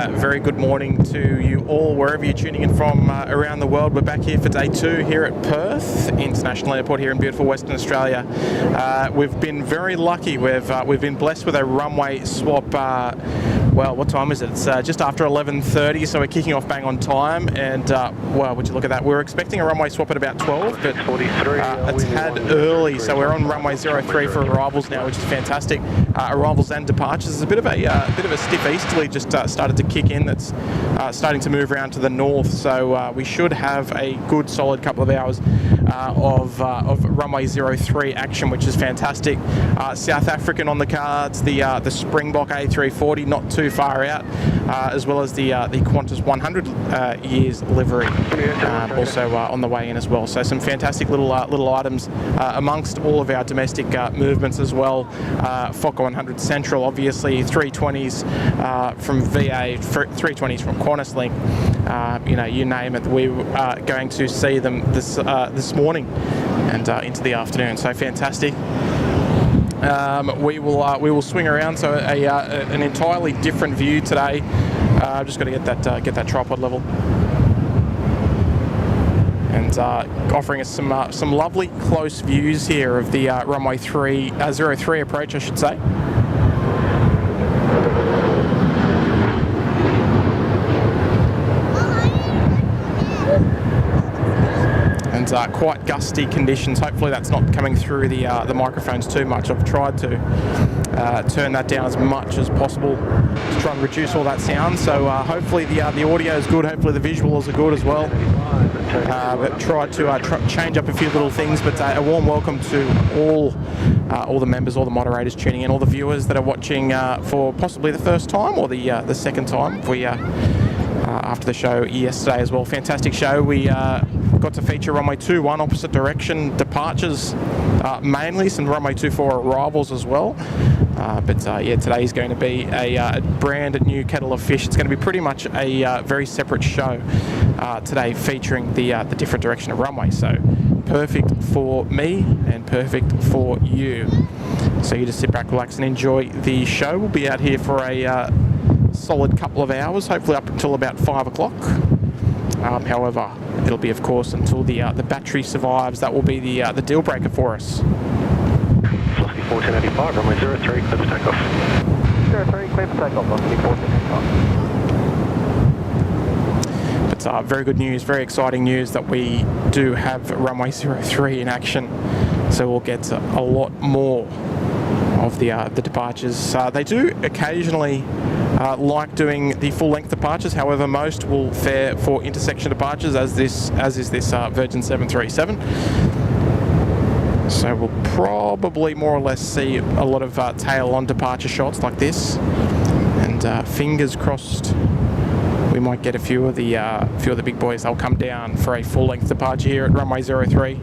very good morning to you all, wherever you're tuning in from around the world. We're back here for day 2 here at Perth International Airport here in beautiful Western Australia. We've been very lucky. We've been blessed with a runway swap. Well, what time is it? It's just after 11:30, so we're kicking off bang on time. And well, would you look at that? We're expecting a runway swap at about 12, but a tad early. So we're on runway 03 for arrivals now, which is fantastic. Arrivals and departures. There's a bit of a stiff easterly just started to kick in. That's starting to move around to the north. So we should have a good solid couple of hours of runway 03 action, which is fantastic. South African on the cards. The Springbok A340 not too far out, as well as the Qantas 100 years livery also on the way in as well. So some fantastic little items amongst all of our domestic movements as well. Fokker 100 Central, obviously 320s from VA, 320s from QantasLink. You name it. We are going to see them this morning and into the afternoon. So fantastic. We will swing around, so an entirely different view today. I've just got to get that tripod level, and offering us some lovely close views here of the runway 03 approach, I should say. And quite gusty conditions. Hopefully that's not coming through the microphones too much. I've tried to turn that down as much as possible to try and reduce all that sound. So hopefully the audio is good. Hopefully the visuals are good as well. But tried to change up a few little things. But a warm welcome to all the members, all the moderators tuning in, all the viewers that are watching for possibly the first time or the second time. After the show yesterday as well. Fantastic show. We got to feature runway 21 opposite direction departures, mainly some runway 24 arrivals as well. But yeah, today is going to be a brand new kettle of fish. It's going to be pretty much a very separate show today, featuring the different direction of runway. So perfect for me and perfect for you. So you just sit back, relax, and enjoy the show. We'll be out here for a solid couple of hours, hopefully up until about 5 o'clock. However, it'll be, of course, until the battery survives. That will be the deal breaker for us. Velocity 1485, runway 03, clear for takeoff. 03, clear for takeoff, velocity 1485. But very good news, very exciting news that we do have runway 03 in action. So we'll get a lot more of the departures. They do occasionally like doing the full-length departures. However, most will fare for intersection departures, as is this Virgin 737. So we'll probably more or less see a lot of tail-on departure shots like this, and fingers crossed we might get a few of the big boys. They'll come down for a full-length departure here at runway 03.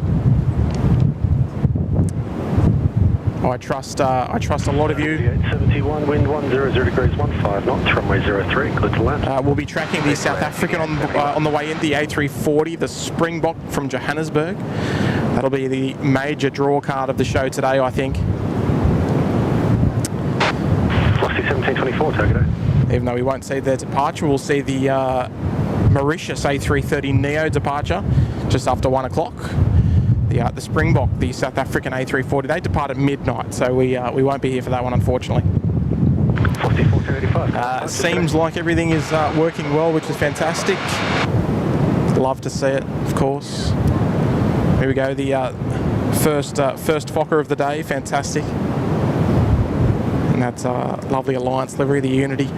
I trust a lot of you. 871, wind 100 degrees 15 knots, runway 03, clear to land. We'll be tracking the South African on the way in, the A340, the Springbok from Johannesburg. That'll be the major draw card of the show today, I think. Velocity 1724, target. Even though we won't see their departure, we'll see the Mauritius A330 Neo departure just after 1 o'clock. The Springbok, the South African A340, they depart at midnight, so we won't be here for that one, unfortunately. Seems like everything is working well, which is fantastic. Love to see it, of course. Here we go, the first Fokker of the day, fantastic. And that's lovely Alliance livery, the Unity.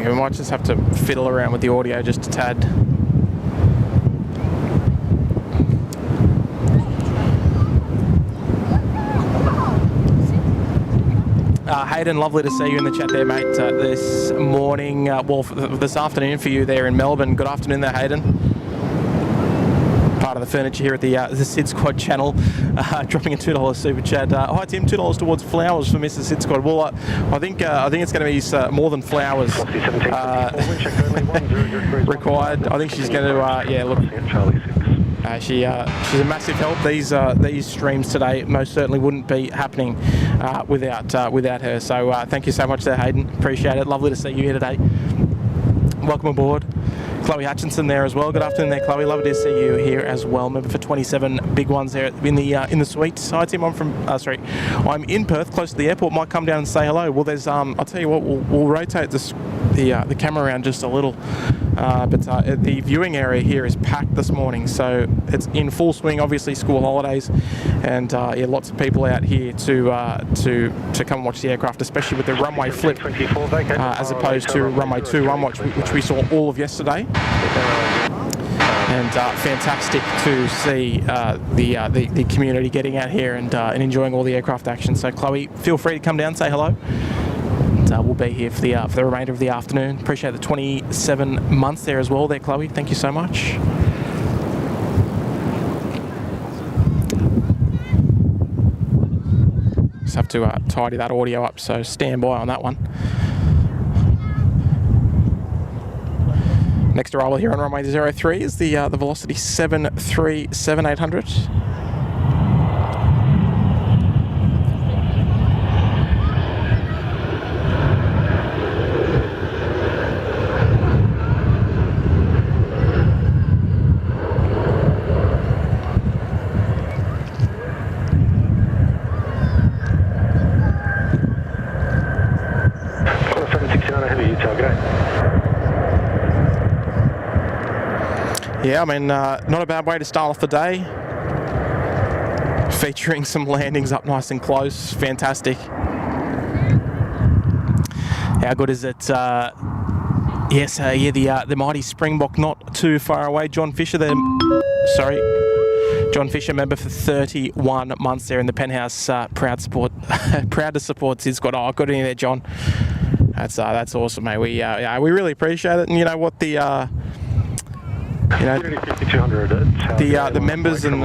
We might just have to fiddle around with the audio just a tad. Hayden, lovely to see you in the chat there, mate, this morning. This afternoon for you there in Melbourne. Good afternoon there, Hayden. Part of the furniture here at the SydSquad channel, dropping a $2 super chat. Hi Tim, $2 towards flowers for Mrs. SydSquad. Well, I think it's going to be more than flowers required. I think she's going to look. She's a massive help. These streams today most certainly wouldn't be happening without her. So thank you so much there, Hayden. Appreciate it. Lovely to see you here today. Welcome aboard. Chloe Hutchinson there as well. Good afternoon there, Chloe. Lovely to see you here as well. Member for 27 big ones there in the suite. Hi Tim, I'm in Perth, close to the airport. Might come down and say hello. Well, there's I'll tell you what. We'll rotate the camera around just a little. But the viewing area here is packed this morning, so it's in full swing. Obviously, school holidays, and lots of people out here to come and watch the aircraft, especially with the runway flip, as opposed to runway 2 run, which we saw all of yesterday. And fantastic to see the community getting out here and enjoying all the aircraft action. So, Chloe, feel free to come down, say hello. We'll be here for the remainder of the afternoon. Appreciate the 27 months there as well there, Chloe. Thank you so much. Just have to tidy that audio up, so stand by on that one. Next arrival here on runway 03 is the Velocity 737-800. Yeah, I mean, not a bad way to start off the day. Featuring some landings up nice and close. Fantastic. How good is it? The mighty Springbok not too far away. John Fisher there. John Fisher, member for 31 months there in the penthouse. Proud to support SydSquad. Oh, good in there, John. That's awesome, mate. We really appreciate it. And you know what, the members and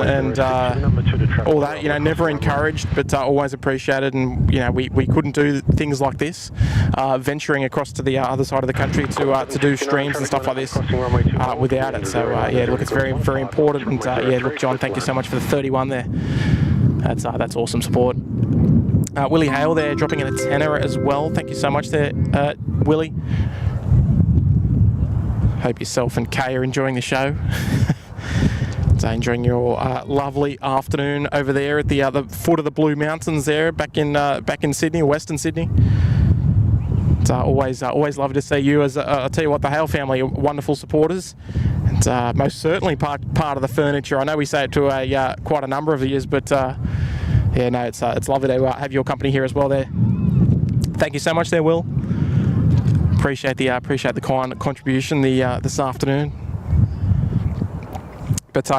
all that, never encouraged, but always appreciated. And we couldn't do things like this, venturing across to the other side of the country to do streams and stuff like this without it. So look, it's very, very important. And look, John, thank you so much for the 31 there. That's awesome support. Willie Hale there, dropping in a tenner as well. Thank you so much there, Willie. Hope yourself and Kay are enjoying the show. So enjoying your lovely afternoon over there at the foot of the Blue Mountains there, back in Sydney, Western Sydney. It's always lovely to see you. As I'll tell you what, the Hale family are wonderful supporters, and most certainly part of the furniture. I know we say it to quite a number of years, but it's lovely to have your company here as well. There, thank you so much, there, Will. Appreciate the kind contribution this afternoon. But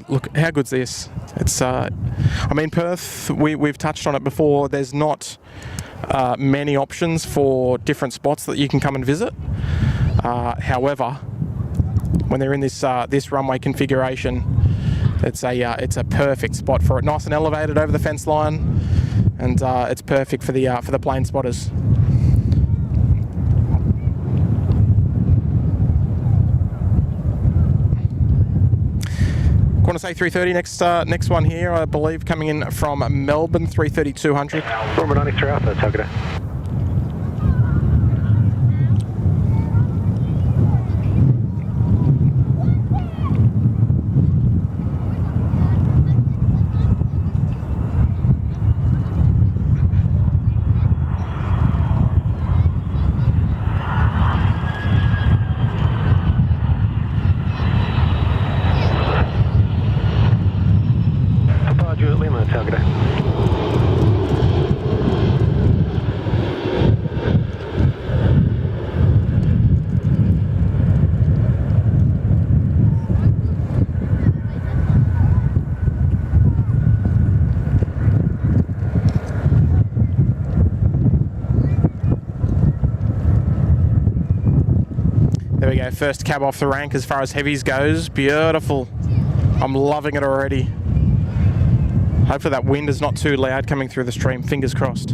look, how good's this? It's Perth. We've touched on it before. There's not many options for different spots that you can come and visit. However, when they're in this runway configuration, it's a perfect spot for it. Nice and elevated over the fence line, and it's perfect for the plane spotters. Qantas A330 next one here, I believe, coming in from Melbourne, 330-200. Number 93 Alpha, target. There we go, first cab off the rank as far as heavies goes. Beautiful. I'm loving it already. Hopefully that wind is not too loud coming through the stream, fingers crossed.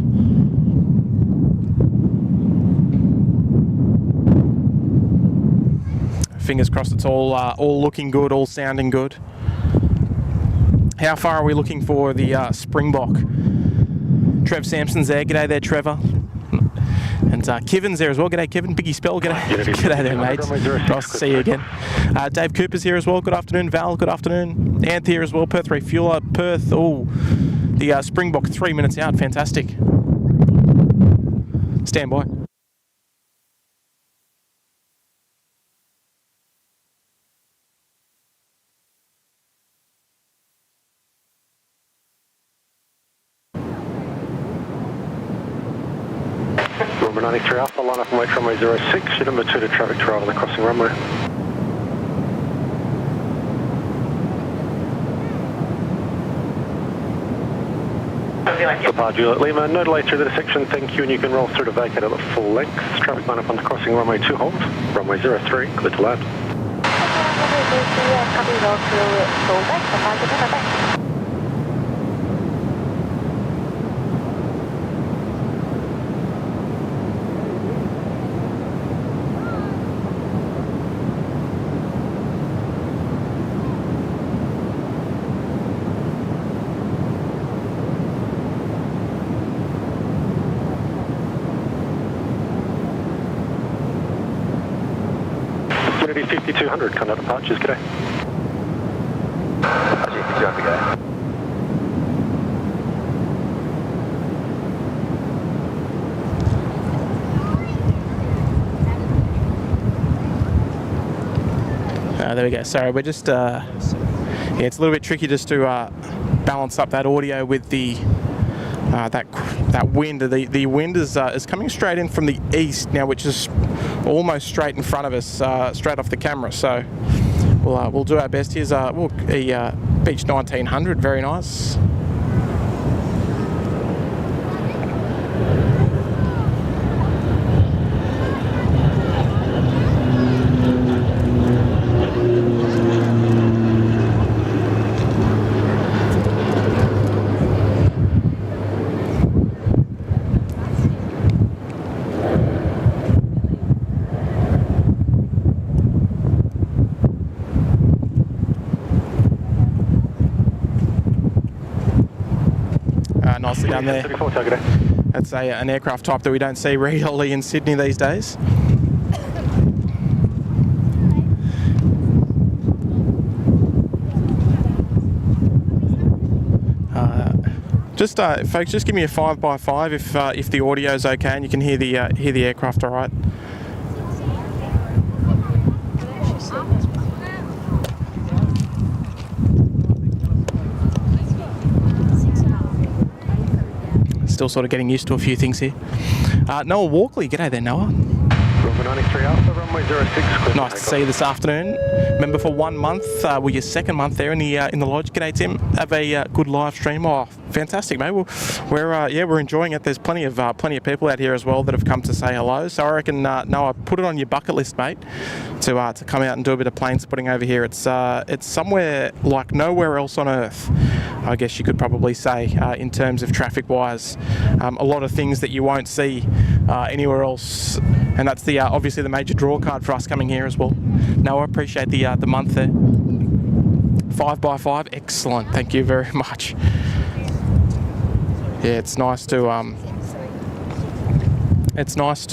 Fingers crossed it's all looking good, all sounding good. How far are we looking for the Springbok? Trev Sampson's there. G'day there, Trevor. And Kevin's there as well. G'day, Kevin. Biggie Spell. G'day. G'day there, mates. Nice to see you again. Dave Cooper's here as well. Good afternoon. Val, good afternoon. Anth here as well. Perth refueler. Perth. Oh, the Springbok 3 minutes out. Fantastic. Stand by. Number 93 Alpha, line up and wait for runway 06, your number 2 to traffic to arrive on the crossing runway. Papa Juliet Lima, no delay through the section, thank you, and you can roll through to vacate at full length. Traffic line up on the crossing runway 2 hold, runway 03, clear to land. Copy, roll through full length, Papa Juliet, bye-bye. Unity 5200, contact departures, g'day. 5200, g'day. There we go. Sorry, we're just yeah, it's a little bit tricky just to balance up that audio with the that wind. The wind is coming straight in from the east now, which is almost straight in front of us, straight off the camera. So we'll do our best. Here's a Beach 1900, very nice. Nicely done there. That's an aircraft type that we don't see regularly in Sydney these days. Just folks, just give me a 5x5 if the audio is okay and you can hear the aircraft all right. Still sort of getting used to a few things here. Noah Walkley, g'day there, Noah. Number 93 Alpha, runway 06. Nice to see you this afternoon. Member for 1 month. Well, your second month there in the lodge. G'day, Tim. Have a good live stream. Oh, fantastic, mate. Well, we're enjoying it. There's plenty of people out here as well that have come to say hello. So I reckon, Noah, put it on your bucket list, mate, to come out and do a bit of plane spotting over here. It's somewhere like nowhere else on Earth, I guess you could probably say, in terms of traffic-wise. A lot of things that you won't see anywhere else, and that's obviously the major draw card for us coming here as well. No, I appreciate the month there. 5x5, excellent. Thank you very much. Yeah, it's nice to nice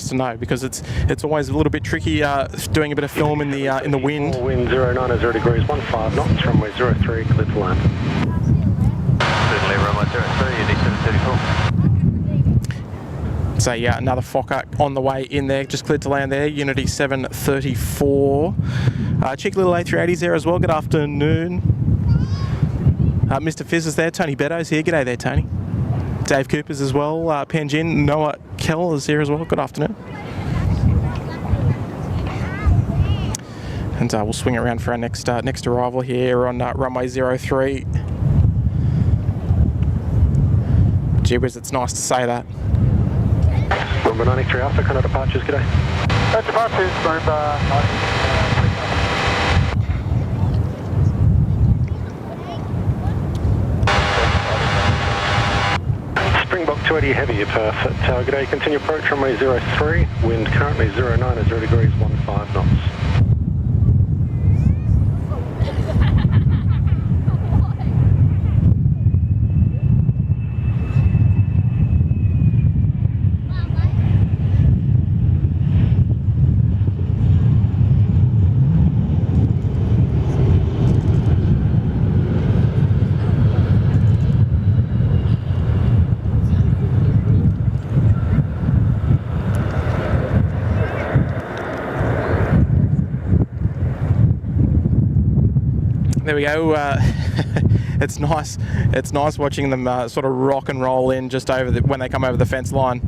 to know, because it's always a little bit tricky doing a bit of film in the wind. Wind 090 degrees, 15 knots, runway 03, clear to land. Certainly, runway 03, you need 734. So yeah, another Fokker on the way in there, just cleared to land there, Unity 734. Cheeky little A380s there as well, good afternoon. Mr. Fizz is there, Tony Beddoes here, g'day there Tony. Dave Cooper's as well, Panjin, Noah Kell is here as well, good afternoon. And we'll swing around for our next arrival here on runway 03. Gee whiz, it's nice to say that. Number 93 Alpha, kind of departures, g'day. Departures, number 93. Springbok 280 heavy, Perth at g'day, continue approach runway 03, wind currently 09 at 0 degrees 15 knots. There we go. It's nice. It's nice watching them sort of rock and roll in just over when they come over the fence line,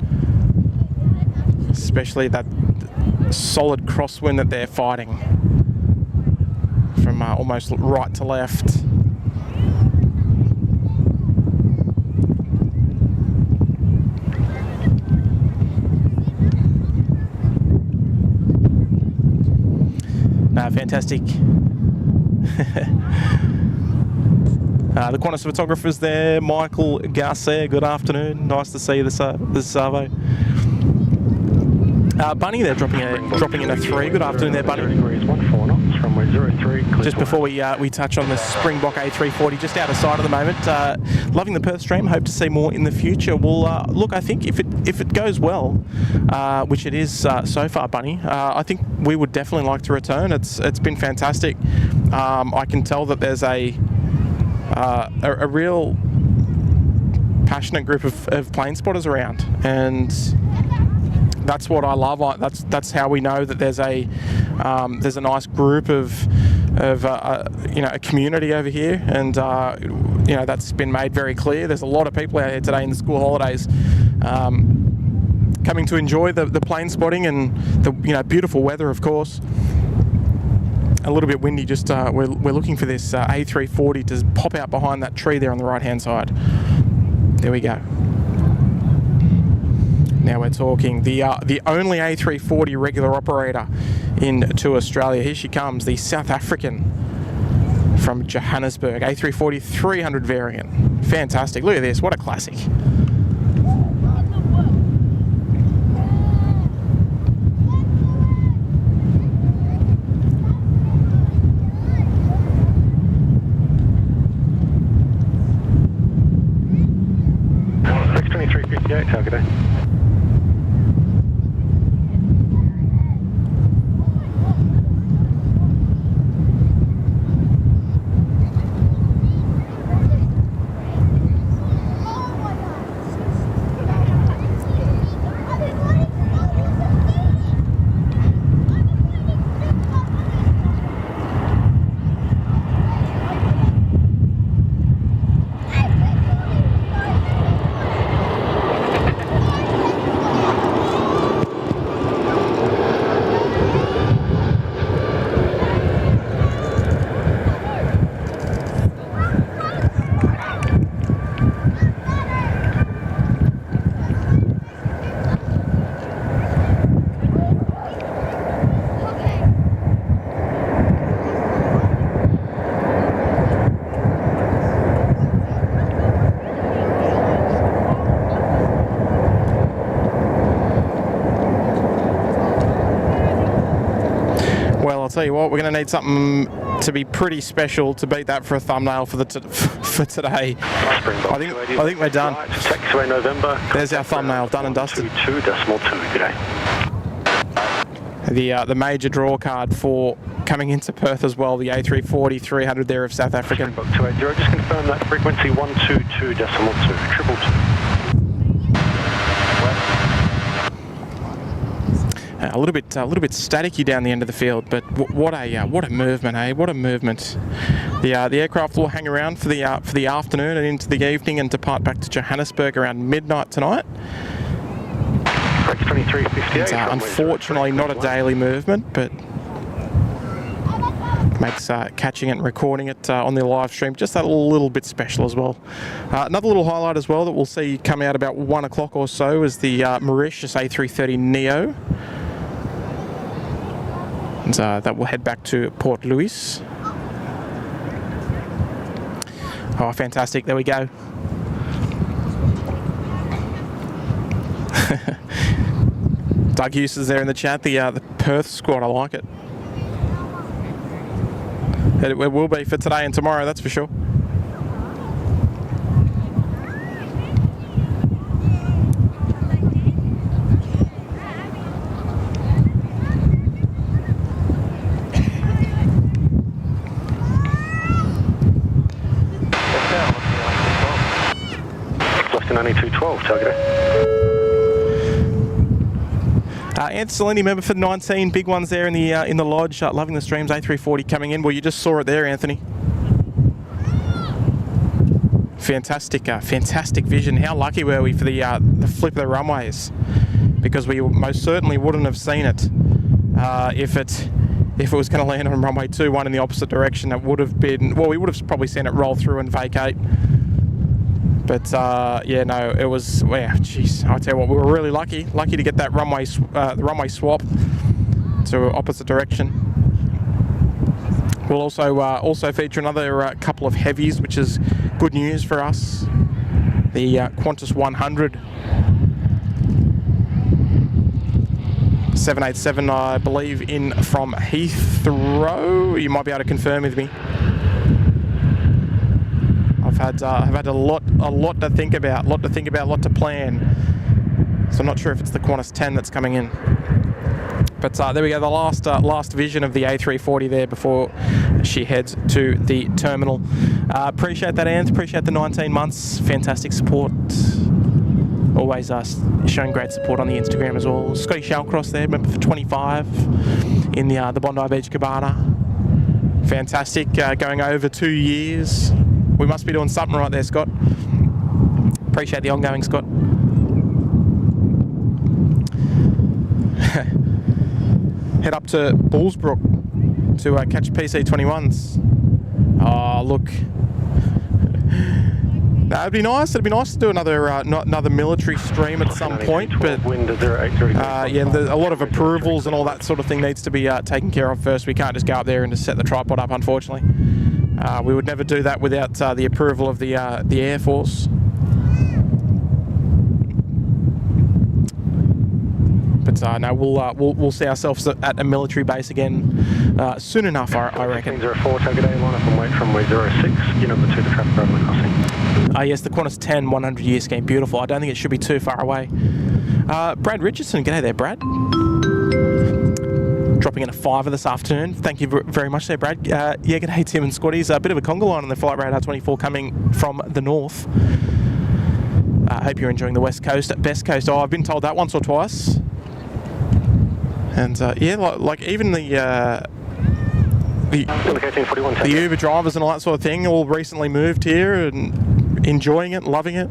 especially that solid crosswind that they're fighting from almost right to left. Fantastic. The Qantas photographer's there, Michael Garcia. Good afternoon. Nice to see this Savo. Bunny, they're dropping in a 3. Good afternoon there, Bunny. Just before we touch on the Springbok A340, just out of sight at the moment. Loving the Perth stream. Hope to see more in the future. Well, look, I think if it goes well, which it is so far, Bunny, I think we would definitely like to return. It's been fantastic. I can tell that there's a real passionate group of plane spotters around, and that's what I love. That's how we know that there's a nice group of a community over here, and that's been made very clear. There's a lot of people out here today in the school holidays coming to enjoy the plane spotting and the beautiful weather, of course. A little bit windy. Just we're looking for this A340 to pop out behind that tree there on the right hand side. There we go. Now we're talking the only A340 regular operator into Australia. Here she comes, the South African from Johannesburg, A340 300 variant. Fantastic. Look at this. What a classic. X2358, how good day? I'll tell you what, we're going to need something to be pretty special to beat that for a thumbnail for today. I think we're done. Taxiway November. There's our thumbnail, done and dusted. 2.2, g'day. The major draw card for coming into Perth as well, the A340 300 there of South African. Springbok 280, just confirm that frequency 122.2, 222. A little bit staticky down the end of the field, but what a movement, eh? What a movement! The aircraft will hang around for the afternoon and into the evening, and depart back to Johannesburg around midnight tonight. X2358. It's unfortunately not a daily movement, but Makes catching it and recording it on the live stream just that little bit special as well. Another little highlight as well that we'll see come out about 1 o'clock or so is the Mauritius A330 Neo. And that will head back to Port Louis. Oh, fantastic. There we go. Doug Hughes is there in the chat, the Perth squad. I like it. It will be for today and tomorrow, that's for sure. Austin 9212, target. Anthony, member for 19, big ones there in the lodge. Loving the streams. A340 coming in. Well, you just saw it there, Anthony. Fantastic, fantastic vision. How lucky were we for the flip of the runways? Because we most certainly wouldn't have seen it if it was going to land on runway 21 in the opposite direction. It would have been, well, we would have probably seen it roll through and vacate. But yeah, no, it was, well, jeez, I'll tell you what, we were really lucky to get that runway swap to opposite direction. We'll also feature another couple of heavies, which is good news for us. The Qantas 100 787, I believe, in from Heathrow. You might be able to confirm with me. I've had a lot to think about, lot to plan. So I'm not sure if it's the Qantas 10 that's coming in. But there we go, the last vision of the A340 there before she heads to the terminal. Appreciate that, Anth. Appreciate the 19 months. Fantastic support. Always showing great support on the Instagram as well. Scotty Shallcross there, member for 25 in the Bondi Beach Cabana. Fantastic, going over 2 years. We must be doing something right there, Scott. Appreciate the ongoing, Scott. Head up to Bullsbrook to catch PC21s. Oh, look. That'd be nice. It'd be nice to do another military stream at some point, but yeah, a lot of approvals and all that sort of thing needs to be taken care of first. We can't just go up there and just set the tripod up, unfortunately. We would never do that without the approval of the Air Force. But no, we'll see ourselves at a military base again soon enough, I reckon. 04, target A, line up and wait from runway 06, unit number 2, the traffic over the crossing. Yes, the Qantas 10 100-year scheme, beautiful. I don't think it should be too far away. Brad Richardson, g'day there, Brad. Dropping in a $5 this afternoon. Thank you very much there, Brad. Yeah, g'day Tim and Scotty's. A bit of a conga line on the Flight Radar 24 coming from the north. I hope you're enjoying the west coast. Best coast, oh, I've been told that once or twice. And yeah, like even the Uber drivers and all that sort of thing all recently moved here and enjoying it, loving it.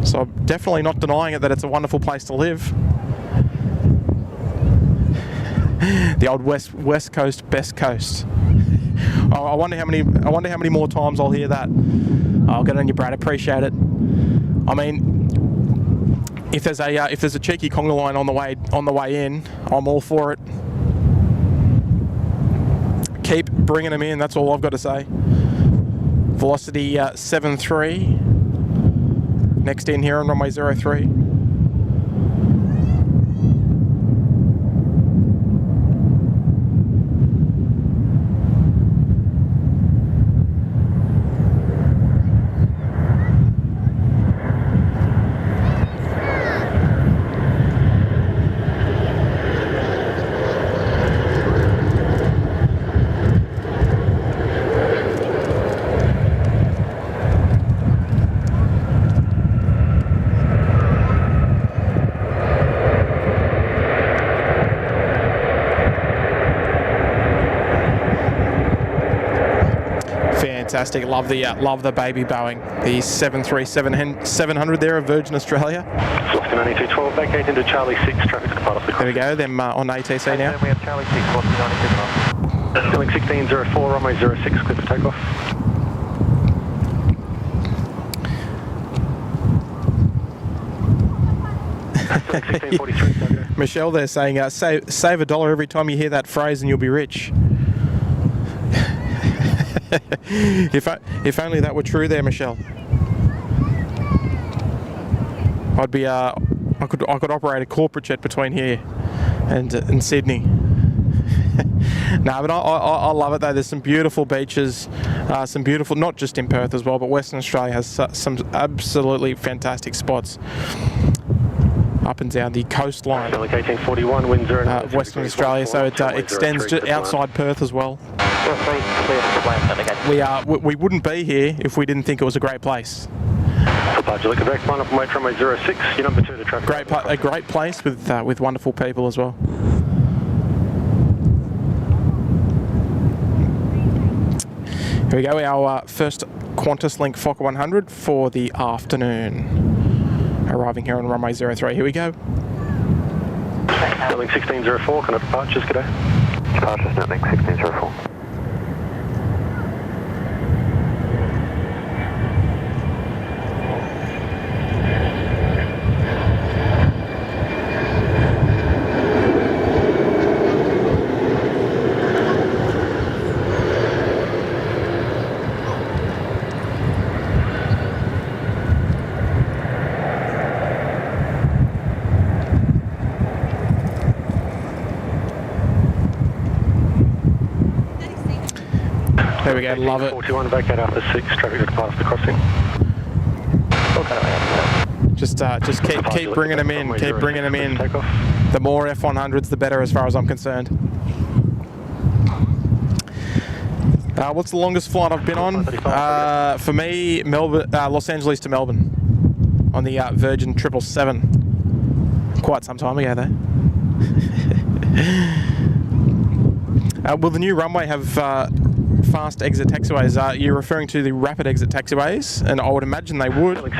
So I'm definitely not denying it that it's a wonderful place to live. The old west coast, best coast. Oh, I wonder how many more times I'll hear that. I'll get on you, Brad. Appreciate it. I mean, if there's a cheeky conga line on the way in, I'm all for it. Keep bringing them in. That's all I've got to say. Velocity 73. Next in here on runway 03. Fantastic. Love the baby Boeing. The 737-700 there of Virgin Australia. Austin 9212, vacate into Charlie 6, traffic's part of the There we go, them on ATC now. We have Charlie 6, Austin 9212. Filling 1604, runway 06, clear for takeoff. Filling 1643, Michelle there saying, save $1 every time you hear that phrase and you'll be rich. If only that were true there, Michelle. I'd be I could operate a corporate jet between here and Sydney. No, but I love it though. There's some beautiful beaches, some beautiful, not just in Perth as well, but Western Australia has some absolutely fantastic spots up and down the coastline Like 1841, wind 0 of Western Australia, so it extends just outside Perth as well. We wouldn't be here if we didn't think it was a great place. Departure, look back, line up and wait runway 06, your number 2 to traffic. A great place with wonderful people as well. Here we go, our first Qantas Link Fokker 100 for the afternoon. Arriving here on runway 03, here we go. Link 1604, can I departures, g'day? Departures, Link 1604. There we go, love it. 41, back out after 6, traffic to pass the crossing. Just keep bringing them in, keep bringing them in. The more F100s, the better as far as I'm concerned. What's the longest flight I've been on? For me, Melbourne, Los Angeles to Melbourne on the Virgin 777. Quite some time ago though. Will the new runway have fast exit taxiways? You're referring to the rapid exit taxiways, and I would imagine they would. But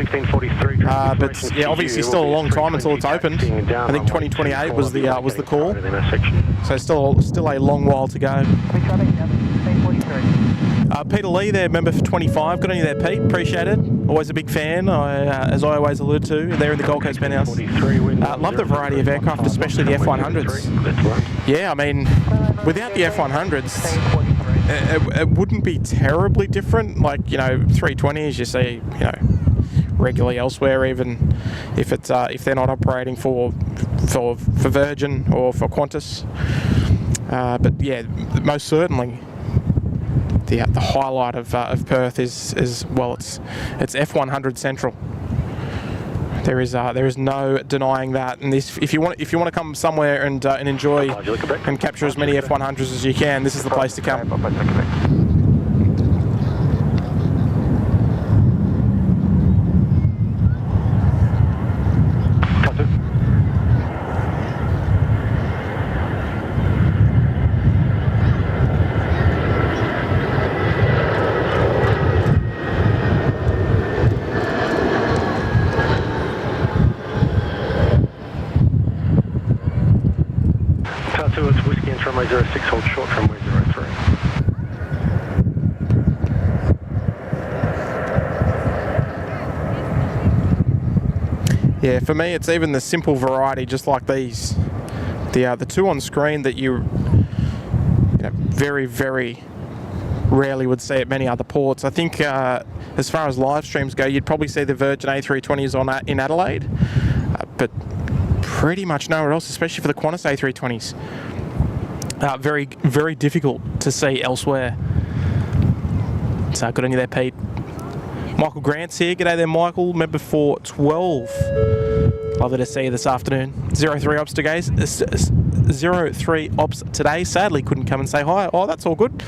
yeah, obviously still a long time until it's opened. I think 2028 was the call. So still a long while to go. Peter Lee there, member for 25. Good on you there, Pete. Appreciate it. Always a big fan, as I always allude to, there in the Gold Coast penthouse. Love the variety of aircraft, especially the F100s. Yeah, I mean, without the F100s, it wouldn't be terribly different. Like, 320s you see, regularly elsewhere, even if it's if they're not operating for Virgin or for Qantas. But yeah, most certainly. The highlight of Perth is well, it's F100 central. There is no denying that. And this, if you want to come somewhere and enjoy and capture as many F100s as you can, this is the place to come. Runway 06, hold short, runway 03. Yeah, for me it's even the simple variety, just like these. The two on screen that you very, very rarely would see at many other ports. I think as far as live streams go, you'd probably see the Virgin A320s in Adelaide, but pretty much nowhere else, especially for the Qantas A320s. Very, very difficult to see elsewhere. So good on you there, Pete. Michael Grant's here. G'day there, Michael. Member for 12. Lovely to see you this afternoon. 03 ops today. 03 ops today. Sadly, couldn't come and say hi. Oh, that's all good.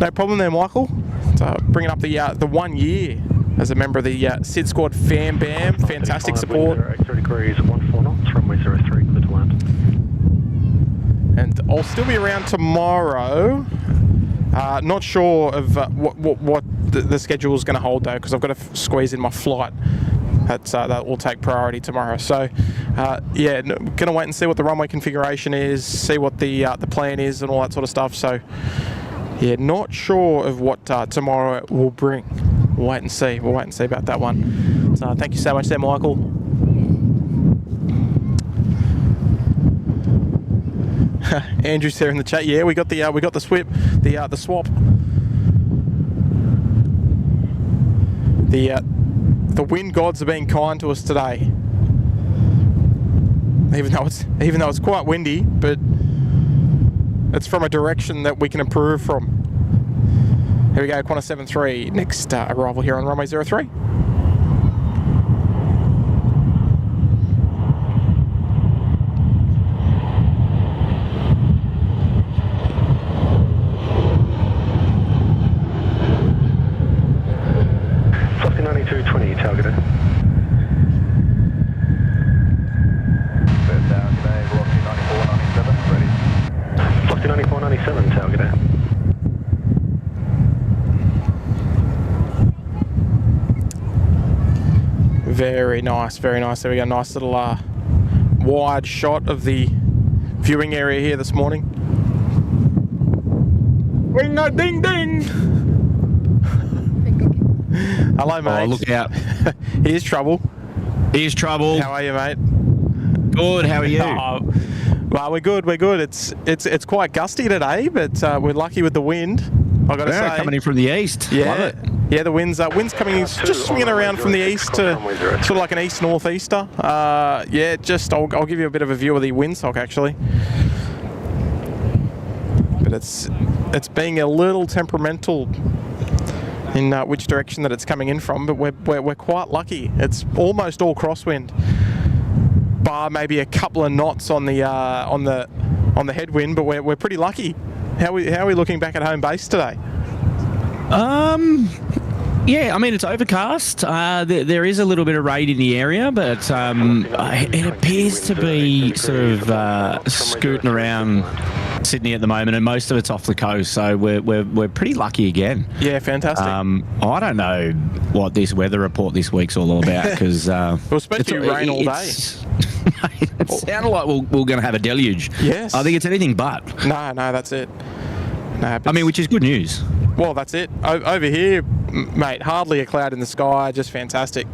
No problem there, Michael. So bringing up the 1 year as a member of the SydSquad Fam Bam. Fantastic support. 30 degrees, 14 knots, runway 03, clear to land. And I'll still be around tomorrow. Not sure of what the schedule is going to hold though, because I've got to squeeze in my flight. That will take priority tomorrow. So yeah, going to wait and see what the runway configuration is, see what the plan is, and all that sort of stuff. So Yeah, not sure of what tomorrow will bring. We'll wait and see. We'll wait and see about that one. So thank you so much there, Michael. Andrew's there in the chat. Yeah, we got the swap. The swap. The wind gods are being kind to us today. Even though it's quite windy, but it's from a direction that we can improve from. Here we go, Qantas 73, next arrival here on runway 03. Fluffy 9220, targeted. First down today, velocity 9497, ready. Fluffy 9497, targeted. Very nice, very nice. There we go, nice little wide shot of the viewing area here this morning. Ring a ding ding! Hello, mate. Oh, look out. Here's trouble. Here's trouble. How are you, mate? Good, how are you? Well, we're good, we're good. It's quite gusty today, but we're lucky with the wind. I've got to say. Coming in from the east. Yeah. Love it. Yeah, the wind's coming in, just swinging around from the east to sort of like an east-northeaster. Yeah, I'll give you a bit of a view of the windsock actually. But it's being a little temperamental in which direction that it's coming in from, but we're quite lucky. It's almost all crosswind, bar maybe a couple of knots on the headwind, but we're pretty lucky. How are we looking back at home base today? Yeah, I mean, it's overcast. There is a little bit of rain in the area, but it appears to be sort of scooting around Sydney at the moment, and most of it's off the coast, so we're pretty lucky again. Yeah, fantastic. I don't know what this weather report this week's all about, because well, it's supposed to be rain all day. It sounded like we're going to have a deluge. Yes. I think it's anything but. No, that's it. No, I mean, which is good news. Well, that's it. Over here, mate, hardly a cloud in the sky, just fantastic.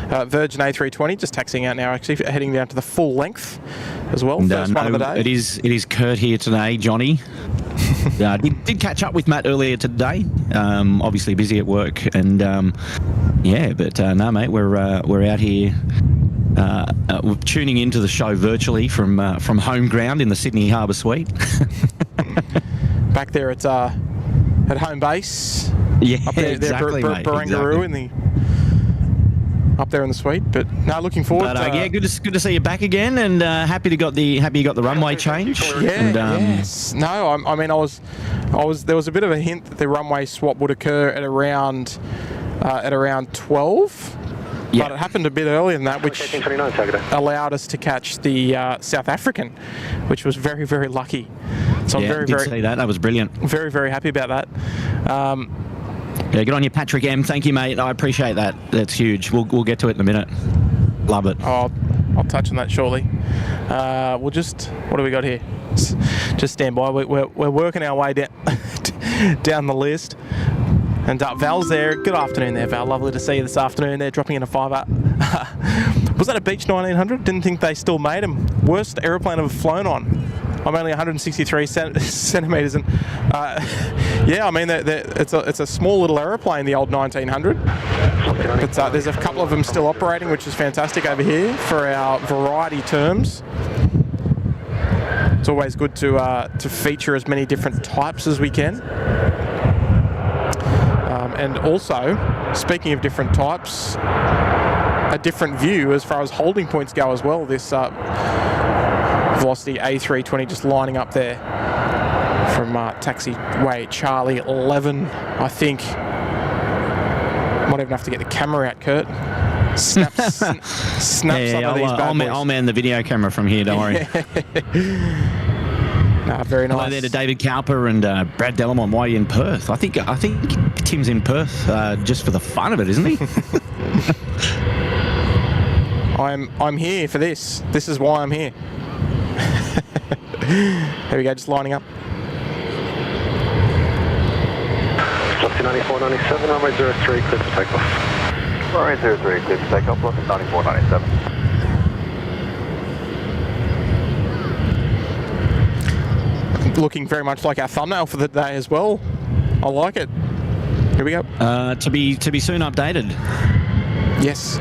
Virgin A320 just taxiing out now, actually, heading down to the full length as well. First one of the day. It is Kurt here today, Johnny. Did catch up with Matt earlier today. Obviously busy at work, and yeah, but no, mate, we're out here. We're tuning into the show virtually from home ground in the Sydney Harbour Suite. Back there at home base. Yeah, up there, exactly, mate. Barangaroo Exactly. up there in the suite. But no, looking forward. But, yeah, good to see you back again, and happy you got the runway change. Yeah. And, yes. No, I mean, I was. There was a bit of a hint that the runway swap would occur at around 12. Yeah. But it happened a bit earlier than that, which allowed us to catch the South African, which was very, very lucky. So I'm very see that. That was brilliant. Very, very happy about that. Yeah, good on you, Patrick M. Thank you, mate. I appreciate that. That's huge. We'll get to it in a minute. Love it. I'll touch on that shortly. We'll just, what do we got here? Just stand by. We're working our way down the list. And Val's there. Good afternoon there, Val. Lovely to see you this afternoon. They're dropping in a $5. Was that a Beech 1900? Didn't think they still made them. Worst aeroplane I've flown on. I'm only 163 centimetres, and yeah, I mean it's a small little aeroplane, the old 1900. But there's a couple of them still operating, which is fantastic over here for our variety terms. It's always good to feature as many different types as we can. And also, speaking of different types, a different view as far as holding points go as well. This Velocity A320 just lining up there from taxiway Charlie 11, I think. Might even have to get the camera out, Kurt. Snap some of these bad boys. I'll man the video camera from here, don't worry. Very nice. Hello there to David Cowper and Brad Delamont. Why are you in Perth? I think Tim's in Perth just for the fun of it, isn't he? I'm here for this. This is why I'm here. There we go, just lining up. 9497, runway 03, clear for takeoff. Runway 03, clear for takeoff, lost 9497. Looking very much like our thumbnail for the day as well. I like it. Here we go. To be soon updated Yes,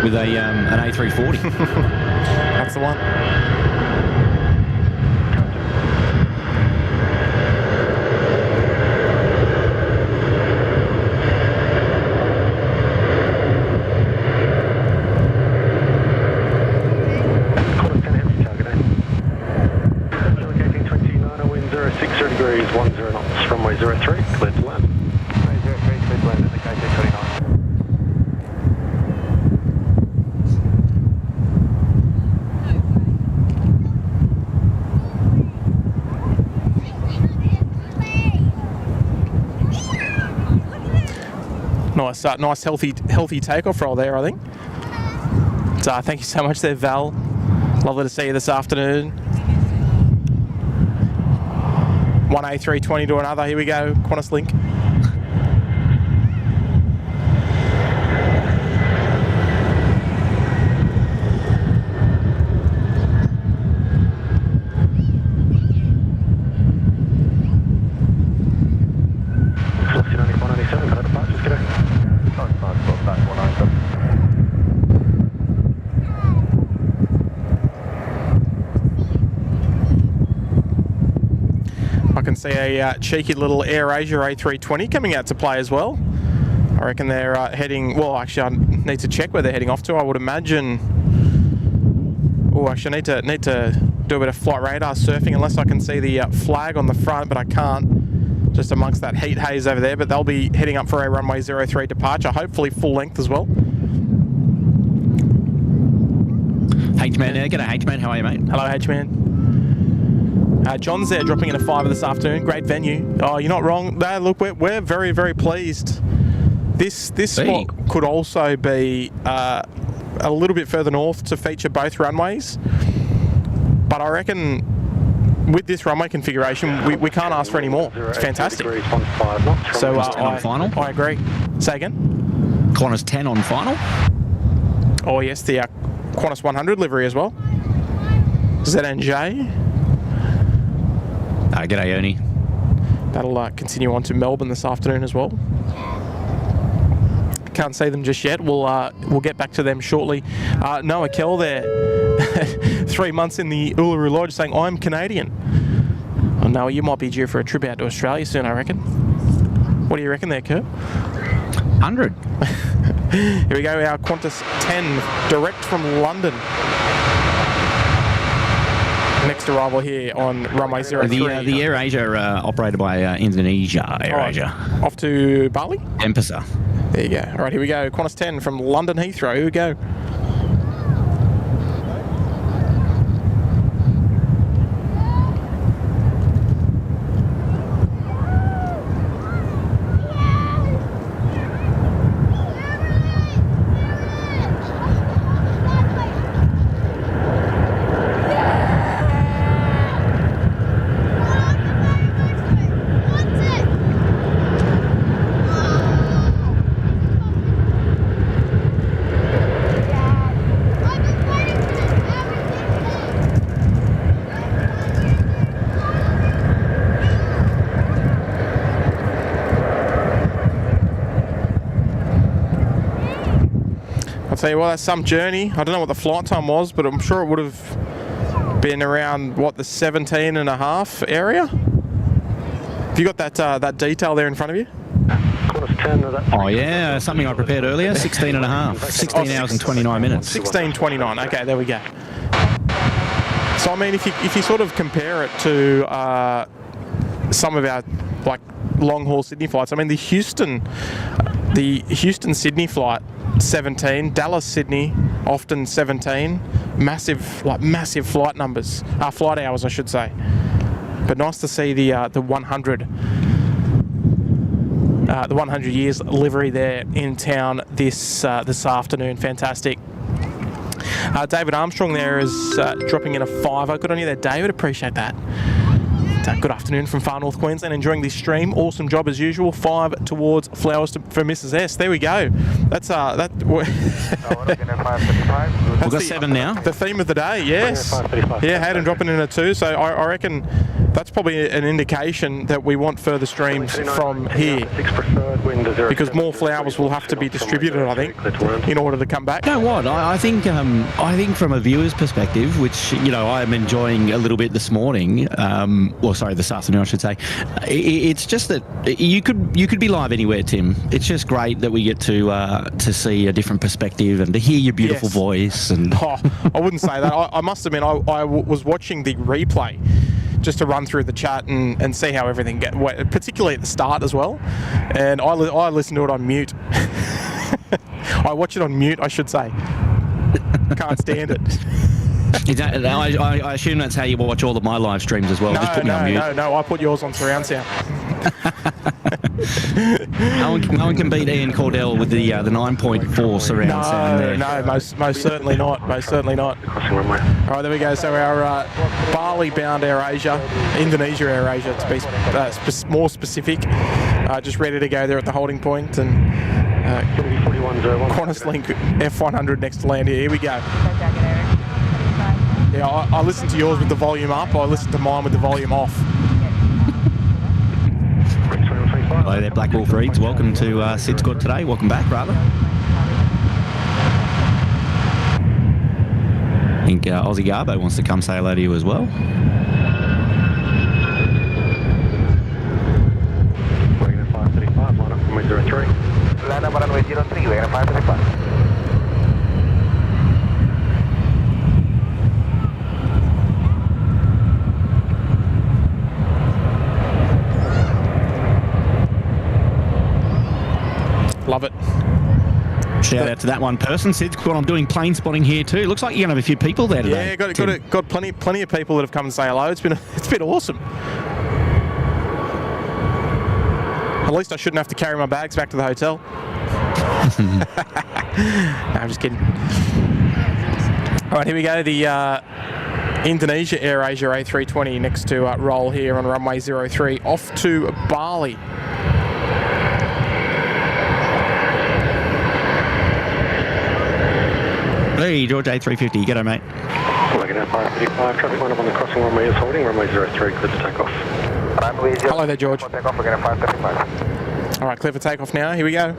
with an A340. that's the one. Quarter 10 heavy target, Delegating 29, wind 060 degrees, 10 knots, runway 03, clear to land. Runway 03, clear to land at the KC29. Nice healthy takeoff roll there, I think. So thank you so much there, Val. Lovely to see you this afternoon. One A320 to another. Here we go, Qantas link. Velocity 9497, got our departures, g'day. I can see a cheeky little AirAsia A320 coming out to play as well. I reckon they're heading, well actually I need to check where they're heading off to. I would imagine, oh actually I need to do a bit of flight radar surfing unless I can see the flag on the front, but I can't, just amongst that heat haze over there. But they'll be heading up for a runway 03 departure, hopefully full length as well. H-Man, g'day H-Man, how are you, mate? Hello H-Man. John's there dropping in a 5 this afternoon. Great venue. Oh, you're not wrong. No, look, we're very, very pleased. This spot could also be a little bit further north to feature both runways. But I reckon with this runway configuration, we can't ask for any more. It's fantastic. So on final? I agree. Say again? Qantas 10 on final? Oh yes, the Qantas 100 livery as well. ZNJ. G'day, Ernie. That'll continue on to Melbourne this afternoon as well. Can't see them just yet. We'll get back to them shortly. Noah Kell there, 3 months in the Uluru Lodge, saying I'm Canadian. Oh, Noah, you might be due for a trip out to Australia soon, I reckon. What do you reckon there, Kurt? 100. Here we go, our Qantas 10 direct from London. Next arrival here on runway 03. The AirAsia operated by Indonesia. AirAsia. Right. Off to Bali? Empasa. There you go. All right, here we go. Qantas 10 from London Heathrow. Here we go. I'll tell you what, that's some journey. I don't know what the flight time was, but I'm sure it would have been around, what, the 17 and a half area? Have you got that detail there in front of you? Oh yeah, something I prepared earlier, 16 and a half. 16 hours and 29 minutes. 16:29, okay, there we go. So I mean, if you sort of compare it to some of our like long haul Sydney flights, I mean the Houston Sydney flight 17, Dallas Sydney often 17, massive flight numbers, flight hours I should say. But nice to see the 100 years livery there in town this afternoon. Fantastic. David Armstrong there is dropping in a 5. Good on you there, David. Appreciate that. Good afternoon from far north Queensland. Enjoying this stream. Awesome job as usual. 5 towards flowers for Mrs. S. There we go. That's We've got 7 now. The theme of the day. Yes. Yeah, Hayden dropping in a 2. So I reckon that's probably an indication that we want further streams from here, because more flowers will have to be distributed, I think, in order to come back. You know what? I think from a viewer's perspective, which I'm enjoying a little bit this morning. This afternoon, I should say. It's just that you could be live anywhere, Tim. It's just great that we get to see a different perspective and to hear your beautiful voice. And I wouldn't say that. I must admit, I was watching the replay just to run through the chat and see how everything particularly at the start as well. And I listened to it on mute. I watch it on mute, I should say. Can't stand it. I assume that's how you watch all of my live streams as well. No, just put me on mute. No, I put yours on surround sound. No one can beat Ian Cordell with the 9.4 surround sound there. No, most certainly not. Most certainly not. All right, there we go. So our Bali-bound AirAsia, Indonesia AirAsia to be more specific, just ready to go there at the holding point, and Qantas Link F100 next to land here. Here we go. Yeah, I listened to yours with the volume up. I listened to mine with the volume off. Hello there, Black Wolf Reeds. Welcome to SydSquad today. Welcome back, rather. I think Aussie Garbo wants to come say hello to you as well. We're going to 535, line up from Runway 03. Line up Runway 03, we're going to 535. Love it. Shout out to that one person. SydSquad, I'm doing plane spotting here too. Looks like you're going to have a few people there today. Yeah, got plenty of people that have come and say hello. It's been awesome. At least I shouldn't have to carry my bags back to the hotel. No, I'm just kidding. All right, here we go. The Indonesia AirAsia A320 next to roll here on runway 03 off to Bali. Hey, George A350, g'day mate. Looking at 535, traffic line up on the crossing runway is holding, runway 03, clear to takeoff. Hello there, George. Takeoff, we're going to 535. All right, clear for takeoff now. Here we go.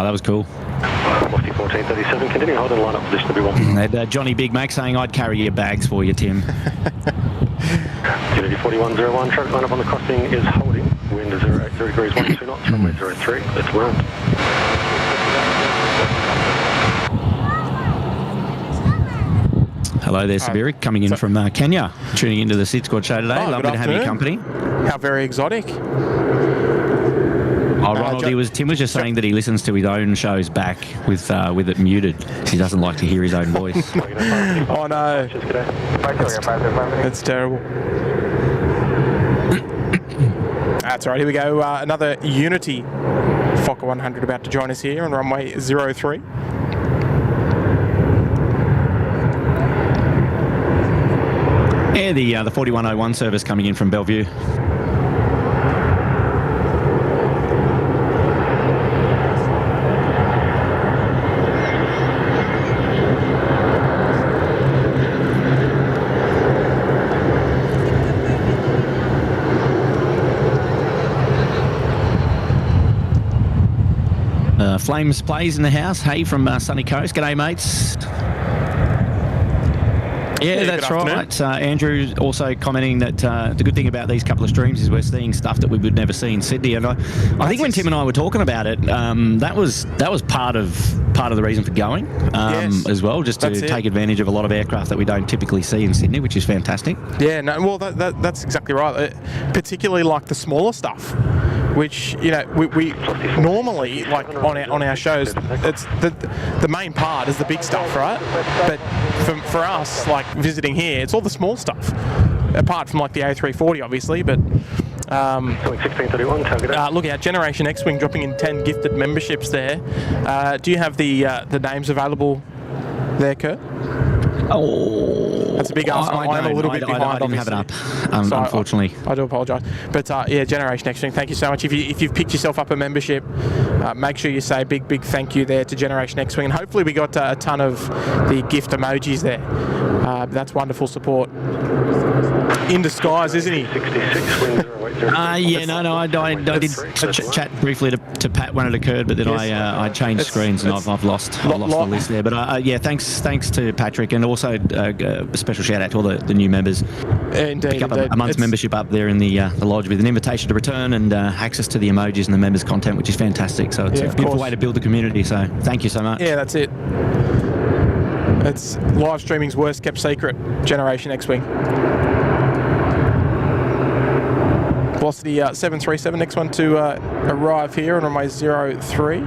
That was cool. Lofty 1437, continue holding line up position to be 1. And Johnny Big Mac saying I'd carry your bags for you, Tim. Unity 4101, traffic line up on the crossing is holding. Wind is 080 degrees 12 knots, runway 03, let's land. Hello there, Sabirik, coming in from Kenya, tuning into the SydSquad show today. Lovely to have your company. How very exotic. Oh, Ronald, Tim was just saying that he listens to his own shows back with it muted. He doesn't like to hear his own voice. Oh no, that's terrible. That's all right. Here we go. Another Unity Fokker 100 about to join us here on runway 03. Yeah, the 4101 service coming in from Bellevue. Flames plays in the house. Hey, from Sunny Coast. G'day, mates. Yeah, that's right. Andrew also commenting that the good thing about these couple of streams is we're seeing stuff that we would never see in Sydney. And I think when Tim and I were talking about it, that was part of the reason for going as well, just to take advantage of a lot of aircraft that we don't typically see in Sydney, which is fantastic. Yeah, no, well, that's exactly right. Particularly like the smaller stuff, which we normally, like on our shows, it's the main part is the big stuff, right? But for us, like visiting here, it's all the small stuff, apart from like the A340, obviously. But look out, Generation X-Wing dropping in 10 gifted memberships there. Do you have the names available there, Kurt? Oh, that's a big ask. I'm a little bit behind. I didn't have it up, unfortunately. I do apologise. But yeah, Generation X-Wing, thank you so much. If you've picked yourself up a membership, make sure you say big thank you there to Generation X-Wing. And hopefully we got a ton of the gift emojis there. That's wonderful support. In disguise, isn't he? 66 yeah, no, I did chat briefly to Pat when it occurred, but then I changed screens and I've lost the list there. But yeah, thanks to Patrick, and also a special shout out to all the new members. Indeed, pick up a month's membership up there in the lodge with an invitation to return and access to the emojis and the members' content, which is fantastic. So it's a beautiful way to build the community. So thank you so much. Yeah, that's it. It's live streaming's worst kept secret. Generation X-Wing. Velocity 737, next one to arrive here on runway 03.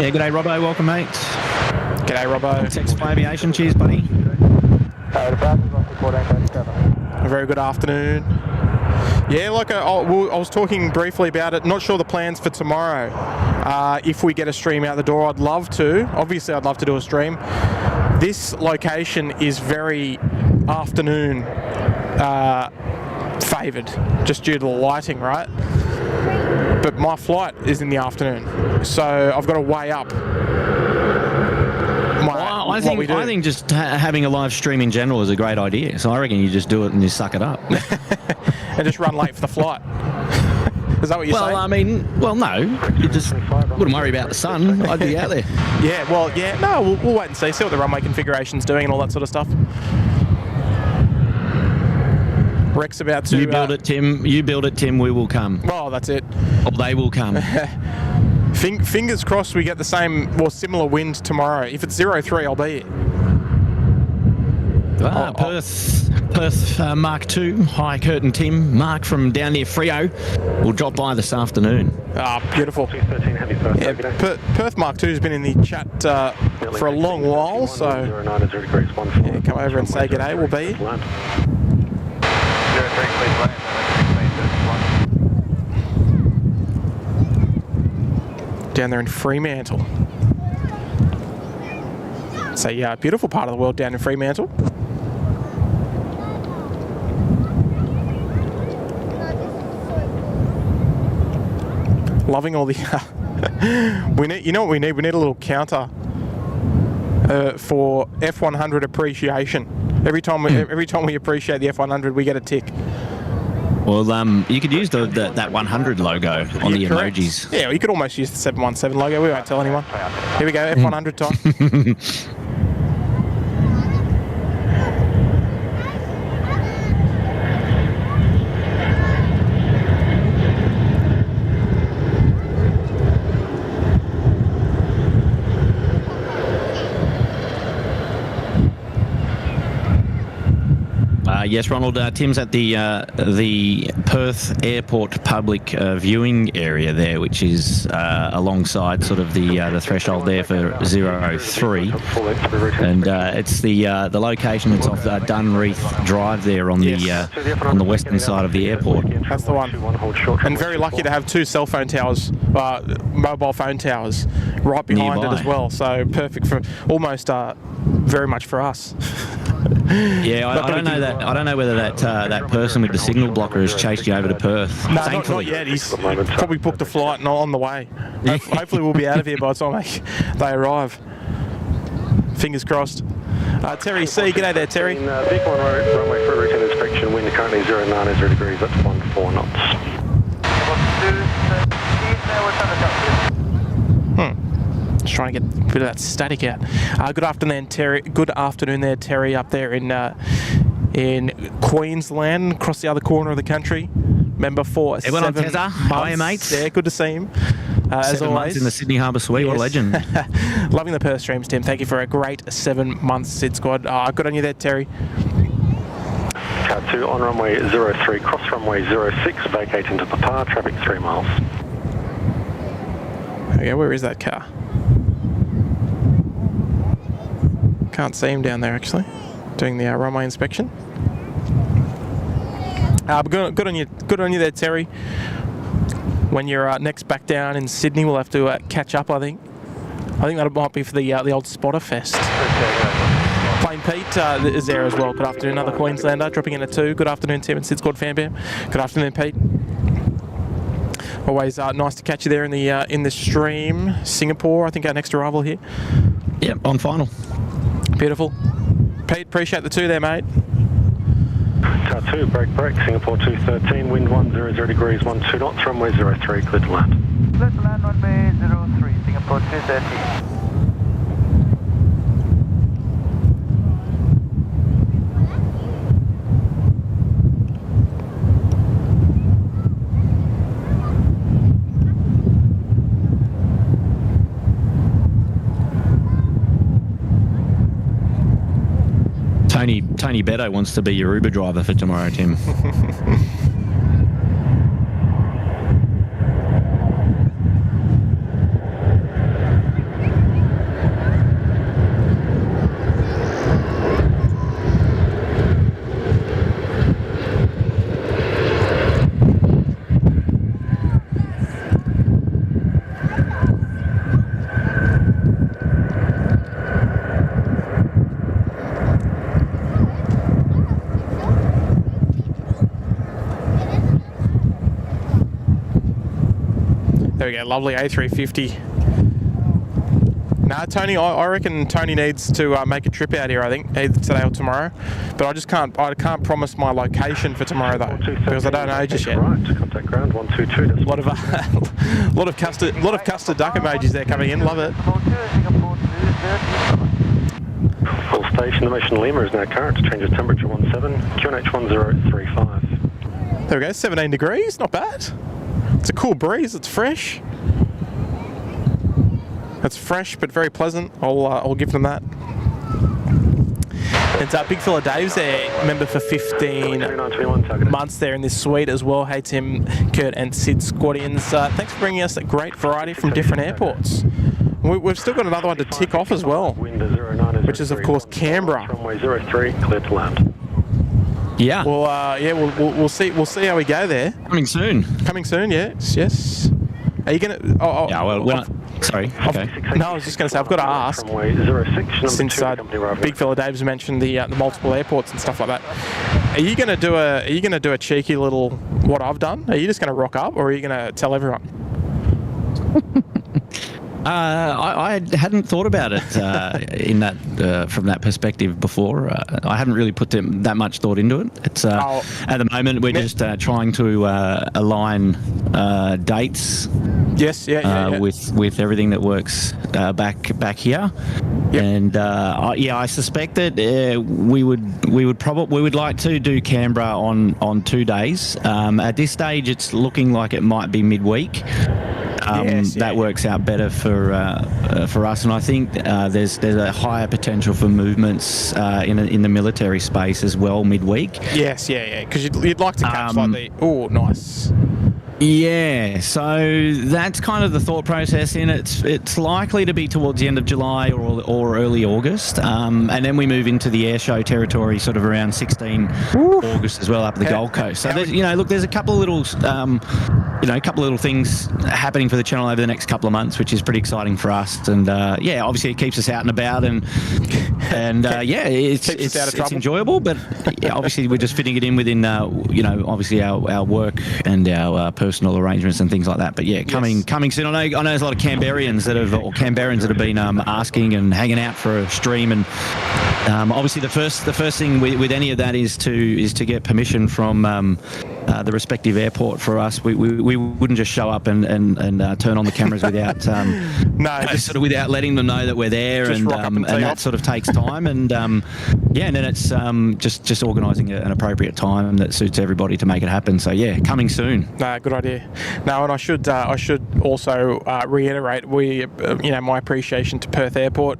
Yeah, g'day Robbo, welcome mate. G'day Robbo. Thanks for aviation, cheers buddy. A very good afternoon. Yeah, like I was talking briefly about it. Not sure the plans for tomorrow. If we get a stream out the door, I'd love to. Obviously, I'd love to do a stream. This location is very afternoon favoured, just due to the lighting, right? But my flight is in the afternoon, so I've got to weigh up. I think just having a live stream in general is a great idea. So I reckon you just do it and you suck it up. And just run late for the flight. Is that what you're saying? Well, I mean, no. You just wouldn't worry about the sun. I'd be out there. Yeah, well, yeah. No, we'll wait and see what the runway configuration's doing and all that sort of stuff. Rex about to... You build it, Tim. You build it, Tim. We will come. Oh, that's it. Or they will come. Fingers crossed we get the same or similar wind tomorrow. If it's 03, I'll be here. Perth Mark II. Hi, Kurt and Tim. Mark from down near Freo will drop by this afternoon. Beautiful. Yeah, Perth Mark II has been in the chat for a long while, so yeah, come over and say g'day. We'll be here. Down there in Fremantle. It's a beautiful part of the world down in Fremantle. Loving all the... we need, you know what we need? We need a little counter for F100 appreciation. Every time we appreciate the F100, we get a tick. Well, you could use that 100 logo on the correct. emojis. Yeah, you could almost use the 717 logo. We won't tell anyone. Here we go, F100 time. Yes, Ronald. Tim's at the Perth Airport public viewing area there, which is alongside sort of the threshold there for 03, and it's the location that's off Dunreath Drive there on the western side of the airport. That's the one. And very lucky to have two cell phone towers, mobile phone towers, right behind nearby. It as well. So perfect for almost very much for us. Yeah, I don't know that. I don't know whether that person with the signal blocker has chased you over to Perth. No, not yet. He's probably booked a flight and on the way. Hopefully, we'll be out of here by the time they arrive. Fingers crossed. Terry C, g'day there, Terry. Vehicle on runway for routine inspection. Wind currently 090 degrees. That's 14 knots. Just trying to get a bit of that static out. Good afternoon, Terry. Good afternoon there, Terry, up there in Queensland, across the other corner of the country. Member for 7 months. How are you, mates? Yeah, good to see him. As 7 always. months in the Sydney Harbour Suite. What a legend. Loving the Perth streams, Tim. Thank you for a great 7 months, Sid Squad. Good on you there, Terry. Car 2 on runway 03, cross runway 06, vacate into Papa, traffic 3 miles. Okay, where is that car? Can't see him down there, actually, doing the runway inspection. Good on you there, Terry. When you're next back down in Sydney, we'll have to catch up, I think. I think that might be for the old Spotter Fest. Plain Pete is there as well. Good afternoon, another Queenslander dropping in at 2. Good afternoon, Tim and SydSquad Fambam. Good afternoon, Pete. Always nice to catch you there in the stream. Singapore, I think our next arrival here. Yep, on final. Beautiful. Pete, appreciate the 2 there, mate. Car 2, break, Singapore 213, wind 100 degrees, 12 knots, runway 03, clear to land. Clear to land, runway 03, Singapore 213. Tony Beto wants to be your Uber driver for tomorrow, Tim. There we go, lovely A350. Nah, Tony, I reckon Tony needs to make a trip out here, I think, either today or tomorrow. But I can't promise my location for tomorrow, though, because I don't know just yet. Right, contact ground 122. A lot of custard duck emojis there coming in, love it. Full station, the Mission Lima is now current, change of temperature 17, QNH 1035. There we go, 17 degrees, not bad. It's a cool breeze, it's fresh. It's fresh but very pleasant, I'll give them that. It's Big Fella Dave's there, member for 15 months there in this suite as well. Hey Tim, Kurt and Sid Squadians. Thanks for bringing us a great variety from different airports. We've still got another one to tick off as well, which is of course Canberra. Runway 03, clear to land. Yeah. Well, we'll see how we go there. Coming soon. Coming soon, yes. Are you gonna? Yeah. Well, sorry. Okay. No, I was just going to say I've got to ask. Since Big Fella Dave's mentioned the multiple airports and stuff like that, are you going to do a cheeky little what I've done? Are you just going to rock up, or are you going to tell everyone? I hadn't thought about it in that from that perspective before. I hadn't really put that much thought into it. It's at the moment we're just trying to align dates. Yes, yeah. With everything that works back here. Yep. And I suspect that we would like to do Canberra on 2 days. At this stage, it's looking like it might be midweek. That works out better for us, and I think there's a higher potential for movements in the military space as well midweek. Yes, yeah, because you'd like to catch nice. Yeah, so that's kind of the thought process in it. It's likely to be towards the end of July or early August, and then we move into the air show territory sort of around 16 August as well up the Gold Coast. So there's a couple of little things happening for the channel over the next couple of months, which is pretty exciting for us. And obviously it keeps us out and about, and it's enjoyable. But obviously we're just fitting it in within obviously our work and our personal arrangements and things like that. But coming soon. I know there's a lot of Canberrans that have been asking and hanging out for a stream, and obviously the first thing with any of that is to get permission from the respective airport for us. We wouldn't just show up and turn on the cameras without sort of without letting them know that we're there, and that sort of takes time, and and then it's just organising an appropriate time that suits everybody to make it happen. So yeah, coming soon. No, good idea. No, and I should also reiterate my appreciation to Perth Airport.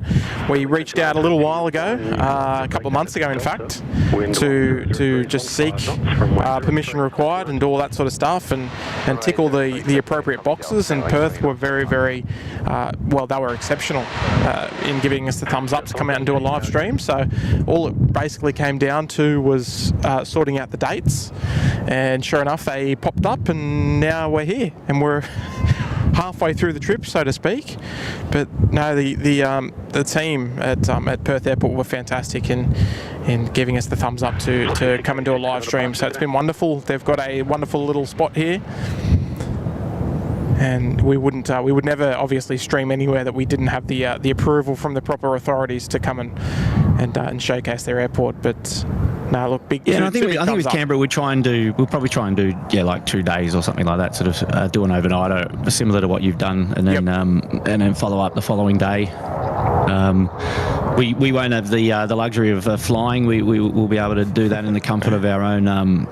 We reached out a little while ago, a couple of months ago in fact, to just seek permission required and do all that sort of stuff and tick all the appropriate boxes, and Perth were very, very they were exceptional in giving us the thumbs up to come out and do a live stream. So all it basically came down to was sorting out the dates, and sure enough they popped up, and now we're here and we're halfway through the trip, so to speak. But no, the team at Perth Airport were fantastic in giving us the thumbs up to come and do a live stream. So it's been wonderful. They've got a wonderful little spot here, and we would never obviously stream anywhere that we didn't have the approval from the proper authorities to come and showcase their airport. But no, look, big. Yeah, and I think with Canberra we'll probably try and do like 2 days or something like that, sort of do an overnighter similar to what you've done, and then and then follow up the following day. We won't have the luxury of flying. We will be able to do that in the comfort of our own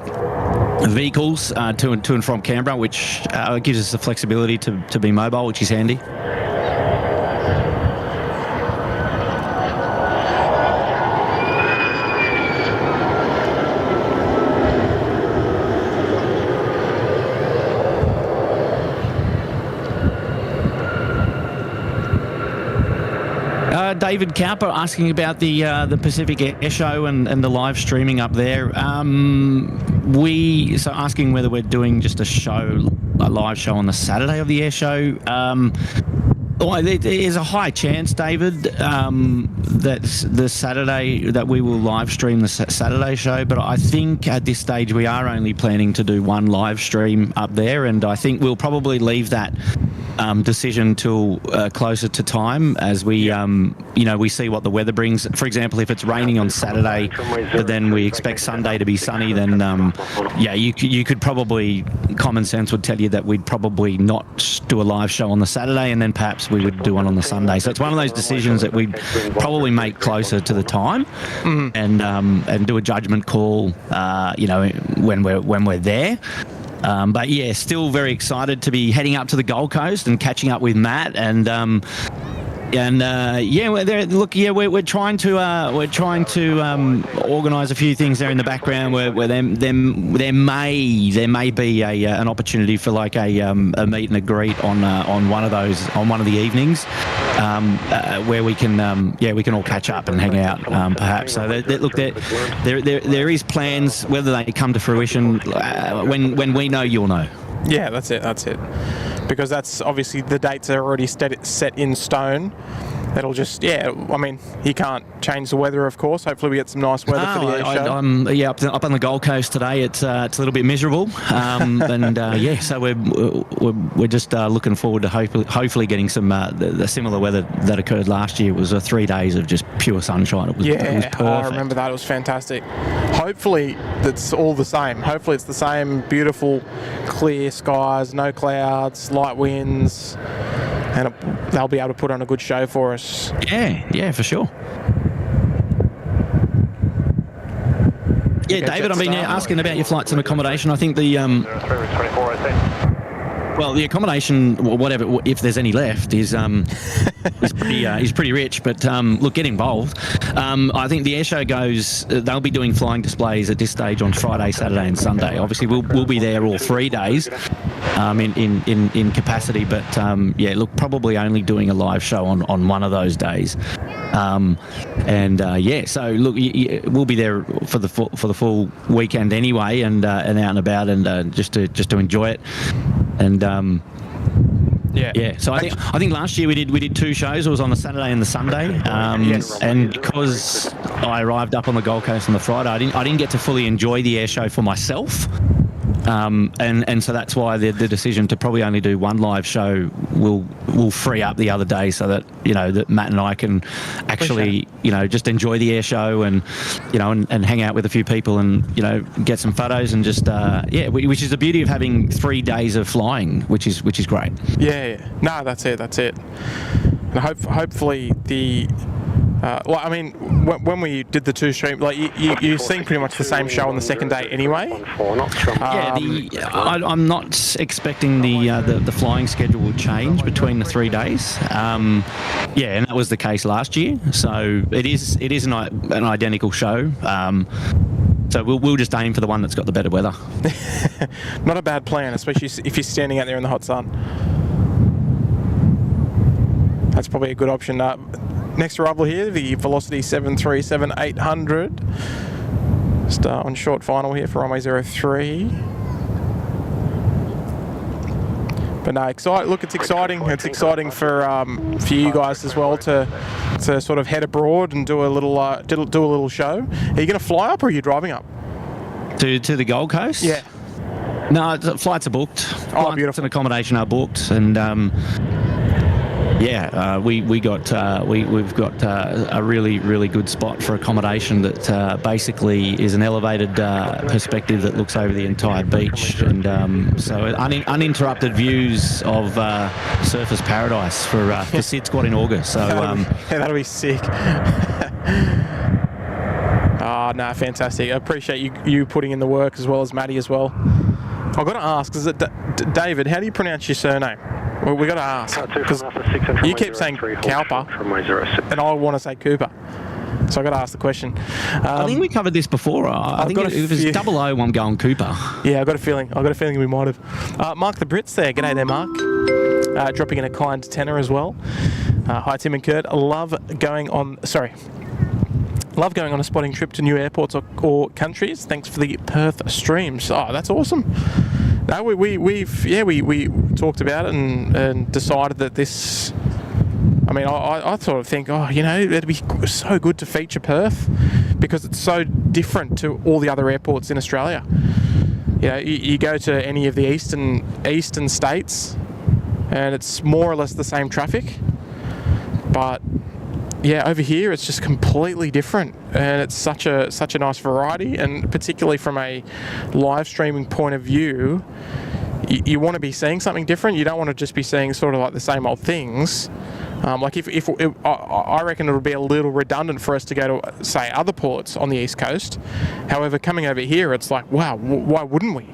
vehicles to and from Canberra, which gives us the flexibility to be mobile, which is handy. David Cowper asking about the Pacific Air Show and the live streaming up there. Asking whether we're doing just a live show on the Saturday of the air show. There's a high chance, David, that the Saturday that we will live stream the Saturday show, but I think at this stage we are only planning to do one live stream up there, and I think we'll probably leave that decision till closer to time as we we see what the weather brings. For example, if it's raining on Saturday but then we expect Sunday to be sunny, then you could probably, common sense would tell you that we'd probably not do a live show on the Saturday, and then perhaps we would do one on the Sunday. So it's one of those decisions that we'd probably make closer to the time, and do a judgment call when we're there. But yeah, still very excited to be heading up to the Gold Coast and catching up with Matt, and we're there. Look, we're trying to organise a few things there in the background where there may be an opportunity for like a meet and a greet on one of the evenings, where we can all catch up and hang out, perhaps. So there is plans. Whether they come to fruition, when we know, you'll know. Yeah, that's it. Because that's obviously the dates are already set in stone. It'll just, he can't change the weather, of course. Hopefully we get some nice weather for the air show. Up on the Gold Coast today, it's a little bit miserable. So we're just looking forward to hopefully getting some the similar weather that occurred last year. It was 3 days of just pure sunshine. It was perfect. I remember that. It was fantastic. Hopefully that's all the same. Hopefully it's the same beautiful, clear skies, no clouds, light winds, and they'll be able to put on a good show for us. Yeah, for sure. Yeah, David, I've been asking about your flights and accommodation. I think the accommodation, whatever, if there's any left, is pretty rich. But look, get involved. I think the airshow goes. They'll be doing flying displays at this stage on Friday, Saturday, and Sunday. Obviously, we'll be there all 3 days in capacity. But probably only doing a live show on one of those days. So look, we'll be there for the full weekend anyway, and out and about, and just to enjoy it. And Yeah. So I think last year we did 2 shows. It was on the Saturday and the Sunday. And because I arrived up on the Gold Coast on the Friday, I didn't get to fully enjoy the air show for myself. And so that's why the decision to probably only do 1 live show will free up the other day, so that that Matt and I can actually just enjoy the air show and and hang out with a few people and get some photos and just which is the beauty of having 3 days of flying, which is great. Yeah. No, that's it. And hopefully the. I mean, when we did the 2 stream, like you've seen pretty much the same show on the second day anyway. I'm not expecting the flying schedule will change between the 3 days. And that was the case last year. So it is an identical show. So we'll just aim for the one that's got the better weather. Not a bad plan, especially if you're standing out there in the hot sun. That's probably a good option. Next arrival here, the Velocity 737-800. Just on short final here for Runway 03. But no, look, it's exciting. It's exciting for you guys as well to sort of head abroad and do a little show. Are you going to fly up or are you driving up? To the Gold Coast? Yeah. No, flights are booked. Flights Beautiful. and accommodation are booked, and we've got a really good spot for accommodation that basically is an elevated perspective that looks over the entire beach, and so uninterrupted views of surface paradise for SydSquad in August. So that'll be sick. No, fantastic. I appreciate you putting in the work as well as Maddie as well. I've got to ask, is it David? How do you pronounce your surname? Well, we got to ask, because you keep saying Cowper, and I want to say Cooper. So I got to ask the question. I think we covered this before. I think it was 00. I'm going Cooper. Yeah, I got a feeling we might have. Mark the Brits there. G'day there, Mark. Dropping in a kind tenor as well. Hi, Tim and Kurt. Love going on a spotting trip to new airports or countries. Thanks for the Perth streams. Oh, that's awesome. No, we talked about it and decided that this. I mean, I sort of think, it'd be so good to feature Perth because it's so different to all the other airports in Australia. You go to any of the eastern states, and it's more or less the same traffic, but. Yeah, over here it's just completely different, and it's such a nice variety, and particularly from a live streaming point of view, you want to be seeing something different. You don't want to just be seeing sort of like the same old things. Like if I reckon it'll be a little redundant for us to go to say other ports on the East Coast. However, coming over here, it's like, wow, why wouldn't we?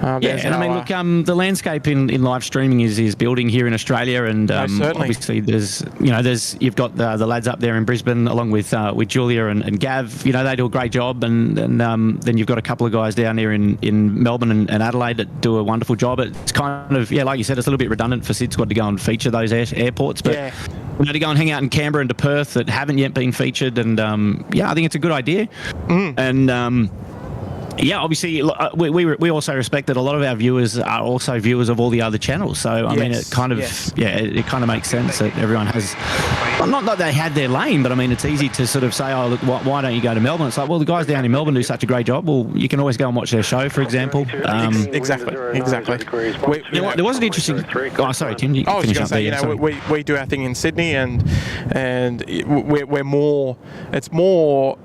The landscape in live streaming is building here in Australia, and obviously you've got the lads up there in Brisbane along with Julia and Gav. They do a great job, and then you've got a couple of guys down here in Melbourne and Adelaide that do a wonderful job. It's kind of like you said, it's a little bit redundant for SydSquad to go and feature those airports, but to go and hang out in Canberra and to Perth that haven't yet been featured, and I think it's a good idea, and. Obviously, we also respect that a lot of our viewers are also viewers of all the other channels. So, I mean, it kind of makes sense that everyone has, not that they had their lane, but I mean, it's easy to sort of say, oh, look, why don't you go to Melbourne? It's like, well, the guys down in Melbourne do such a great job. Well, you can always go and watch their show, for example. Exactly. There was an interesting. Oh, sorry, Tim. I was going to say, we do our thing in Sydney, and we're more. It's more.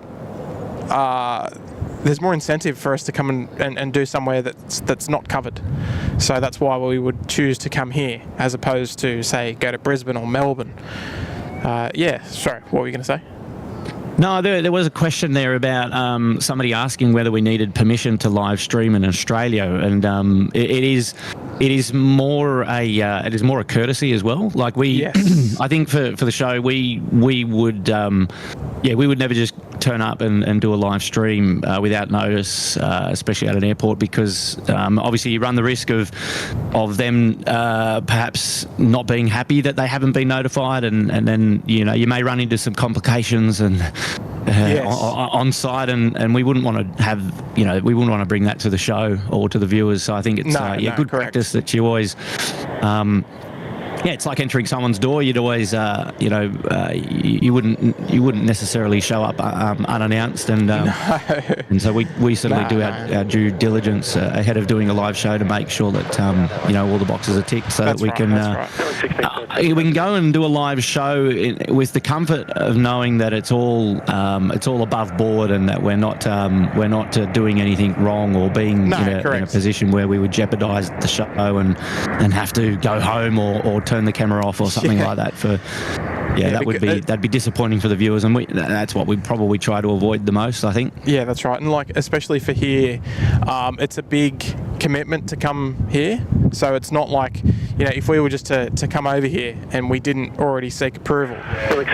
There's more incentive for us to come and do somewhere that's not covered. So that's why we would choose to come here as opposed to, say, go to Brisbane or Melbourne. Sorry, what were you going to say? No, there was a question there about somebody asking whether we needed permission to live stream in Australia, and it is more a courtesy as well. Like I think for the show we would never just turn up and do a live stream without notice, especially at an airport, because obviously you run the risk of them perhaps not being happy that they haven't been notified, and then you may run into some complications, and on site, and we wouldn't want to have, we wouldn't want to bring that to the show or to the viewers. So I think it's good practice that you always. It's like entering someone's door. You'd always, you wouldn't necessarily show up unannounced, and and so we certainly do our due diligence ahead of doing a live show to make sure that all the boxes are ticked, so that we can go and do a live show with the comfort of knowing that it's all above board, and that we're not doing anything wrong or being in a position where we would jeopardise the show and have to go home or turn the camera off or something like that. That'd be disappointing for the viewers, and that's what we probably try to avoid the most, I think. Yeah, that's right. And especially for here, it's a big commitment to come here. So it's not like, if we were just to come over here and we didn't already seek approval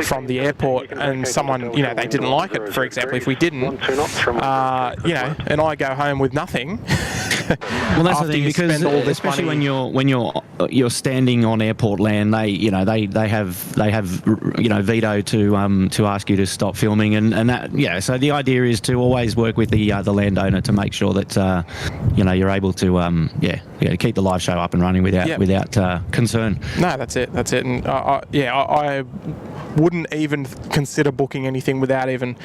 from the airport, and someone, they didn't like it, for example, if we didn't, and I go home with nothing. Well, that's the thing, because especially when you're standing on airport land, they have veto to ask you to stop filming, and that so the idea is to always work with the landowner to make sure that you're able to keep the live show up and running without concern. No, that's it, and I wouldn't even consider booking anything without even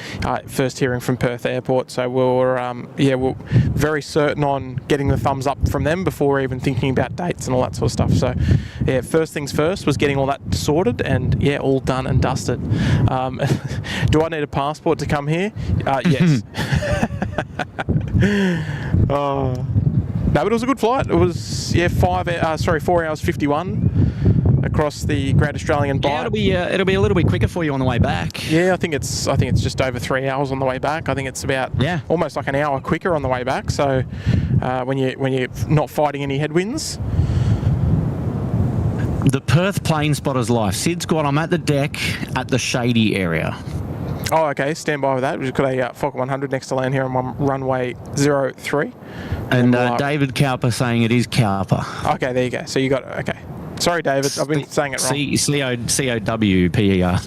first hearing from Perth Airport. So we're very certain on getting the thumbs up from them before even thinking about dates and all that sort of stuff. So first things first was getting all that sorted, and all done and dusted. Do I need a passport to come here? Yes. No, but it was a good flight. It was 4 hours 51 across the Great Australian Bight. Yeah, it'll be a little bit quicker for you on the way back. Yeah, I think it's just over 3 hours on the way back. I think it's about almost like an hour quicker on the way back. So when you're not fighting any headwinds. The Perth Plane Spotters Life. SydSquad, I'm at the deck at the shady area. Oh, okay. Stand by with that. We've got a Fokker 100 next to land here on runway 03. And David Cowper saying it is Cowper. Okay, there you go. So you got okay. Sorry, David. I've been saying it wrong. C-O-W-P-E-R.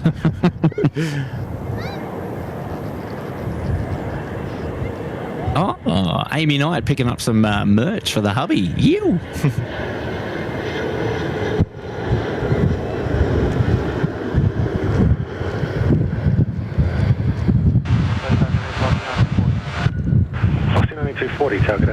Oh, Amy Knight picking up some merch for the hubby. You. A340 target.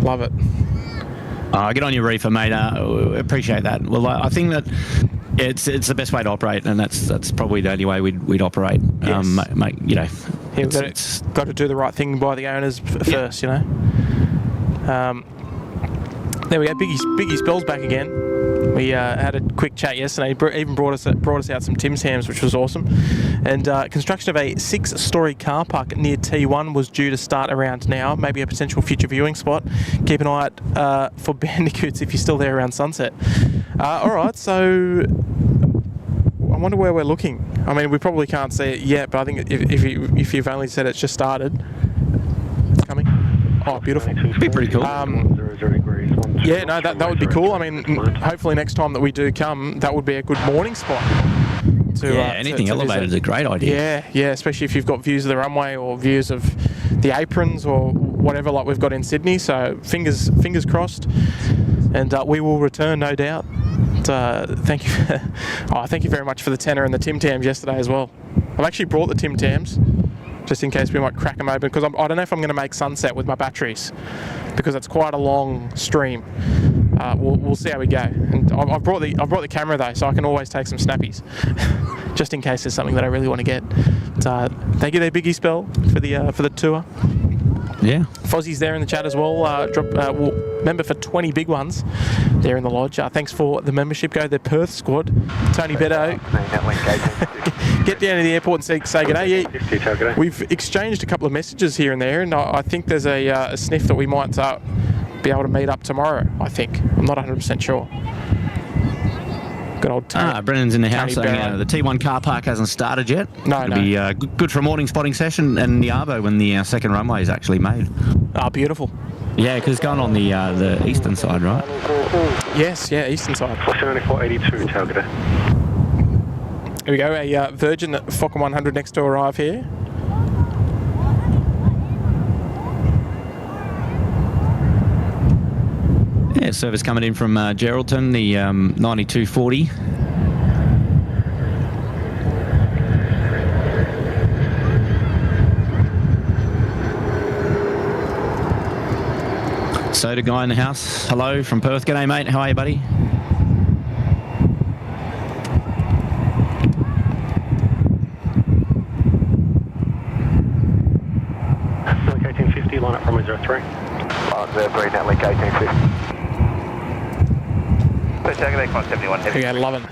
Love it. Get on your reefer, mate. Appreciate that. Well, I think that it's the best way to operate, and that's probably the only way we'd operate. Yes. We've got to do the right thing by the owners first, There we go. Biggie Spell's back again. We had a quick chat yesterday. Even brought us out some Tim's hams, which was awesome. And construction of a 6-storey car park near T1 was due to start around now. Maybe a potential future viewing spot. Keep an eye out for bandicoots if you're still there around sunset. All right, so I wonder where we're looking. I mean, we probably can't see it yet, but I think if you've only said it's just started, it's coming. Oh, beautiful. Be pretty cool. Yeah, no, that would be cool. I mean, hopefully next time that we do come, that would be a good morning spot. Anything elevated is a great idea. Yeah, especially if you've got views of the runway or views of the aprons or whatever like we've got in Sydney. So fingers crossed, and we will return, no doubt. Thank you. Thank you very much for the tenner and the Tim Tams yesterday as well. I've actually brought the Tim Tams just in case we might crack them open, because I don't know if I'm going to make sunset with my batteries, because it's quite a long stream. We'll see how we go. And I've brought the camera though, so I can always take some snappies, just in case there's something that I really want to get. But, thank you there, Biggie Spell, for the tour. Yeah. Fozzie's there in the chat as well. Member for 20 big ones there in the lodge. Thanks for the membership. Go to the Perth squad. Tony Beto. Get down to the airport and say good day. Yeah, we've exchanged a couple of messages here and there, and I think there's a sniff that we might be able to meet up tomorrow, I think. I'm not 100% sure. Good old Tony. Brennan's in the house saying the T1 car park hasn't started yet. No. It'll be good for a morning spotting session and the Arvo when the second runway is actually made. Beautiful. Yeah, because it's going on the eastern side, right? Yes, yeah, eastern side. Western 9482, target. Here we go, a Virgin Fokker 100 next to arrive here. Yeah, service coming in from Geraldton, the 9240. Soda guy in the house. Hello from Perth. G'day, mate. How are you, buddy? Link 1850, line up from 03. Line 03, net link 1850. So target Con 71 Here we heavy. go, 11.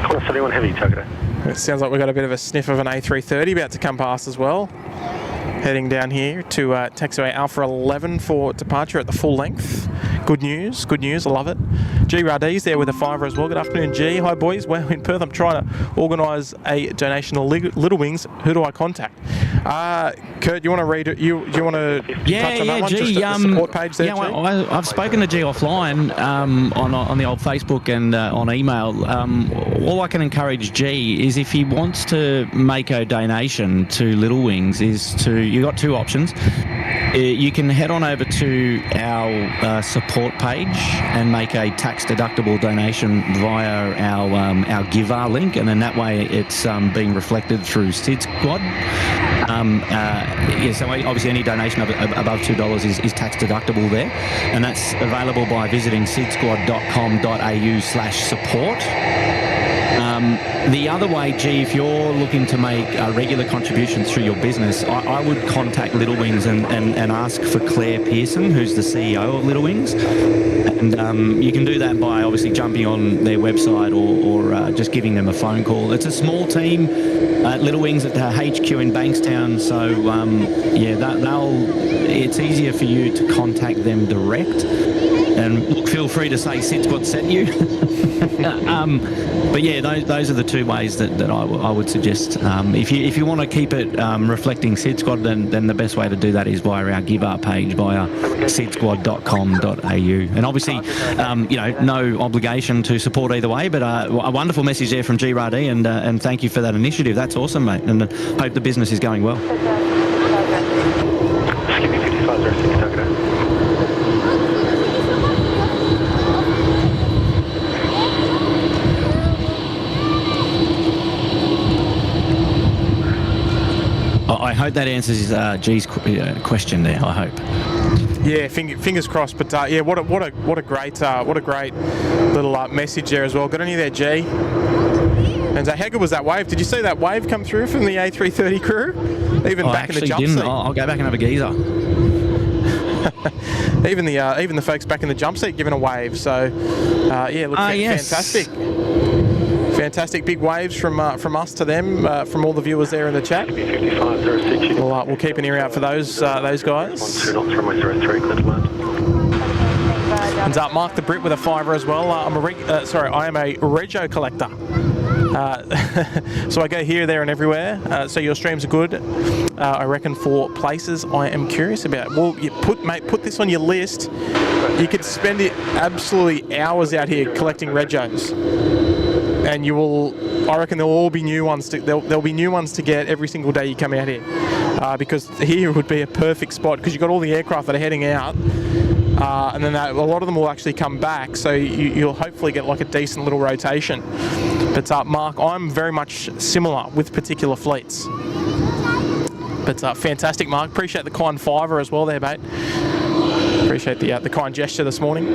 Con 71 heavy, target. It sounds like we've got a bit of a sniff of an A330 about to come past as well. Heading down here to taxiway Alpha 11 for departure at the full length. Good news, I love it. G Radi's there with a fiver as well. Good afternoon, G. Hi, boys. Well, in Perth, I'm trying to organise a donation to Little Wings. Who do I contact? Kurt, you want to read it? You want to touch on that one? G, Just at the support page there, yeah, G? well, I've spoken to G offline on the old Facebook and on email. All I can encourage G is if he wants to make a donation to Little Wings, you've got two options. You can head on over to our support page and make a tax-deductible donation via our Giver link, and then that way it's being reflected through SydSquad. So obviously any donation above $2 is tax-deductible there, and that's available by visiting sydsquad.com.au/support. The other way, G, if you're looking to make regular contributions through your business, I would contact Little Wings and ask for Claire Pearson, who's the CEO of Little Wings. And you can do that by obviously jumping on their website or just giving them a phone call. It's a small team at Little Wings at HQ in Bankstown, so it's easier for you to contact them direct. And look, feel free to say SydSquad sent you. But yeah, those are the two ways that I would suggest. If you want to keep it reflecting SydSquad, then the best way to do that is via our Give Up page via sydsquad.com.au. And obviously, no obligation to support either way, but a wonderful message there from G Radi, and thank you for that initiative. That's awesome, mate, and hope the business is going well. Skip 5506, target. I hope that answers G's question there. I hope. Yeah, fingers crossed. But yeah, what a great little message there as well. Good on you there, G. And how good was that wave? Did you see that wave come through from the A330 crew? Even back in the jump seat. I'll go back and have a geezer. even the folks back in the jump seat giving a wave. So yeah, look, fantastic. Fantastic big waves from us to them, from all the viewers there in the chat. We'll keep an ear out for those guys. 2 knots, runway 03, clear to land. And Mark the Brit with a fiver as well. I am a rego collector. So I go here, there, and everywhere. So your streams are good. I reckon for places I am curious about. Well, put this on your list. You could spend it absolutely hours out here collecting regos. And you will, I reckon there'll all be new ones. There'll be new ones to get every single day you come out here, because here would be a perfect spot because you've got all the aircraft that are heading out, and then a lot of them will actually come back. So you'll hopefully get like a decent little rotation. But Mark, I'm very much similar with particular fleets. But fantastic, Mark. Appreciate the kind fiver as well there, mate. Appreciate the kind gesture this morning.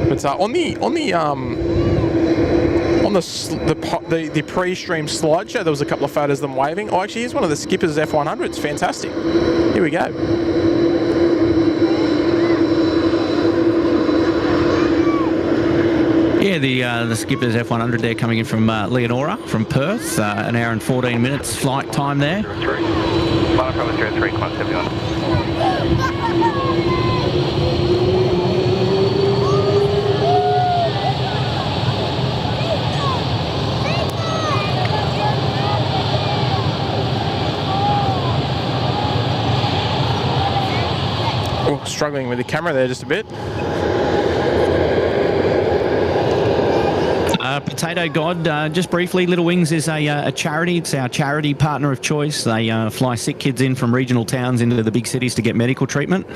But on the pre-stream slideshow, there was a couple of photos of them waving. Oh, actually, here's one of the Skipper's F100s. Fantastic. Here we go. Yeah, the Skipper's F100 there coming in from Leonora from Perth. An hour and 14 minutes flight time there. 03. Flight from 03, Con 71. struggling with the camera there just a bit. Potato God, just briefly, Little Wings is a charity. It's our charity partner of choice. They fly sick kids in from regional towns into the big cities to get medical treatment.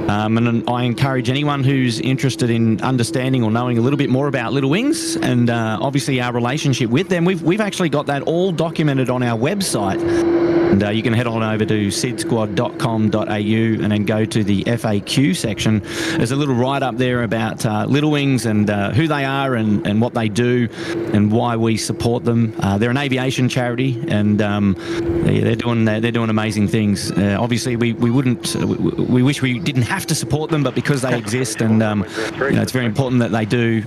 And I encourage anyone who's interested in understanding or knowing a little bit more about Little Wings and obviously our relationship with them. We've actually got that all documented on our website. And you can head on over to sydsquad.com.au and then go to the FAQ section. There's a little write-up there about Little Wings and who they are and what they do and why we support them. They're an aviation charity, and they're doing amazing things. Obviously, we wish we didn't have to support them, but because they exist and it's very important that they do,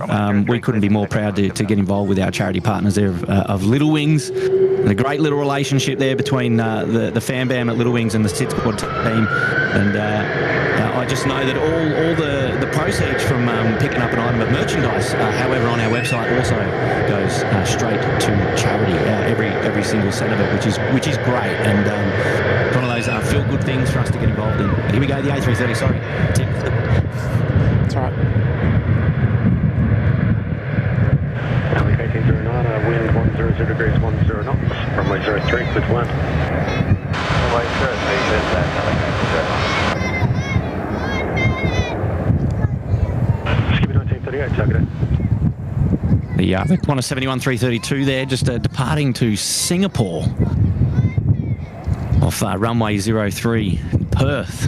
we couldn't be more proud to get involved with our charity partners there of Little Wings. And a great little relationship there between the fan bam at Little Wings and the SydSquad team, and I just know that all the proceeds from picking up an item of merchandise, however, on our website also goes straight to charity. Every single cent of it, which is great, and one of those feel good things for us to get involved in. Here we go, the A330. Sorry, Tim. That's all right. Alex 1809, wind 100 degrees 10 knots. Runway 03, good one. Runway 03, there's that, Skipper 1938, target. The Qantas 71-332 there, just departing to Singapore off runway 03, Perth.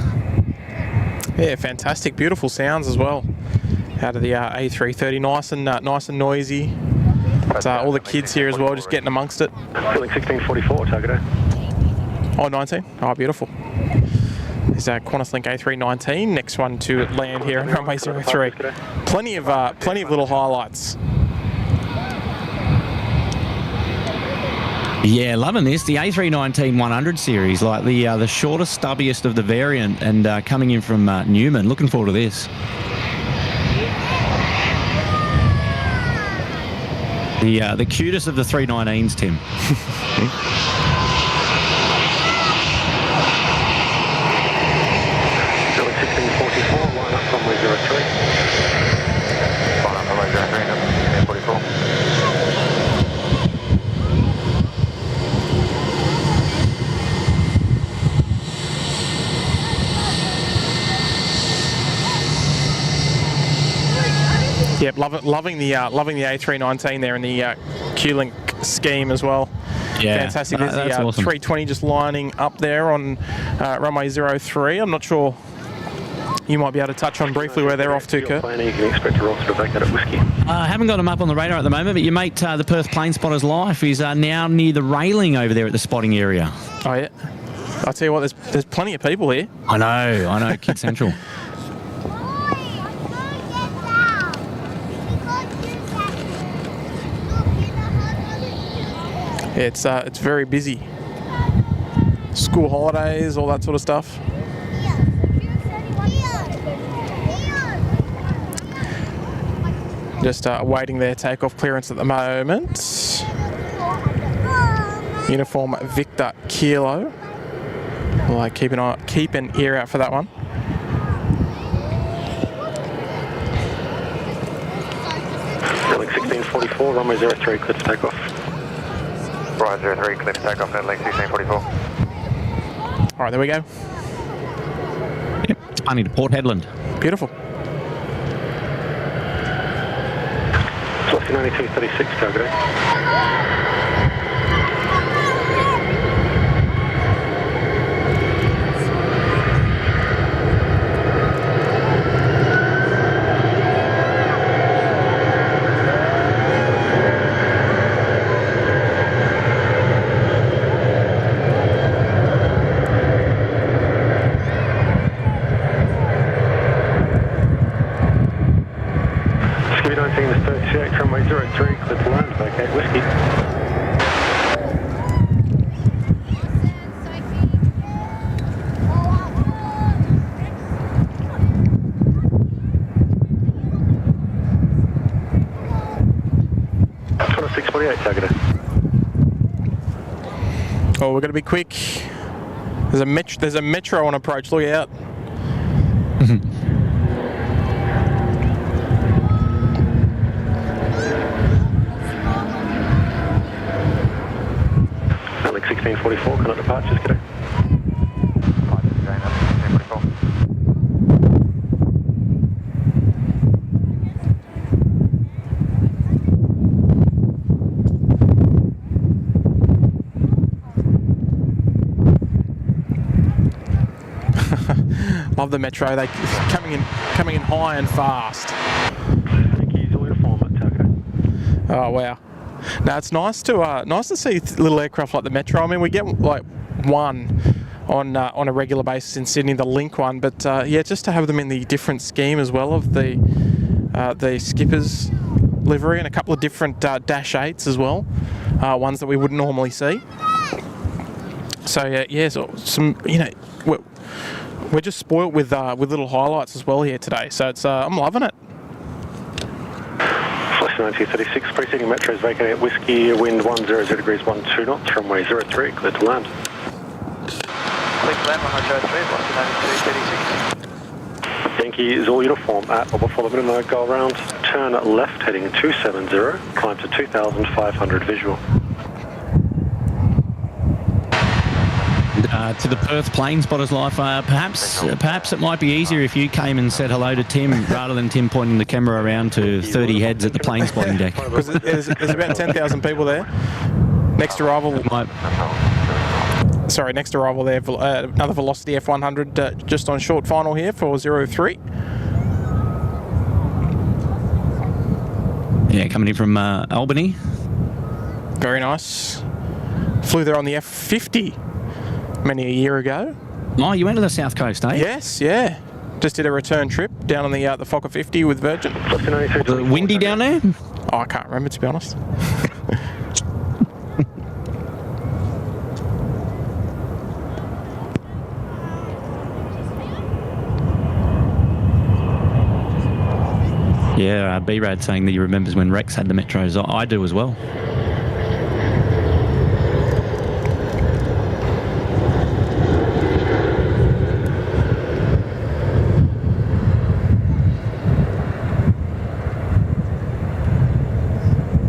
Yeah, fantastic, beautiful sounds as well out of the A330, nice and noisy. But, all the kids here as well, just getting amongst it. Feeling 1644, target. Oh, 19. Oh, beautiful. There's Qantas Link A319. Next one to land here on runway 03. Plenty of little highlights. Yeah, loving this. The A319 100 series, like the shortest, stubbiest of the variant, and coming in from Newman. Looking forward to this. The cutest of the 319s, Tim. Feeling 1644, line up runway 03. line up runway 03, 1644. Yep, loving the A319 there in the Q-Link scheme as well. Yeah, fantastic. There's the awesome. 320 just lining up there on runway 03. I'm not sure. You might be able to touch on briefly where they're off to, Kurt. You can expect to roll through the back out at Whiskey. I haven't got them up on the radar at the moment, but your mate, the Perth Plane Spotter's Life, is now near the railing over there at the spotting area. Oh yeah. I'll tell you what, there's plenty of people here. I know, Kid Central. It's very busy. School holidays, all that sort of stuff. Just awaiting their takeoff clearance at the moment. Uniform Victor Kilo. Well, keep an ear out for that one. Feeling 1644, runway 03, clear to takeoff. Runway 03, clear to takeoff, net length 1644. All right, there we go. Yep, it's funny to Port Hedland. Beautiful. Oscar 9236, target. Skipper 19 is 38, runway 03, clear to land, vacate Whiskey. Qantas 648, target. Oh, we're going to be quick. There's a metro on approach. Look out. 1044, connect departures, g'day. Departures going up, 1044. Love the Metro. They coming in high and fast. Thank you, all uniform at Taco. Oh wow! Now it's nice to see little aircraft like the Metro. I mean, we get like one on a regular basis in Sydney, the Link one, but yeah, just to have them in the different scheme as well of the skipper's livery and a couple of different Dash 8s as well, ones that we wouldn't normally see. So yeah, so some we're just spoilt with little highlights as well here today. So it's I'm loving it. Flight 1936, preceding Metros vacating at Whiskey, wind 10 degrees 12 knots, runway 03, clear to land. Clear to land, runway 03, flight 1936. Yankee is all uniform at or before the minimum go around, turn left heading 270, climb to 2500 visual. To the Perth plane spotters life, perhaps it might be easier if you came and said hello to Tim rather than Tim pointing the camera around to 30 heads at the plane spotting deck. Because there's about 10,000 people there. Next arrival there, another Velocity F100 just on short final here for 03. Yeah, coming in from Albany. Very nice. Flew there on the F50 many a year ago. Oh, you went to the South Coast, eh? Yes, yeah. Just did a return trip down on the Fokker 50 with Virgin. Was it windy down there? Oh, I can't remember, to be honest. Yeah, B-Rad saying that he remembers when Rex had the Metros. I do as well.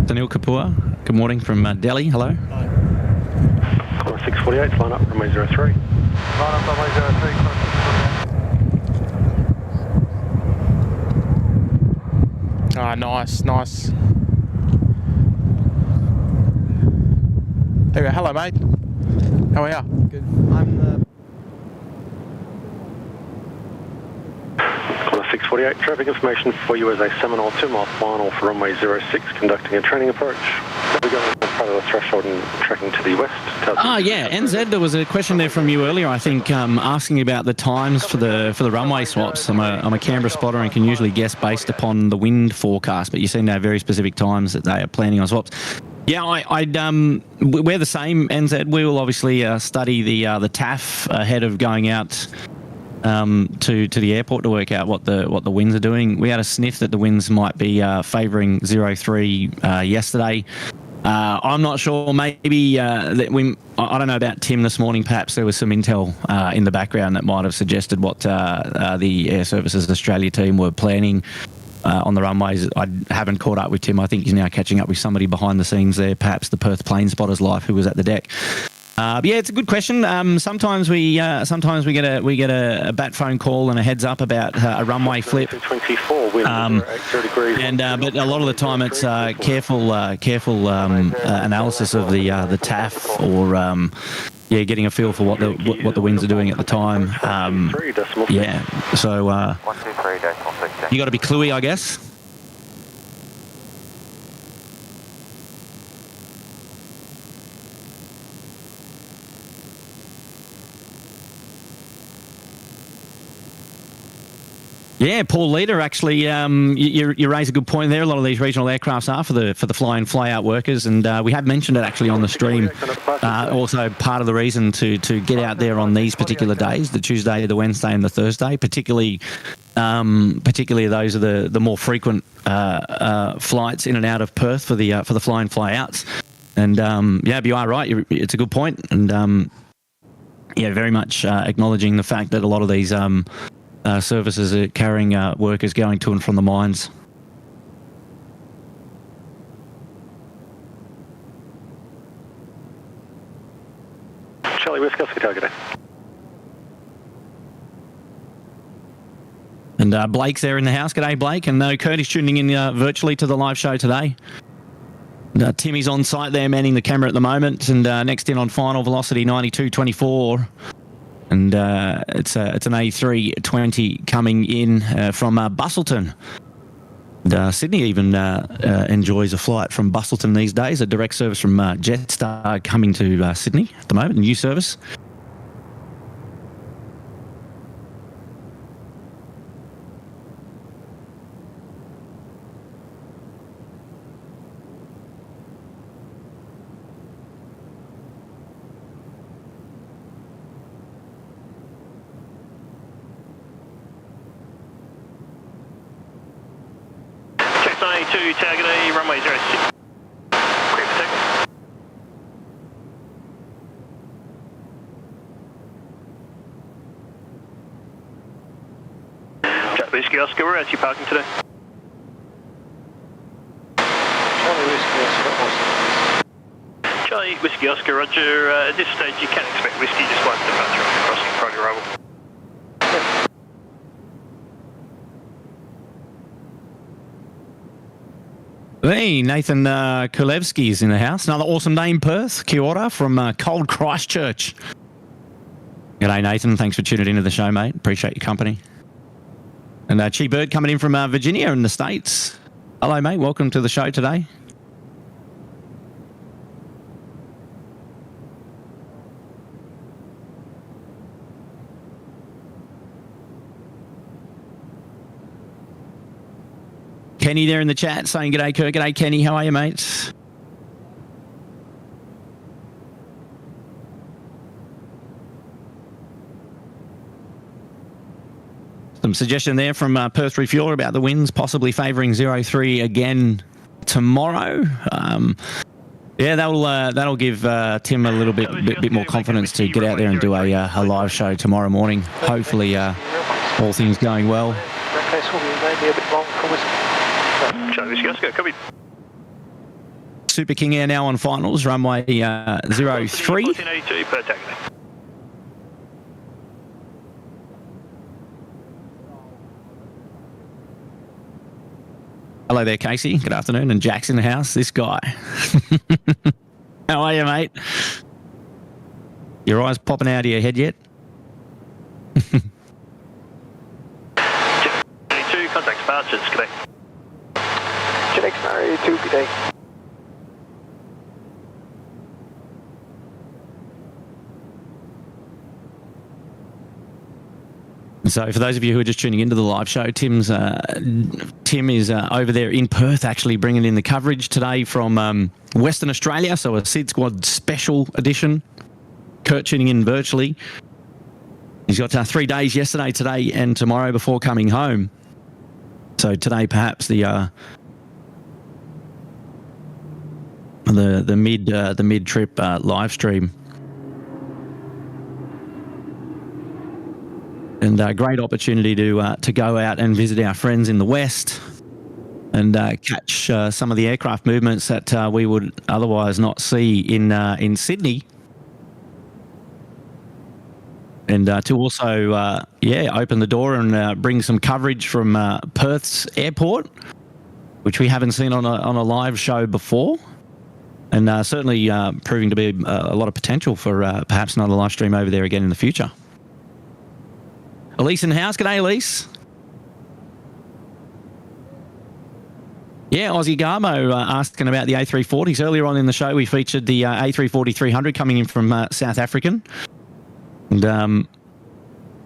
Sunil Kapoor, good morning from Delhi. Hello. 648, line up, runway 03. Line up, runway 03, climb to 648. Ah, nice. There we go. Hello, mate. How are you? Good. I'm the... 648, traffic information for you as a Seminole 2-mile final for runway 06, conducting a training approach. We're going on part of the threshold and tracking to the west. Yeah, NZ, there was a question there from you earlier, I think, asking about the times for the runway swaps. I'm a Canberra spotter and can usually guess based upon the wind forecast, but you seem to have very specific times that they are planning on swaps. Yeah, we're the same, NZ. We will obviously study the TAF ahead of going out to the airport to work out what the winds are doing. We had a sniff that the winds might be favouring 03 yesterday. I'm not sure. Maybe that I don't know about Tim this morning. Perhaps there was some intel in the background that might have suggested what the Air Services Australia team were planning on the runways. I haven't caught up with Tim. I think he's now catching up with somebody behind the scenes there, perhaps the Perth plane spotters life who was at the deck. But yeah, it's a good question. Sometimes we get a bat phone call and a heads up about a runway flip. 24 wind, 80 degrees. But a lot of the time it's careful analysis of the TAF or getting a feel for what the winds are doing at the time. Yeah, so 123.16. you got to be cluey, I guess. Yeah, Paul Leader, actually, you raise a good point there. A lot of these regional aircrafts are for the fly-in, fly-out workers, and we have mentioned it actually on the stream. Also, part of the reason to get out there on these particular days, the Tuesday, the Wednesday, and the Thursday, particularly those are the more frequent flights in and out of Perth for the fly-in, fly-outs. And you are right. It's a good point, and very much acknowledging the fact that a lot of these services are carrying workers going to and from the mines. Blake's there in the house. G'day, Blake. And Curtis tuning in virtually to the live show today. Timmy's on site there, manning the camera at the moment. And next in on final velocity 92.24. And it's an A320 coming in from Bustleton. And, Sydney even enjoys a flight from Bustleton these days, a direct service from Jetstar coming to Sydney at the moment, a new service. Target A, runway 06. Clear for takeoff. Jack Whiskey Oscar, where else are you parking today? Charlie Whiskey Oscar, roger. At this stage you can expect Whiskey, just one departure on the crossing prior arrival. Hey, Nathan Kulevsky's in the house. Another awesome name, Perth. Kia ora from cold Christchurch. G'day, Nathan. Thanks for tuning into the show, mate. Appreciate your company. And Chi Bird coming in from Virginia in the States. Hello, mate. Welcome to the show today. Kenny there in the chat saying, g'day, Kirk. G'day, Kenny. How are you, mate? Some suggestion there from Perth Refueler about the winds possibly favouring 03 again tomorrow. Yeah, that'll give Tim a little bit more confidence to get out there and do a live show tomorrow morning. Hopefully, all things going well. Super King Air now on finals, runway 03. Hello there, Casey. Good afternoon. And Jack's in the house. This guy. How are you, mate? Your eyes popping out of your head yet? Contact departures, correct. Next Mary 2, good day. So for those of you who are just tuning into the live show, Tim is over there in Perth actually bringing in the coverage today from Western Australia, so a SydSquad special edition. Kurt tuning in virtually. He's got 3 days, yesterday, today and tomorrow before coming home. So today perhaps the mid trip live stream, and a great opportunity to go out and visit our friends in the West and catch some of the aircraft movements that we would otherwise not see in Sydney, and to also open the door and bring some coverage from Perth's airport, which we haven't seen on a live show before. And certainly proving to be a lot of potential for perhaps another live stream over there again in the future. Elise in the house. G'day, Elise. Yeah, Aussie Garmo asking about the A340s. Earlier on in the show, we featured the A340-300 coming in from South African. And a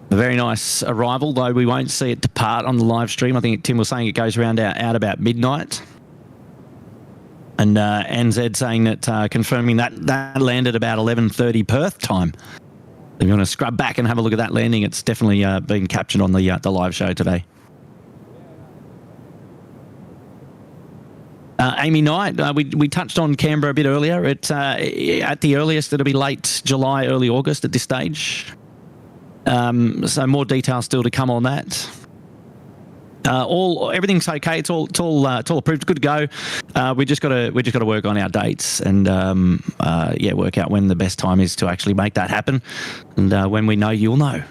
very nice arrival, though we won't see it depart on the live stream. I think Tim was saying it goes around out about midnight. And NZ saying that, confirming that landed about 11:30 Perth time. If you want to scrub back and have a look at that landing, it's definitely been captured on the live show today. Amy Knight, we touched on Canberra a bit earlier. It's at the earliest, it'll be late July, early August at this stage. So more details still to come on that. Everything's okay. It's all approved. Good to go. We just got to work on our dates and work out when the best time is to actually make that happen. And when we know, you'll know.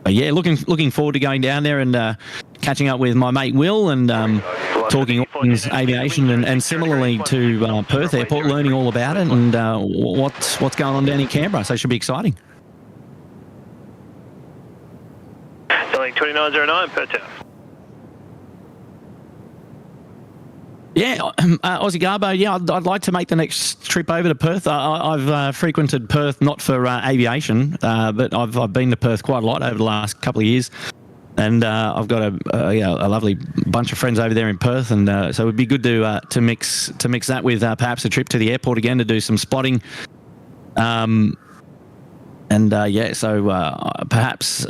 But yeah, looking forward to going down there and catching up with my mate Will and talking all things aviation and similarly to Perth Airport, learning all about it and what's going on down in Canberra. So it should be exciting. Selling 2909 per tower. Yeah, Aussie Garbo, yeah, I'd like to make the next trip over to Perth. I've frequented Perth, not for aviation, but I've been to Perth quite a lot over the last couple of years. And I've got a lovely bunch of friends over there in Perth, and so it would be good to mix that with perhaps a trip to the airport again to do some spotting. Perhaps,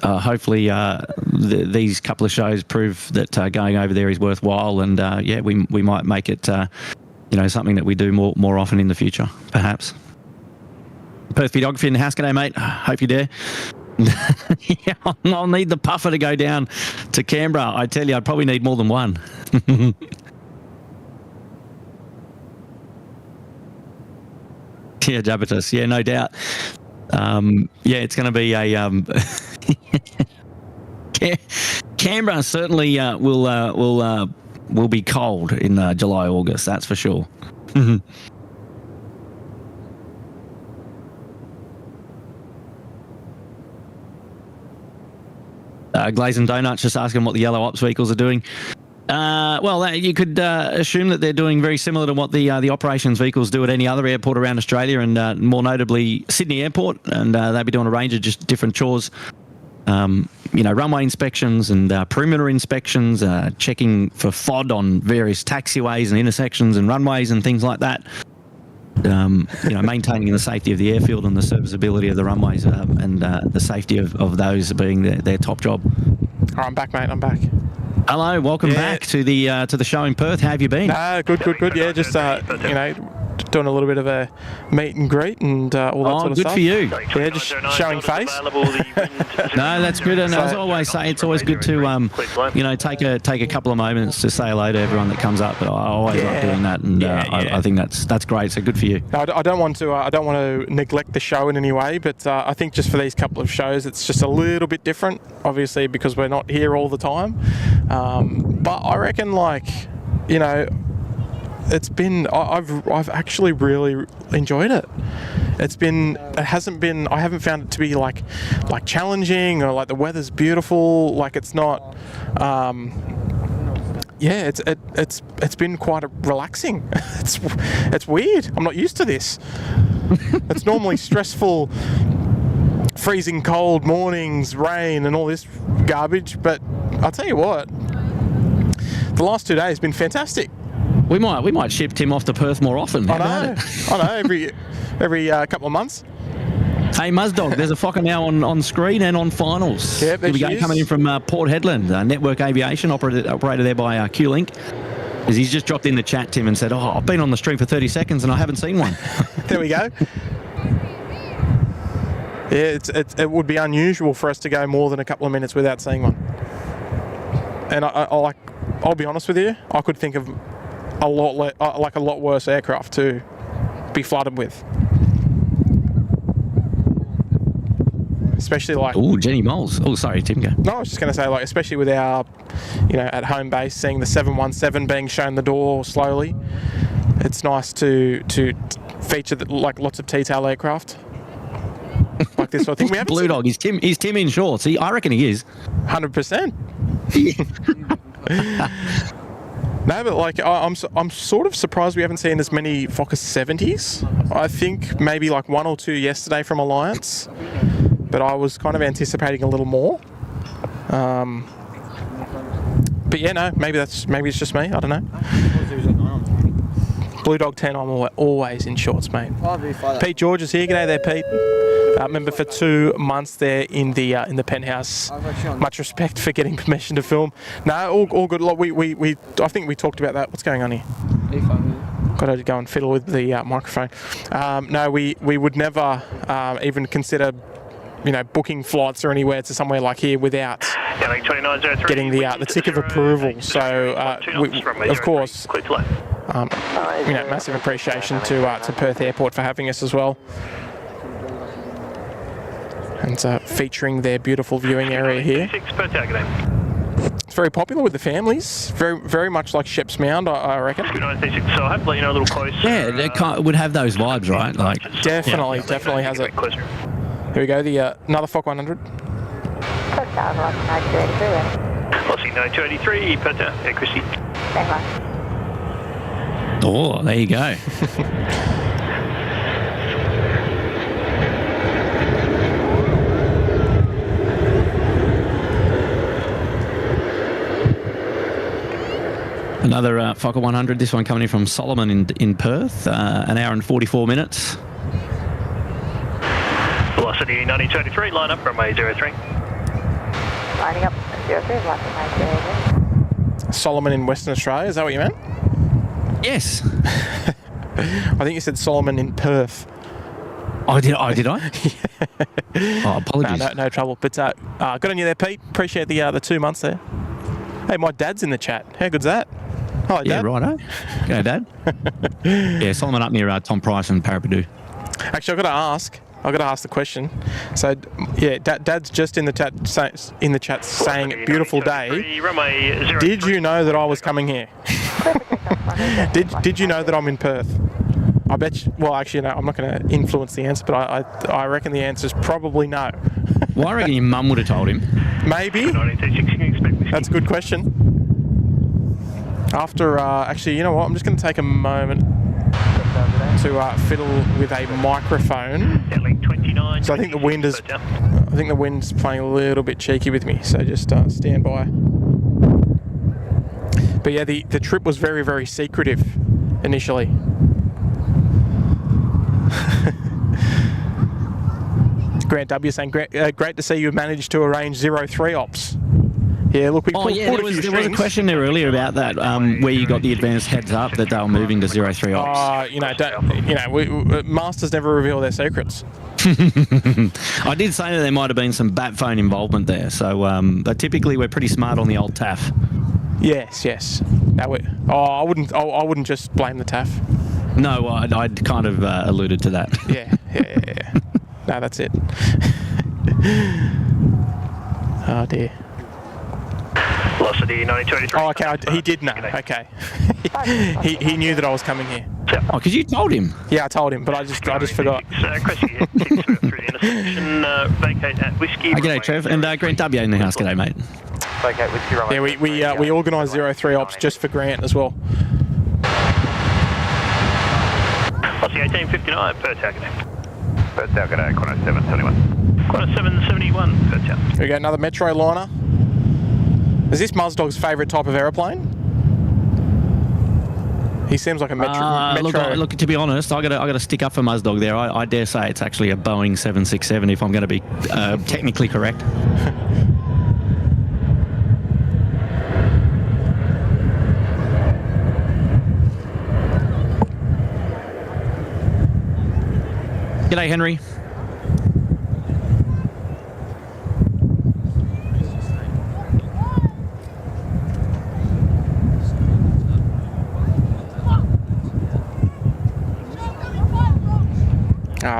hopefully, these couple of shows prove that going over there is worthwhile, and we might make it, something that we do more often in the future, perhaps. Perth videography in the house, g'day, mate. Hope you're there. Yeah, I'll need the puffer to go down to Canberra. I tell you, I'd probably need more than one. Yeah, Jabbatus. Yeah, no doubt. It's going to be a Canberra certainly will be cold in July, August. That's for sure. Glaze and Donuts just asking what the yellow ops vehicles are doing. You could assume that they're doing very similar to what the operations vehicles do at any other airport around Australia, and more notably Sydney Airport, and they'll be doing a range of just different chores. Runway inspections and perimeter inspections, checking for FOD on various taxiways and intersections and runways and things like that. Maintaining the safety of the airfield and the serviceability of the runways, and the safety of those being their top job. All right, I'm back, mate. I'm back. Hello, welcome back to the show in Perth. How have you been? Good. Yeah, just doing a little bit of a meet and greet and all that sort of stuff. Good for you. Yeah, just showing face. No, that's good. And as I always say, it's always good to take a couple of moments to say hello to everyone that comes up. But I always like doing that, and I think that's great. So good for you. No, I don't want to neglect the show in any way, but I think just for these couple of shows, it's just a little bit different. Obviously, because we're not here all the time. But I reckon, it's been. I've actually really enjoyed it. I haven't found it to be like challenging, or like the weather's beautiful. Like it's not. It's been quite relaxing. It's weird. I'm not used to this. It's normally stressful, freezing cold mornings, rain, and all this garbage. But I'll tell you what, the last 2 days have been fantastic. We might ship Tim off to Perth more often. I know. Every couple of months. Hey, Muzdog, there's a Fokker now on screen and on finals. Yeah, there she is. Coming in from Port Hedland, Network Aviation, operated there by Q-Link. As he's just dropped in the chat, Tim, and said, I've been on the stream for 30 seconds and I haven't seen one. There we go. Yeah, it would be unusual for us to go more than a couple of minutes without seeing one. And I'll be honest with you, I could think of a lot worse aircraft to be flooded with. Especially Jenny Moles. Oh, sorry, Tim, go. No, I was just going to say, especially with our, at home base, seeing the 717 being shown the door slowly. It's nice to feature lots of T-tail aircraft. Like this sort of thing. We Blue Dog, is Tim in shorts? I reckon he is. 100%. No, but I'm sort of surprised we haven't seen as many Fokker 70s. I think maybe one or two yesterday from Alliance, but I was kind of anticipating a little more. But yeah, no, maybe it's just me. I don't know. Blue Dog 10, I'm always in shorts, mate. Pete George is here. G'day there, Pete. Member for 2 months there in the penthouse. Much respect for getting permission to film. No, all good. I think we talked about that. What's going on here? Got to go and fiddle with the microphone. No, we would never even consider, booking flights or anywhere to somewhere like here without getting the tick of approval. So, of course, massive appreciation to Perth Airport for having us as well. And featuring their beautiful viewing area here. very popular with the families. Very, very much like Shep's Mound, I reckon. 96, so hopefully, a little close. Yeah, it would have those vibes, right? Like, Definitely has it. Closer. Here we go, another Fock 100. Perth Tower, Velocity 9283. Velocity 9283, Perth Tower. Yeah, Christy. Stand by. oh, there you go. Another Fokker 100, this one coming in from Solomon in Perth, an hour and 44 minutes. Velocity 9283, line up, runway 03. Lining up 03, Velocity 9283. Solomon in Western Australia, is that what you meant? Yes. I think you said Solomon in Perth. Oh, did I? Oh, apologies. No trouble. But good on you there, Pete. Appreciate the 2 months there. Hey, my dad's in the chat. How good's that? Hello, Dad. Yeah, righto. Go, Dad. Yeah, Solomon up near Tom Price and Parapadu. Actually, I've got to ask the question. So, yeah, Dad's just in the chat saying beautiful day. Did you know that I was coming here? Did you know that I'm in Perth? I bet you, well, actually, no, I'm not going to influence the answer, but I reckon the answer is probably no. Well, I reckon your mum would have told him. Maybe. That's a good question. After, actually, you know what? I'm just going to take a moment to fiddle with a microphone. So I think the wind's playing a little bit cheeky with me. So just stand by. But yeah, the trip was very, very secretive initially. Grant W saying, great to see you managed to arrange 03 ops. Yeah, look, there was a question there earlier about that, where you got the advanced heads up that they were moving to 03 ops. Masters never reveal their secrets. I did say that there might have been some bat phone involvement there, so but typically we're pretty smart on the old TAF. Yes. I wouldn't just blame the TAF. No, I'd kind of alluded to that. Yeah. No, that's it. Oh dear. Velocity 9283. Oh, okay. He did know. Okay. he knew that I was coming here. Oh, because you told him. Yeah, I told him, but I just forgot. Cressy, through the intersection, vacate at Whiskey. G'day, Trev. And Grant W in the house. G'day, mate. Vacate Whiskey runway. Yeah, we organised 03 ops just for Grant as well. Velocity 1859, Perth Tower. Perth Tower, g'day, Qantas 771. Qantas 771, Perth Tower. Here we go, another Metro liner. Is this Muzdog's favourite type of aeroplane? He seems like a Metro. Look, to be honest, I got to stick up for Muzdog there. I dare say it's actually a Boeing 767 if I'm going to be technically correct. G'day, Henry.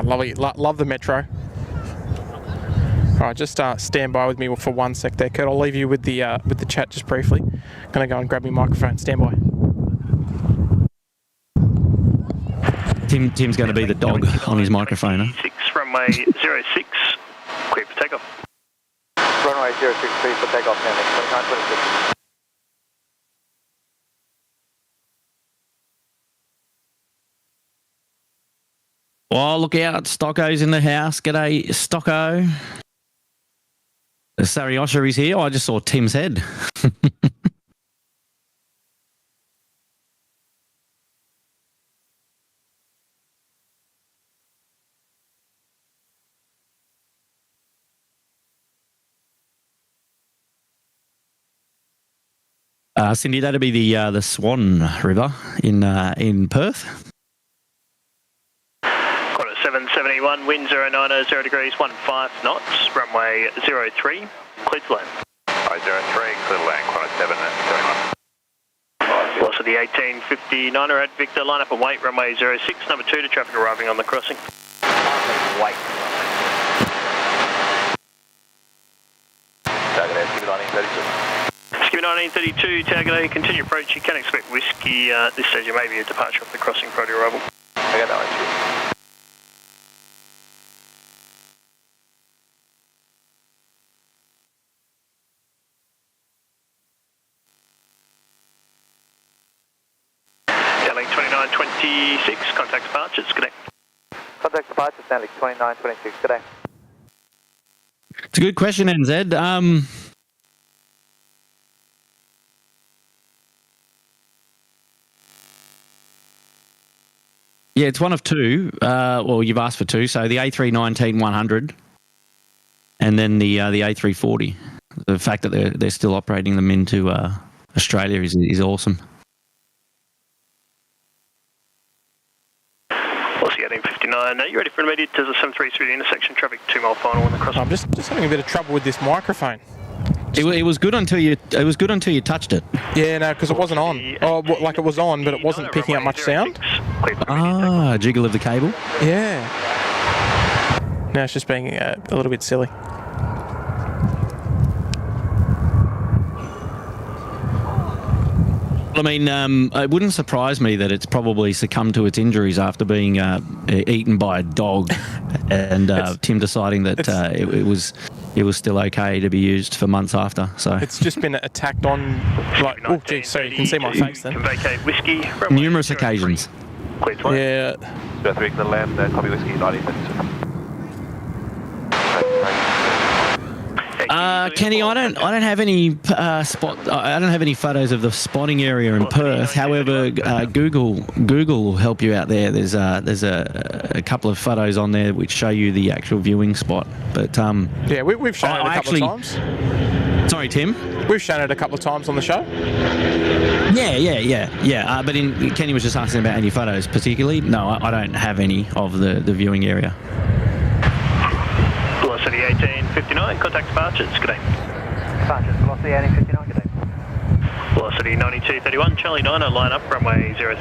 Lovely. Love the Metro. All right, just stand by with me for 1 sec there, Kurt. I'll leave you with the chat just briefly. Gonna go and grab my microphone. Stand by. Tim's going to be the dog on his microphone. Huh? 6 runway 06, clear for takeoff. Runway 06, clear for takeoff, now 2926. Oh, look out. Stocko's in the house. G'day, Stocko. Sariosha is here. Oh, I just saw Tim's head. Cindy, that'd be the Swan River in Perth. 771, wind 090, 0 degrees, 15 knots, runway 03, clear to land. 03, clear to land, Qantas 771. Velocity 1859 at Victor, line up and wait, runway 06, number 2 to traffic arriving on the crossing. Wait. Target air, skip landing 32. Skip 1932, Tagoday, continue approach. You can expect whiskey. At this stage, there may be a departure of the crossing prior to arrival. I got that one too. Stanley 2926, contact departures, good day. Contact departure, Stanley 2926, good day. It's a good question, NZ. Yeah, it's one of two. Well, you've asked for two. So the A319-100 and then the A340. The fact that they're still operating them into Australia is awesome. Aussie 1859, you ready for immediate Tesla 73 through the intersection, traffic 2 mile final in the crossing. I'm just having a bit of trouble with this microphone. It was good until you touched it. Yeah, no, because it wasn't on. Oh, like it was on, but it wasn't picking up much sound. Jiggle of the cable. Yeah. Now it's just being a little bit silly. I mean, it wouldn't surprise me that it's probably succumbed to its injuries after being eaten by a dog, and Tim deciding that it was still okay to be used for months after. So it's just been attacked on, like, oh gee, so you can see my face then. Can vacate whiskey. Numerous occasions. Yeah. 03 to the left, copy whiskey 1932. Kenny, I don't have any I don't have any photos of the spotting area in Perth. However, Google will help you out there. There's a couple of photos on there which show you the actual viewing spot. But yeah, we've shown it a couple of times. Sorry, Tim. We've shown it a couple of times on the show. Yeah. But Kenny was just asking about any photos particularly. No, I don't have any of the viewing area. Velocity 1859, contact departures, good day. Departures, velocity 1859, good day. Velocity 9231, Charlie 9, line up, runway 03.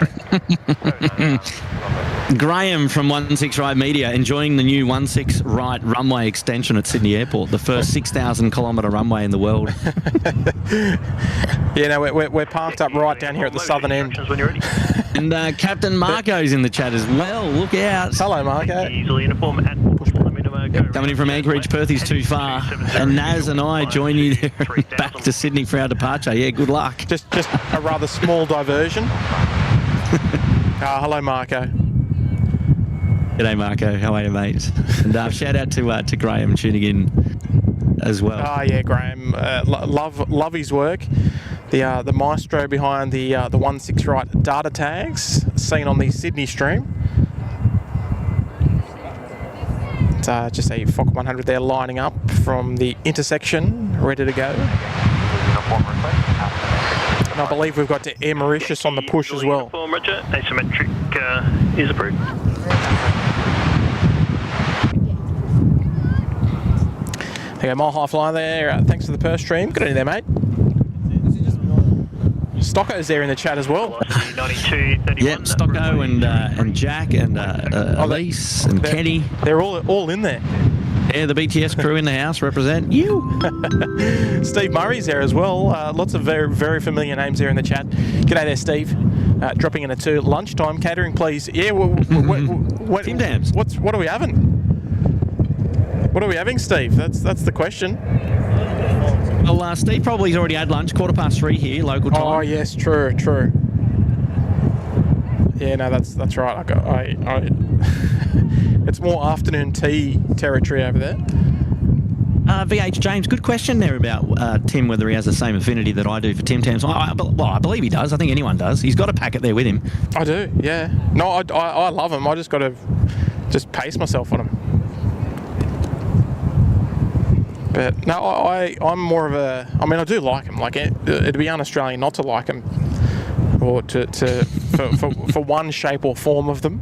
Graham from 16 Right Media enjoying the new 16 Right runway extension at Sydney Airport, the first 6,000 kilometre runway in the world. Yeah, no, we're parked up right down here at the southern end. When you're ready. And Captain Marco's in the chat as well. Look out. Hello, Marco. Easily uniform at Coming in from Anchorage, Perth is too far. And Naz and I join you there back to Sydney for our departure. Yeah, good luck. Just a rather small diversion. Hello, Marco. G'day, Marco. How are you, mate? And shout out to Graham tuning in as well. Oh, yeah, Graham. Love his work. The maestro behind the 16 Right data tags seen on the Sydney stream. Just a Fokker 100 there lining up from the intersection, ready to go. And I believe we've got to Air Mauritius on the push as well. Roger. Asymmetric is approved. Okay, mile high fly there. Thanks for the Perth stream. Good evening there, mate. Stocko's there in the chat as well. Yep, Stocko and Jack and Elise and Kenny. They're all in there. Yeah, the BTS crew in the house represent you. Steve Murray's there as well. Lots of very, very familiar names there in the chat. G'day there, Steve. Dropping in at 2. Lunchtime catering, please. Yeah, Tim Dams. What are we having? What are we having, Steve? That's the question. Well, Steve probably's already had lunch. 3:15 here, local time. Oh yes, true. Yeah, no, that's right. I it's more afternoon tea territory over there. VH James, good question there about Tim, whether he has the same affinity that I do for Tim Tams. I believe he does. I think anyone does. He's got a packet there with him. I do, yeah. No, I love him. I just got to pace myself on him. But no, I'm more of a. I mean, I do like him. Like it'd be un-Australian not to like him, or for one shape or form of them.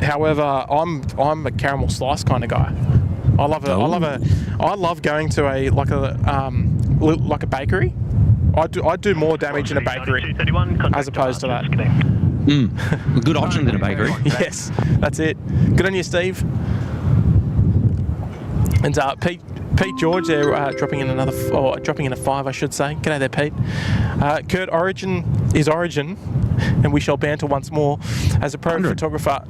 However, I'm a caramel slice kind of guy. I love going to a bakery. I do more damage in a bakery as opposed to that. A good option in a bakery. Yes, that's it. Good on you, Steve. And Pete George there, dropping in a 5, I should say. G'day there, Pete. Kurt, Origin is Origin, and we shall banter once more. As a pro 100. photographer,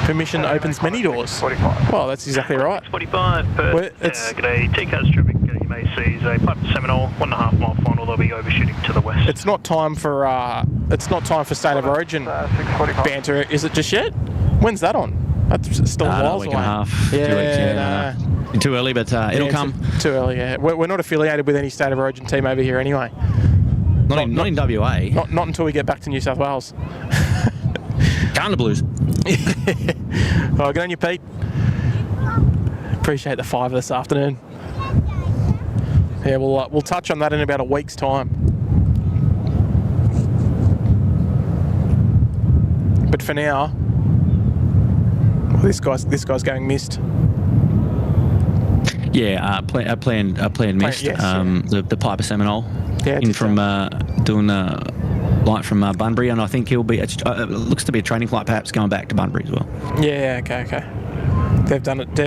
permission opens many doors. 45. Well, that's exactly right. 45, Perth. Well, it's- G'day, TCAS traffic. You may see a Piper Seminole, 1.5 mile final. They'll be overshooting to the west. It's not time for State of Origin 645. banter, is it just yet? When's that on? That's still a Another while week away. and a half. 2 weeks, Yeah, Too early, but it'll yeah, come. Too early. Yeah, we're not affiliated with any State of Origin team over here anyway. Not in WA. Not until we get back to New South Wales. Garner Blues. Oh, good on you, Pete. Appreciate the 5 this afternoon. Yeah, we'll touch on that in about a week's time. But for now, this guy's going missed. Yeah, planned missed. yes, the Piper Seminole Yeah, it in did from doing light from Bunbury, and I think he'll be. It looks to be a training flight, perhaps going back to Bunbury as well. Yeah, okay. They've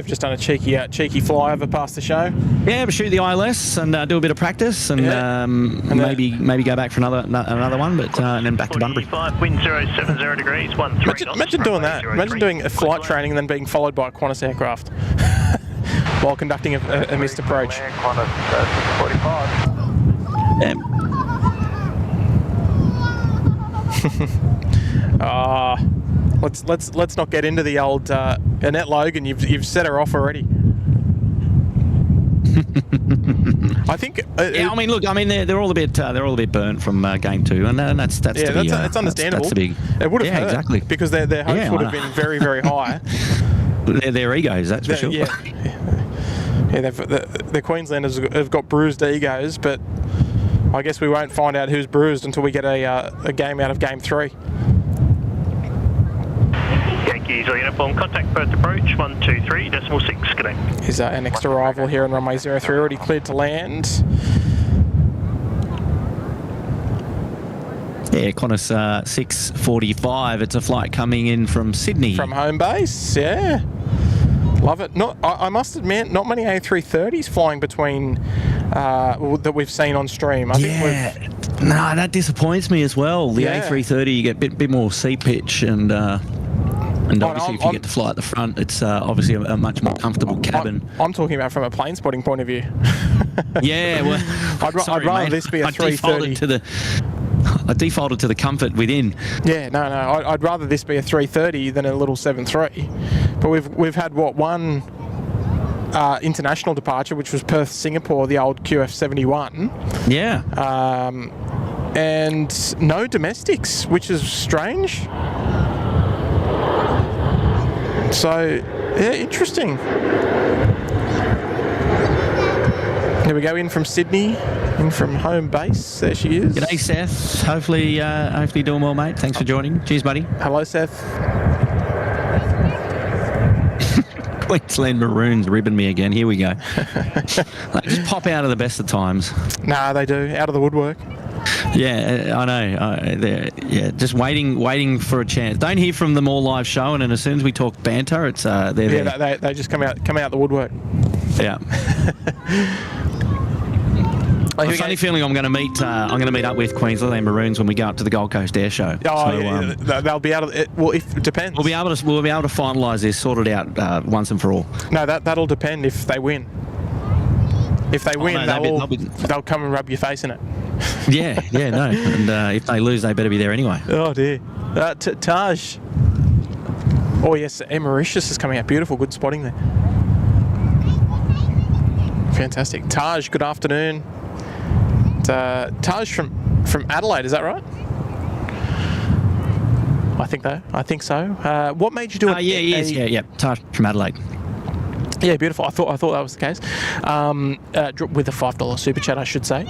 just done a cheeky flyover past the show. Yeah, but shoot the ILS and do a bit of practice, and, Yeah. maybe go back for another one, but and then back to Bunbury. 45, wind 070 degrees, 13 knots. Imagine doing that. Runway Imagine 03, doing a flight Queensland. training and then being followed by a Qantas aircraft while conducting a missed approach. Qantas 645. Let's not get into the old Annette Logan. You've set her off already. I think. Yeah, I mean, look, they're all a bit burnt from game 2, and that's that's understandable. That's the big. It would have Yeah, hurt exactly. because their hopes Yeah, would I have know. been very, very high. Their egos, that's for sure. Yeah, the Queenslanders have got bruised egos, but I guess we won't find out who's bruised until we get a game out of game 3. Yankees uniform, contact Perth approach 123.6. Good day. Is our next arrival here on runway 03 already cleared to land? Yeah, Qantas 6:45. It's a flight coming in from Sydney. From home base, yeah. Love it. I must admit, not many A330s flying between that we've seen on stream. I think No, that disappoints me as well. The Yeah. A330, you get a bit more seat pitch, and obviously if you get to fly at the front, it's obviously a much more comfortable cabin. I'm talking about from a plane spotting point of view. Yeah, well, I'd rather this be a 330. I defaulted to the comfort within. Yeah, no, I'd rather this be a 330 than a little 73. But we've had one international departure, which was Perth, Singapore, the old QF71. Yeah. And no domestics, which is strange. So, yeah, interesting. Here we go, in from Sydney, in from home base. There she is. G'day, Seth. Hopefully doing well, mate. Thanks for joining. Cheers, buddy. Hello, Seth. Queensland Maroons ribbing me again. Here we go. Like, just pop out of the best of times. Nah, they do. Out of the woodwork. Yeah, I know. They're just waiting for a chance. Don't hear from them all live show, and then as soon as we talk banter, it's they're there. Yeah, they just come out the woodwork. Yeah. I have a funny feeling I'm going to meet up with Queensland Maroons when we go up to the Gold Coast Air Show. Oh, So, yeah, they'll be able to. Well, if it depends. We'll be able to finalise this, sort it out once and for all. No, that'll depend if they win. If they win, they'll come and rub your face in it. Yeah, no. And if they lose, they better be there anyway. Oh dear. Taj. Oh yes, Mauritius is coming out. Beautiful, good spotting there. Fantastic. Taj, good afternoon. Taj from Adelaide, is that right? I think so. What made you do it? Yeah, he is. Yeah. Taj from Adelaide. Yeah, beautiful. I thought that was the case. With a $5 super chat, I should say.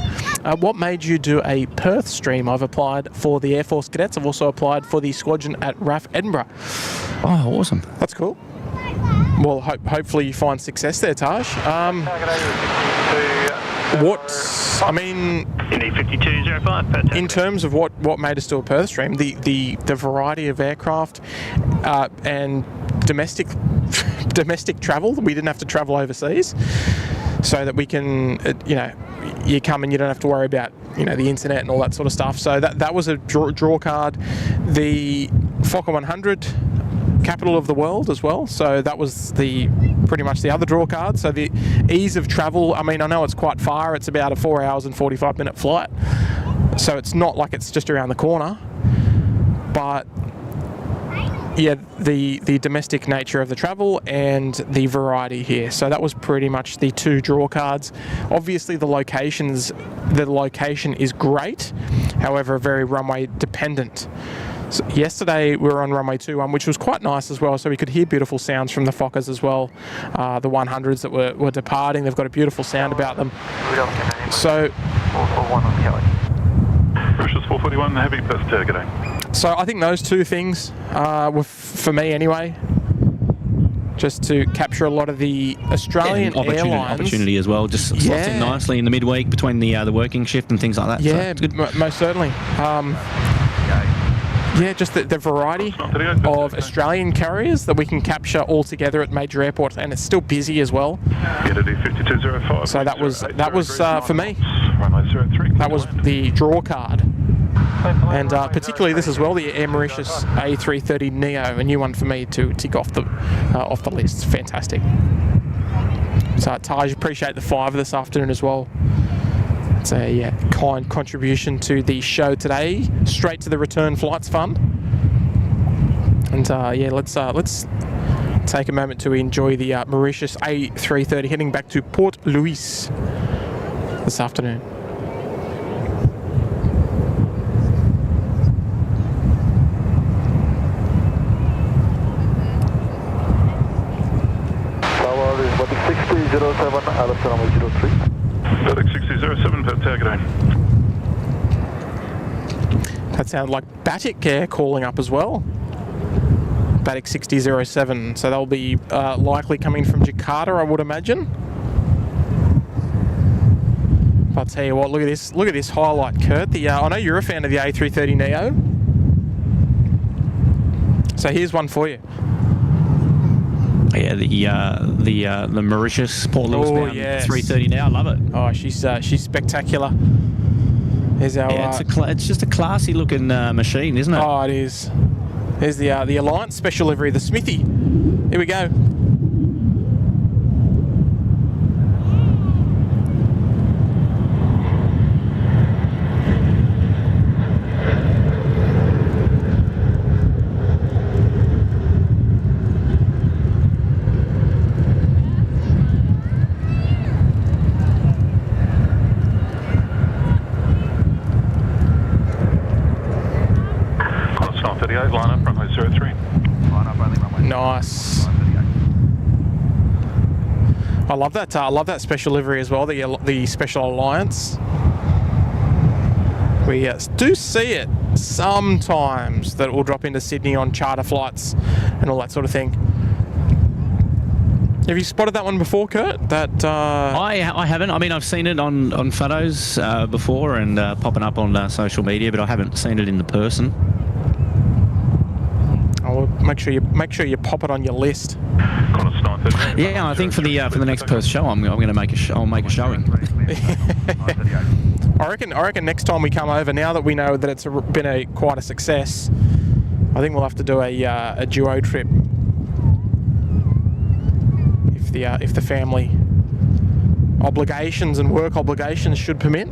What made you do a Perth stream? I've applied for the Air Force Cadets. I've also applied for the squadron at RAF Edinburgh. Oh, awesome. That's cool. Well, hopefully you find success there, Taj. Indy 5205, Perth. In terms of what made us do a Perth stream, the variety of aircraft and domestic travel, we didn't have to travel overseas. so that we can, you come and you don't have to worry about, the internet and all that sort of stuff. So that was a draw card. The Fokker 100, capital of the world as well. So that was pretty much the other draw card. So the ease of travel, I know it's quite far. It's about a 4 hours and 45-minute flight. So it's not like it's just around the corner. But yeah, the domestic nature of the travel and the variety here. So that was pretty much the two draw cards. Obviously the location is great, however very runway dependent. So yesterday we were on runway 21, which was quite nice as well, so we could hear beautiful sounds from the Fokkers as well. The 100s that were departing, they've got a beautiful sound about them. So 441 on Kelly. Mauritius 441, heavy Perth targeting. So I think those two things were, for me anyway, just to capture a lot of the Australian airlines. Opportunity as well, just slots in nicely in the midweek between the working shift and things like that. Yeah, so most certainly. Yeah, just the variety of Australian carriers that we can capture all together at major airports, and it's still busy as well. So that was for me. That was the draw card, and particularly this as well, the Air Mauritius A330 Neo, a new one for me to tick off the list. Fantastic. So Taj, appreciate the 5 this afternoon as well. It's a kind contribution to the show today. Straight to the Return Flights Fund. And let's take a moment to enjoy the Mauritius A330 heading back to Port Louis this afternoon. Tower is Batik 6007, Alpha number 03. Batik 6007, Perth targeting. That sounded like Batik Air calling up as well. Batik 6007, so they'll be likely coming from Jakarta, I would imagine. But I'll tell you what, look at this highlight, Kurt. I know you're a fan of the A330 Neo, so here's one for you. Yeah, the Mauritius Port Louis bound 330 now. I love it. Oh, she's spectacular. Here's our, it's just a classy looking machine, isn't it? Oh, it is. Here's the Alliance special livery, the Smithy. Here we go. Line up, runway 03. Nice. I love that. I love that special livery as well. The Special Alliance. We do see it sometimes that it will drop into Sydney on charter flights and all that sort of thing. Have you spotted that one before, Kurt? That I haven't. I mean, I've seen it on photos before and popping up on social media, but I haven't seen it in the person. I'll make sure you pop it on your list. Yeah, I think for the next Perth show, I'm going to make I'll make a showing. I reckon next time we come over, now that we know that it's been quite a success, I think we'll have to do a duo trip if the family obligations and work obligations should permit.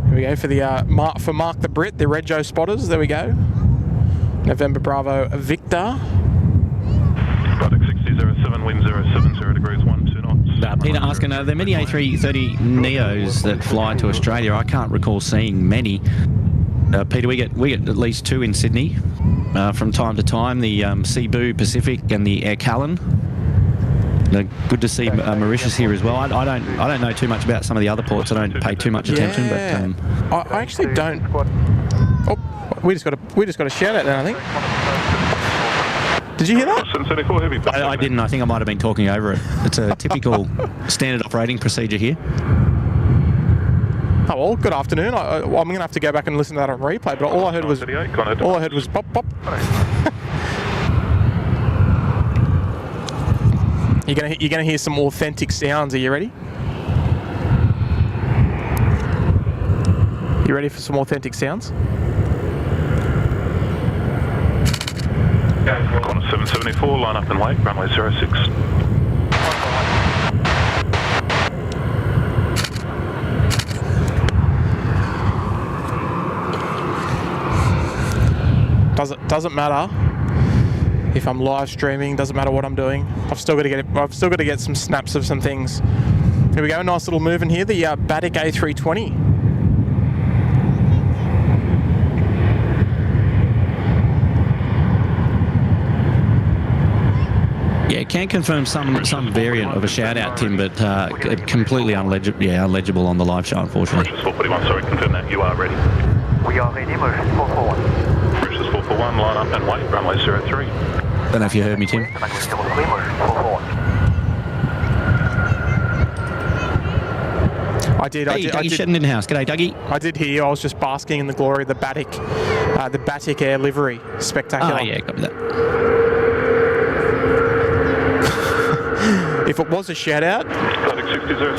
Here we go for Mark the Brit, the Rego spotters. There we go. November Bravo Victor. Batik 6007, wind 070 degrees 12 knots. Peter asking, are there many A330 Neos that fly to Australia? I can't recall seeing many. Peter, we get at least 2 in Sydney from time to time. The Cebu Pacific and the Air Callan. Good to see Mauritius here as well. I don't know too much about some of the other ports. I don't pay too much attention, but I actually don't. Oh, we just got a shout out then, I think. Did you hear that? I didn't. I think I might have been talking over it. It's a typical standard operating procedure here. Oh well, good afternoon. I'm going to have to go back and listen to that on replay. But all I heard was pop pop. You're gonna hear some authentic sounds. Are you ready? You ready for some authentic sounds? Corner 774, line up and wait, runway 06. Doesn't matter if I'm live streaming. Doesn't matter what I'm doing. I've still got to get some snaps of some things. Here we go. Nice little move in here. The Batic A320. Yeah, can confirm some variant of a shout out, Tim, but completely unlegible on the live show, unfortunately. Mauritius 441, sorry, confirm that you are ready. We are ready, Mauritius 441. Mauritius 441, line up and wait, runway 03. Don't know if you heard me, Tim. I did. Dougie Shedden in house. G'day, Dougie. I did hear you. I was just basking in the glory of the Batic Air livery. Spectacular. Oh, yeah, copy that. If it was a shout out,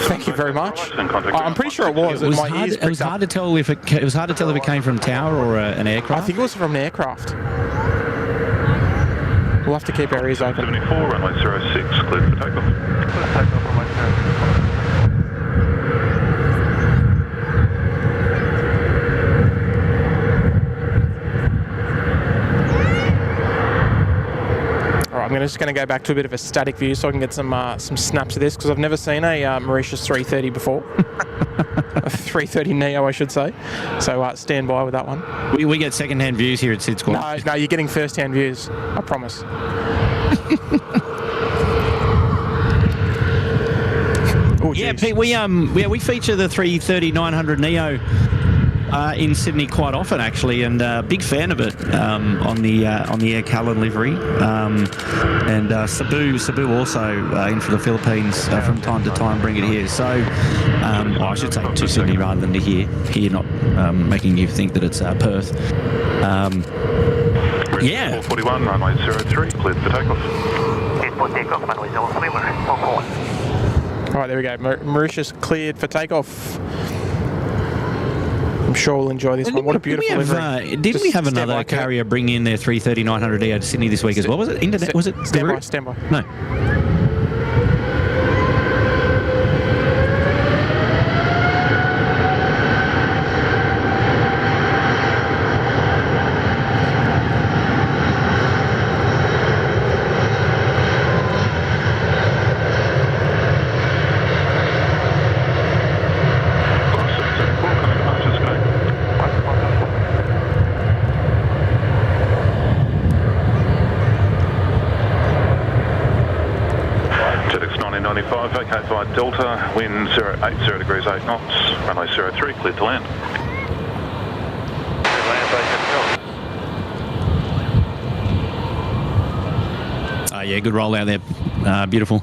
thank you very much. I'm pretty sure it was. It was hard to tell if it came from tower or an aircraft. I think it was from an aircraft. We'll have to keep our ears open. 74, runway 06, cleared for takeoff. I'm just going to go back to a bit of a static view so I can get some snaps of this, because I've never seen a Mauritius 330 before. A 330 Neo, I should say. So stand by with that one. We get second-hand views here at SydSquad. No, you're getting first-hand views. I promise. Oh, yeah, Pete, we feature the 330-900 Neo in Sydney quite often, actually, and big fan of it on the Air Cullen livery. And Cebu also in for the Philippines from time to time bring it here. So I should say to Sydney rather than to here not making you think that it's Perth. Yeah. 441, runway 03, cleared for takeoff. Cleared for takeoff, runway 03, Mauritius 441. All right, there we go. Mauritius cleared for takeoff. I'm sure we'll enjoy this one. What a beautiful livery. Didn't we have another carrier bring in their 330-900 to Sydney this week as well? Was it internet? Was it Stand by. No. Vacate by Delta, wind 080 degrees 8 knots, runway 03, cleared to land. Yeah, good rollout there. Beautiful.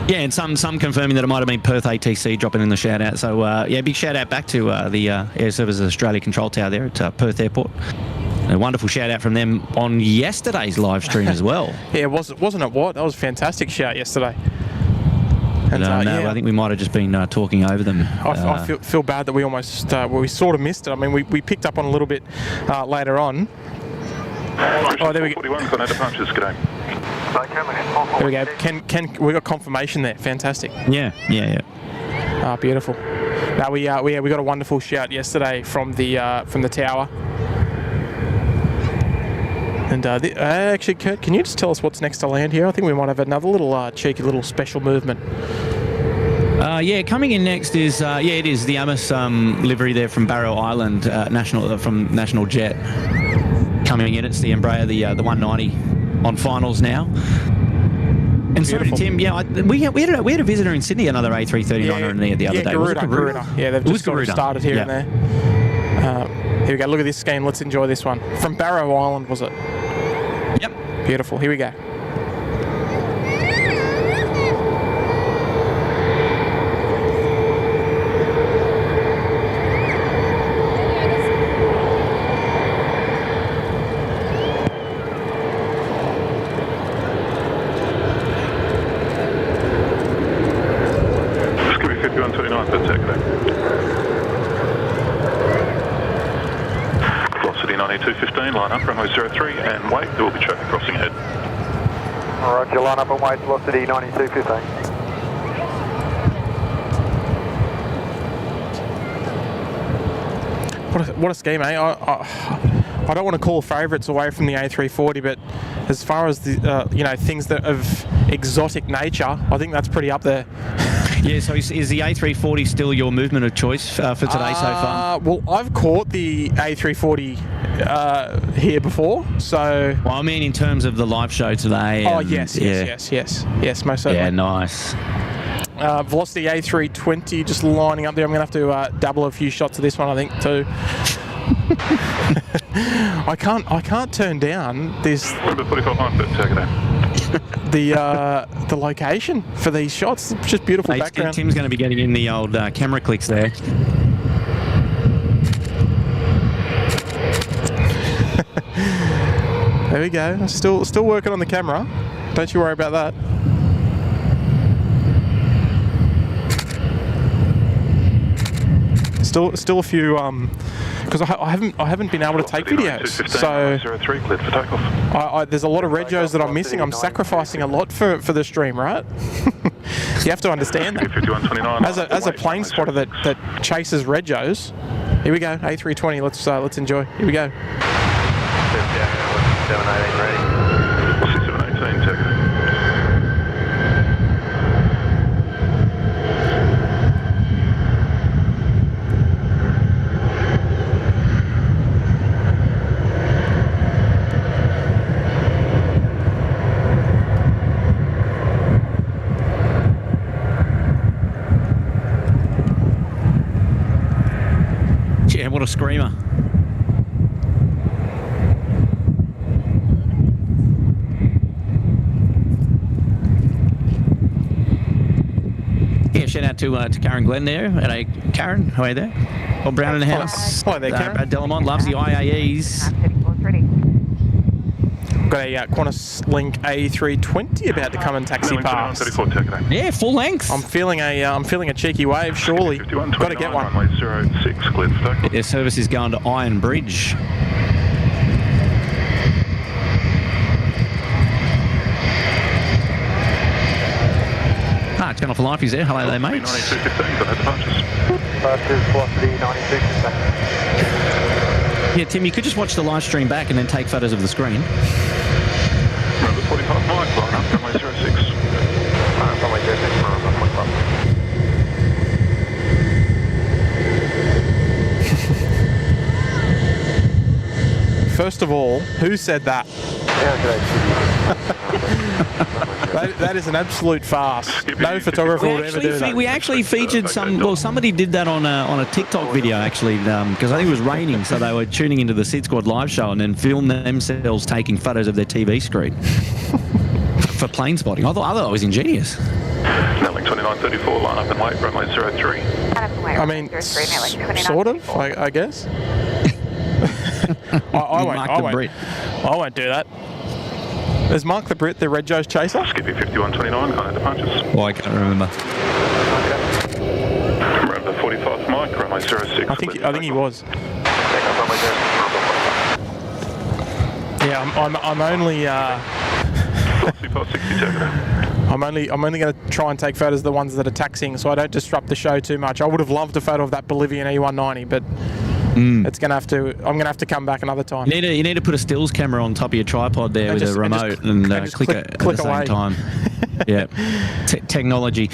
Yeah, and some confirming that it might have been Perth ATC dropping in the shout out. So yeah, big shout out back to the Air Services Australia control tower there at Perth Airport. A wonderful shout out from them on yesterday's live stream as well. Yeah, wasn't it? What? That was a fantastic shout yesterday. And, no, yeah. I think we might have just been talking over them. I feel bad that we almost, we sort of missed it. I mean, we picked up on a little bit later on. Oh, there we go. 41's got no departures, g'day. There we go. We got confirmation there. Fantastic. Yeah. Ah, beautiful. Now we got a wonderful shout yesterday from the tower. And actually, Kurt, can you just tell us what's next to land here? I think we might have another little cheeky little special movement. Yeah, coming in next is it is the Amos livery there from Barrow Island, from National Jet. Coming in, it's the Embraer, the 190 on finals now. And so did Tim. Yeah, we had a visitor in Sydney, another A330-900 the other day. Garuda. Yeah, they've just got started here and there. Here we go. Look at this scheme. Let's enjoy this one. From Barrow Island, was it? Yep. Beautiful. Here we go. for takeoff. Velocity 9215, line up, runway 03, and wait, there will be traffic crossing ahead. Roger, line up and wait, velocity 9215. What a scheme, eh? I don't want to call favourites away from the A340, but as far as the things that of exotic nature, I think that's pretty up there. Yeah, so is the A340 still your movement of choice for today so far? Well, I've caught the A340 here before, so... Well, I mean in terms of the live show today. Oh, yes, most certainly. Yeah, nice. Velocity A320 just lining up there. I'm going to have to double a few shots of this one, I think, too. I can't turn down this... the location for these shots. It's just beautiful background. Tim's going to be getting in the old camera clicks there. There we go. Still working on the camera. Don't you worry about that. Still a few because I haven't been able to take videos. So there's a lot of regos that I'm missing. I'm sacrificing a lot for the stream, right? You have to understand that. As a plane spotter that chases regos. Here we go, A320. Let's enjoy. Here we go. 718 ready. 718, take it. Yeah, what a screamer. Yeah, shout out to Karen Glenn there. Hello, Karen. How are you there? Bob Brown in the house. Hi there, Karen. Brad Delamont loves the IAEs. Got a Qantas Link A320 about to come and taxi past. Yeah, full length. I'm feeling a cheeky wave. Surely, got to get one. Runway 06, cleared for takeoff. Their service is going to Iron Bridge. Turn off the life, he's there. Hello there, mates. 9215, got no departures. Departures, velocity 9215. Yeah, Tim, you could just watch the live stream back and then take photos of the screen. Remember 45 mic, line up, runway 06. Runway 06, First of all, who said that? That is an absolute farce. No photographer would ever do that. We actually featured somebody did that on a TikTok video actually, because I think it was raining, so they were tuning into the SydSquad live show and then filmed themselves taking photos of their TV screen for plane spotting. I thought that was ingenious. Snelling 2934, line up and wait, runway 03. I mean, sort of, I guess. I won't do that. Is Mark the Brit the Red Joe's chaser? Skippy 5129, kind of departures. Oh, I can't remember. Remember 45 mic, runway 06. I think he was. Yeah, I'm only. I'm only going to try and take photos of the ones that are taxiing, so I don't disrupt the show too much. I would have loved a photo of that Bolivian E190, but. It's gonna have to. I'm gonna have to come back another time. You need to put a stills camera on top of your tripod there with a remote and click it at the same time. Yeah, technology.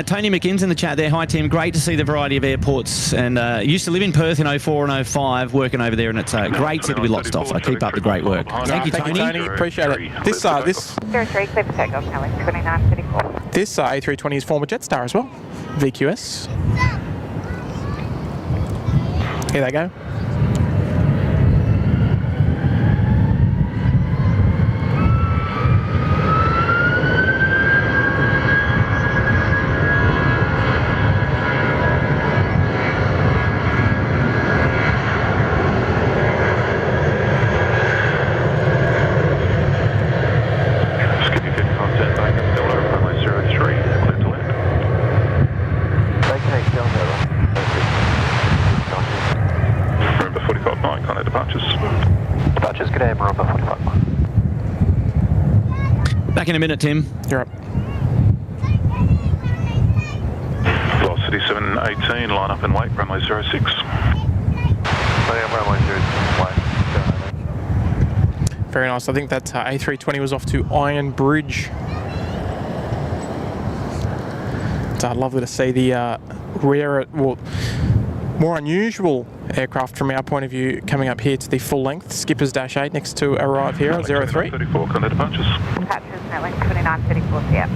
Tony McKinn's in the chat there. Hi Tim, great to see the variety of airports. And used to live in Perth in 04 and 05, working over there, and it's a great city to be locked off. I keep up the great work. Thank you, Tony. Appreciate it. This 03, clear for takeoff now with 2934. This A320 is former Jetstar as well, VQS. Here they go. Skippy 55 back and Delta, runway 03, clear to land. They can Delta. back in a minute, Tim. You're up. Velocity 718, line up and wait, runway 06. Runway 06, wait. Very nice. I think that A320 was off to Iron Bridge. It's lovely to see the rare, well, more unusual aircraft from our point of view coming up here to the full length. Skipper's Dash 8 next to arrive here on 03. 34, contact departures. Departures, Network 2934, yeah.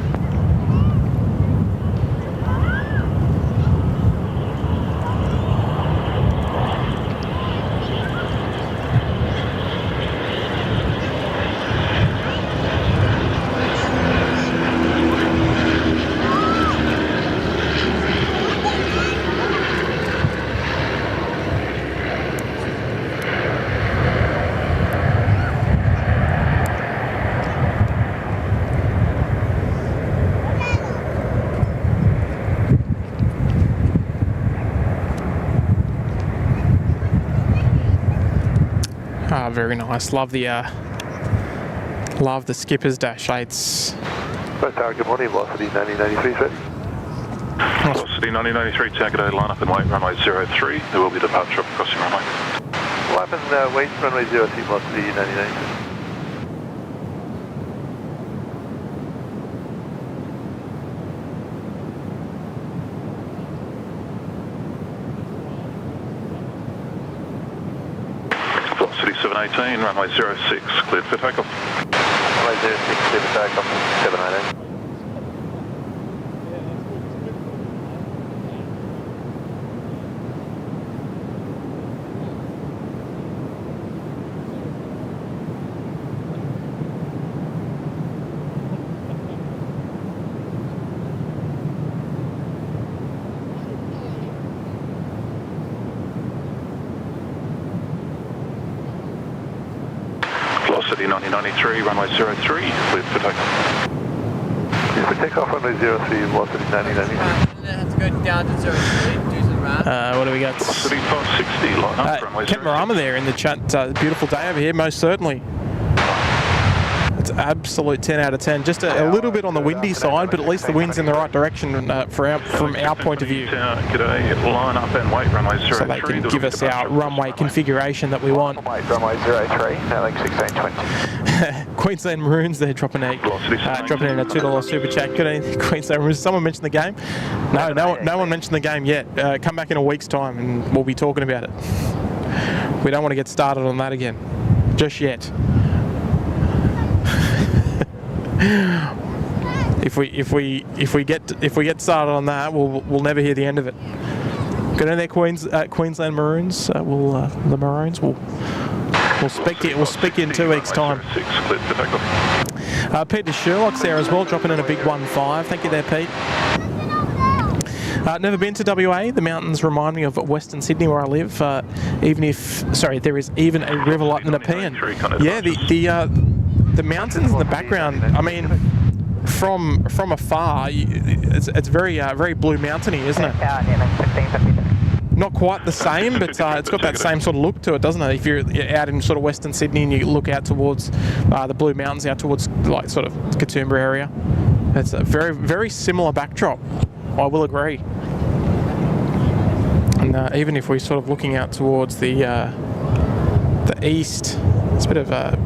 Very nice. Love the Skipper's Dash 8s. First tower, good morning, velocity 9093, sir. Velocity 9093, target A, line up and wait, runway 03. There will be departure up across your runway. Line up and wait, runway 03, velocity 9093. Velocity 718, runway 06, cleared for takeoff. Runway 06, cleared for takeoff, 718. Velocity 9093, runway 03, cleared for takeoff. Cleared for takeoff, runway 03, velocity 9093. Let's go down to 03, do some round. What do we got? Velocity 560, line up, runway 03. Kent Marama there in the chat. Beautiful day over here, most certainly. It's absolute 10 out of 10. Just a little bit on the windy side, but at least the wind's in the right direction from our point of view. G'day, line up and wait, runway 03. So they can give us our runway configuration that we want. Wait, runway 03, Network 1620. Queensland Maroons there dropping in a $2 super chat. Good evening, Queensland Maroons. Someone mentioned the game? No one mentioned the game yet. Come back in a week's time and we'll be talking about it. We don't want to get started on that again, just yet. If we get started on that, we'll never hear the end of it. Good on there, Queensland Maroons. The Maroons will speak to you in 2 weeks' time. Peter Sherlock's there as well, dropping in a big 1-5. Thank you there, Pete. Never been to WA. The mountains remind me of Western Sydney where I live. There is even a river like the Nepean. Yeah, the mountains in the background. I mean, from afar, it's very blue mountainy, isn't it? Not quite the same, but it's got that same sort of look to it, doesn't it? If you're out in sort of Western Sydney and you look out towards the Blue Mountains, out towards like sort of Katoomba area, it's a very, very similar backdrop. I will agree. And even if we're sort of looking out towards the east, it's a bit of a...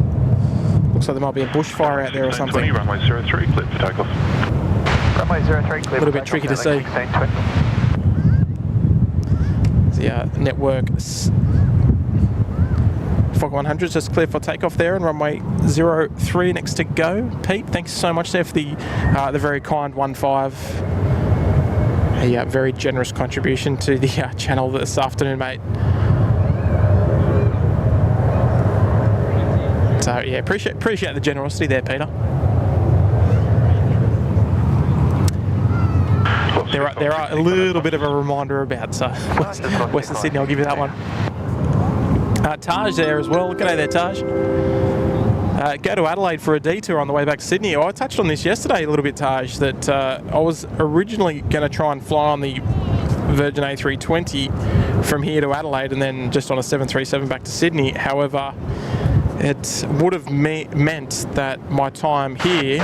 Looks like there might be a bushfire out there or something. Runway 03, cleared for takeoff. Runway 03, cleared a little bit tricky to see. The network Fokker 100 just cleared for takeoff there, and runway 03 next to go. Pete, thanks so much there for the very kind 1-5. A very generous contribution to the channel this afternoon, mate. So yeah, appreciate the generosity there, Peter. There are a little bit of a reminder about Western Sydney. I'll give you that one. Taj there as well. G'day there, Taj. Go to Adelaide for a detour on the way back to Sydney. I touched on this yesterday a little bit, Taj, that I was originally going to try and fly on the Virgin A320 from here to Adelaide and then just on a 737 back to Sydney. However, it would have meant that my time here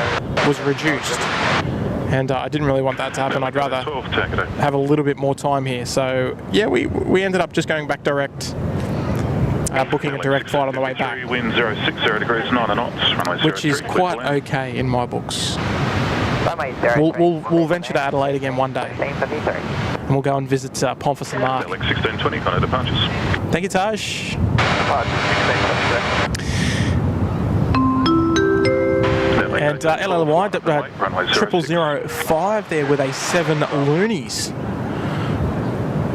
was reduced. And I didn't really want that to happen. I'd rather have a little bit more time here. So yeah, we ended up just going back direct, booking a direct flight on the way back, wind 060 degrees 9 knots, which is quite okay in my books. Runway 03. We'll venture to Adelaide again one day, and we'll go and visit Pomfis and Mark. 1620 kind of departures. Thank you, Taj. And LLY 0005 there with a 7 loonies.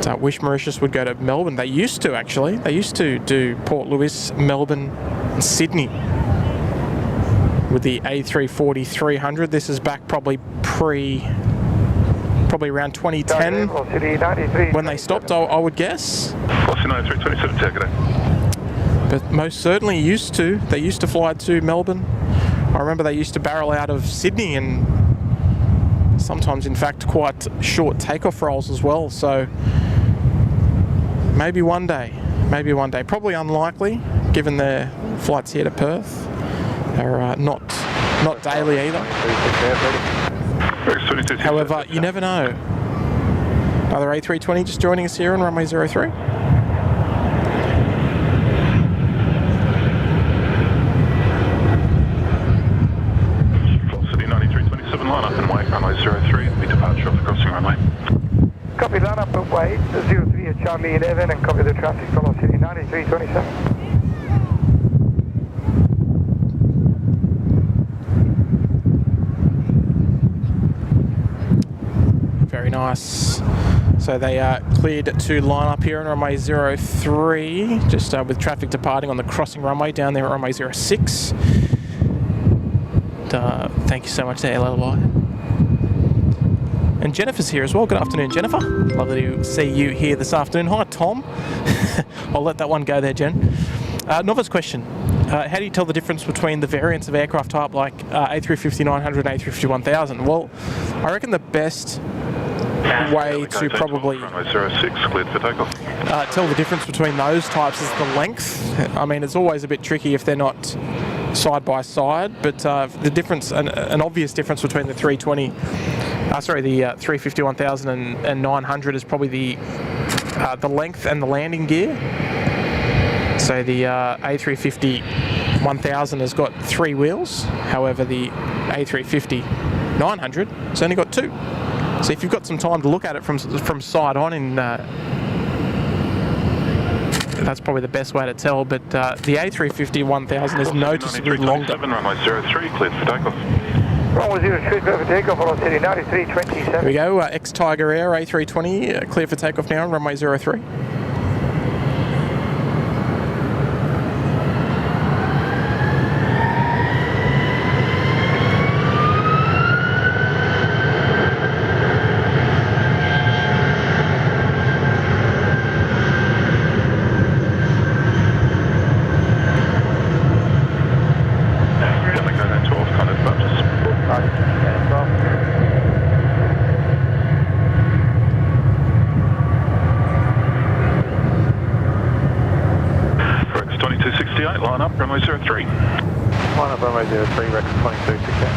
So I wish Mauritius would go to Melbourne. They used to, actually. They used to do Port Louis, Melbourne and Sydney with the A340 300. This is back probably around 2010 when they stopped, I would guess. 327, take it out. But most certainly they used to fly to Melbourne. I remember they used to barrel out of Sydney, and sometimes, in fact, quite short takeoff rolls as well. So maybe one day. Probably unlikely, given their flights here to Perth. They're not daily either. However, you never know. Another A320 just joining us here on runway 03. Line up and wait, runway 03, be departure off the crossing runway. Copy, line up and wait, 03 at Charlie 11, and copy the traffic, velocity 9327. Very nice. So they are cleared to line up here on runway 03, just with traffic departing on the crossing runway down there at runway 06. Thank you so much to LLY. And Jennifer's here as well. Good afternoon, Jennifer. Lovely to see you here this afternoon. Hi, Tom. I'll let that one go there, Jen. Novice question. How do you tell the difference between the variants of aircraft type like A350 900 and A350 1000? Well, I reckon the best way to probably tell the difference between those types is the length. I mean, it's always a bit tricky if they're not side by side, but the difference, an obvious difference between the 350 1000 and 900 is probably the length and the landing gear. So the A350 1000 has got 3 wheels, however the A350 900 has only got 2. So if you've got some time to look at it from side on, that's probably the best way to tell. But the A350 1000 is noticeably longer. Runway 03, cleared for takeoff. Runway 03, clear for takeoff, velocity 9327. Here we go, ex-Tiger Air A320, clear for takeoff now on runway 03. Line up, runway 03. Line up, runway 03, record 2268.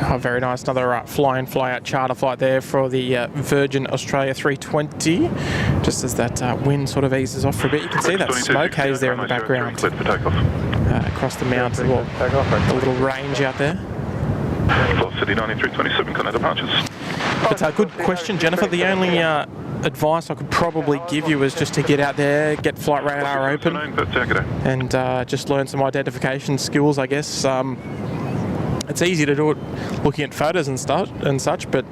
Oh, very nice. Another fly-in, fly-out charter flight there for the Virgin Australia 320. Just as that wind sort of eases off for a bit, you can see that smoke haze there in the background. Across the mountain, well, a little range out there. Velocity 9327, connect departures. But good question, Jennifer. The only advice I could probably give you is just to get out there, get flight radar open, and just learn some identification skills, I guess. It's easy to do it looking at photos and such, but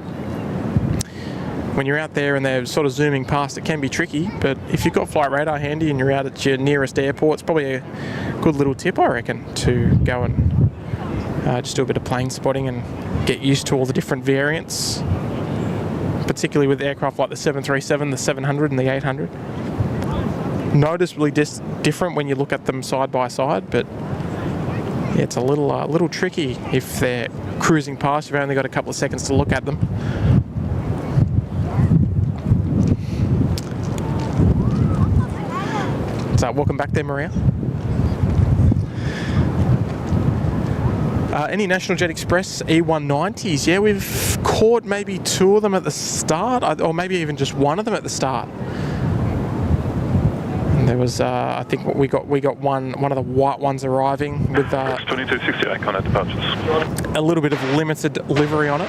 when you're out there and they're sort of zooming past, it can be tricky. But if you've got flight radar handy and you're out at your nearest airport, it's probably a good little tip, I reckon, to go and just do a bit of plane spotting and get used to all the different variants, particularly with aircraft like the 737, the 700 and the 800. Noticeably different when you look at them side by side, but yeah, it's a little tricky if they're cruising past, you've only got a couple of seconds to look at them. So welcome back there, Maria. Any National Jet Express E190s? Yeah, we've caught maybe 2 of them at the start, or maybe even just 1 of them at the start. And there was, I think we got one of the white ones arriving with 2268 contact departures. a little bit of limited livery on it.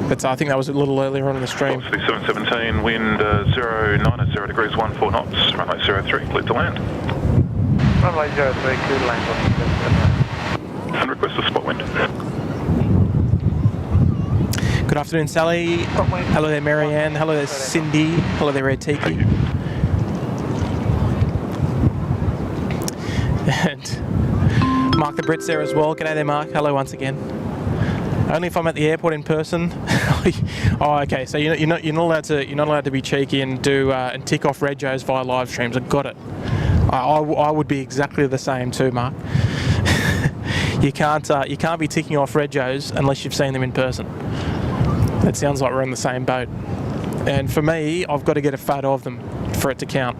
But I think that was a little earlier on in the stream. 717, wind 090 degrees 14 knots, runway 03, cleared to land. Runway 03, clear to land. And request a spot wind. Good afternoon, Sally. Hello there, Marianne. Hello there, Cindy. Hello there, Red Tiki. And Mark the Brit's there as well. G'day there, Mark. Hello once again. Only if I'm at the airport in person. Oh, okay. So you're not allowed to be cheeky and do and tick off regos via live streams. I got it. I would be exactly the same too, Mark. You can't be ticking off regos unless you've seen them in person. It sounds like we're in the same boat. And for me, I've got to get a photo of them for it to count.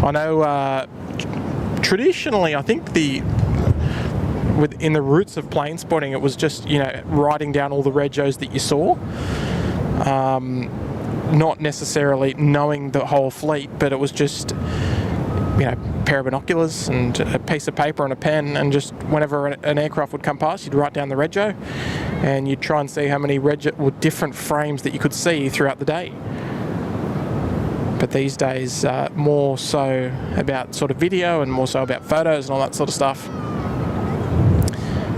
I know traditionally, I think in the roots of plane spotting, it was just, writing down all the regos that you saw. Not necessarily knowing the whole fleet, but it was just, a pair of binoculars and a piece of paper and a pen, and just whenever an aircraft would come past, you'd write down the rego, and you'd try and see how many different frames that you could see throughout the day. But these days, more so about sort of video and more so about photos and all that sort of stuff.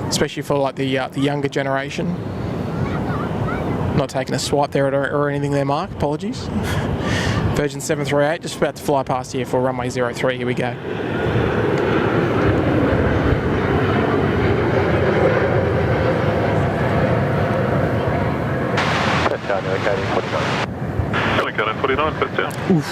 Especially for like the younger generation. Not taking a swipe there or anything there, Mark. Apologies. Virgin 738 just about to fly past here for runway 03. Here we go. Helicopter 49, put down. Oof.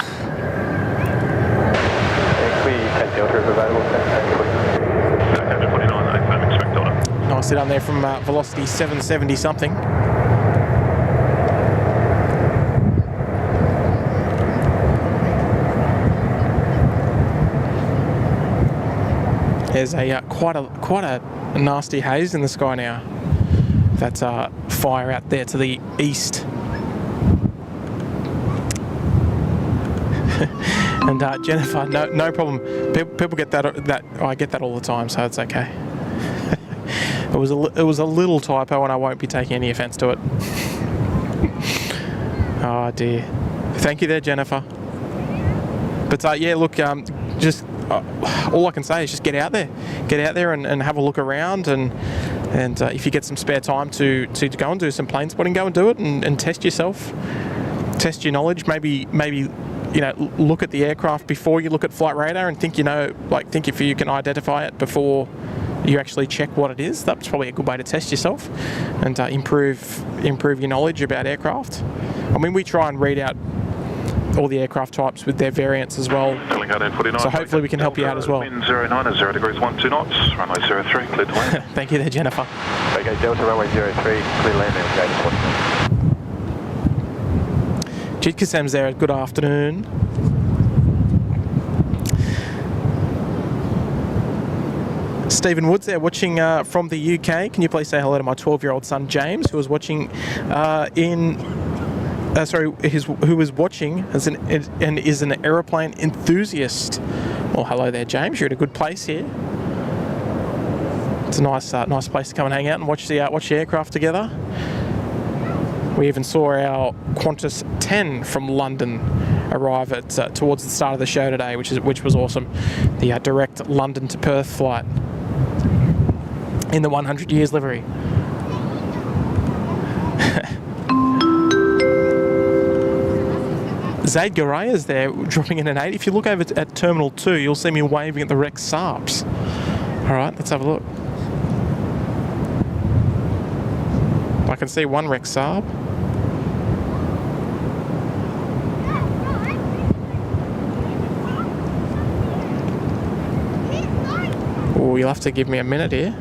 Helicopter 49, affirm expect order. Nicely done there from velocity 770 something. There's quite a nasty haze in the sky now. That's fire out there to the east. And Jennifer, no problem. People get that. I get that all the time, so it's okay. It was a little typo, and I won't be taking any offence to it. Oh dear. Thank you there, Jennifer. But yeah, look, just all I can say is just get out there and have a look around, and if you get some spare time to go and do some plane spotting, go and do it and test yourself, test your knowledge. Maybe look at the aircraft before you look at flight radar and think if you can identify it before you actually check what it is. That's probably a good way to test yourself and improve your knowledge about aircraft. I mean, we try and read out all the aircraft types with their variants as well. So hopefully we can help you out as well. Wind 090 degrees 12 knots, runway 03, clear to land. Thank you there, Jennifer. Okay, Delta runway 03, clear land now. Jit Kassem's there. Good afternoon. Stephen Woods there, watching from the UK. Can you please say hello to my 12-year-old son James, who was watching who was watching and is an aeroplane enthusiast. Well, hello there, James. You're at a good place here. It's a nice place to come and hang out and watch the aircraft together. We even saw our Qantas 10 from London arrive at towards the start of the show today, which was awesome. The direct London to Perth flight in the 100 years livery. Zaid Garaya's there, dropping in an 8. If you look over at Terminal 2, you'll see me waving at the Rex Saabs. All right, let's have a look. I can see one Rex Saab. Oh, you'll have to give me a minute here.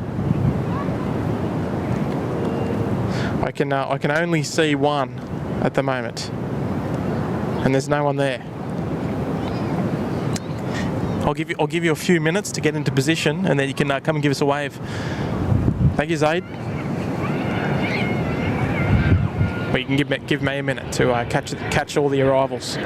I can only see one at the moment, and there's no one there. I'll give you a few minutes to get into position, and then you can come and give us a wave. Thank you, Zaid. But you can give me a minute to catch all the arrivals.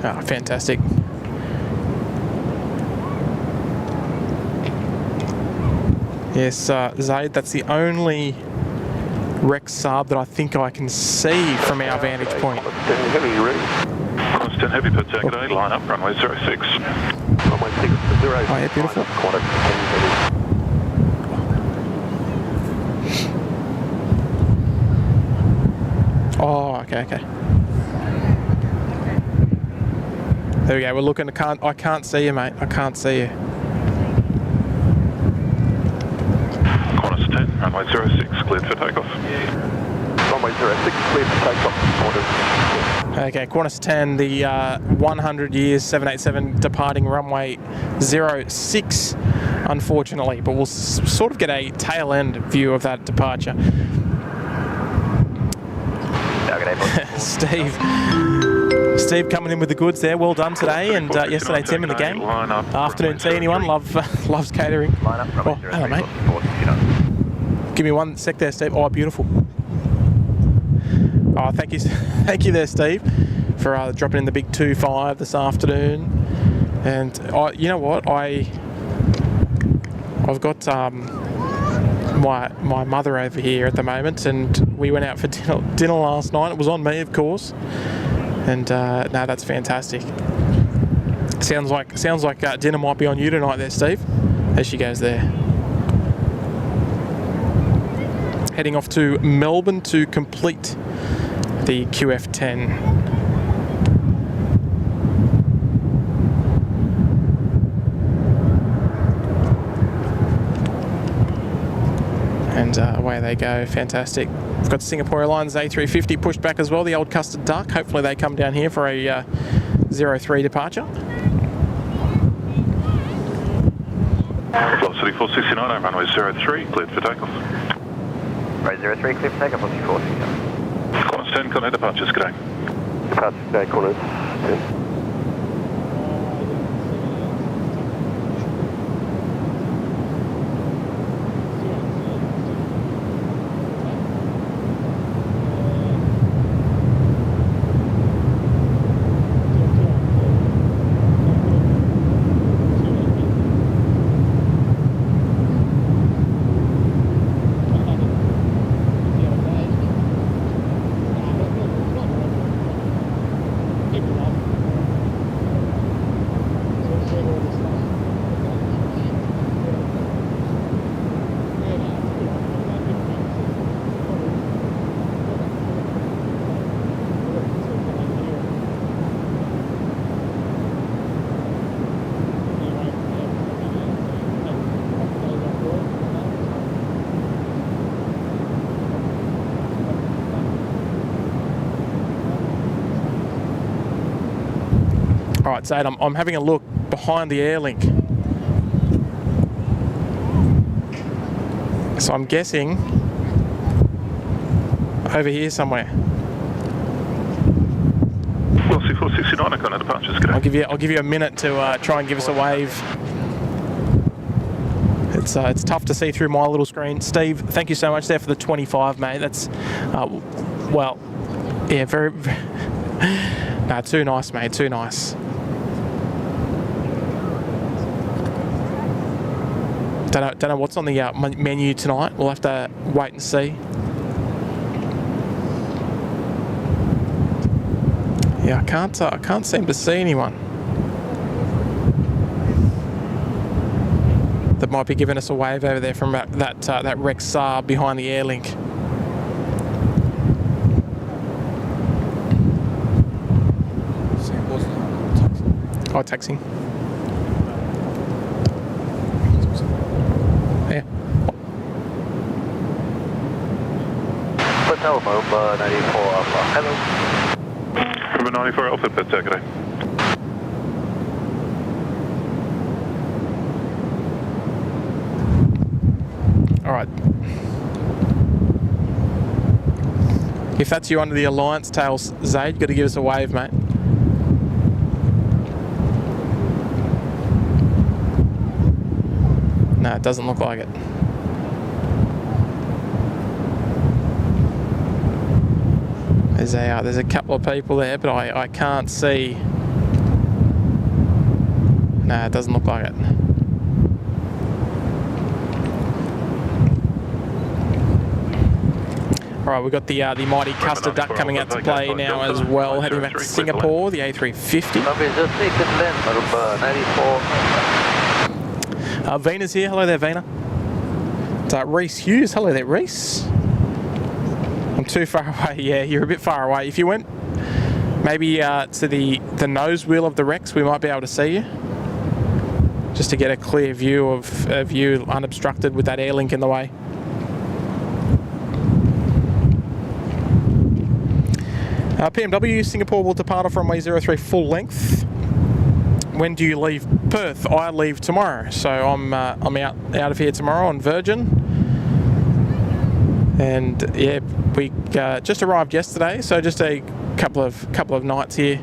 Ah, fantastic. Yes, Zaid, that's the only wreck sub that I think I can see from our vantage point. Constant heavy per takeoff today, line up, runway 06. Runway 60. Oh, yeah, beautiful. Oh, okay. There we go. We're looking. I can't see you, mate. I can't see you. Qantas 10, runway 06, cleared for takeoff. Runway 06, cleared for takeoff. Okay, Qantas 10, the 100 years 787 departing runway 06, unfortunately, but we'll sort of get a tail end view of that departure. Steve coming in with the goods there. Well done today, and yesterday Tim in the game. Afternoon tea, anyone? Loves catering. Oh, hello, mate. Give me one sec there, Steve. Oh, beautiful. Oh, thank you there, Steve, for dropping in the big 2-5 this afternoon. And you know what? I've got my mother over here at the moment, and we went out for dinner last night. It was on me, of course. And no, that's fantastic. Sounds like dinner might be on you tonight there, Steve. There she goes there. Heading off to Melbourne to complete the QF10. And away they go. Fantastic. We've got Singapore Airlines A350 pushback as well, the old custard duck. Hopefully they come down here for a 03 departure. Velocity 469, runway 03, cleared for takeoff. Runway 03, cleared for takeoff, velocity 469. Qantas 10, Qantas departures, good day. Departures today, Qantas 10. Alright, Zaid, I'm having a look behind the air link. So I'm guessing over here somewhere. Velocity 469, Qantas departures, good day. I'll give you a minute to try and give us a wave. It's tough to see through my little screen. Steve, thank you so much there for the 25, mate. That's well, yeah, very no, too nice, mate, too nice. Don't know what's on the menu tonight. We'll have to wait and see. Yeah, I can't seem to see anyone that might be giving us a wave over there from that Rex Saab behind the air link. Oh, taxing. Yeah. Hotel November 94 Alpha. Hello. November 94 Alpha, Perth, good day. All right. If that's you under the Alliance tails, Zaid, you've got to give us a wave, mate. No, it doesn't look like it. There's a couple of people there, but I can't see. No, it doesn't look like it. All right, we've got the mighty Custard Duck coming out to play now as well, heading back to Singapore, the A350. Vena's here. Hello there, Vena. It's Reese Hughes. Hello there, Reese. I'm too far away. Yeah, you're a bit far away. If you went maybe to the nose wheel of the Rex, we might be able to see you. Just to get a clear view of you unobstructed with that air link in the way. PMW, Singapore will depart off runway 03 full length. When do you leave Perth? I leave tomorrow, so I'm out of here tomorrow on Virgin. And yeah, we just arrived yesterday, so just a couple of nights here,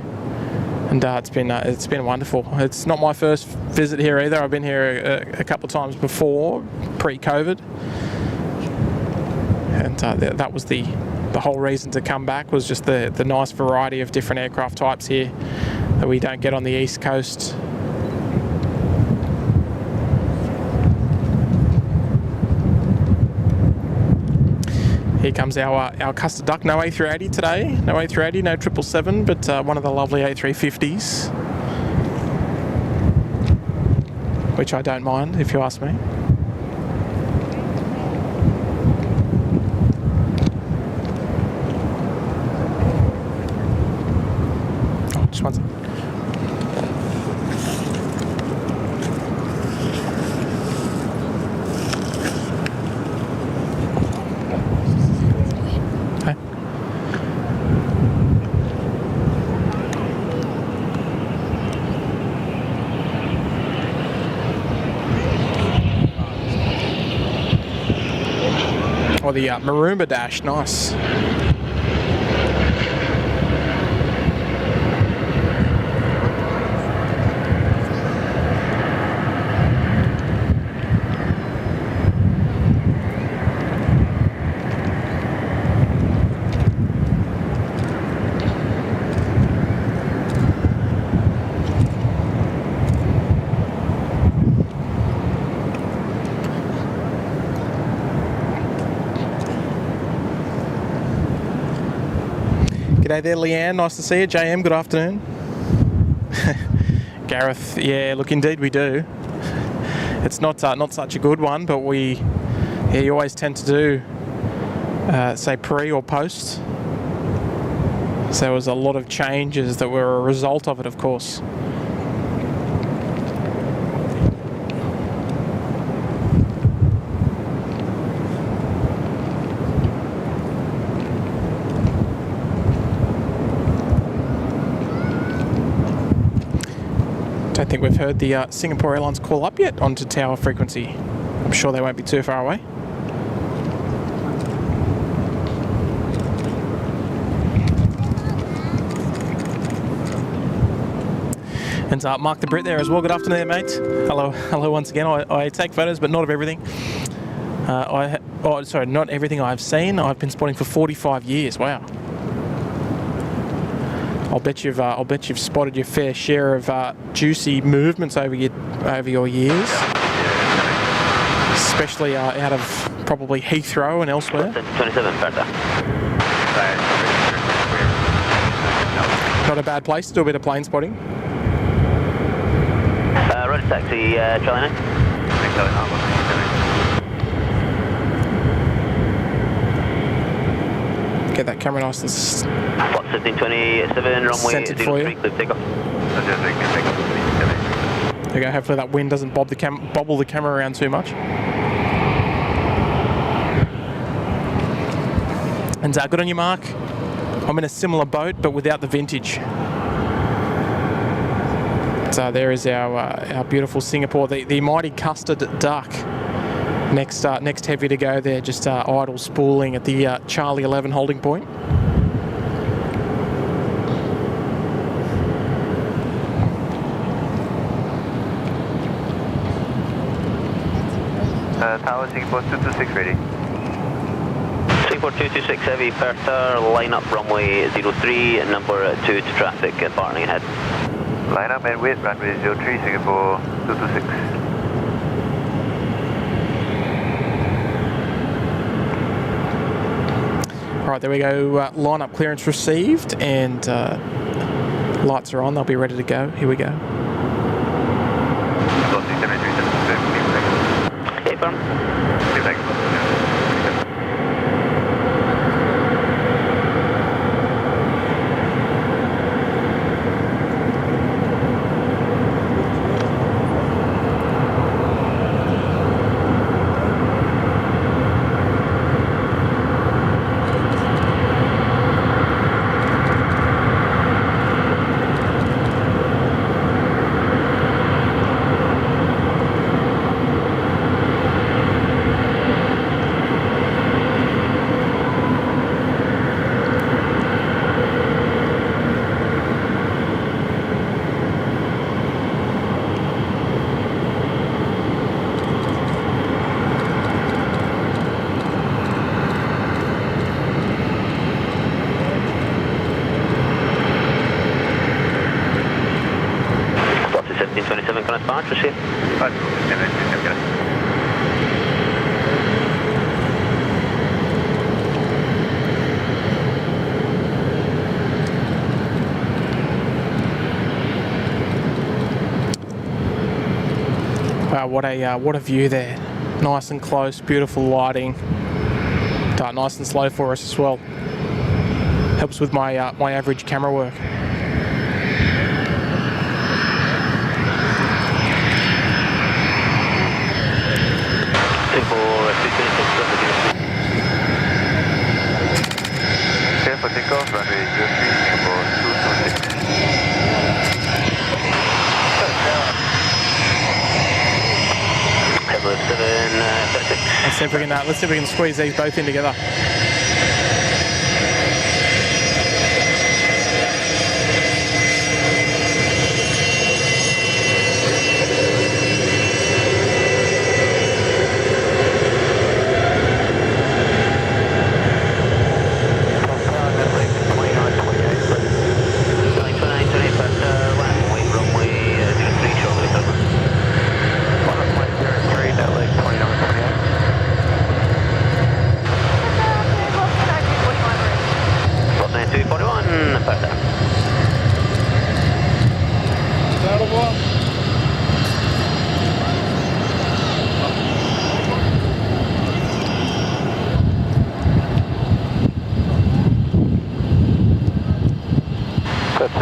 and it's been wonderful. It's not my first visit here either. I've been here a couple of times before, pre-COVID, and that was the whole reason to come back, was just the nice variety of different aircraft types here that we don't get on the East Coast. Here comes our Custard Duck. No A380 today, no A380, no 777, but one of the lovely A350s, which I don't mind if you ask me. Just one second. Okay. Or the Maroomba dash, nice. G'day there, Leanne. Nice to see you. JM, good afternoon. Gareth, yeah, look, indeed we do. It's not such a good one, but you always tend to do, say, pre or post. So there was a lot of changes that were a result of it, of course. Don't think we've heard the Singapore Airlines call up yet onto tower frequency. I'm sure they won't be too far away. And Mark the Brit there as well. Good afternoon, mate. Hello once again. I take photos, but not of everything. Not everything I've seen. I've been spotting for 45 years. Wow. I'll bet you've spotted your fair share of juicy movements over your years, especially out of probably Heathrow and elsewhere. 27 Perth. Not a bad place to do a bit of plane spotting. Roger taxi, Charlie 9. Get that camera nice and 1527, runway centered for you. 03, clear takeoff. we go. Hopefully that wind doesn't bobble the camera around too much. And good on you, Mark. I'm in a similar boat, but without the vintage. So there is our beautiful Singapore, the mighty custard duck. Next heavy to go there, just idle spooling at the Charlie 11 holding point. Tower Singapore 226 ready. Singapore 226 Heavy, Perth, line up runway 03, number 2 to traffic, parting ahead. Line up and wait, runway 03, Singapore 226. Alright, there we go. Line up clearance received, and lights are on. They'll be ready to go. Here we go. Okay, firm. Wow, what a view there. Nice and close, beautiful lighting. Nice and slow for us as well. Helps with my my average camera work. Clear for takeoff, runway 03, Singapore 226. Let's see if we can squeeze these both in together.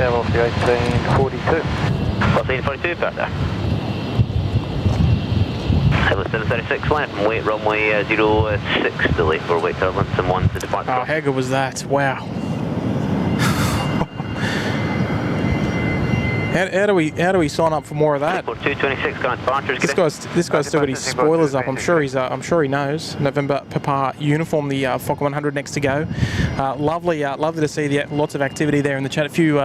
Off the 1842. 1842, Perth. Headless 736, line up and wait, runway 06, delay for wait turbulence and 1 to depart. Oh, how good was that? Wow. How do we sign up for more of that? 226 current departures. This guy's still got his spoilers up. I'm sure he knows. November Papa uniform, the Fokker 100 next to go. Lovely to see lots of activity there in the chat. A few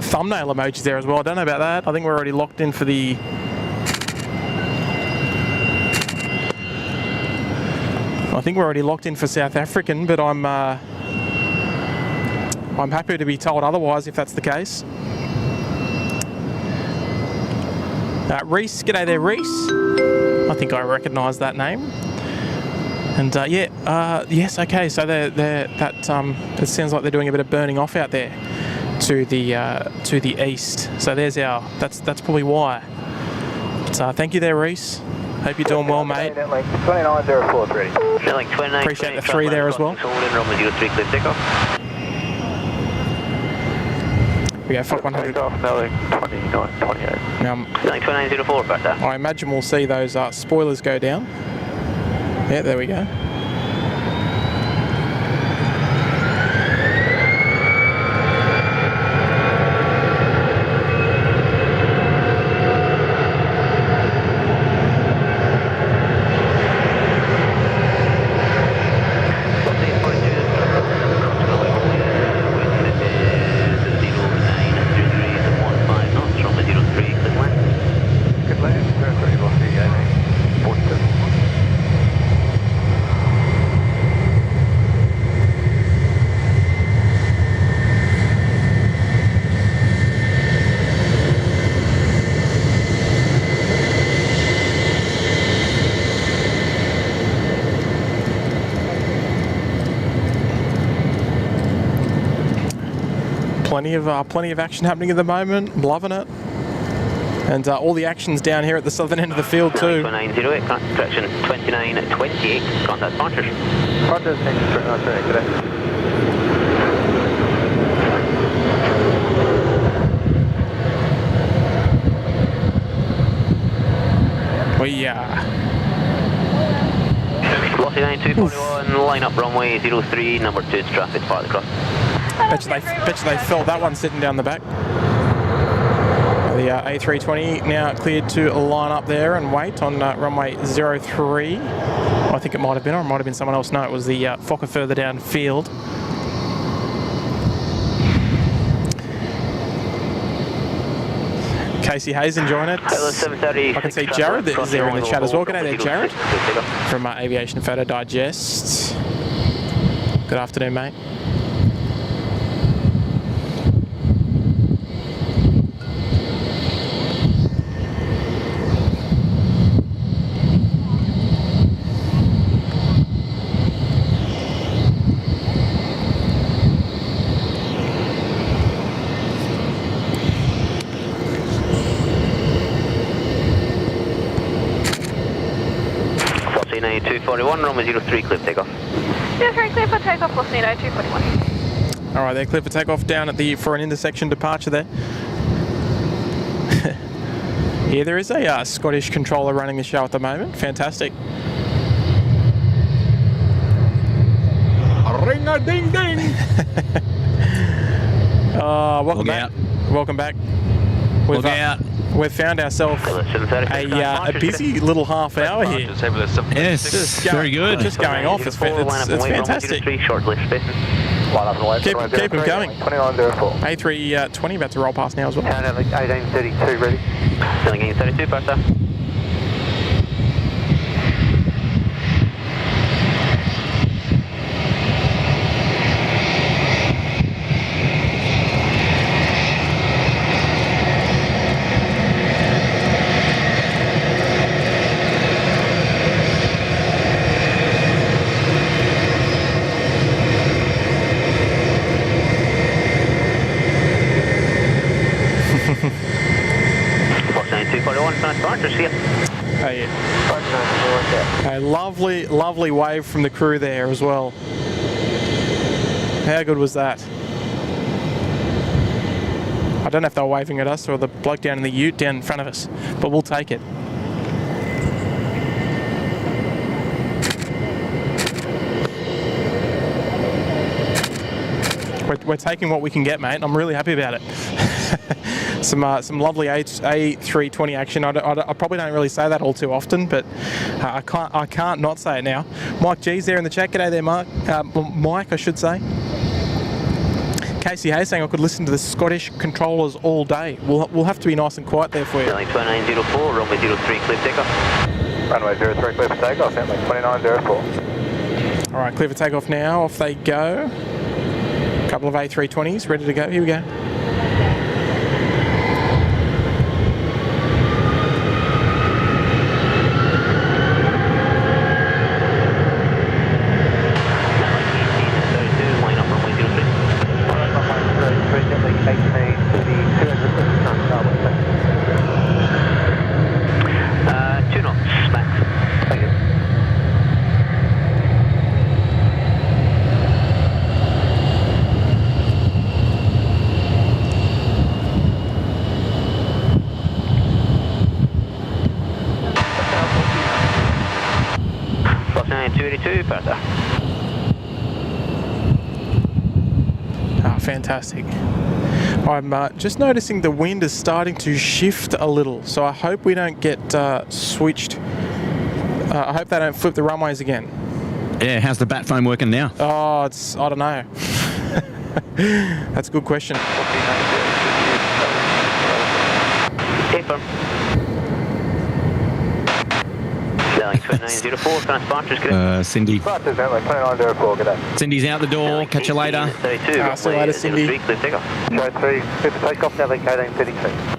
thumbnail emojis there as well. I don't know about that. I think we're already locked in for the. I think we're already locked in for South African, but I'm happy to be told otherwise if that's the case. Reese, g'day there, Reese. I think I recognise that name. And yes, okay. So it sounds like they're doing a bit of burning off out there to the east. So there's our. That's probably why. But thank you there, Reese. Hope you're doing well, mate. 2904 Appreciate the 3 there as well. We go, Fox 100. Takeoff, Melling 2928. Now, Like 2904, Bertha. I imagine we'll see those spoilers go down. Yeah, there we go. Plenty of action happening at the moment. I'm loving it. And all the action's down here at the southern end of the field too. 2908, correction 2928, contact departures. Roger, thank you for today. We Velocity 9241, line up runway 03, number 2 to traffic, depart the cross. bet you they felt that one sitting down the back. The A320 now cleared to line up there and wait on runway 03. I think it might have been, or it might have been someone else. No, it was the Fokker further downfield. Casey Hayes enjoying it. I can see Jared that is there in the chat as well. G'day there, Jared, from Aviation Photo Digest. Good afternoon, mate. Velocity 241, runway 03, clear for takeoff. 03, clear for takeoff, Velocity 241. All right, they're clear for takeoff down at for an intersection departure there. Yeah, there is a Scottish controller running the show at the moment. Fantastic. Ring-a-ding-ding! Welcome back. Welcome back. We've found ourselves a busy little half hour here. Yes, very good. Just going off. It's fantastic. Keep them going. 2904. A320 about to roll past now as well. 1832 ready. 1832, Bertha. A lovely wave from the crew there as well. How good was that? I don't know if they were waving at us or the bloke down in the ute down in front of us, but we'll take it. We're taking what we can get, mate. I'm really happy about it. Some lovely A320 action. I probably don't really say that all too often, but I can't not say it now. Mike G's there in the chat. G'day there, Mike. Mike, I should say. Casey Hayes saying I could listen to the Scottish controllers all day. We'll have to be nice and quiet there for you. 2904, runway 03, clear takeoff. Runway 03, clear for takeoff. Sound like 2904. All right, clear for takeoff now. Off they go. A couple of A320s ready to go. Here we go. 282, Perth. Ah, fantastic. I'm just noticing the wind is starting to shift a little, so I hope we don't get switched. I hope they don't flip the runways again. Yeah, how's the bat phone working now? Oh, I don't know. That's a good question. Confirm. Sterling 2904, transporters, correct? Cindy. Departures Stanley 2904, good day. Cindy's out the door. Catch you later. 32, See you later, Cindy. 03, clear takeoff. Show 3, clear for takeoff, Stanley 1832.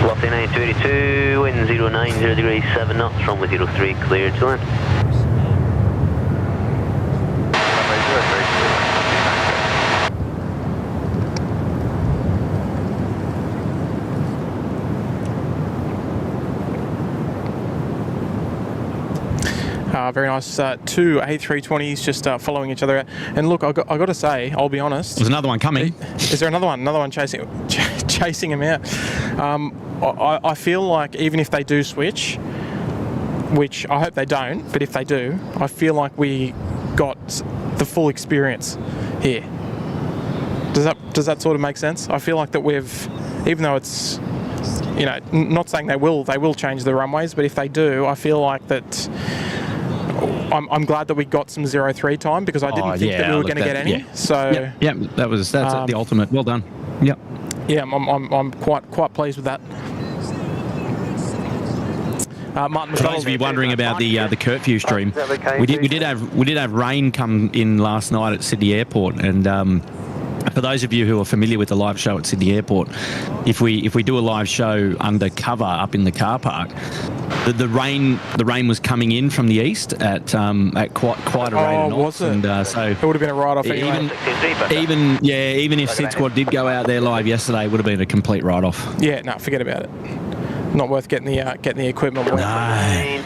Lofty 922, wind 090 degrees 7 knots, runway 03, cleared to land. Very nice. Two A320s just following each other. And look, I got to say, I'll be honest. There's another one coming. Is there another one? Another one chasing him out. I feel like even if they do switch, which I hope they don't, but if they do, I feel like we got the full experience here. Does that sort of make sense? I feel like that we've, even though it's, you know, not saying they will change the runways, but if they do, I feel like that. I'm glad that we got some 03 time because I didn't think that we were going to get any. Yeah. So yeah, that's the ultimate. Well done. Yep. Yeah, I'm quite pleased with that. Martin, for those of you wondering about the curfew stream, we did have rain come in last night at Sydney Airport, and for those of you who are familiar with the live show at Sydney Airport, if we do a live show under cover up in the car park, the rain was coming in from the east at quite a rate of knots. Was it? And so it would have been a write-off anyway. Even if SydSquad did go out there live yesterday, it would have been a complete write-off. Yeah, no, forget about it. Not worth getting the equipment.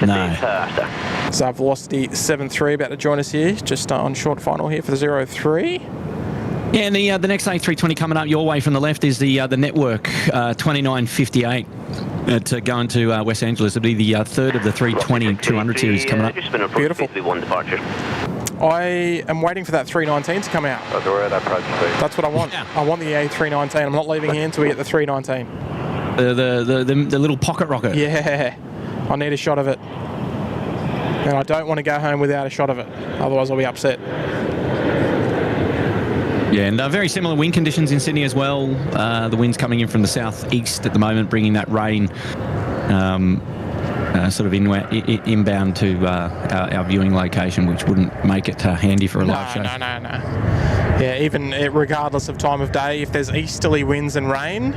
No. So Velocity 73 about to join us here, just on short final here for the 03. Yeah, and the next A320 coming up your way from the left is the Network 2958 to go into West Angeles. It'll be the third of the 320-200 series coming up. Beautiful. One departure. I am waiting for that 319 to come out. That's what I want. I want the A319. I'm not leaving here until we get the 319. The little pocket rocket. Yeah, I need a shot of it. And I don't want to go home without a shot of it. Otherwise I'll be upset. Yeah, and very similar wind conditions in Sydney as well. The wind's coming in from the southeast at the moment, bringing that rain sort of inbound to our viewing location, which wouldn't make it handy for a live show. No. Yeah, even regardless of time of day, if there's easterly winds and rain,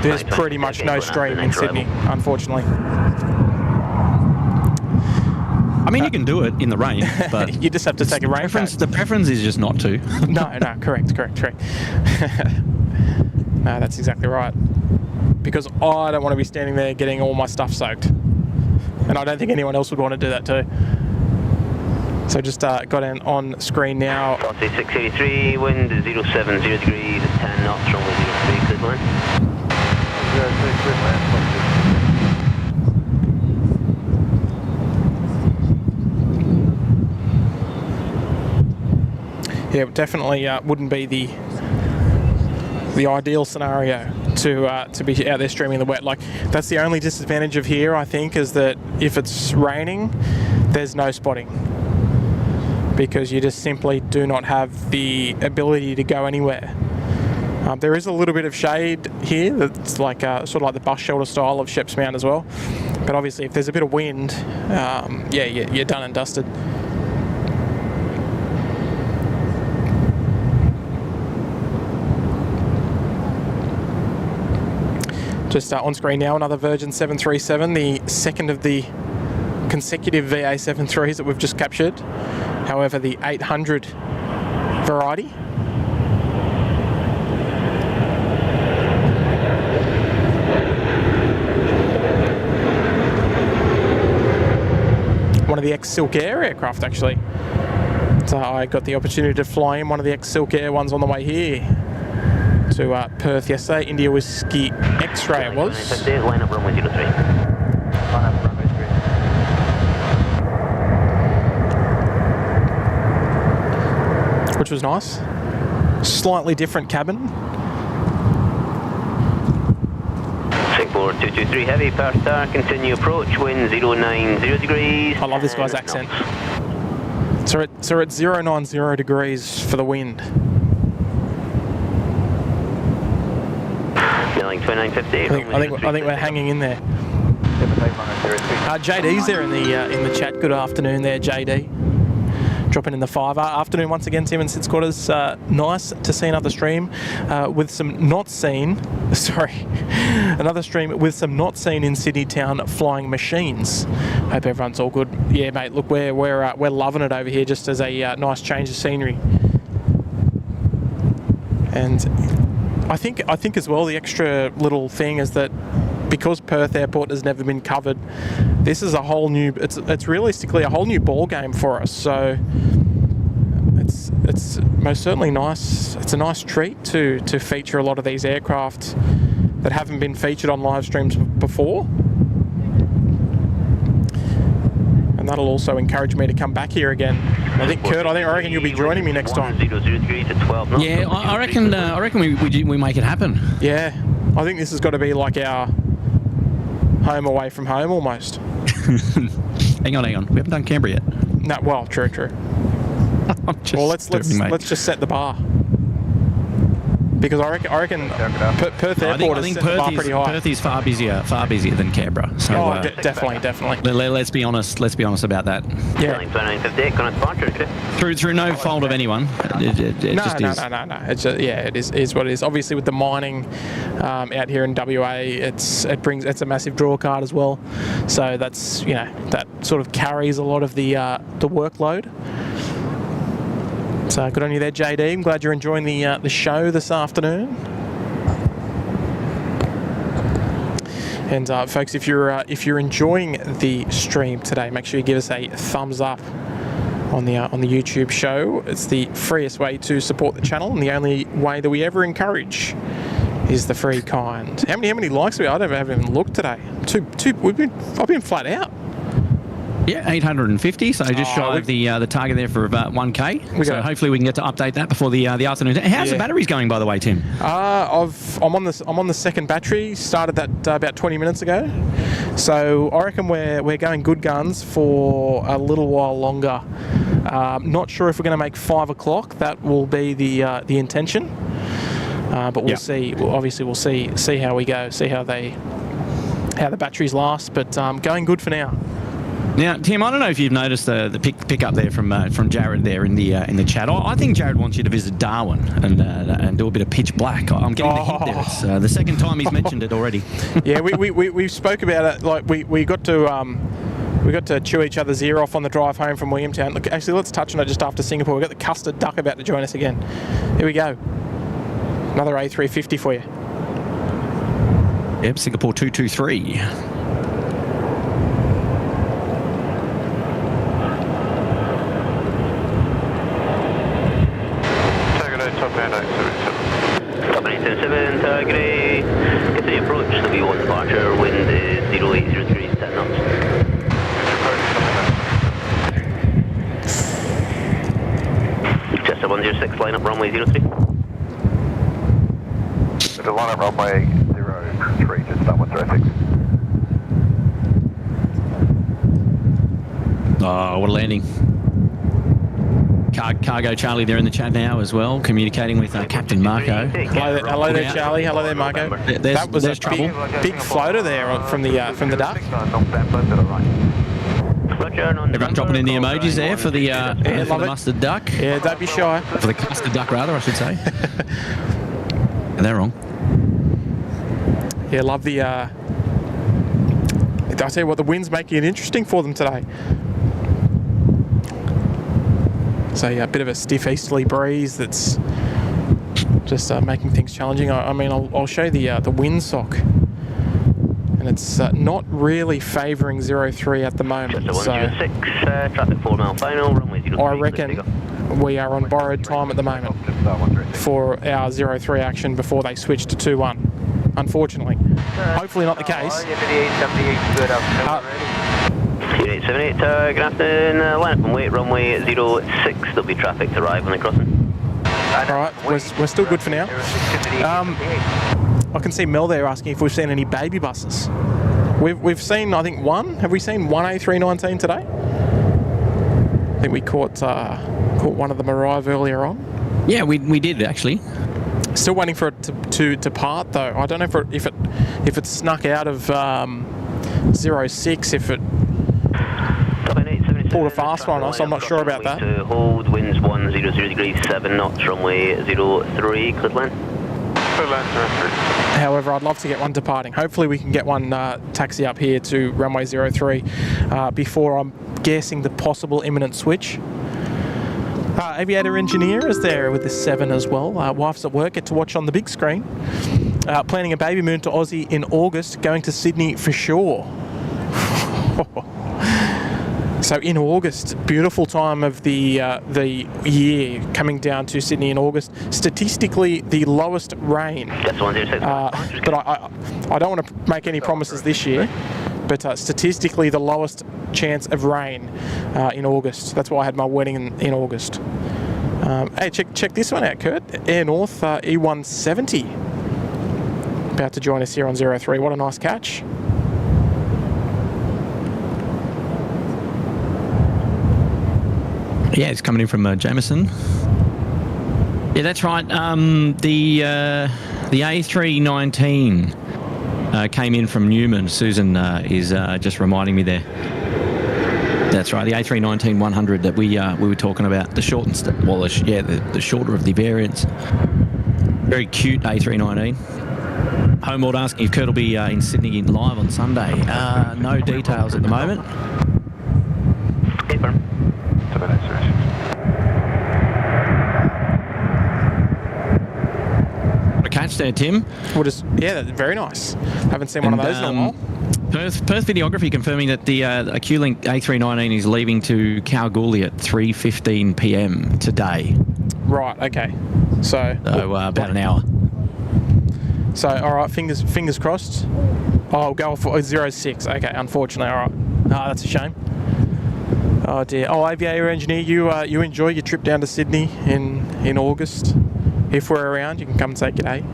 there's pretty much no stream in Sydney, unfortunately. I mean, you can do it in the rain, but you just have to take a rain coat. The preference is just not to. No, correct. No, that's exactly right. Because I don't want to be standing there getting all my stuff soaked. And I don't think anyone else would want to do that too. So just got in on screen now. 683, wind 070 degrees, 10 knots, runway 03, clear to land. 03, clear to land. Yeah, it definitely wouldn't be the ideal scenario to be out there streaming in the wet. Like, that's the only disadvantage of here, I think, is that if it's raining, there's no spotting. Because you just simply do not have the ability to go anywhere. There is a little bit of shade here that's like sort of like the bus shelter style of Sheps Mount as well. But obviously if there's a bit of wind, you're done and dusted. Just on screen now, another Virgin 737, the second of the consecutive VA73s that we've just captured. However, the 800 variety. One of the ex-Silk Air aircraft, actually. So I got the opportunity to fly in one of the ex-Silk Air ones on the way here to Perth yesterday. India Whiskey X-Ray it was. Line up runway 03. Line up runway 3. Which was nice. Slightly different cabin. Singapore 223 heavy, Perth, continue approach, wind 090 degrees. I love this guy's accent. So at 090 degrees for the wind. Milling 2950. I think we're hanging in there. JD's there in the chat. Good afternoon there, JD. Dropping in the 5. Afternoon once again, Tim and SydSquatters. Nice to see another stream with some not seen. Sorry, another stream with some not seen in Sydney town flying machines. Hope everyone's all good. Yeah, mate. Look, we're loving it over here, just as a nice change of scenery. And I think as well, the extra little thing is that because Perth Airport has never been covered, this is a whole new. It's realistically a whole new ball game for us. So it's most certainly nice. It's a nice treat to feature a lot of these aircraft that haven't been featured on live streams before. And that'll also encourage me to come back here again. I think, Kurt, I reckon you'll be joining me next time. Yeah, I reckon we make it happen. Yeah, I think this has got to be like our home away from home almost. Hang on. We haven't done Canberra yet. No, well, true. Well, let's just set the bar. Because I reckon Perth Airport has set the bar pretty high. Perth is far busier than Canberra. So definitely. Let's be honest about that. Yeah. Through no fault of anyone. It just is. No. It's just, it is what it is. Obviously, with the mining out here in WA, it's a massive draw card as well. So that's that sort of carries a lot of the workload. So good on you there, JD. I'm glad you're enjoying the show this afternoon. And folks, if you're enjoying the stream today, make sure you give us a thumbs up on the YouTube show. It's the freest way to support the channel, and the only way that we ever encourage is the free kind. How many likes we? I haven't even looked today. Two. I've been flat out. Yeah, 850, so just shy of the target there for about 1K. So hopefully we can get to update that before the afternoon. How's the batteries going, by the way, Tim? I'm on the second battery. Started that about 20 minutes ago. So I reckon we're going good guns for a little while longer. Not sure if we're going to make 5 o'clock. That will be the intention. But we'll see. Obviously, we'll see how we go. See how the batteries last. But going good for now. Now, Tim, I don't know if you've noticed the pick up there from Jared there in the chat. I think Jared wants you to visit Darwin and do a bit of pitch black. I'm getting the hint there. It's the second time he's mentioned it already. Yeah, we spoke about it. Like we got to chew each other's ear off on the drive home from Williamtown. Look, actually, let's touch on it just after Singapore. We've got the custard duck about to join us again. Here we go. Another A350 for you. Yep, Singapore 223. Continue approach, there'll be one departure, wind is 0803, 10 knots. Just a 106, line up runway 03. There's a line up runway 03, just that 106. Oh, what a landing. Cargo Charlie there in the chat now as well, communicating with Captain Marco. Hello there, Charlie. Hello there, Marco. That was a big floater there from the duck. Everyone dropping in the emojis there for the mustard duck. Yeah, don't be shy. For the custard duck, rather, I should say. They're wrong. Yeah, love the... I tell you what, the wind's making it interesting for them today. So yeah, a bit of a stiff easterly breeze that's just making things challenging. I mean, I'll show you the windsock, and it's not really favouring 03 at the moment. So traffic 4 mile final, runway 03. I reckon we are on borrowed time at the moment for our 03 action before they switch to 2-1. Unfortunately, hopefully not the case. Unit 878, good afternoon, line up and wait, runway 06, there'll be traffic to arrive on the crossing. Alright, we're still good for now. I can see Mel there asking if we've seen any baby buses. We've seen, I think, one. Have we seen one A319 today? I think we caught one of them arrive earlier on. Yeah, we did actually. Still waiting for it to depart though. I don't know if it snuck out of 06, if it pulled a fast one on us. I'm not sure about that. To hold, winds 100 degrees 7 knots, runway 03, clear land. However, I'd love to get one departing. Hopefully we can get one taxi up here to runway 03 before, I'm guessing, the possible imminent switch. Aviator engineer is there with the 7 as well. Wife's at work, get to watch on the big screen. Planning a baby moon to Aussie in August, going to Sydney for sure. So in August, beautiful time of the year, coming down to Sydney in August. Statistically, the lowest rain. But I don't want to make any promises this year. But statistically, the lowest chance of rain in August. That's why I had my wedding in August. Hey, check this one out, Kurt. Air North E170. About to join us here on 03. What a nice catch. Yeah, it's coming in from Jameson. Yeah, that's right. The A319 came in from Newman. Susan is just reminding me there. That's right, the A319-100 that we were talking about. The shortened, the shorter of the variants. Very cute A319. Homeworld asking if Kurt will be in Sydney live on Sunday. No details at the moment. What a catch there, Tim. Yeah, very nice. Haven't seen one of those in a while. Perth Videography confirming that the Q-Link A319 is leaving to Kalgoorlie at 3:15 p.m. today. Right, okay. So about an hour. So, all right, fingers crossed. Oh, I'll go for 06. Okay, unfortunately, all right. Oh, that's a shame. Oh dear. Oh, aviator engineer, you enjoy your trip down to Sydney in August. If we're around, you can come and say g'day.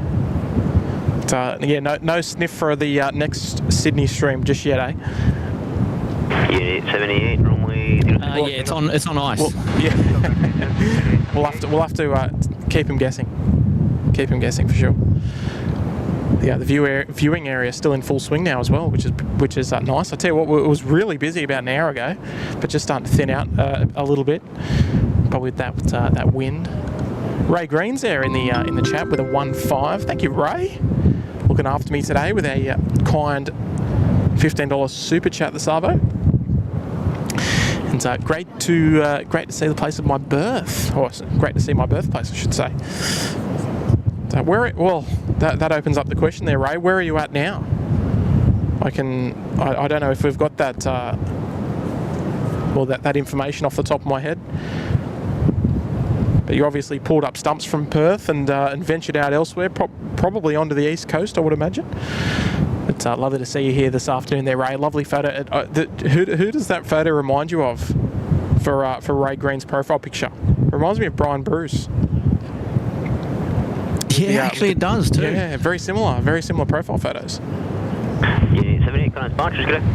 But, yeah, no sniff for the next Sydney stream just yet, eh? Unit 78, runway. Yeah, it's on ice. Well, yeah. we'll have to keep him guessing. Keep him guessing for sure. Yeah, the viewing area is still in full swing now as well, which is nice. I tell you what, it was really busy about an hour ago, but just starting to thin out a little bit. But with that wind, Ray Green's there in the chat with a 1.5. Thank you, Ray, looking after me today with a kind $15 super chat this arvo. And great to see the place of my birth, or great to see my birthplace, I should say. That opens up the question there, Ray. Where are you at now? I don't know if we've got that that information off the top of my head. But you obviously pulled up stumps from Perth and ventured out elsewhere, probably onto the east coast, I would imagine. It's lovely to see you here this afternoon there, Ray. Lovely photo. Who does that photo remind you of for Ray Green's profile picture? Reminds me of Brian Bruce. Yeah, actually it does too. Yeah, very similar profile photos. Unit 78, current departures, good day.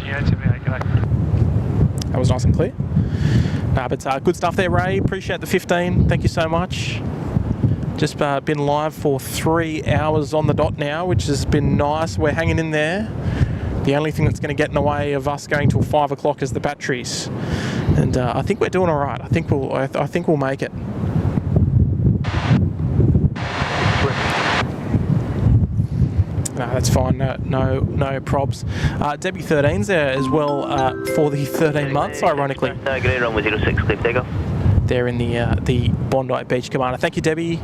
Unit 78, good day. That was nice and clear. But good stuff there, Ray. Appreciate the 15. Thank you so much. Just been live for 3 hours on the dot now, which has been nice. We're hanging in there. The only thing that's going to get in the way of us going till 5 o'clock is the batteries. And I think we're doing all right. I think we'll make it. It's fine, no probs. Debbie 13's there as well for the 13 months, ironically. G'day, runway 06, clear takeoff. They're in the Bondi Beach Commander. Thank you, Debbie.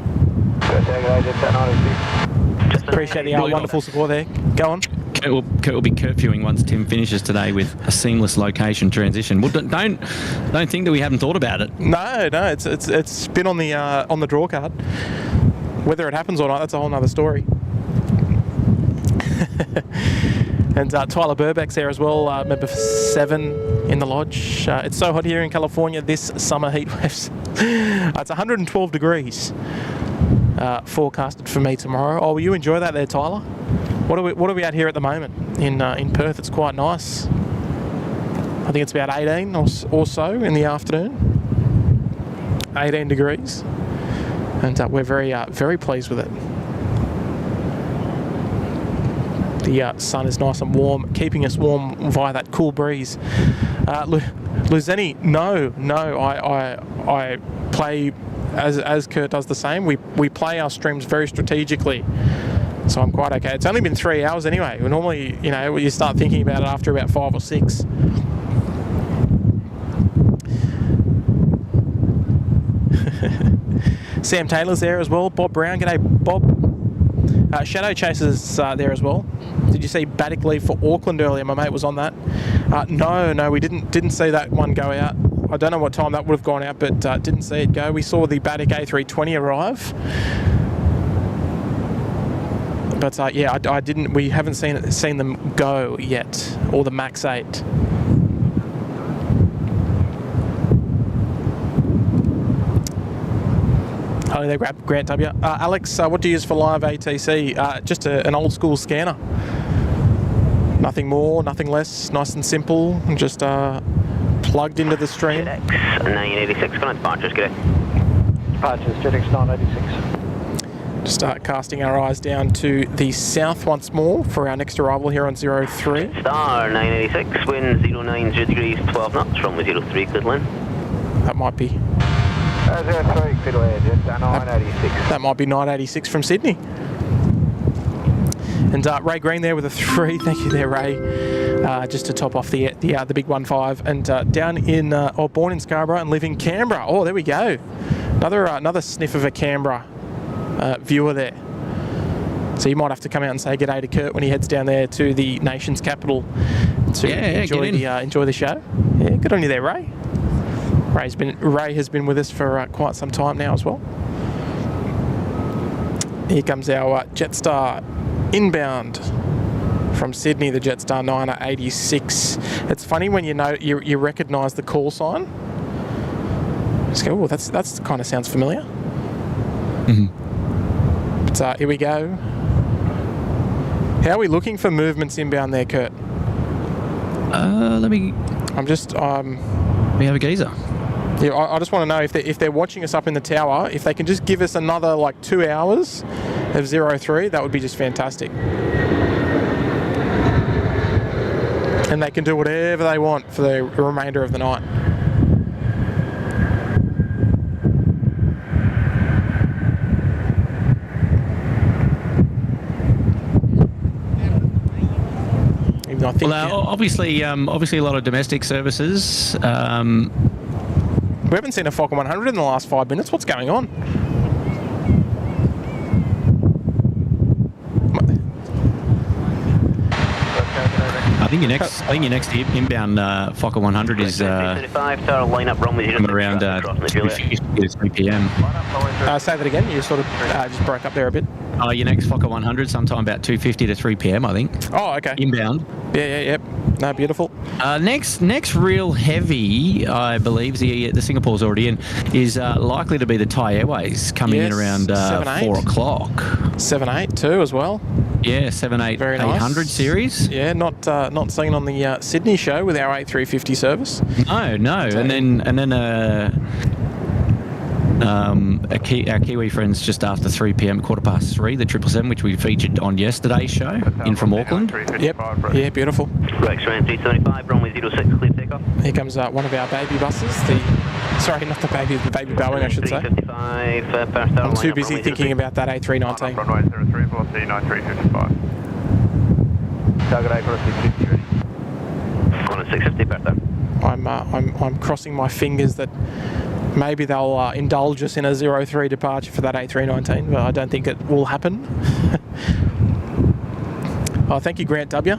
Appreciate the wonderful support there. Go on. Kurt will be curfewing once Tim finishes today with a seamless location transition. Well, don't think that we haven't thought about it. No, it's been on the draw card. Whether it happens or not, that's a whole other story. And Tyler Burbeck's there as well, member 7 in the lodge. It's so hot here in California this summer heat waves. It's 112 degrees forecasted for me tomorrow. Oh, will you enjoy that there, Tyler? What are we at here at the moment in Perth? It's quite nice. I think it's about 18 or so in the afternoon. 18 degrees, and we're very pleased with it. The sun is nice and warm, keeping us warm via that cool breeze. Luzeni, no, I play as Kurt does the same. We play our streams very strategically, so I'm quite okay. It's only been 3 hours anyway. Normally, you start thinking about it after about 5 or 6. Sam Taylor's there as well. Bob Brown, g'day Bob. Shadow Chaser's there as well. Did you see Batic leave for Auckland earlier? My mate was on that. No, we didn't see that one go out. I don't know what time that would have gone out, but didn't see it go. We saw the Batic A320 arrive. But I didn't. We haven't seen them go yet, or the Max 8. Oh, there, Grant W. Alex, what do you use for live ATC? Just an old school scanner. Nothing more, nothing less. Nice and simple. Just plugged into the stream. JetX 986, going on departures, g'day. Departures, JetX 986. Just casting our eyes down to the south once more for our next arrival here on 03. Star 986, wind 090 degrees, 12 knots, runway 03, cleared line. That might be... 03, cleared land, Jet 986. That might be 986 from Sydney. And Ray Green there with a 3. Thank you there, Ray. Just to top off the big 15. And down in born in Scarborough and live in Canberra. Oh, there we go. Another sniff of a Canberra viewer there. So you might have to come out and say g'day to Kurt when he heads down there to the nation's capital to enjoy the show. Yeah, good on you there, Ray. Ray has been with us for quite some time now as well. Here comes our Jetstar inbound from Sydney, the Jetstar 986. It's funny when you recognise the call sign. Just go, oh, that's kind of sounds familiar. Mm-hmm. But here we go. How are we looking for movements inbound there, Kurt? Let me have a geezer. Yeah, I just want to know if they're watching us up in the tower, if they can just give us another 2 hours of 03, that would be just fantastic. And they can do whatever they want for the remainder of the night. Even though I think obviously a lot of domestic services. We haven't seen a Fokker 100 in the last 5 minutes. What's going on? I think your next inbound Fokker 100 is around 2:50 to 3 p.m. Say that again. You sort of just broke up there a bit. Your next Fokker 100 sometime about 2:50 to 3 p.m. I think. Oh, okay. Inbound. Yeah. No, beautiful. Next real heavy, I believe the Singapore's already in, is likely to be the Thai Airways coming in around 4 o'clock. 782 as well. Yeah, 787 Very 800 nice. series. Yeah, not seen on the Sydney show with our A350 service. No, and then our Kiwi friends just after 3 p.m, 3:15, the 777, which we featured on yesterday's show in from Auckland. Yep. Yeah, beautiful. Rex Rand 375, runway 06, clear takeoff. Here comes one of our baby buses. The baby Boeing, I should say. I'm too busy thinking about that A319. Runway 03, velocity 9355. target icon 650 ready. On a 650 Perth. I'm crossing my fingers that maybe they'll indulge us in a 03 departure for that A319, but I don't think it will happen. Oh, thank you, Grant W.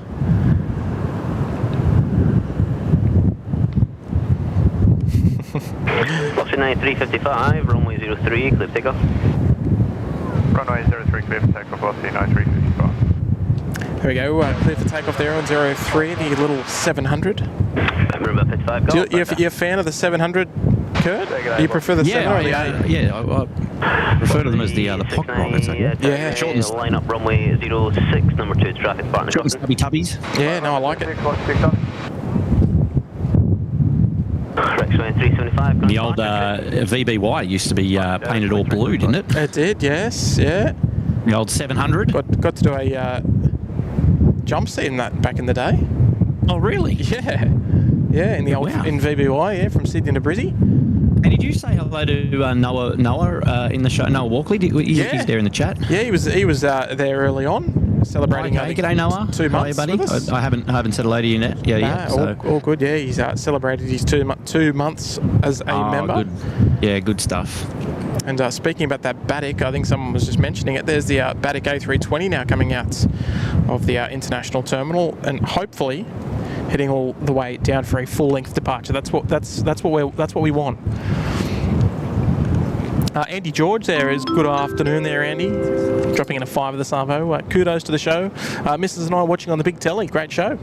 Boxing 355, runway 03, clear takeoff. Runway 03, clear for takeoff, Boxing 355. There we go, clear for takeoff there on 03, the little 700. Member 55, go. You're a fan of the 700, Kurt? You prefer the 7 or the 8? Yeah, I refer to them as the pocket rockets. Yeah, short and line up runway 06, number 2 traffic partner. Short and stubby tubbies. Yeah, no, I like it. Rexway 375. The old VBY used to be painted all blue, didn't it? It did, yes, yeah. The old 700. Got to do a jump seat in that back in the day. Oh, really? Yeah. Yeah, in the old in VBY, yeah, from Sydney to Brizzy. And did you say hello to Noah in the show? Noah Walkley, he's there in the chat. Yeah, he was there early on, celebrating. Okay, g'day Noah. 2 months, buddy. I haven't said hello to you yet. Yeah, so. all good. Yeah, he's celebrated his 2 months as a member. Good. Yeah, good stuff. And speaking about that Batik, I think someone was just mentioning it. There's the Batik A320 now coming out of the international terminal, and hopefully heading all the way down for a full-length departure. That's what we want. Andy George there is good afternoon there, Andy. Dropping in a 5 of the Savo. Kudos to the show. Mrs. and I watching on the big telly. Great show.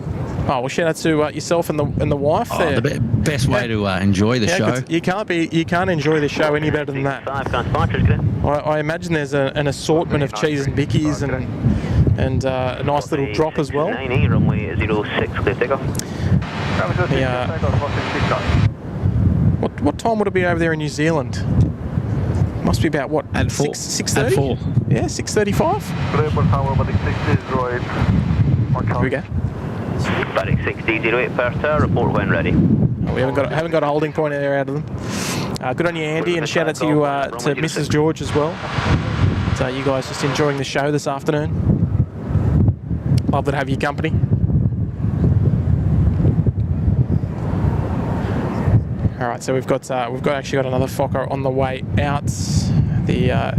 Oh, well, shout out to yourself and the wife there. The best way to enjoy the show. You can't enjoy the show any better than that. I imagine there's an assortment of cheese and bickies and a nice little drop as well. Runway 06, clear takeoff. What time would it be over there in New Zealand? Must be about what? At 4. 6:30? At 4. Yeah, 6:35. Here we go. Batik 6D08 Perth, report when ready. Oh, we haven't got a holding point there out of them. Good on you, Andy, and a shout out to you to Mrs. George as well. So you guys just enjoying the show this afternoon. Love to have your company. All right, so we've actually got another Fokker on the way out, the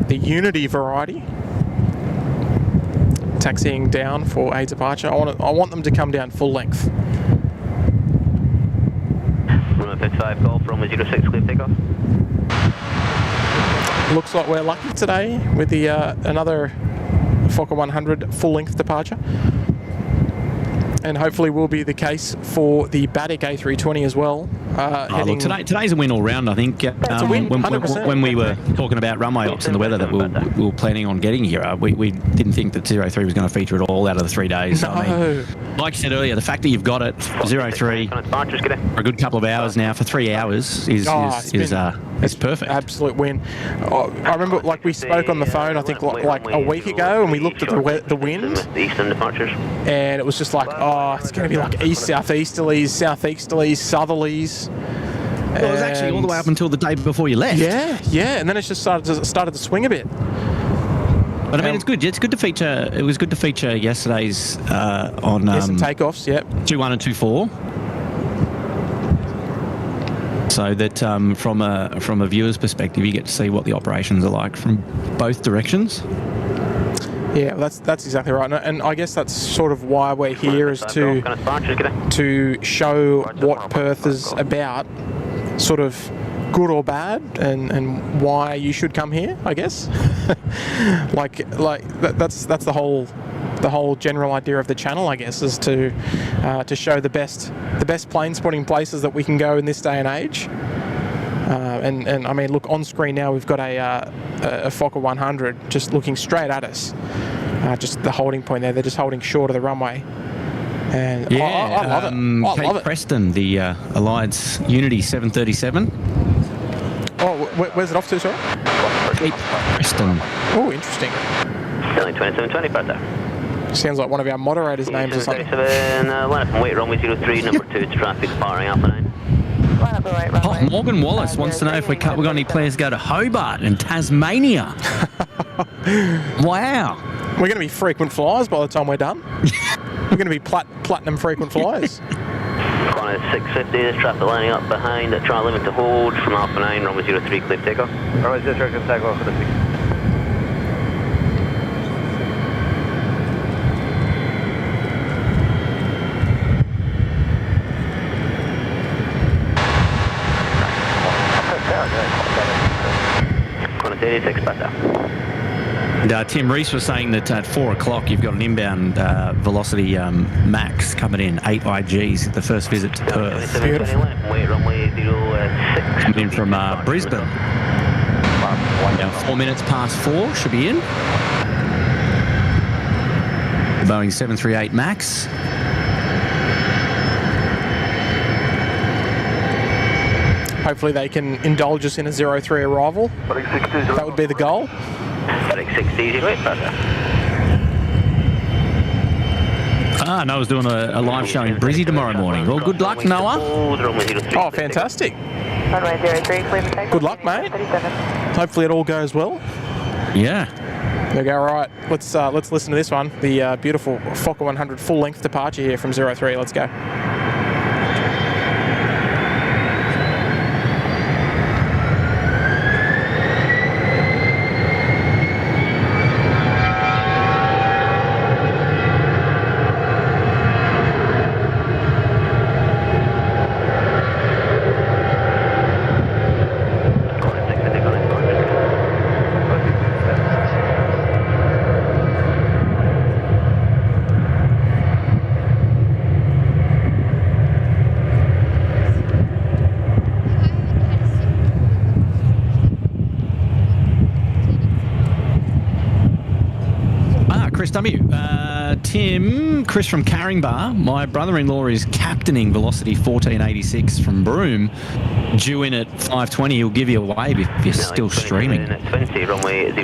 Unity variety, taxiing down for a departure. I want them to come down full length. Runway 55 Golf, runway 06, clear takeoff. Looks like we're lucky today with the another Fokker 100 full length departure. And hopefully will be the case for the Batik A320 as well. Look, today's a win all round, I think. It's a win, 100%. When we were talking about runway ops and the weather that we were planning on getting here, we didn't think that 03 was going to feature at all out of the 3 days. No. I mean, like you said earlier, the fact that you've got it 03 for a good couple of hours now, for 3 hours, is perfect. Absolute win. I remember, like, we spoke on the phone, I think, like a week ago, and we looked at the wind, and it was just like, it's going to be like east-southeasterlies, southeasterlies, southerlies. Well, it was actually all the way up until the day before you left. Yeah, and then it just started to swing a bit. But I mean, it's good. It's good to feature. It was good to feature yesterday's on some takeoffs. Yep. 2-1 and 2-4. So that from a viewer's perspective, you get to see what the operations are like from both directions. Yeah, that's exactly right, and I guess that's sort of why we're here, is to show what Perth is about, sort of good or bad, and why you should come here, I guess. That's the whole general idea of the channel, I guess, is to show the best plane spotting places that we can go in this day and age. And I mean, look, on screen now we've got a Fokker 100 just looking straight at us. Just the holding point there, they're just holding short of the runway. And yeah, I love it. Kate love it. Preston, the Alliance Unity 737. Oh, where's it off to, sorry? Kate Preston. Oh, interesting. 2720 back there. Sounds like one of our moderators' names or something. Line up and wait, runway 03, number 2 to traffic, firing Alpha 9. Morgan Wallace wants to know if we got any plans to go to Hobart and Tasmania. Wow. We're going to be frequent flyers by the time we're done. We're going to be platinum frequent flyers. Qantas 650, there's traffic lining up behind at Charlie limit to hold from Alpha 9, runway 03, clear takeoff. Runway 03, clear takeoff for the peak. Qantas 86, better. And, Tim Reese was saying that at 4 o'clock you've got an inbound Velocity Max coming in, 8 IGs, the first visit to Perth. Beautiful. Runway 06. Coming in from Brisbane. Now 4 minutes past 4, should be in. The Boeing 738 Max. Hopefully they can indulge us in a 03 arrival. That would be the goal. 6 easy, wait, better. Noah's doing a live show in Brizzy tomorrow morning. Well, good luck, Noah. Oh, fantastic. Runway 03, clear for takeoff. Good luck, mate. 37. Hopefully it all goes well. Yeah. There we go. All right, let's listen to this one. The beautiful Fokker 100 full-length departure here from 03. Let's go. Chris W. Chris from Caringbah. My brother-in-law is captaining Velocity 1486 from Broome. Due in at 5:20. He'll give you a wave if you're still streaming.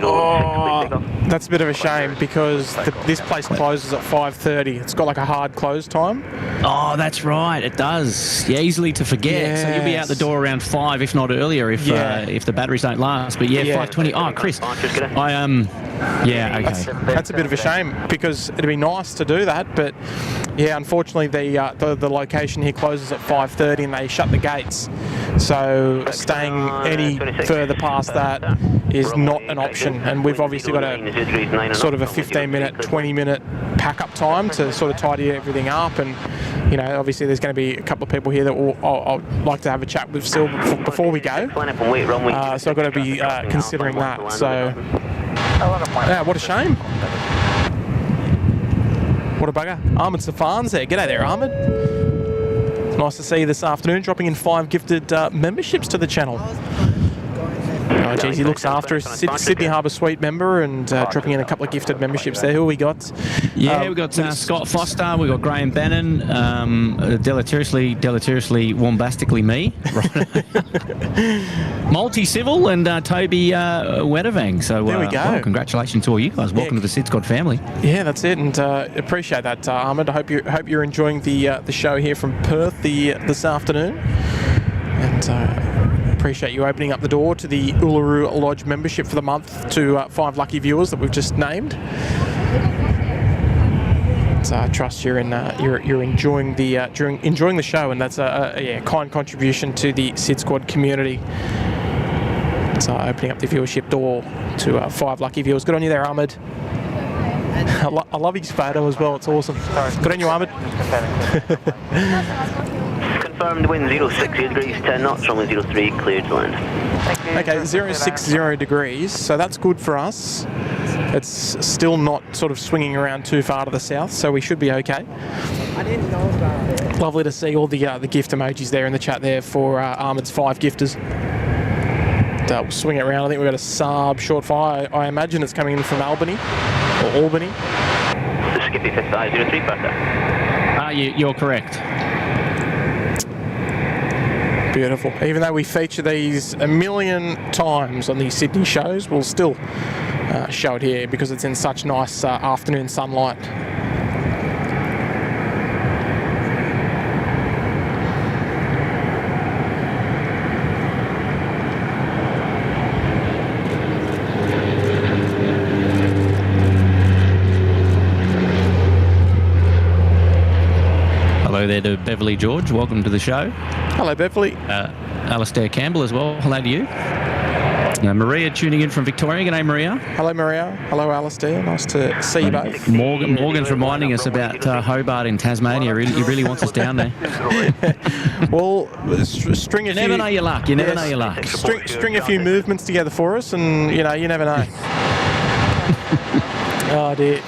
Oh, that's a bit of a shame because this place closes at 5:30. It's got like a hard close time. Oh, that's right. It does. Yeah, easily to forget. Yes. So you'll be out the door around 5, if not earlier, if the batteries don't last. But yeah. 5:20. Oh, Chris, yeah, okay. That's a bit of a shame because it'd be nice to do that, but yeah, unfortunately the location here closes at 5:30 and they shut the gates. So staying any further past that is not an option, and we've obviously got a sort of a 15-minute, 20-minute pack-up time to sort of tidy everything up, and you know, obviously there's going to be a couple of people here that I'd like to have a chat with still before we go. So I've got to be considering that. So yeah, what a shame. What a bugger. Ahmed Safan's there. G'day there, Ahmed. It's nice to see you this afternoon, dropping in 5 gifted memberships to the channel. Oh, geez, he looks after us. Sydney Harbour Suite member and dropping in a couple of gifted memberships there. Who have we got? Yeah, we've got Scott Foster, we've got Graham Bannon, deleteriously, wombastically me, Multi-Civil, and Toby Weddervang. So there we go. Well, congratulations to all you guys. Welcome to the SydSquad family. Yeah, that's it, and appreciate that, Ahmed. I hope you're enjoying the show here from Perth this afternoon, and appreciate you opening up the door to the Uluru Lodge membership for the month to 5 lucky viewers that we've just named. So I trust you're enjoying the show, and that's a kind contribution to the SydSquad community. So opening up the viewership door to 5 lucky viewers. Good on you there, Ahmed. I love his photo as well. It's awesome. Good on you, Ahmed. Confirmed wind 06 degrees, 10 knots, runway 03, cleared to land. Okay, 060 degrees, so that's good for us. It's still not sort of swinging around too far to the south, so we should be okay. Lovely to see all the gift emojis there in the chat there for Ahmed's 5 gifters. We'll swing it around. I think we've got a Saab short fire. I imagine it's coming in from Albany or Albany. Skippy 5503, better. You're correct. Beautiful. Even though we feature these a million times on these Sydney shows, we'll still show it here because it's in such nice afternoon sunlight. Hello there to Beverly George. Welcome to the show. Hello, Beverly. Alistair Campbell as well. Hello to you. Maria tuning in from Victoria. G'day, Maria. Hello, Maria. Hello, Alistair. Nice to see you both. Morgan's reminding us about Hobart in Tasmania. He really wants us down there. Well, string a You few... never know your luck. You never know your luck. String a few movements together for us, and, you never know. Oh, dear.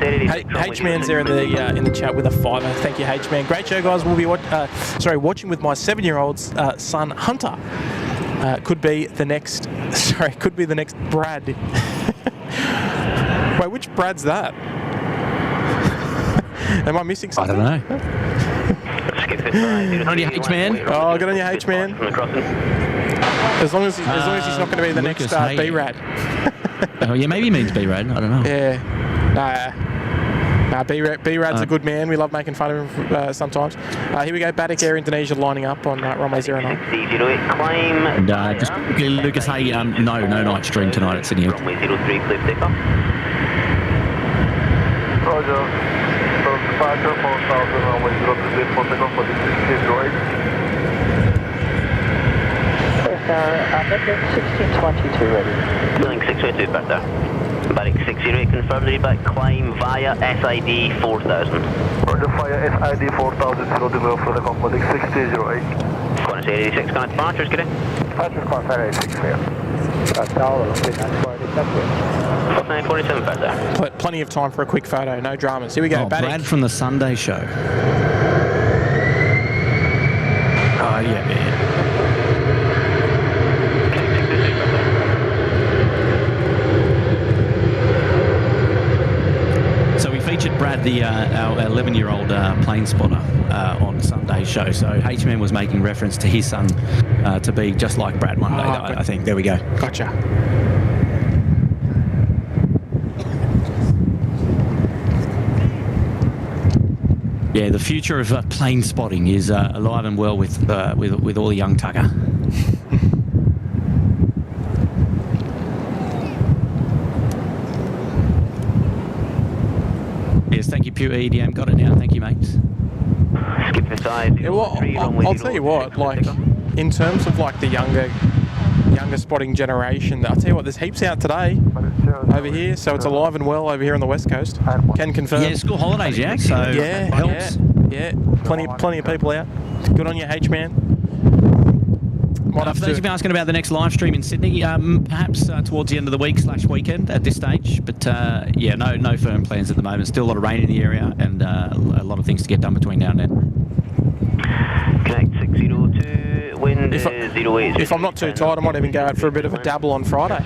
H-Man's there in the chat with a $5. Thank you, H-Man. Great show, guys. We'll be watching with my 7-year-old's son, Hunter. Could be the next Brad. Wait, which Brad's that? Am I missing something? I don't know. Good on you, H-Man. Oh, good on you, H-Man. As long as he's not going to be the next B-Rad. Oh, yeah, maybe he means B-Rad. I don't know. Yeah. Nah, B-Rad's a good man. We love making fun of him sometimes. Here we go. Batik Air Indonesia lining up on Runway 09. And just quickly, Lucas, hey, no night stream tonight at Sydney. Runway 03, clear takeoff. Roger. Departure 4000, runway 03, for takeoff for the 1608. Member 1622 ready. Feeling 622 back there. Batik 608, confirm the reback climb via SID 4000. Roger, fire SID 4000, 0 to go for the Batik 1608. Qantas 86, connect departures, good day. Departures, Qantas 86, clear. That's all, okay, that's right, exactly. 947 back there. Plenty of time for a quick photo, no dramas. Here we go, Batik. Brad from the Sunday show. Oh, yeah. So we featured Brad, our 11-year-old plane spotter, on Sunday's show. So H-Man was making reference to his son to be just like Brad one day, I think. There we go. Gotcha. Yeah, the future of plane spotting is alive and well with all the young Tucker. Yes, thank you, Pure EDM. Got it now. Thank you, mates. Skip the side. Yeah, well, I'll tell you what, like, in terms of like the younger spotting generation, I'll tell you what, there's heaps out today over here, so it's alive and well over here on the West Coast. Can confirm. Yeah, school holidays, yeah. So yeah, plenty of people out. Good on you, H-Man. For those of you asking about the next live stream in Sydney, perhaps towards the end of the week / weekend at this stage, but yeah, no firm plans at the moment. Still a lot of rain in the area and a lot of things to get done between now and then. Connect 602, wind is 08. If I'm not too tired, I might even go out for a bit of a dabble on Friday.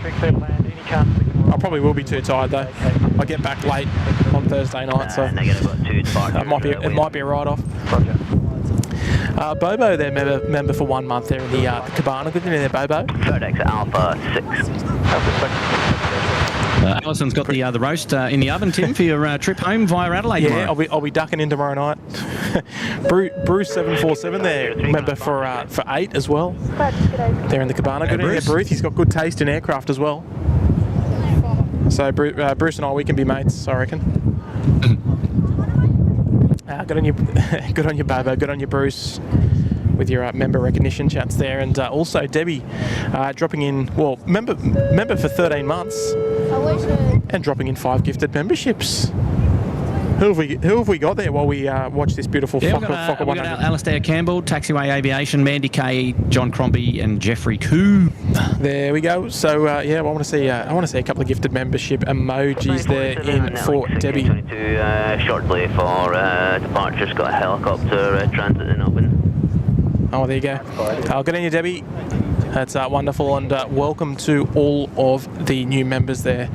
I probably will be too tired though. I get back late on Thursday night, so it might be a write-off. Bobo, their member for 1 month there in the Cabana. Good evening there, Bobo. Vertex Alpha 6. Alison's got the roast in the oven, Tim, for your trip home via Adelaide. Yeah, I'll be ducking in tomorrow night. Bruce 747 there, member for 8 as well. There in the Cabana. Good evening there, Bruce. He's got good taste in aircraft as well. So Bruce and I, we can be mates, I reckon. Good on you, Bobo. Good on you, Bruce, with your member recognition chats there, and also Debbie dropping in. Well, member for 13 months, and dropping in 5 gifted memberships. Who have we got there while we watch this beautiful Fokker 100? We got Alistair Campbell, Taxiway Aviation, Mandy Kay, John Crombie, and Jeffrey Koo. There we go. So yeah, I want to see a couple of gifted membership emojis there in for Debbie. 22 shortly for departures. Got a helicopter transit in open. Oh, there you go. Good on you, Debbie. That's wonderful, and welcome to all of the new members there,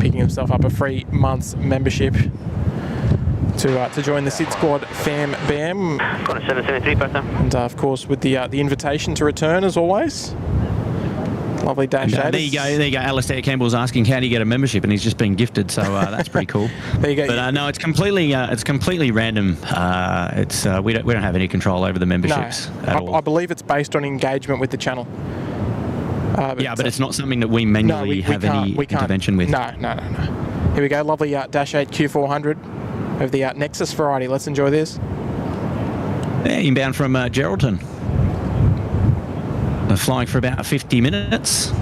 picking himself up a free month's membership to join the SydSquad Fam Bam. Got a 773 Perth. And of course with the invitation to return as always. Lovely dash. There you go. Alistair Campbell's asking how do you get a membership, and he's just been gifted, so that's pretty cool. There you go. But no, it's completely random. We don't have any control over the memberships at all. I believe it's based on engagement with the channel. But it's not something that we manually have any intervention with. No. Here we go. Lovely Dash 8 Q400 of the Nexus variety. Let's enjoy this. Yeah, inbound from Geraldton. They're flying for about 50 minutes.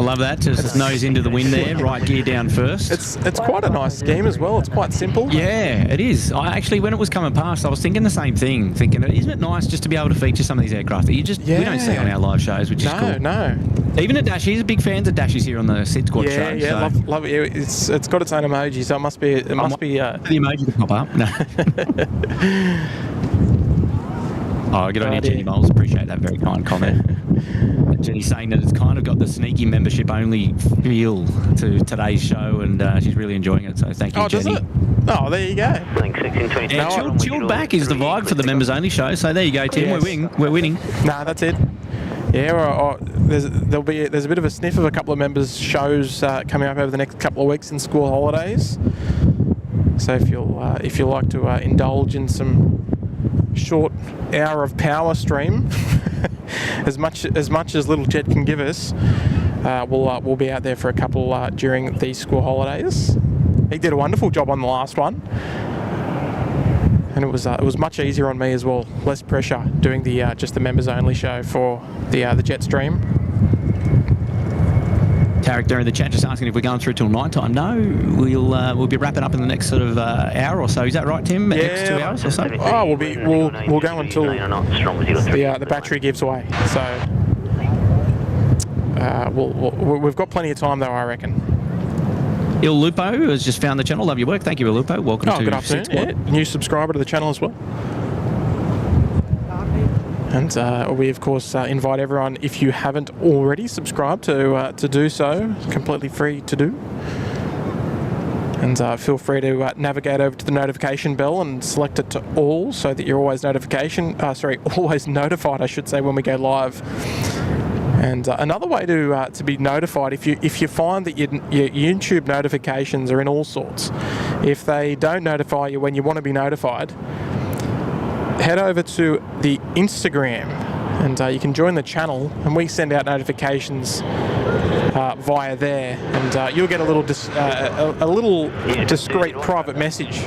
Love that, just nose into the wind there, right gear down first. It's quite a nice scheme as well. It's quite simple. Yeah, it is. I actually, when it was coming past, I was thinking the same thing. Thinking, isn't it nice just to be able to feature some of these aircraft that we don't see on our live shows, which is cool. No. Even at Dashies, big fans of Dashies here on the SydSquad show. Yeah, so. love it. It's got its own emoji, so it must be. The emoji to pop up. No. Oh, good on you, Jenny Moles. Appreciate that very kind comment. Jenny's saying that it's kind of got the sneaky membership only feel to today's show, and she's really enjoying it. So thank you, Jenny. Does it? Oh, there you go. Yeah, chilled back is the vibe for the members only show. So there you go, Tim. Yes. We're winning. Nah, that's it. Yeah, there's a bit of a sniff of a couple of members shows coming up over the next couple of weeks in school holidays. So if you like to indulge in some short hour of power stream, as much as Little Jet can give us, we'll be out there for a couple during these school holidays. He did a wonderful job on the last one, and it was much easier on me as well. Less pressure doing the just the members only show for the jet stream. Tarek there in the chat just asking if we're going through till night time. No, we'll be wrapping up in the next sort of hour or so. Is that right, Tim? Yeah, next 2 hours or so. Oh, we'll go until the battery gives way. So we've got plenty of time though, I reckon. Il Lupo has just found the channel. Love your work. Thank you, Il Lupo. Welcome to good afternoon. Yeah, new subscriber to the channel as well. And we, of course, invite everyone, if you haven't already subscribed, to do so. It's completely free to do. And feel free to navigate over to the notification bell and select it to all, so that you're always always notified, I should say, when we go live. And another way to be notified, if you find that your YouTube notifications are in all sorts, if they don't notify you when you want to be notified, head over to the Instagram and you can join the channel, and we send out notifications via there, and you'll get a little discreet private message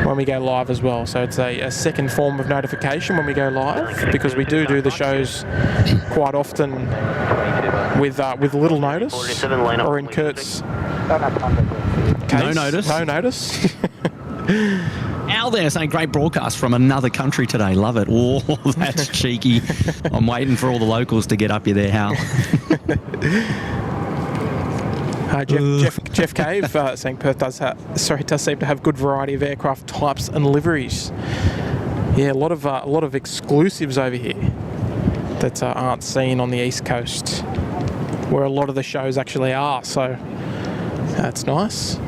when we go live as well. So it's a second form of notification when we go live, because we do the shows quite often with little notice, or in Kurt's case, no notice. Al there saying great broadcast from another country today. Love it. Oh, that's cheeky. I'm waiting for all the locals to get up you there, Hal. Jeff Cave saying Perth does seem to have good variety of aircraft types and liveries. Yeah, a lot of exclusives over here that aren't seen on the East Coast, where a lot of the shows actually are. So that's nice.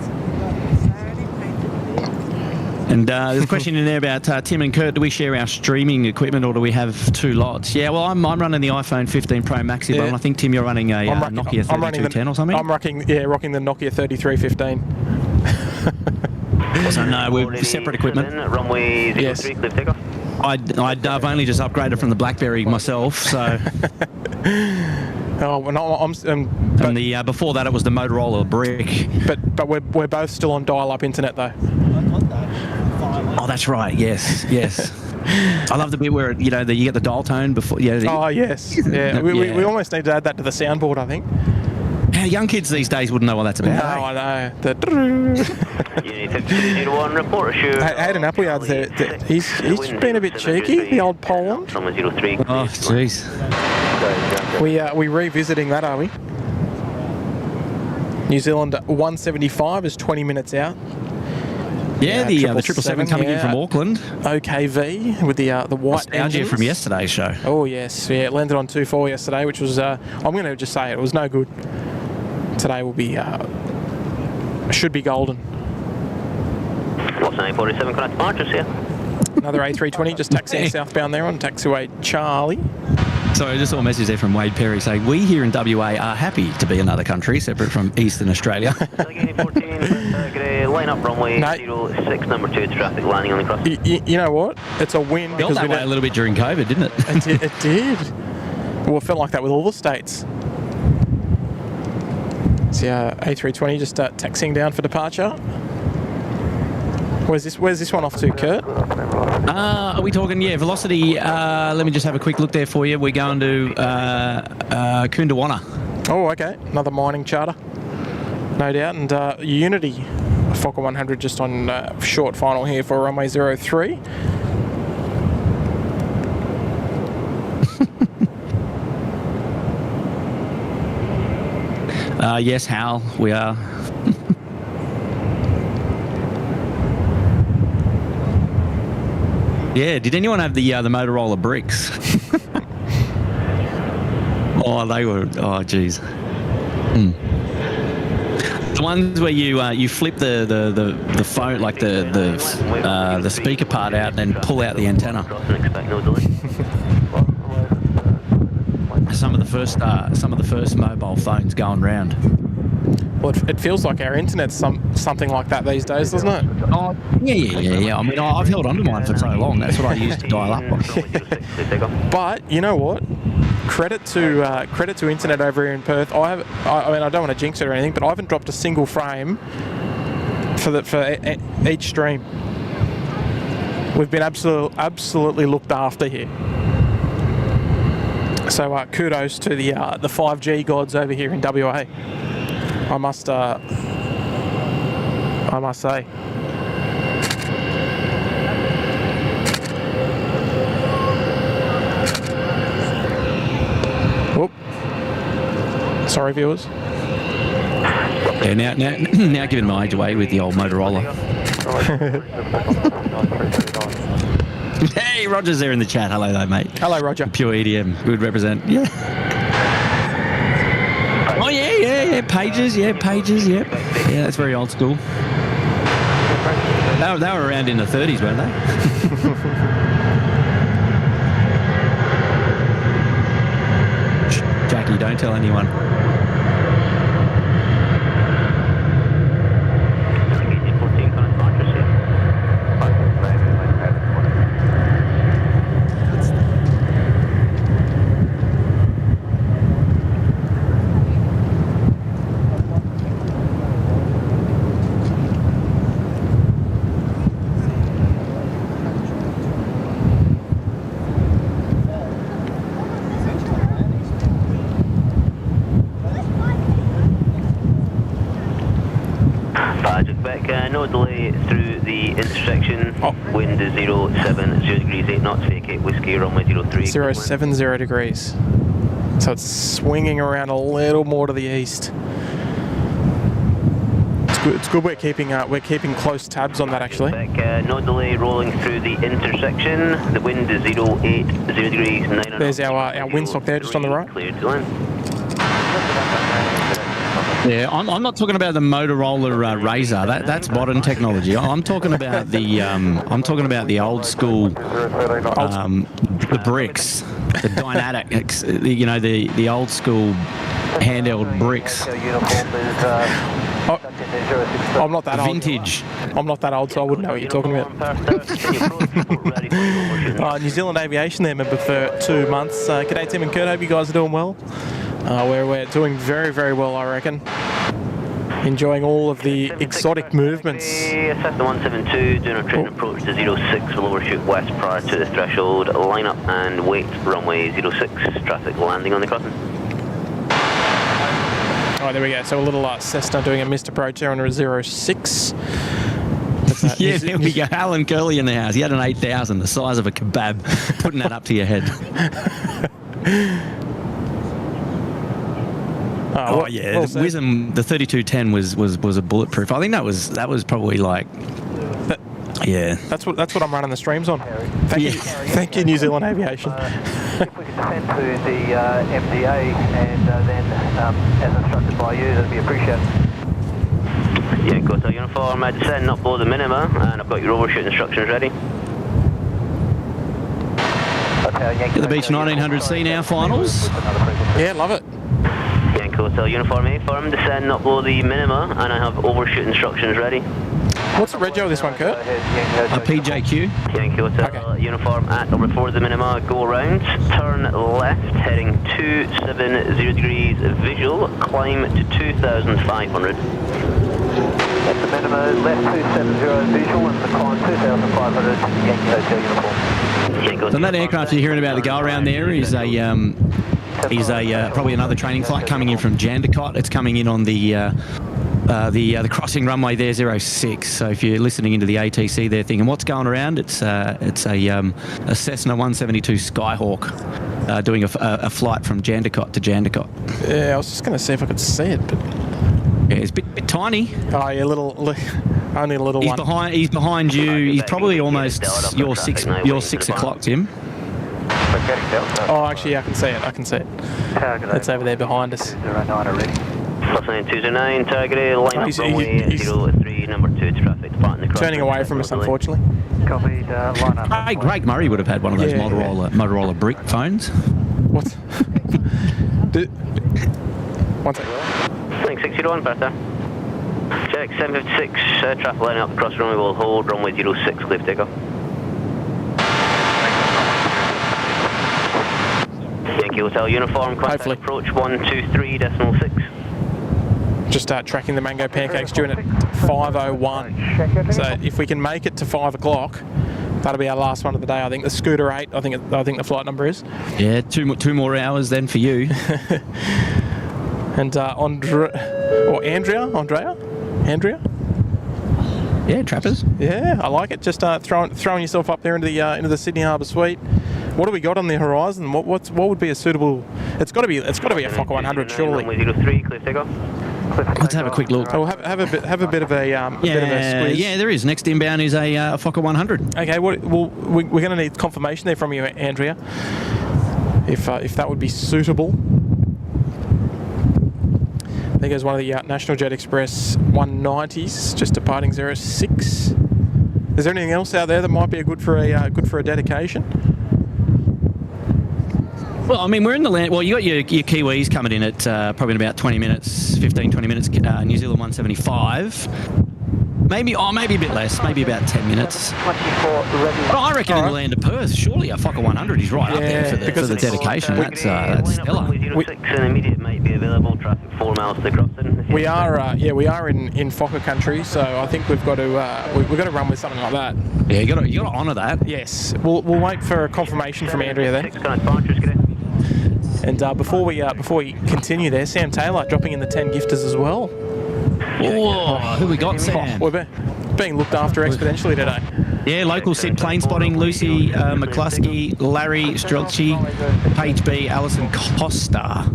And there's a question in there about Tim and Kurt. Do we share our streaming equipment, or do we have two lots? Yeah, well, I'm running the iPhone 15 Pro Maxi, but I think, Tim, you're running a Nokia 3210 or something? I'm rocking the Nokia 3315. So no, we're separate equipment. Runway 03, clear takeoff. I've only just upgraded from the BlackBerry myself, so... and before that it was the Motorola Brick. But we're both still on dial-up internet though. Oh, that's right. Yes. I love the bit where you get the dial tone before. Yeah. Oh yes. Yeah. We almost need to add that to the soundboard, I think. Yeah, young kids these days wouldn't know what that's about. No, I know. Hayden Appleyard's there. He's been a bit cheeky, the old Poland. Oh, jeez. We revisiting that, are we? New Zealand 175 is 20 minutes out. Yeah, the 777 coming in from Auckland. OKV with the white engine from yesterday's show. Oh yes, yeah, it landed on 2-4 yesterday, which was I'm going to just say it was no good. Today will be should be golden. What's 947 connect departures here? Another A320 just taxiing southbound there on taxiway Charlie. Sorry, I just saw a message there from Wade Perry saying, we here in WA are happy to be another country separate from Eastern Australia. 14, grey, line up runway 06, number 2 to traffic, landing on the crossing. You know what? It's a win Felt because that we way a little bit during COVID, didn't it? It did. Well, it felt like that with all the states. So A320 just taxiing down for departure. Where's this one off to, Kurt? Are we talking, velocity? Let me just have a quick look there for you. We're going to Coonawanna. Oh, okay. Another mining charter. No doubt. And Unity, Fokker 100 just on short final here for runway 03. Yes, Hal, we are. Yeah, did anyone have the Motorola bricks? Oh, they were. Oh, geez. The ones where you flip the phone, like the speaker part out, and then pull out the antenna. Some of the first mobile phones going round. Well, it feels like our internet's something like that these days, doesn't it? Oh, yeah. I mean, I've held onto mine for so long. That's what I used to dial up on. But you know what? Credit to internet over here in Perth. I mean, I don't want to jinx it or anything, but I haven't dropped a single frame for each stream. We've been absolutely looked after here. So kudos to the 5G gods over here in WA. I must say. Whoop. Sorry, viewers. Yeah, now giving my age away with the old Motorola. Hey, Roger's there in the chat. Hello, though, mate. Hello, Roger. Pure EDM. Good represent. Yeah. Oh, yeah. Pages, yeah. Yeah, that's very old school. They were around in the 30s, weren't they? Jackie, don't tell anyone. No delay through the intersection. Wind is 070 degrees, 8 knots, vacate whiskey, runway 03. 070 degrees. So it's swinging around a little more to the east. It's good we're keeping close tabs on that, actually. No delay rolling through the intersection. The wind is 080 degrees, 9 knots. There's our windsock there, just on the right. Cleared to land. Yeah, I'm not talking about the Motorola Razr. That's modern technology. I'm talking about the old school, the bricks, the Dynatics. The old school handheld bricks. I'm not that vintage. Old. I'm not that old, so I wouldn't know what you're talking about. New Zealand Aviation there, member for 2 months. G'day, Tim and Kurt. Hope you guys are doing well. We're doing very, very well, I reckon. Enjoying all of the exotic movements. Cessna 172, doing a train approach to 06, will overshoot west prior to the threshold. Line up and wait, runway 06, traffic landing on the crossing. Oh, there we go. So a little Cessna doing a missed approach there on a 06. Yeah, there we go. Alan Curley in the house. He had an 8000, the size of a kebab, putting that up to your head. Oh yeah, well, the Wisdom, the 3210 was a bulletproof. I think that was probably like, yeah. That's what I'm running the streams on. Thank you, New Zealand Aviation. If we could send to the MDA and then, as instructed by you, that'd be appreciated. Yeah, got a uniform descent up below the minima, and I've got your overshoot instructions ready. At the Beach 1900C now, finals. Yeah, love it. Yankee Hotel Uniform A firm, descend not below the minima, and I have overshoot instructions ready. What's the rego of this one, Kurt? A PJQ. Yankee Hotel Uniform at or before the minima, go around, turn left, heading 270 degrees visual, climb to 2,500. At the minima, left 270 visual and the climb 2,500, Yankee Hotel Uniform. So that aircraft you're hearing about the go around there is probably another training flight coming in from Jandakot. It's coming in on the crossing runway there, 06. So if you're listening into the ATC there thinking, what's going around? It's a Cessna 172 Skyhawk doing a flight from Jandakot to Jandakot. Yeah, I was just going to see if I could see it, but... Yeah, it's a bit tiny. Oh, yeah, only a little one. He's behind you. He's probably almost your 6 o'clock, Tim. Oh, actually, I can see it. It's over there behind us. Plus 209, target line up runway 03, number 2 traffic, departing the turning away from us, unfortunately. Copied, line up. Greg Murray would have had one of those Motorola brick phones. What? One second. Link 601, Perth. Check 756, traffic line up across runway will hold, runway 06, clear for takeoff. Yankee Hotel Uniform, contact approach 123.6. Just start tracking the Mango Pancakes doing it at 5:01. So if we can make it to 5 o'clock, that'll be our last one of the day. I think the Scooter 8. I think the flight number is. Yeah, two more hours then for you. And Andrea. Yeah, trappers. Yeah, I like it. Just throwing yourself up there into the Sydney Harbour Suite. What do we got on the horizon? What would be a suitable? It's got to be a Fokker 100 surely. 03, clear takeoff. Let's have a quick look. Oh, have a bit of a bit of a squeeze. Yeah, there is. Next inbound is a Fokker 100. Okay, we're going to need confirmation there from you, Andrea, if that would be suitable. There goes one of the National Jet Express 190s, just departing 06. Is there anything else out there that might be good for a dedication? Well, I mean, we're in the land. Well, you got your Kiwis coming in at probably in about 20 minutes, 15, 20 minutes. New Zealand 175. Maybe a bit less, maybe about 10 minutes. But I reckon in the land of Perth, surely a Fokker 100 is right up there for the dedication. That's stellar. An immediate might be available. Traffic 4 miles to the crossing. We are in Fokker country, so I think we've got to run with something like that. Yeah, you got to honour that. Yes, we'll wait for a confirmation from Andrea then. And before we continue there, Sam Taylor dropping in the 10 gifters as well. Oh, who we got, Sam? We're being looked after exponentially today. Yeah, local Sid plane spotting, Lucy McCluskey, Larry Strelchi, Paige B, Alison Costa.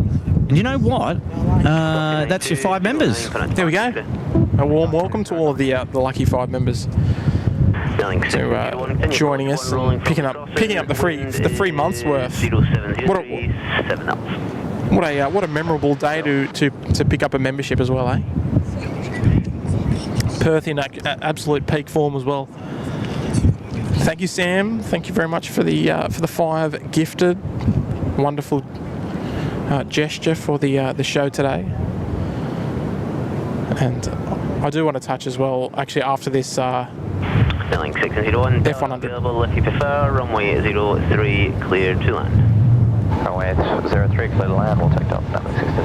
And you know what? That's your 5 members. There we go. A warm welcome to all of the lucky 5 members to joining us and picking up the free month's worth. What a memorable day to pick up a membership as well, eh? Perth in absolute peak form as well. Thank you, Sam. Thank you very much for the 5 gifted. Wonderful gesture for the show today. And I do want to touch as well, actually, after this F100 available if you prefer. Runway 03 clear to land. Runway 03 clear to land. We'll take off. Number 60.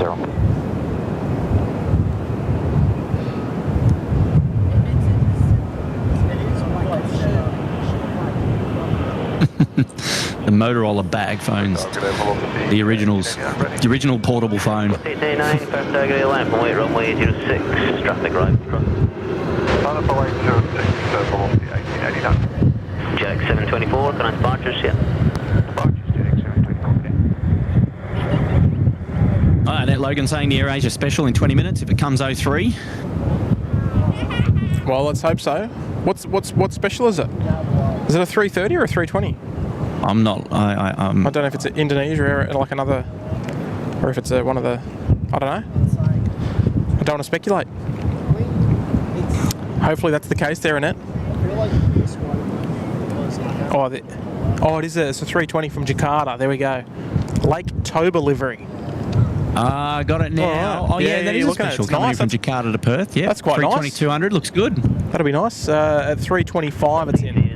The Motorola bag phones, the originals, the original portable phone. 889, first target line, runway 06, traffic right. Runway 06, velocity 1889. Jack 724, can I departures? Yeah. Departures, Jack 724, All right, that Logan saying the AirAsia special in 20 minutes if it comes 03. Well, let's hope so. What special is it? Is it a 330 or a 320? I'm not. I don't know if it's Indonesia or like another, or if it's one of the. I don't know. I don't want to speculate. Hopefully that's the case there, Annette. Oh, Oh, it's a 320 from Jakarta. There we go. Lake Toba livery. Got it now. Oh, yeah, that is a special coming in from Jakarta to Perth. Yeah, that's quite nice. 320-200 looks good. That'll be nice. At 325 it's in.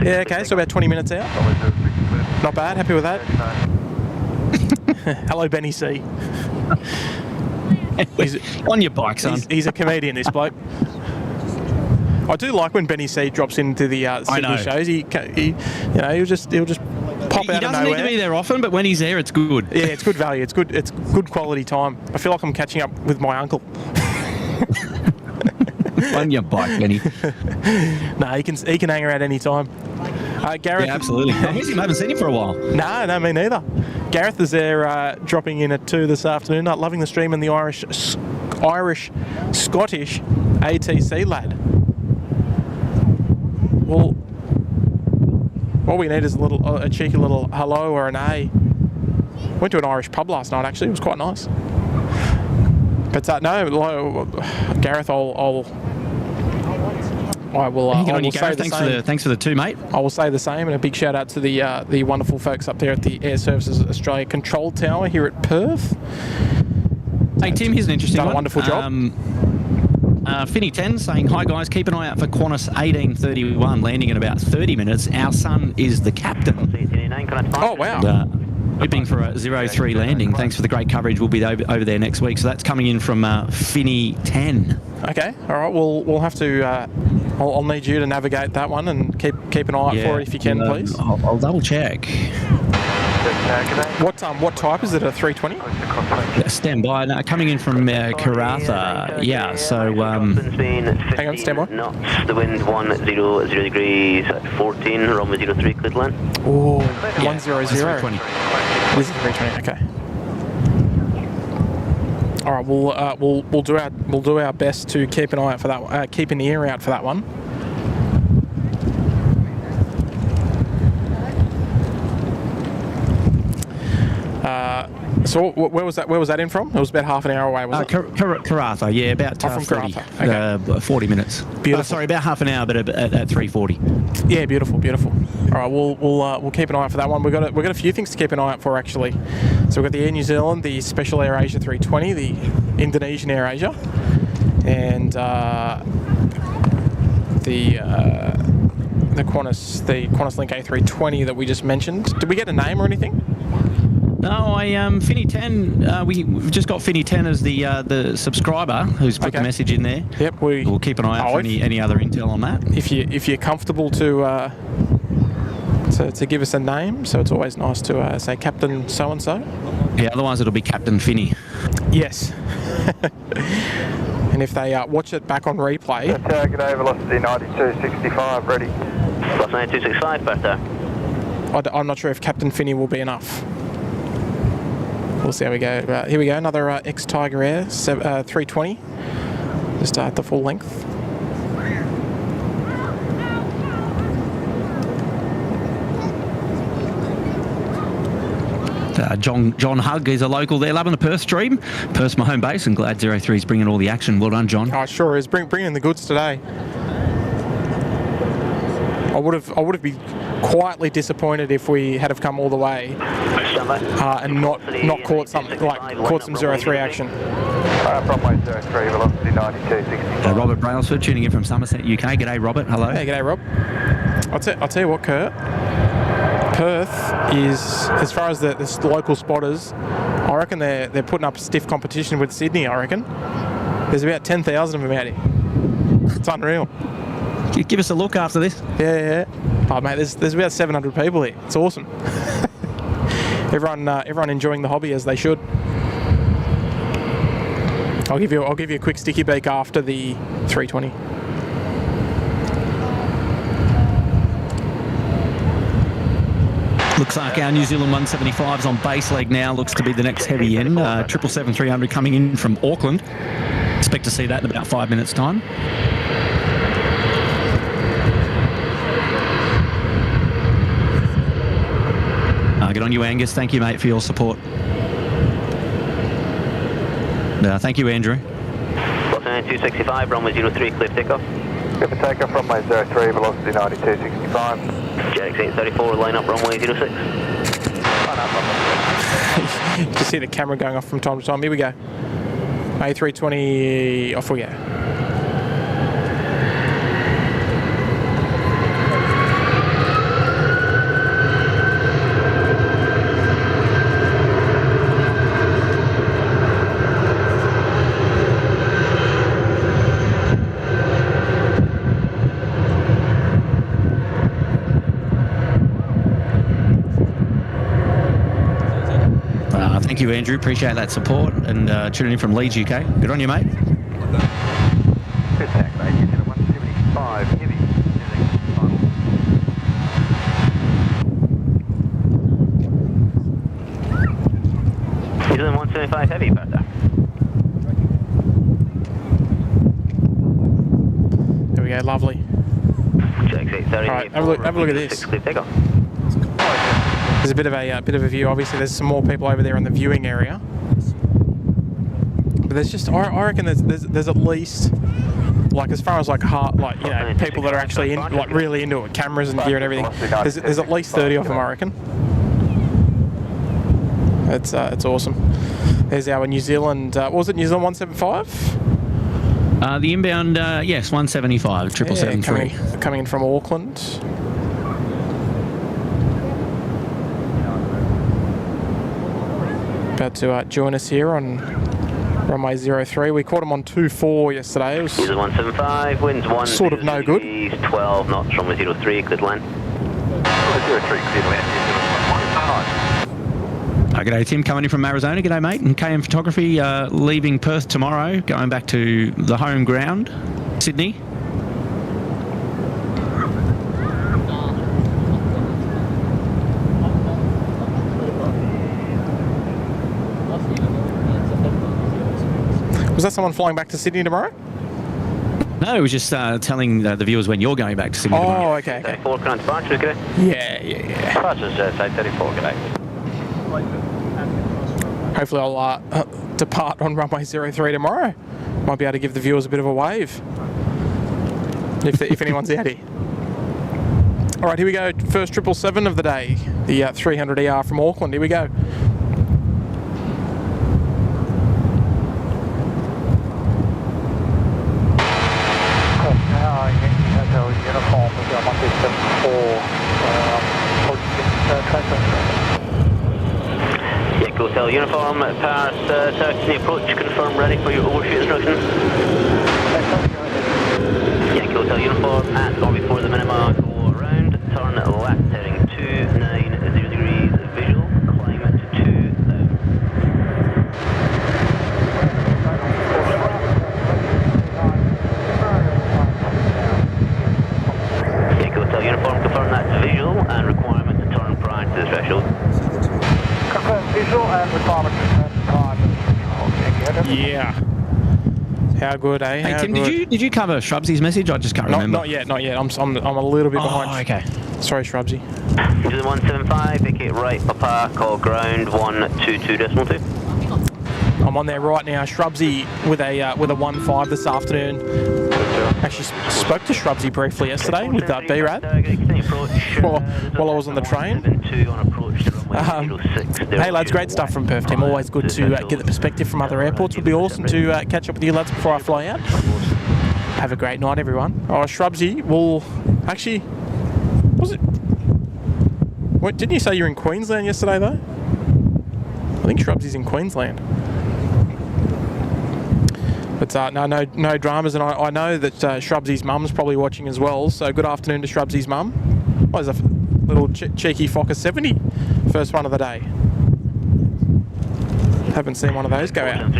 Yeah, okay, so about 20 minutes out. Not bad, happy with that. Hello, Benny C. On your bike, son. He's a comedian, this bloke. I do like when Benny C drops into the Sydney shows. He'll just pop out of nowhere. He doesn't need to be there often, but when he's there, it's good. Yeah, it's good value. It's good quality time. I feel like I'm catching up with my uncle. On your bike, Benny. No, he can hang around any time. Gareth. Yeah, absolutely. I haven't seen him for a while. No, me neither. Gareth is there dropping in at 2 this afternoon. Loving the stream and the Irish Scottish ATC lad. Well, what we need is a cheeky little hello or an A. Went to an Irish pub last night, actually. It was quite nice. But no, Gareth, I will say the same. Thanks for the 2, mate. I will say the same, and a big shout out to the wonderful folks up there at the Air Services Australia Control Tower here at Perth. Hey Tim, here's an interesting one. Done a wonderful job. Finny 10 saying, hi guys, keep an eye out for Qantas 1831 landing in about 30 minutes. Our son is the captain. Oh, wow. Hoping for a 03 landing. Thanks for the great coverage. We'll be over there next week. So that's coming in from Finny 10. Okay, all right. We'll have to. I'll need you to navigate that one and keep an eye out for it if you can, please. I'll double check. What type is it? A 320? Stand by. No, coming in from Karratha. Yeah. So. Hang on, stand by. The wind 100 degrees at 14. Runway 03, clear to land. Oh, 100. 320. This is 320. Okay. All right, we'll do our best to keep an eye out for that. Keep an ear out for that one. So where was that in from? It was about half an hour away, was it? Karratha, yeah, about from 30, okay. 40 minutes. Beautiful. Sorry, about half an hour, but at 3:40. Yeah, beautiful. All right, we'll keep an eye out for that one. We've got a few things to keep an eye out for actually. So we've got the Air New Zealand, the Special Air Asia 320, the Indonesian Air Asia, and the Qantas Link A320 that we just mentioned. Did we get a name or anything? No, Finny 10. We've just got Finny 10 as the subscriber who's put the message in there. Yep, we'll keep an eye out for any other intel on that. If you're comfortable to give us a name, so it's always nice to say Captain so and so. Yeah, otherwise it'll be Captain Finny. Yes. And if they watch it back on replay. G'day, velocity 9265, ready. Plus 9265, Perth. I'm not sure if Captain Finny will be enough. We'll see how we go. Here we go, another ex-Tiger Air 320. Just at the full length. John Hugg is a local there, loving the Perth stream. Perth's my home base, and glad 03 is bringing all the action. Well done, John. Oh, it sure is. Bringing the goods today. I would have been quietly disappointed if we had have come all the way and not caught some 03 action. Runway 03, velocity 9260. Robert Brailsford tuning in from Somerset, UK. G'day, Robert. Hello. Hey, g'day, Rob. I'll tell you what, Kurt. Perth is, as far as the local spotters, I reckon they're putting up stiff competition with Sydney. I reckon there's about 10,000 of them out here. It's unreal. Give us a look after this. Yeah. Oh mate, there's about 700 people here. It's awesome. Everyone enjoying the hobby as they should. I'll give you a quick sticky beak after the 320. Looks like our New Zealand 175's on base leg now. Looks to be the next heavy in. 777-300 coming in from Auckland. Expect to see that in about 5 minutes' time. Get on you, Angus. Thank you, mate, for your support. Thank you, Andrew. 265, runway 03, clear takeoff. Clear for takeoff, runway 03, velocity 9265. Jerix 834, line up runway 06. You can see the camera going off from time to time. Here we go. A320, off we go. Thank you, Andrew. Appreciate that support and tuning in from Leeds, UK. Good on you, mate. Good tack, mate. You hit a 175 heavy. You're doing 175 heavy, Perth. There we go, lovely. Jerix 830. All right, have a look at this. There's a bit of a view. Obviously, there's some more people over there in the viewing area, but there's just I reckon there's at least, like, as far as like people that are actually really into it, cameras and gear and everything. There's at least 30 of them, I reckon. It's awesome. There's our New Zealand. What was it, New Zealand 175? The inbound, yes, 175, 777-3. Coming in from Auckland. About to join us here on runway 03. We caught him on 24 yesterday. It was 175, winds 1. Sort of no good. 12 knots, runway 03, cleared land. 03, cleared land. G'day, Tim, coming in from Arizona. G'day, mate. And KM Photography leaving Perth tomorrow, going back to the home ground, Sydney. Was that someone flying back to Sydney tomorrow? No, it was just telling the viewers when you're going back to Sydney tomorrow. Oh, okay. 34 current departure, okay? Yeah. Departure's A34, g'day. Hopefully I'll depart on runway 03 tomorrow. Might be able to give the viewers a bit of a wave. If anyone's out here. All right, here we go. First 777 of the day. The 300ER from Auckland. Here we go. Uniform, we've got 174, Yankee Hotel Uniform, Paris, taxi approach, confirm ready for your overshoot instructions. Yankee Hotel Uniform, at or before the minima, go around, turn left heading 290 degrees, visual, climb to 2000. Uniform, confirm that's visual and requirement to turn prior to the threshold. Confirm visual and requirement to turn prior to the threshold. Yeah. How good, eh? Hey, How Tim, good. did you cover Shrubsy's message? I just can't remember. Not yet. I'm a little bit behind. Oh, okay. Sorry, Shrubsy. 175, vacate right, Papa, call ground 122.2. I'm on there right now. Shrubsy with a 1.5 this afternoon. Actually spoke to Shrubsy briefly yesterday with B-Rad while I was on the train. Hey lads, great stuff from Perth team. Always good to get the perspective from other airports. Would be awesome to catch up with you lads before I fly out. Have a great night, everyone. Oh, Shrubsy, well, actually, was it? What, didn't you say you were in Queensland yesterday though? I think Shrubsy's in Queensland. But no dramas, and I know that Shrubsy's mum's probably watching as well, so good afternoon to Shrubsy's mum. Oh, there's a little cheeky Fokker 70, first one of the day. Haven't seen one of those go out.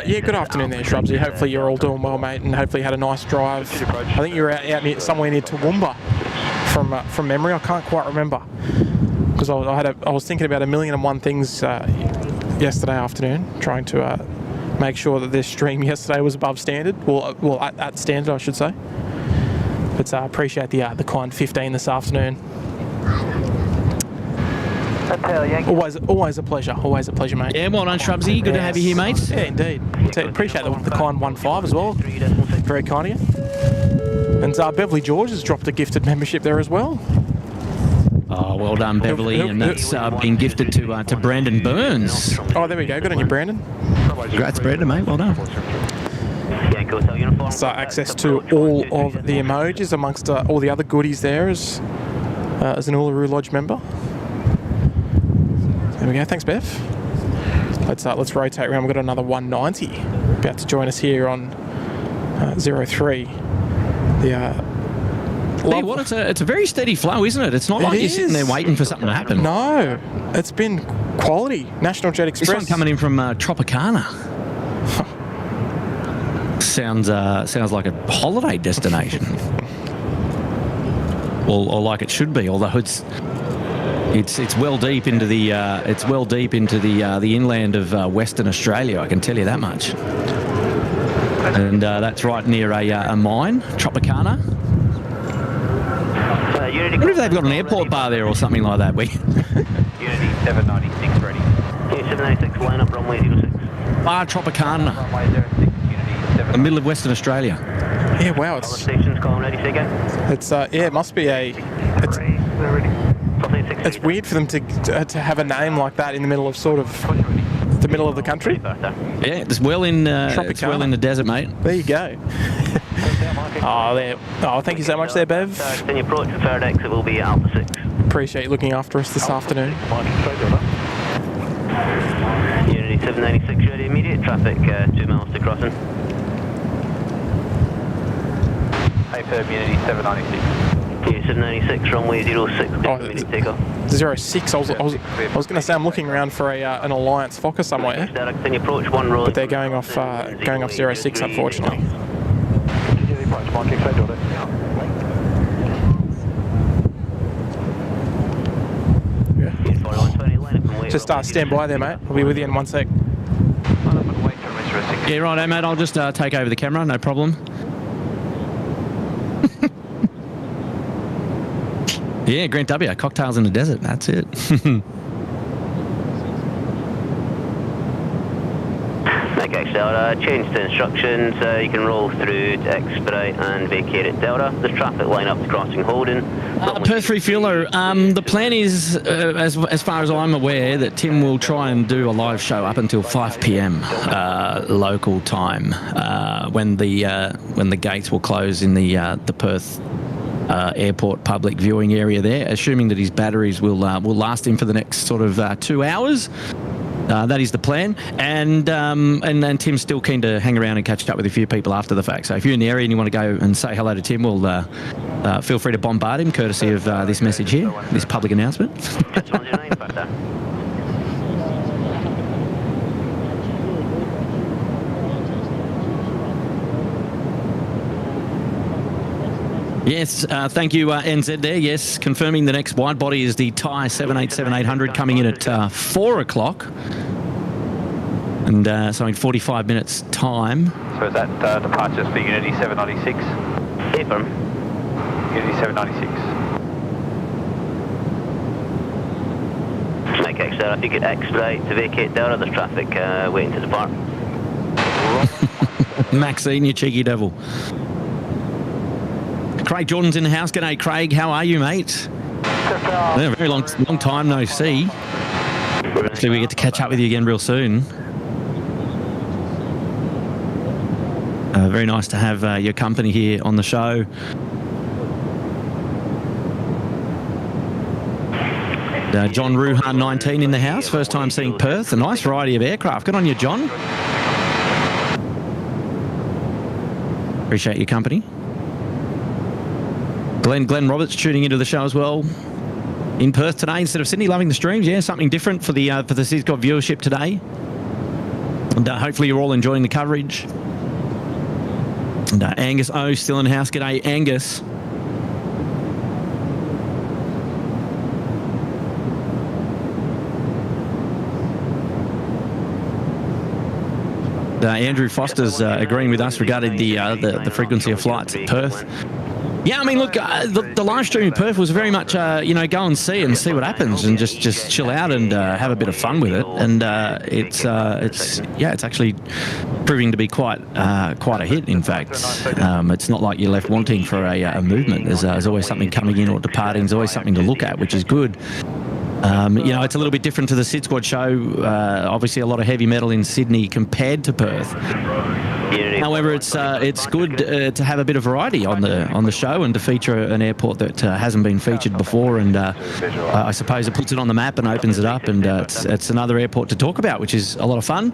Yeah, good afternoon there, Shrubsy. Hopefully you're all doing well, mate, and hopefully you had a nice drive. I think you were out somewhere near Toowoomba from memory. I can't quite remember, because I was thinking about 1,000,001 things yesterday afternoon, trying to make sure that this stream yesterday was above standard, well at standard I should say. But appreciate the kind 15 this afternoon. Always a pleasure, mate. Yeah, well done, Shrubsy. Good to have you here, mate. Yeah, indeed. Appreciate the kind 1.5 as well. Very kind of you. And Beverly George has dropped a gifted membership there as well. Oh, well done, Beverly, and that's been gifted to Brandon Burns. Oh, there we go. Good on you, Brandon. Congrats, Brandon, mate. Well done. So access to all of the emojis amongst all the other goodies there as an Uluru Lodge member. There we go. Thanks, Bev. Let's rotate around. We've got another 190 about to join us here on 03. It's a very steady flow, isn't it? It's not like you're sitting there waiting for something to happen. No, it's been quality. National Jet Express. This one coming in from Tropicana. Sounds like a holiday destination, or like it should be. Although it's well deep into the inland of Western Australia. I can tell you that much. And that's right near a mine, Tropicana. I wonder if they've got an airport bar there or something like that. Unity 796 ready. Unity 796, line up runway 06. Bar Tropicana. Runway 06, Unity 796. The middle of Western Australia. Yeah, wow. Station's calling ready, say go. It's it must be it's weird for them to have a name like that in the middle of sort of the middle of the country. Yeah, it's well in the desert, mate. There you go. Thank you so much there, Bev. Then you approach preferred exit will be Alpha 6. Appreciate you looking after us this afternoon. Unity 796 ready, immediate traffic 2 miles to crossing. Hey, Unity 796. Unity 796, runway 06, immediate takeoff. 06. I was going to say I'm looking around for an Alliance Fokker somewhere, Then you approach one road. but they're going off 06 unfortunately. Just stand by there, mate. I'll be with you in 1 sec. Yeah, right, mate. I'll just take over the camera, no problem. Yeah, Grant W. Cocktails in the desert. That's it. Okay, Delta, change to instructions. You can roll through to expedite and vacate at Delta. There's traffic line up to crossing Holden. Perth refueler. The plan is, as far as I'm aware, that Tim will try and do a live show up until 5 p.m. Local time, when the gates will close in the Perth airport public viewing area there, assuming that his batteries will last him for the next sort of 2 hours. That is the plan, and Tim's still keen to hang around and catch up with a few people after the fact. So if you're in the area and you want to go and say hello to Tim, well, feel free to bombard him, courtesy of this message here, this public announcement. Yes, thank you, NZ there. Yes, confirming the next wide body is the Thai 787-800 coming in at 4 o'clock. And so in 45 minutes' time. So is that departure for Unity 796? Affirm. Unity 796. Okay, sir, if you could expedite to vacate Delta, there's traffic waiting to depart. Maxine, you cheeky devil. Craig Jordan's in the house. G'day, Craig. How are you, mate? Yeah, very long time no see. Hopefully we get to catch up with you again real soon. Very nice to have your company here on the show. John Ruhan, 19 in the house. First time seeing Perth. A nice variety of aircraft. Good on you, John. Appreciate your company. Glenn Roberts tuning into the show as well. In Perth today instead of Sydney, loving the streams. Yeah, something different for the SydSquad viewership today. And hopefully you're all enjoying the coverage. And Angus O still in the house. G'day, Angus. Andrew Foster's agreeing with us regarding the frequency of flights at Perth. Yeah, I mean, look, the live stream in Perth was very much, you know, go and see what happens, and just chill out and have a bit of fun with it. And it's actually proving to be quite a hit. In fact, it's not like you're left wanting for a movement. There's always something coming in or departing. There's always something to look at, which is good. You know, it's a little bit different to the SydSquad show. Obviously, a lot of heavy metal in Sydney compared to Perth. However, it's good to have a bit of variety on the show and to feature an airport that hasn't been featured before, and I suppose it puts it on the map and opens it up, and it's another airport to talk about, which is a lot of fun.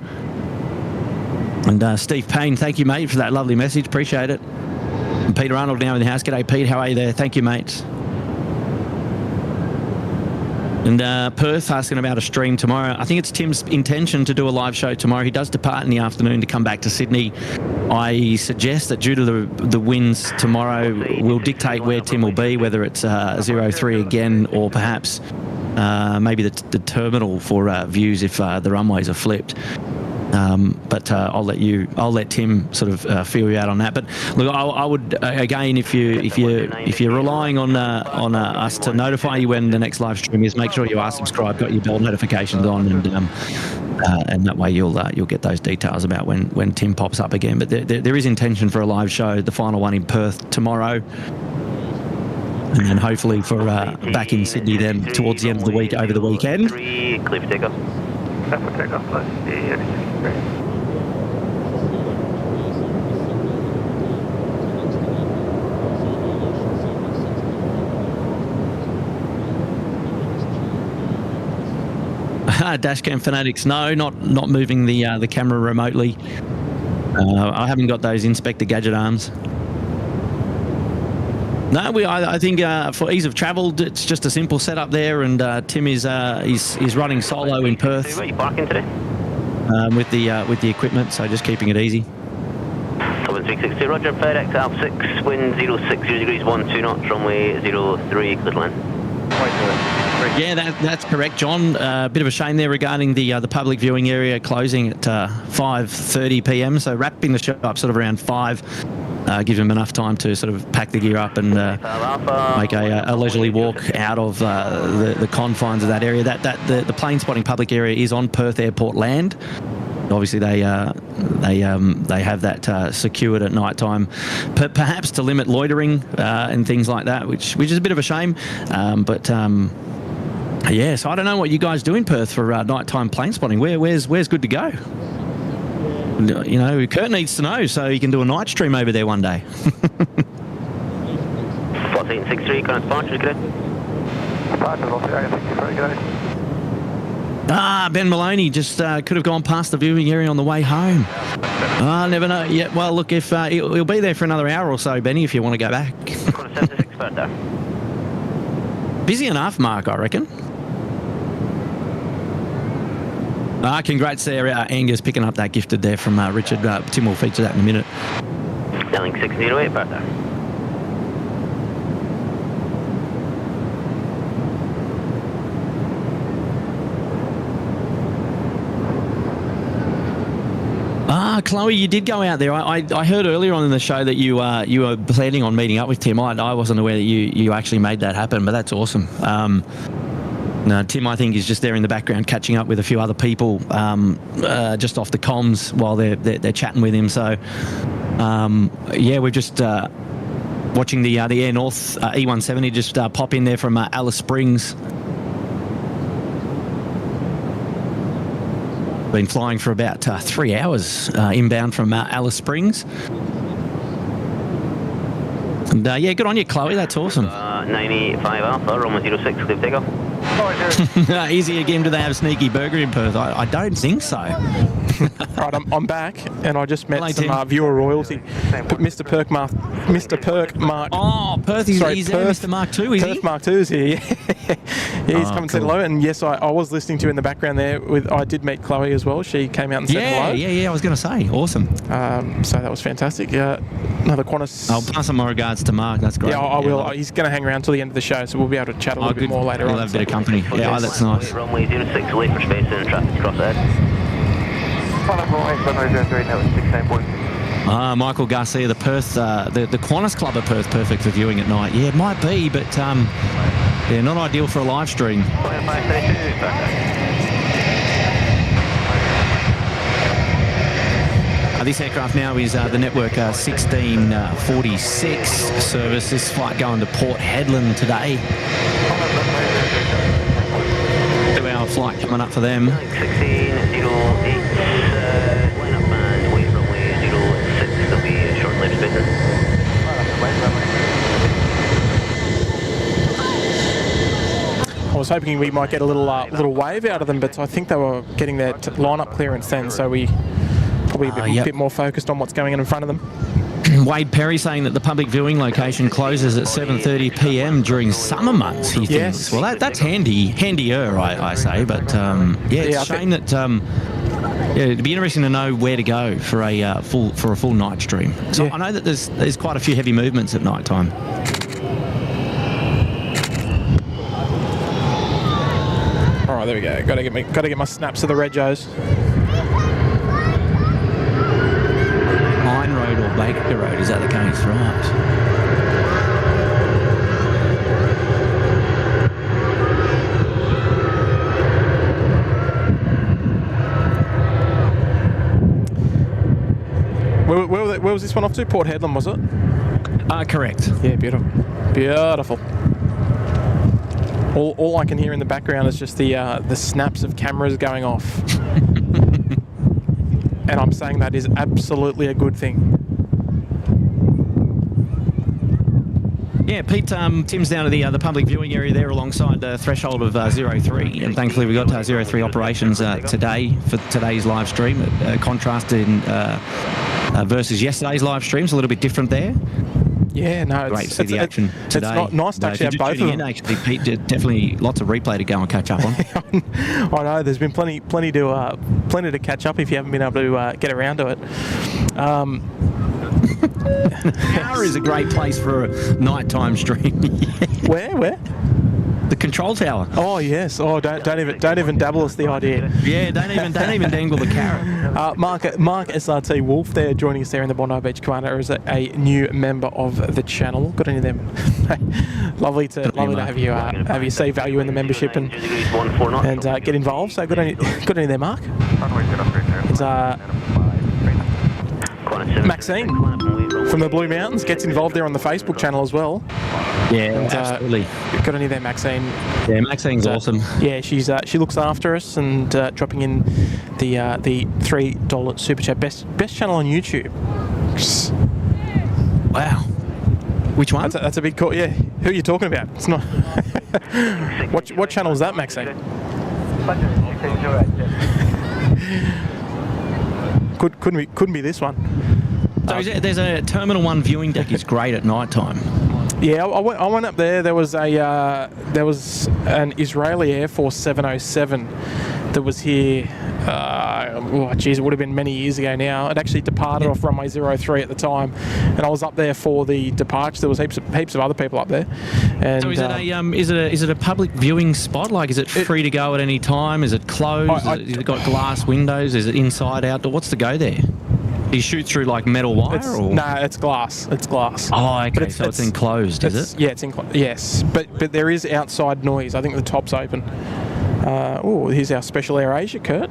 And Steve Payne, thank you, mate, for that lovely message. Appreciate it. And Peter Arnold now in the house. G'day, Pete. How are you there? Thank you, mate. And Perth asking about a stream tomorrow. I think it's Tim's intention to do a live show tomorrow. He does depart in the afternoon to come back to Sydney. I suggest that due to the winds tomorrow will dictate where Tim will be, whether it's 03 again or perhaps maybe the terminal for views if the runways are flipped. But I'll let Tim sort of feel you out on that. But look, I would again, if you're relying on us to notify you when the next live stream is, make sure you are subscribed, got your bell notifications on, and that way you'll get those details about when Tim pops up again. But there is intention for a live show, the final one in Perth tomorrow. And then hopefully for back in Sydney then towards the end of the week, over the weekend. Clear for takeoff. Clear for takeoff, please. Dashcam fanatics, no, not moving the camera remotely. I haven't got those Inspector Gadget arms. No, I think for ease of travel, it's just a simple setup there, and Tim is running solo in Perth. Where are you parking today? With the equipment, so just keeping it easy. 7362, Roger, FedEx Alpha 6, wind 060 degrees, 12 knots, runway 03, clear to land. Yeah, that's correct, John. A bit of a shame there regarding the public viewing area closing at 5:30 p.m. So wrapping the show up sort of around 5, give him enough time to sort of pack the gear up and make a leisurely walk out of the confines of that area. The plane spotting public area is on Perth Airport land. Obviously, they have that secured at night time, perhaps to limit loitering and things like that, which is a bit of a shame. Yeah, so I don't know what you guys do in Perth for nighttime plane spotting. Where's good to go? You know, Kurt needs to know so he can do a night stream over there one day. 1463, current departure, good day. Departure, 1463, good day. Ben Maloney just could have gone past the viewing area on the way home. I never know. Yeah, well, look, if he'll be there for another hour or so, Benny, if you want to go back. Busy enough, Mark, I reckon. Congrats there, Angus, picking up that gifted there from Richard. Tim will feature that in a minute. Sterling 608, Bertha. Chloe, you did go out there. I heard earlier on in the show that you were planning on meeting up with Tim. I wasn't aware that you actually made that happen, but that's awesome. No, Tim, I think, is just there in the background catching up with a few other people just off the comms while they're chatting with him. So, yeah, we're just watching the Air North E170 just pop in there from Alice Springs. Been flying for about 3 hours inbound from Alice Springs. And yeah, good on you, Chloe. That's awesome. 95 Alpha, runway 06, clear takeoff. Easy again, do they have Sneaky Burger in Perth? I don't think so. Right, I'm back, and I just met some viewer royalty. Mr. Perk Mark. Oh, Perth is there, Mr. Mark II, is he? Perth Mark II is here, yeah. He's come and said hello, and yes, I was listening to you in the background there. I did meet Chloe as well. She came out and said hello. Yeah, I was going to say, awesome. So that was fantastic. Another Qantas. I'll pass on my regards to Mark, that's great. Yeah, I will. He's going to hang around till the end of the show, so we'll be able to chat a little bit more later on. We'll have a bit of company. Yeah, that's nice. Runway 06, wait for space and traffic across ahead. Runway 03, now it's 16.1. Michael Garcia, the Perth, the Qantas Club of Perth, perfect for viewing at night. Yeah, it might be, but yeah, not ideal for a live stream. This aircraft now is the network 1646 service. This flight going to Port Hedland today. 2-hour flight coming up for them. 1608, line up and wait runway 06. There'll be a short-lived spacer. I was hoping we might get a little wave out of them, but I think they were getting their line-up clearance then, so we probably a bit more focused on what's going on in front of them. Wade Perry saying that the public viewing location closes at 7:30 p.m. during summer months. He thinks. Well, that's handier, I say. But it's a shame that. It'd be interesting to know where to go for a full night stream. So I know that there's quite a few heavy movements at night time. All right, there we go. Got to get my snaps of the Regos. Pine Road or Baker Road, is that the case? Right. Where was this one off to? Port Hedland, was it? Correct. Yeah, beautiful. Beautiful. All I can hear in the background is just the snaps of cameras going off. And I'm saying that is absolutely a good thing. Yeah, Pete, Tim's down to the public viewing area there alongside the threshold of 03, and thankfully we got 03 operations today for today's live stream. Contrasted versus yesterday's live streams, a little bit different there. Yeah, no, great to see the action today. It's not nice to actually have both of them. Actually, Pete, definitely lots of replay to go and catch up on. I know there's been plenty to catch up if you haven't been able to get around to it. Tower is a great place for a nighttime stream. Where? The control tower. Oh yes. Oh, don't even dabble us the idea. Yeah, don't even dangle the carrot. Mark SRT Wolf there joining us there in the Bondi Beach Commander as a new member of the channel. Good on you, them. lovely to have you see value in the membership and get involved. So good on you there, Mark. It's Maxine from the Blue Mountains gets involved there on the Facebook channel as well. Yeah, absolutely. Good on you there, Maxine. Yeah, Maxine's awesome. Yeah, she looks after us and dropping in the $3 super chat. Best channel on YouTube. Wow. Which one? That's a big call. Yeah, who are you talking about? It's not. What channel is that, Maxine? Couldn't be this one. So there's a Terminal 1 viewing deck. It's great at night time. Yeah, I went up there. There was an Israeli Air Force 707 that was here. It would have been many years ago now. It actually departed off runway 03 at the time, and I was up there for the departure. There was heaps of other people up there. And so is it a public viewing spot? Like, is it free to go at any time? Is it closed? Has it got glass windows? Is it inside, outdoor? What's the go there? Do you shoot through like metal wire? No, it's glass. It's glass. Oh, okay. But it's enclosed, is it? Yeah, it's enclosed. Yes, but there is outside noise. I think the top's open. Here's our Special Air Asia, Kurt.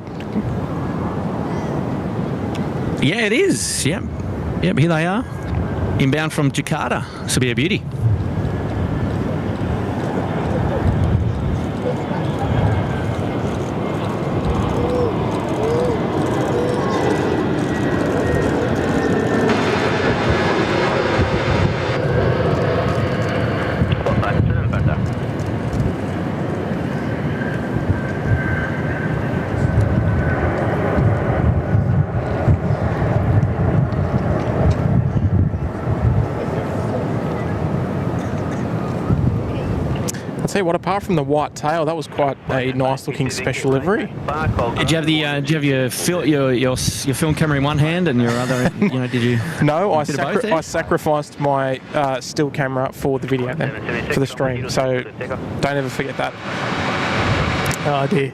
Yeah, it is. Yep, here they are. Inbound from Jakarta. This will be a beauty. What, apart from the white tail, that was quite a nice looking special livery. Did you have your film camera in one hand and your other? Did you? No, I sacrificed my still camera for the video then, for the stream. So don't ever forget that. Oh dear.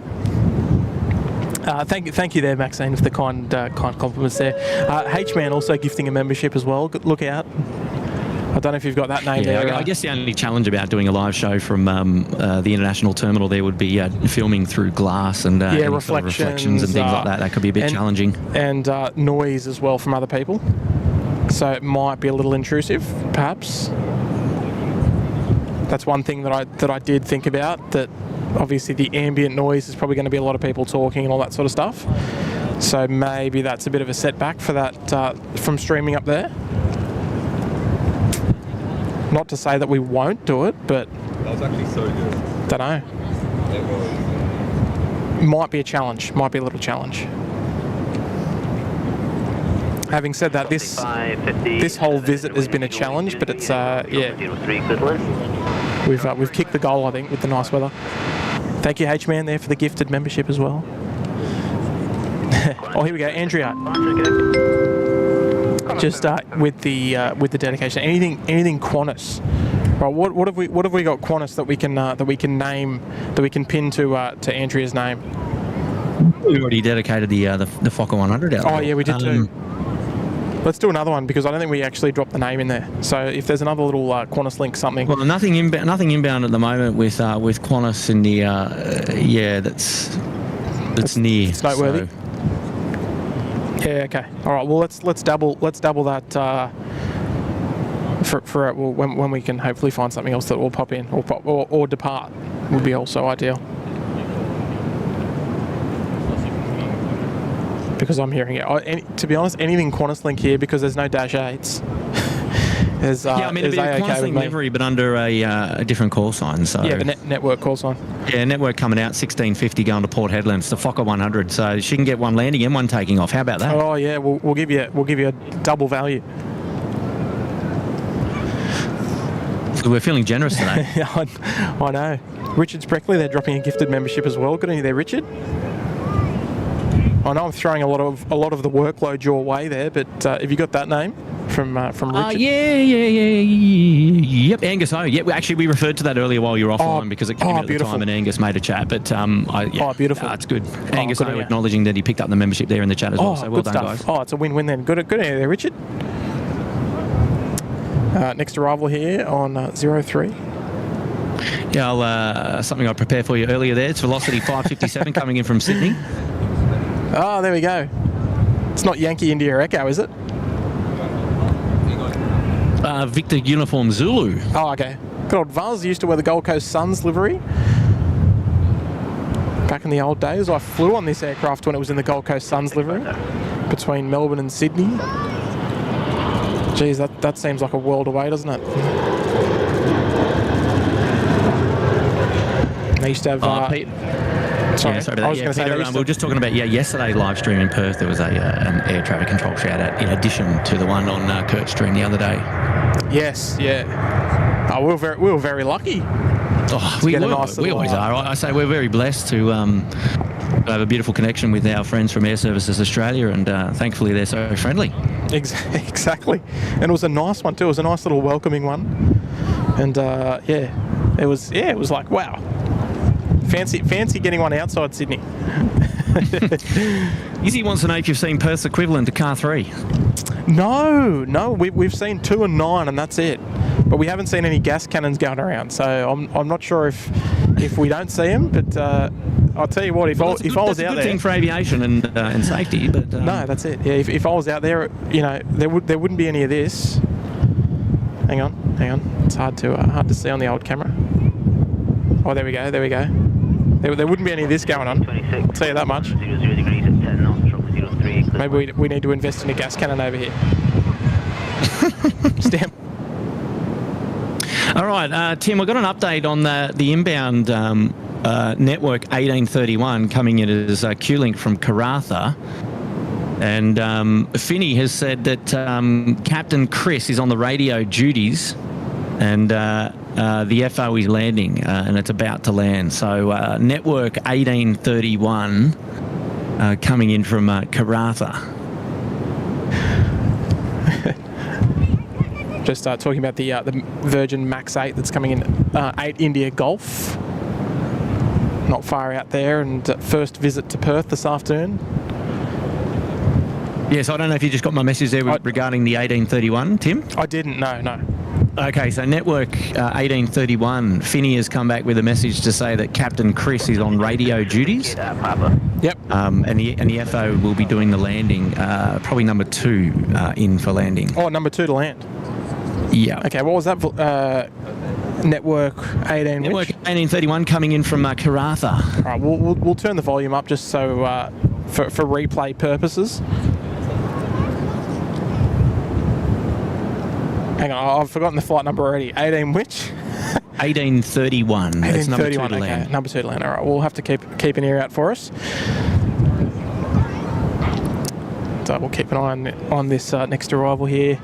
Thank you there, Maxine, for the kind compliments there. H-Man also gifting a membership as well. Look out. I don't know if you've got that name there. I guess the only challenge about doing a live show from the international terminal there would be filming through glass and reflections and things like that. That could be a bit challenging. And noise as well from other people. So it might be a little intrusive, perhaps. That's one thing that I did think about, that obviously the ambient noise is probably going to be a lot of people talking and all that sort of stuff. So maybe that's a bit of a setback for that from streaming up there. Not to say that we won't do it, but that was actually so good. Don't know. It was. Might be a challenge. Might be a little challenge. Having said that, this whole visit has been a challenge, but it's we've kicked the goal, I think, with the nice weather. Thank you, H-Man, there for the gifted membership as well. Oh, here we go, Andrea. Just with the dedication. Anything Qantas. Right, what have we got Qantas that we can name, that we can pin to Andrea's name? We already dedicated the Fokker 100 out. Oh yeah, we did too. Let's do another one, because I don't think we actually dropped the name in there. So if there's another little Qantas link something. Well, nothing inbound at the moment with Qantas in the that's near. It's noteworthy. So. Yeah. Okay. All right. Well, let's double that for when we can hopefully find something else that will pop in or depart would be also ideal. Because I'm hearing it. To be honest, anything Qantas link here, because there's no Dash 8s. There's, yeah, I mean, it'd be a Qantas link livery, but under a different call sign. So yeah, the network call sign. Yeah, network coming out 1650 going to Port Hedland. It's the Fokker 100, so she can get one landing and one taking off. How about that? Oh yeah, we'll give you a double value. So we're feeling generous today. I know. Richard Spreckley, they're dropping a gifted membership as well. Good on you there, Richard. I know I'm throwing a lot of the workload your way there, but have you got that name from Richard? Yep, Angus O. Yeah, actually we referred to that earlier while you were offline because it came at the time and Angus made a chat. But beautiful. That's good. Angus O acknowledging that he picked up the membership there in the chat as well. So well done, guys. Oh, it's a win-win then. Good on you there, Richard. Next arrival here on 03. Yeah, something I prepared for you earlier there. It's Velocity 557 coming in from Sydney. Oh, there we go. It's not Yankee India Echo, is it? Victor Uniform Zulu. Oh, okay. Good old Vaz used to wear the Gold Coast Suns livery. Back in the old days, I flew on this aircraft when it was in the Gold Coast Suns livery between Melbourne and Sydney. Geez, that seems like a world away, doesn't it? They used to have... Sorry about that. Peter, we were just talking about yesterday live stream in Perth. There was an air traffic control shout out in addition to the one on Kurt Stream the other day. Yes, yeah. Oh, we were very lucky. Oh, we always are. I say we're very blessed to have a beautiful connection with our friends from Air Services Australia, and thankfully they're so friendly. Exactly, and it was a nice one too. It was a nice little welcoming one, and it was like wow. Fancy getting one outside Sydney. Izzy wants to know if you've seen Perth's equivalent to Car 3. No, we've seen 2 and 9, and that's it. But we haven't seen any gas cannons going around, so I'm not sure if we don't see them. But I'll tell you what, if I was out there, that's a good thing for aviation and safety. But no, that's it. Yeah, if I was out there, there wouldn't be any of this. Hang on. It's hard to see on the old camera. Oh, there we go. There wouldn't be any of this going on. I'll tell you that much. 00 degrees at 10 knots, 03. Maybe we need to invest in a gas cannon over here. Stamp. All right, Tim, we've got an update on the inbound network 1831 coming in as a Q-Link from Karratha. And Finney has said that Captain Chris is on the radio duties and the FO is landing and it's about to land. So network 1831 coming in from Karratha. Just talking about the Virgin Max 8 that's coming in 8 India Golf. not far out there, and first visit to Perth this afternoon. Yes, I don't know if you just got my message there regarding the 1831, Tim. I didn't. No. Okay, so Network 1831, Finney has come back with a message to say that Captain Chris is on radio duties. Yep. And the FO will be doing the landing, probably number 2 in for landing. Oh, number 2 to land. Yeah. Okay, what was that? Network 18. Network 1831 coming in from Karratha. All right, we'll turn the volume up just so for replay purposes. Hang on, I've forgotten the flight number already. 18 which? 1831. That's number 2 to okay. land. Number 2 to land. All right, we'll have to keep an ear out for us. So we'll keep an eye on this next arrival here.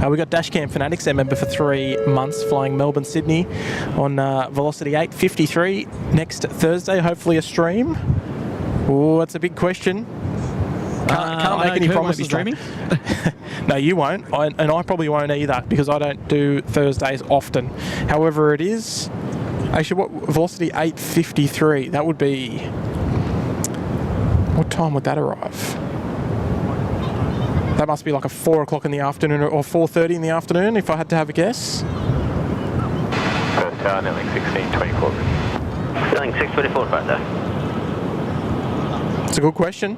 We've got Dashcam Fanatics, their member for 3 months, flying Melbourne-Sydney on Velocity 853 next Thursday, hopefully a stream. Oh, that's a big question. Can't make any promises. Streaming? No, you won't, and I probably won't either, because I don't do Thursdays often. However, it is... Actually, what Velocity 853, that would be... What time would that arrive? That must be like a 4 o'clock in the afternoon or 4:30 in the afternoon, if I had to have a guess. First tower, Nelling 1624. Nelling 624 back there. It's a good question.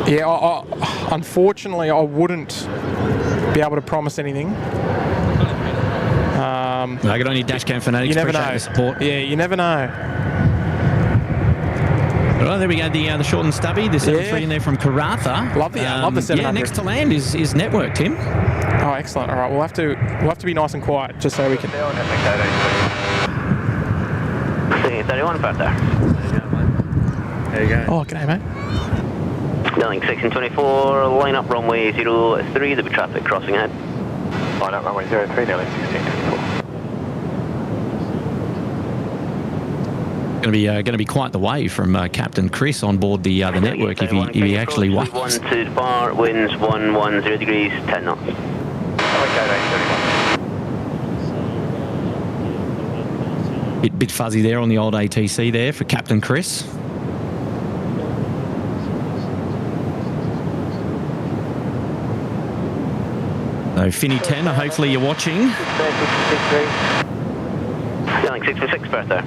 Yeah, unfortunately, I wouldn't be able to promise anything. I can only Dashcam Fanatics. You never appreciate know. the support. Yeah, you never know. Well, there we go. The short and stubby, the 73 in there from Karratha. Love the 700. Yeah, next to land is Network, Tim. Oh, excellent. All right, we'll have to be nice and quiet just so we can. 31 back there. There you go. Oh, g'day, mate. Nelling 1624, line up runway 03, there'll be traffic crossing ahead. Line up runway 03, Nelling 1624. Going to be quite the way from Captain Chris on board the Network if he actually waits. 1 to depart, winds 110 degrees, 10 knots. Bit fuzzy there on the old ATC there for Captain Chris. So Finney 10, hopefully you're watching. Nelling 646 Perth there.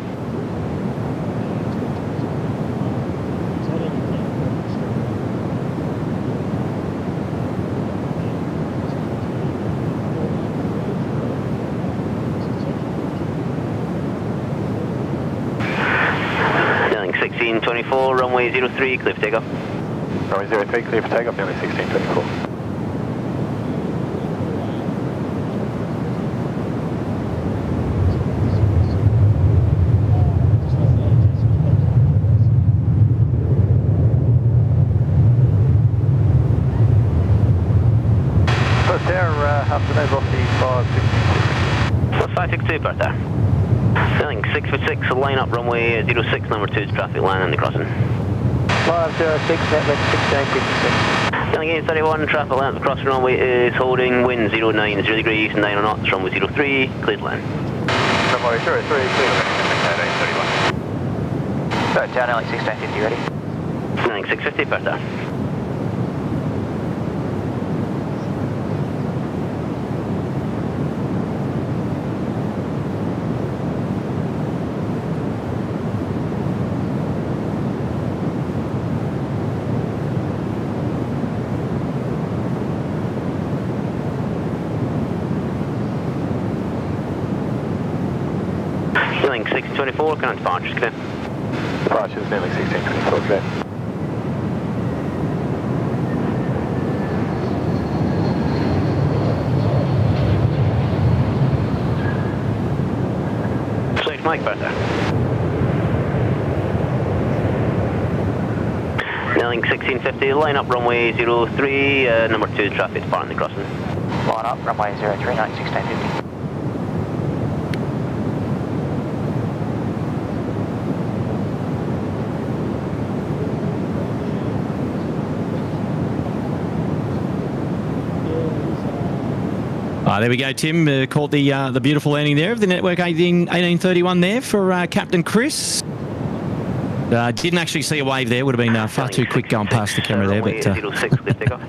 Nelling 1624, runway 03, clear for takeoff. Runway 03, clear for takeoff, Nelling 1624. Afternoon, Velocity 562. Plus 562 Perth there. Nelling 646, line up runway 06, number 2 traffic line and the crossing. Line 06, Network 1656. Nelling 831, traffic line at the crossing runway is holding, wind 090 degrees, 9 knots, runway 03, cleared land. Runway 03, clear, 831. Third tower, Nelling 1650, ready? Nelling 650 Perth there. Nelling 1624, current departures clear. Departures, Nelling 1624, clear. Safe Mike back there. Nelling 1650, line up runway 03, number 2 traffic departing the crossing. Line up, runway 03, 1650. There we go, Tim. Caught the beautiful landing there of the Network 1831 there for Captain Chris. Didn't actually see a wave there. Would have been far too quick going past the camera there. But Runway 06, clear takeoff.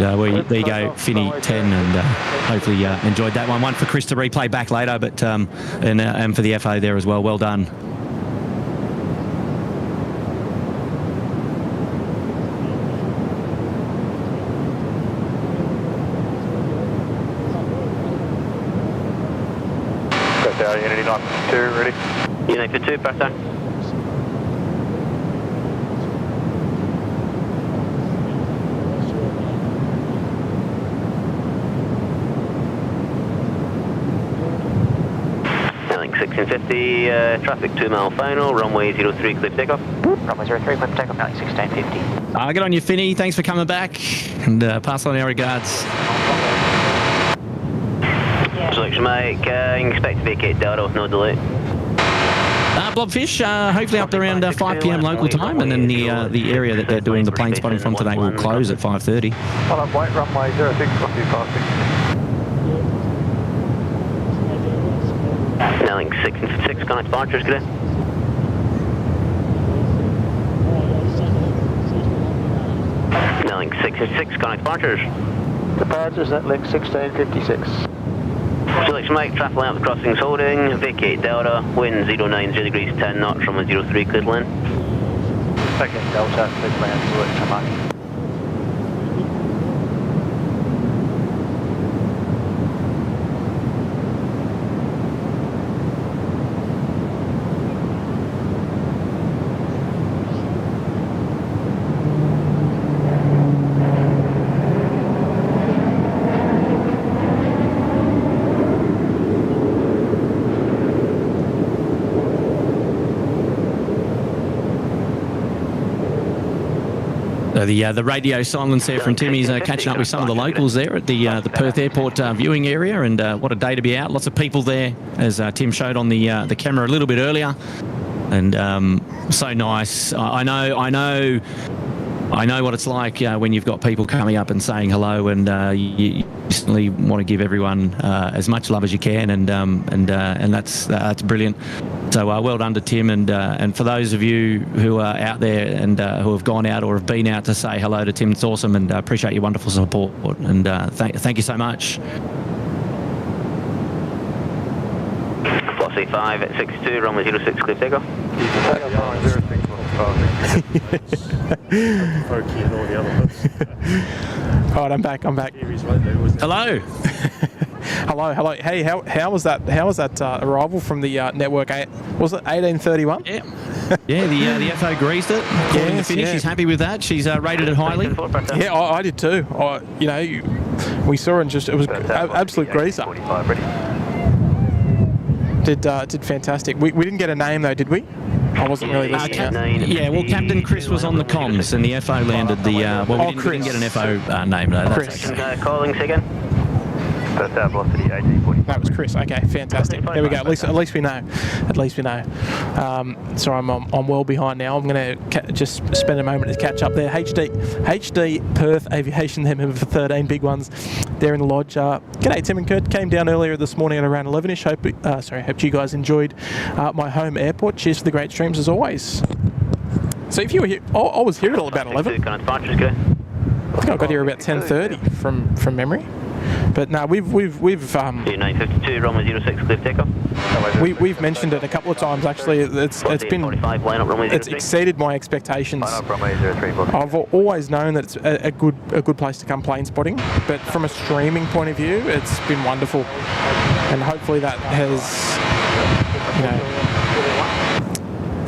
there you go, Finny 10, and hopefully enjoyed that one. One for Chris to replay back later, but and for the FO there as well. Well done. Got down, Unity 92, ready? Unity 2, press down. Airlink 1650, traffic 2 mile final, runway 03, clear takeoff. Runway 03, clear takeoff, Airlink 1650. Get on you, Finny. Thanks for coming back, and pass on our regards. Selection Mike, you can expect to vacate Delta with no delay. Blobfish, hopefully up to around 5 p.m. local time, and then the area that they're doing the plane spotting from today will close at 5:30. Hold up, wait, runway 06, 1256. Airlink 6 connect departures, good day. Airlink 6 connect departures. Departures at link 1656. Selection Mike, traffic line up the crossings holding, vacate Delta, wind 090 degrees 10 knots, runway 03, cleared land. Second Delta, cleared land, Selection Mike. The radio silence there from Timmy's catching up with some of the locals there at the Perth Airport viewing area, and what a day to be out. Lots of people there, as Tim showed on the camera a little bit earlier, and so nice. I know what it's like when you've got people coming up and saying hello, and you certainly want to give everyone as much love as you can, and that's brilliant. So well done to Tim, and for those of you who are out there and who have gone out or have been out to say hello to Tim, it's awesome, and appreciate your wonderful support, and thank you so much. Plus A5 at 62, runway 06, clear takeoff. All right, I'm back. Hello. Hello. Hey, how was that? How was that arrival from the network? Was it 1831? Yeah. The FO greased it. According to Finny, she's happy with that. She's rated it highly. Yeah, I did too. We saw it, and it was absolute greaser. Did fantastic. We didn't get a name though, did we? I wasn't really listening. Yeah, well, Captain Chris was on the comms, and the FO landed the. We didn't get an FO name though. Chris. Okay. Calling again. First velocity 1840. That was Chris. Okay, fantastic. There we go. At least we know. So I'm well behind now. I'm going to just spend a moment to catch up there. HD Perth Aviation, their member for 13 big ones. They're in the lodge. G'day, Tim and Kurt. Came down earlier this morning at around 11ish. Hope you guys enjoyed my home airport. Cheers for the great streams as always. So if you were here, I was here at about 11. I think I got here about 10:30 from memory. But no, we've 952, runway 06, clear takeoff. We've mentioned it a couple of times actually. It's exceeded my expectations. I've always known that it's a good place to come plane spotting, but from a streaming point of view, it's been wonderful, and hopefully that has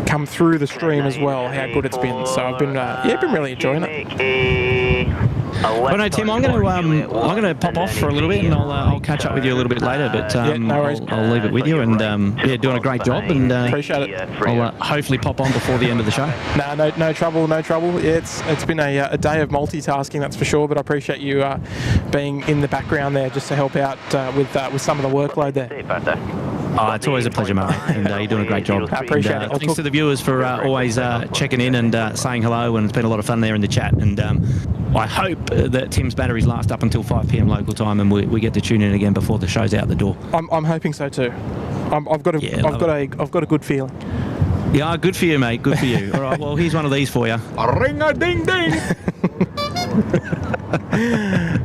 come through the stream as well. How good it's been. So I've been been really enjoying it. Well, no, Tim, I'm going to pop off for a little bit, and I'll catch up with you a little bit later. But no worries. I'll leave it with you, and doing a great job, and appreciate it. I'll hopefully pop on before the end of the show. No trouble. Yeah, it's been a day of multitasking, that's for sure. But I appreciate you being in the background there just to help out with some of the workload there. It's always a pleasure, mate, and you're doing a great job. I appreciate it. Thanks to the viewers for always checking in and saying hello, and it's been a lot of fun there in the chat. And I hope that Tim's batteries last up until 5 p.m. local time, and we get to tune in again before the show's out the door. I'm hoping so too. I've got a good feeling. Yeah, good for you, mate. Good for you. All right, well, here's one of these for you. A ring-a-ding-ding.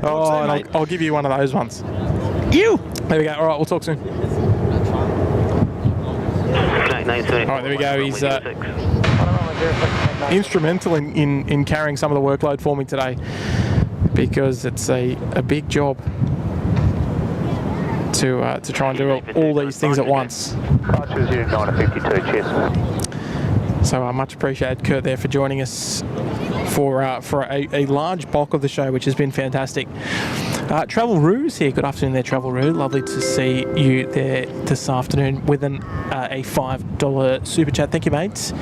Oh, and I'll give you one of those ones. You. There we go. All right, we'll talk soon. All right, there we go. He's instrumental in carrying some of the workload for me today, because it's a big job to try and do all these things at once. So much appreciated, Kurt, there for joining us for a large bulk of the show, which has been fantastic. Travel Ruse here. Good afternoon there, Travel Ruse. Lovely to see you there this afternoon with a $5 super chat. Thank you, mates.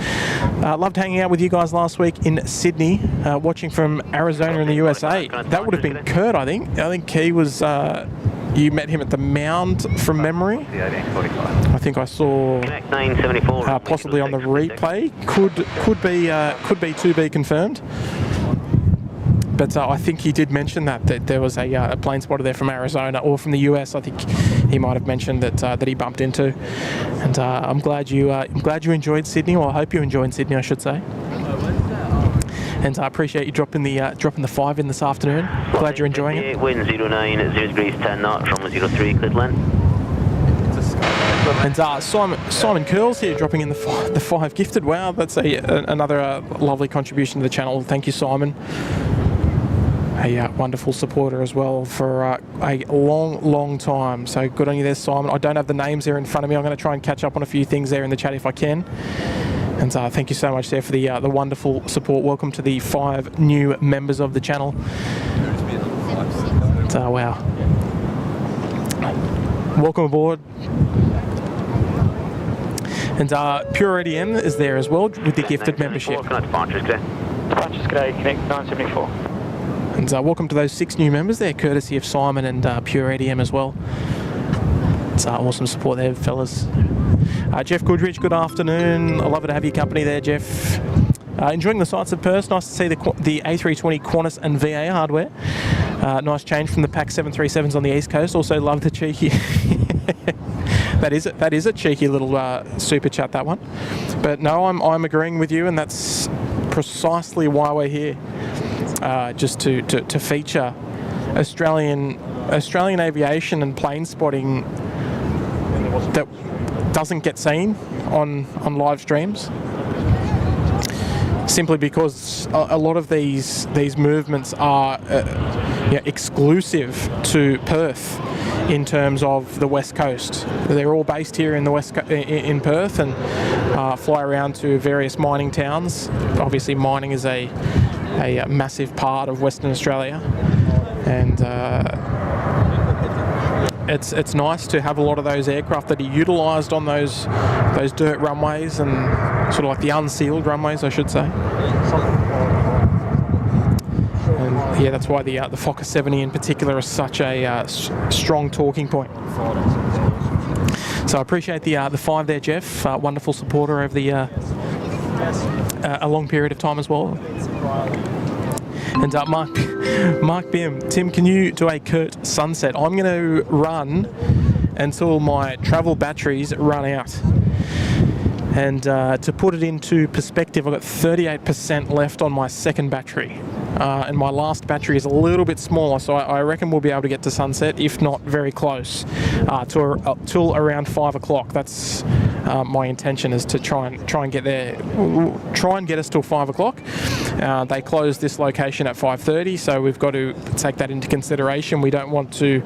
Loved hanging out with you guys last week in Sydney, watching from Arizona in the USA. That would have been Kurt, I think. I think he was... you met him at the Mound from memory. I think I saw possibly on the replay. Could be to be confirmed. But I think he did mention that there was a plane spotter there from Arizona or from the US. I think he might have mentioned that he bumped into. And I'm glad you enjoyed Sydney, or I hope you enjoyed Sydney, I should say. And I appreciate you dropping the 5 in this afternoon. Glad you're enjoying it. Wind 09 at 0 degrees 10 knots, runway 03, cleared land. And Simon Curls here dropping in the 5 gifted. Wow, that's another lovely contribution to the channel. Thank you, Simon. A wonderful supporter as well for a long time. So good on you there, Simon. I don't have the names there in front of me. I'm going to try and catch up on a few things there in the chat if I can. And thank you so much there for the wonderful support. Welcome to the 5 new members of the channel. Wow. Welcome aboard. And Pure ADM is there as well with the gifted membership. Departures today, Connect 974. And welcome to those 6 new members there, courtesy of Simon and Pure ADM as well. It's awesome support there, fellas. Jeff Goodrich, good afternoon. I love to have your company there, Jeff. Enjoying the sights of Perth. Nice to see the A320 Qantas and VA hardware. Nice change from the PAC 737s on the East Coast. Also love the cheeky... That is a cheeky little super chat, that one. But no, I'm agreeing with you, and that's precisely why we're here. Just to feature Australian aviation and plane spotting that doesn't get seen on live streams, simply because a lot of these movements are exclusive to Perth in terms of the West Coast. They're all based here in the in Perth, and fly around to various mining towns. Obviously, mining is a massive part of Western Australia, and it's nice to have a lot of those aircraft that are utilised on those dirt runways, and sort of like the unsealed runways, I should say. And yeah, that's why the Fokker 70 in particular is such a strong talking point. So I appreciate the 5 there, Jeff. Wonderful supporter over the a long period of time as well. And Mark Bim, Tim, can you do a Kurt sunset? I'm going to run until my travel batteries run out. And to put it into perspective, I've got 38% left on my second battery. And my last battery is a little bit smaller, so I reckon we'll be able to get to sunset, if not very close, till around 5 o'clock. That's my intention, is to try and get there, try and get us till 5 o'clock. They close this location at 5:30, so we've got to take that into consideration. We don't want to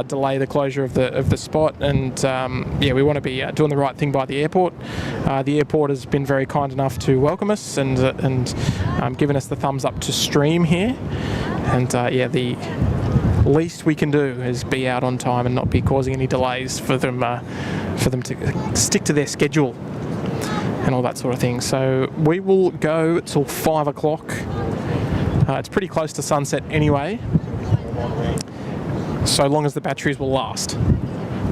delay the closure of the spot, and we want to be doing the right thing by the airport. The airport has been very kind enough to welcome us and given us the thumbs up to stream here, and the least we can do is be out on time and not be causing any delays for them to stick to their schedule and all that sort of thing. So we will go till 5 o'clock. It's pretty close to sunset anyway, so long as the batteries will last.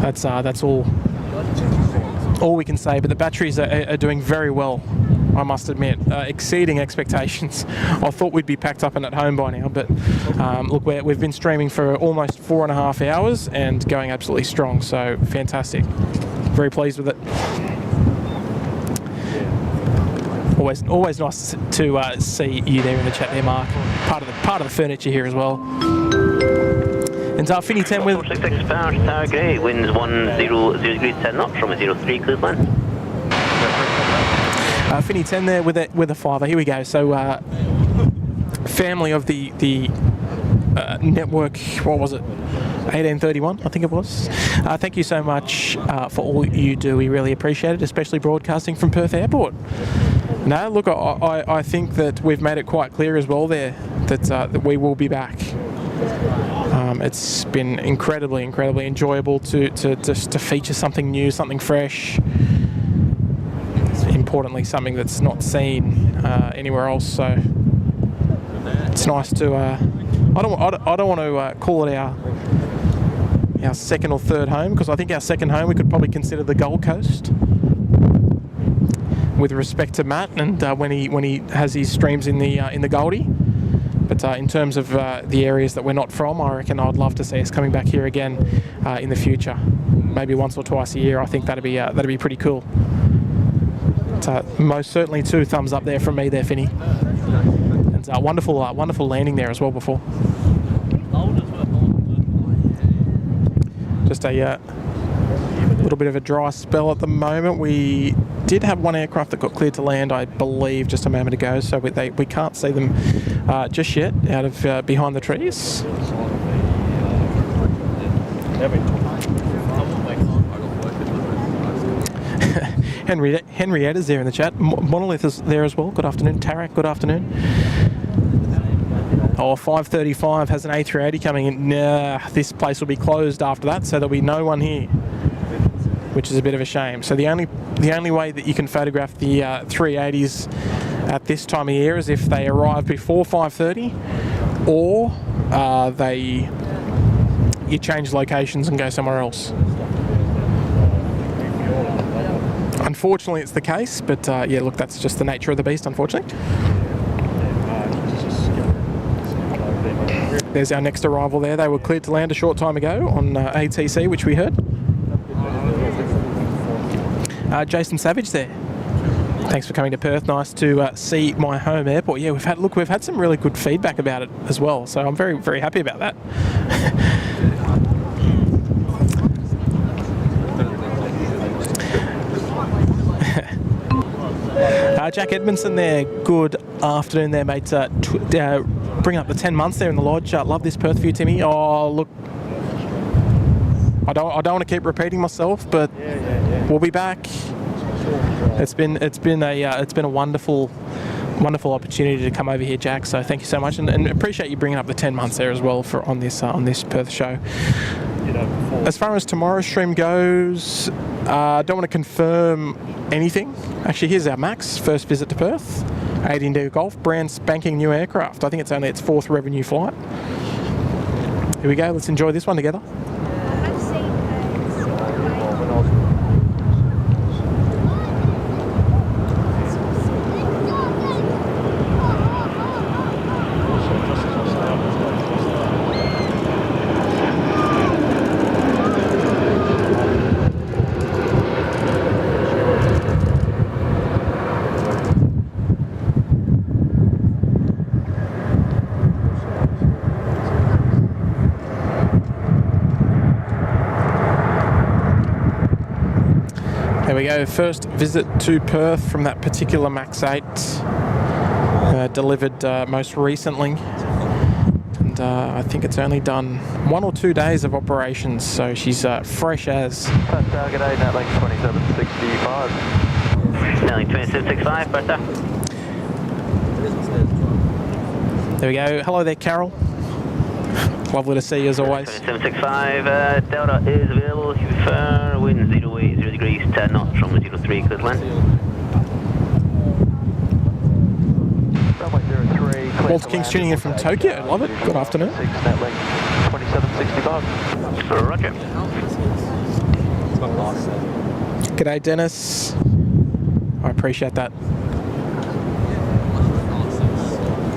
That's all we can say. But the batteries are doing very well, I must admit, exceeding expectations. I thought we'd be packed up and at home by now, but look, we've been streaming for almost 4.5 hours and going absolutely strong, so fantastic. Very pleased with it. Always nice to see you there in the chat there, Mark. Part of the furniture here as well. And Finny 10 with 466 Tower Grey, winds 100 degrees 10 knots from a 03 Cleveland. Finny 10 there with a fiver. Here we go. So family of the network, what was it? 1831, I think it was. Thank you so much for all you do. We really appreciate it, especially broadcasting from Perth Airport. No, look, I think that we've made it quite clear as well there that we will be back. It's been incredibly enjoyable to feature something new, something fresh. Importantly, something that's not seen anywhere else. So it's nice to. I don't want to call it our second or third home, because I think our second home we could probably consider the Gold Coast, with respect to Matt and when he has his streams in the Goldie. But in terms of the areas that we're not from, I reckon I'd love to see us coming back here again in the future, maybe once or twice a year. I think that'd be pretty cool. But, most certainly 2 thumbs up there from me there, Finny. And wonderful landing there as well before. Just a little bit of a dry spell at the moment. We did have one aircraft that got cleared to land, I believe, just a moment ago, so we can't see them just yet out of behind the trees. Henrietta's there in the chat. Monolith is there as well. Good afternoon. Tarak, good afternoon. 5:35 has an A380 coming in. Nah, this place will be closed after that, so there'll be no one here, which is a bit of a shame. So the only way that you can photograph the 380s at this time of year is if they arrive before 5:30, or you change locations and go somewhere else. Unfortunately, it's the case, but yeah, look, that's just the nature of the beast, unfortunately. There's our next arrival there. They were cleared to land a short time ago on ATC, which we heard. Jason Savage there. Thanks for coming to Perth. Nice to see my home airport. Yeah, we've had some really good feedback about it as well, so I'm very, very happy about that. Jack Edmondson there, good afternoon there, mate. Bring up the 10 months there in the lodge. Love this Perth view, Timmy. Oh, look, I don't want to keep repeating myself, but we'll be back. It's been a wonderful opportunity to come over here, Jack. So thank you so much, and appreciate you bringing up the 10 months there as well for on this Perth show. As far as tomorrow's stream goes, I don't want to confirm anything. Actually, here's our Max first visit to Perth. 18 Indigo Golf, brand spanking new aircraft. I think it's only its 4th revenue flight. Here we go. Let's enjoy this one together. There we go, first visit to Perth from that particular Max 8, delivered most recently, and I think it's only done 1 or 2 days of operations, so she's fresh as. First target 8, net length 2765. Snelling 2765, Bertha. There we go, hello there Carol. Lovely to see you as always. 2765, Delta is available, you prefer, wind 080 degrees 10 knots from 03 Cleveland. Runway 03, Walter King's tuning in from Tokyo, love it, good afternoon. 6 net length 2765. Roger. G'day Dennis, I appreciate that.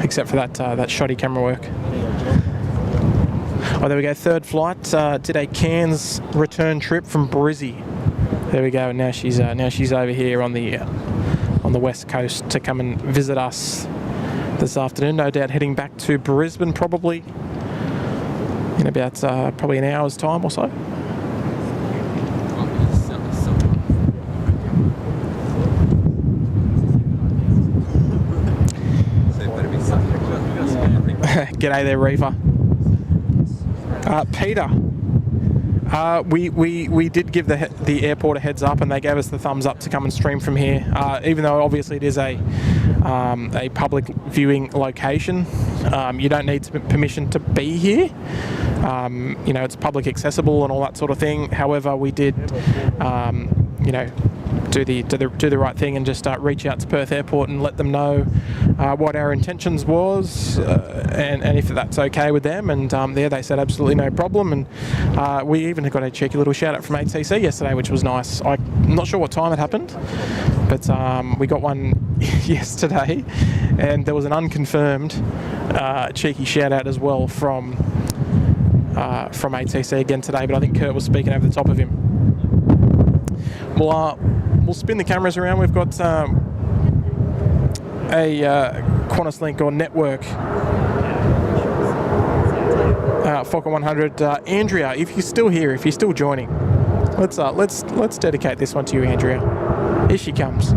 Except for that shoddy camera work. Oh, there we go. Third flight. Did a Cairns return trip from Brizzy. There we go. Now she's over here on the on the west coast to come and visit us this afternoon. No doubt heading back to Brisbane probably in about probably an hour's time or so. G'day there, Reefer. Peter, we did give the airport a heads up, and they gave us the thumbs up to come and stream from here. Even though obviously it is a public viewing location, you don't need permission to be here. You know, it's public accessible and all that sort of thing. However, we did, you know, do the right thing and just reach out to Perth Airport and let them know what our intentions was, and if that's okay with them. And there they said absolutely no problem. And we even got a cheeky little shout out from ATC yesterday, which was nice. I'm not sure what time it happened, but we got one yesterday, and there was an unconfirmed cheeky shout out as well from ATC again today. But I think Kurt was speaking over the top of him. We'll spin the cameras around. We've got a Qantas link or network Fokker 100. Andrea, if you're still here, if you're still joining, let's dedicate this one to you, Andrea. Here she comes.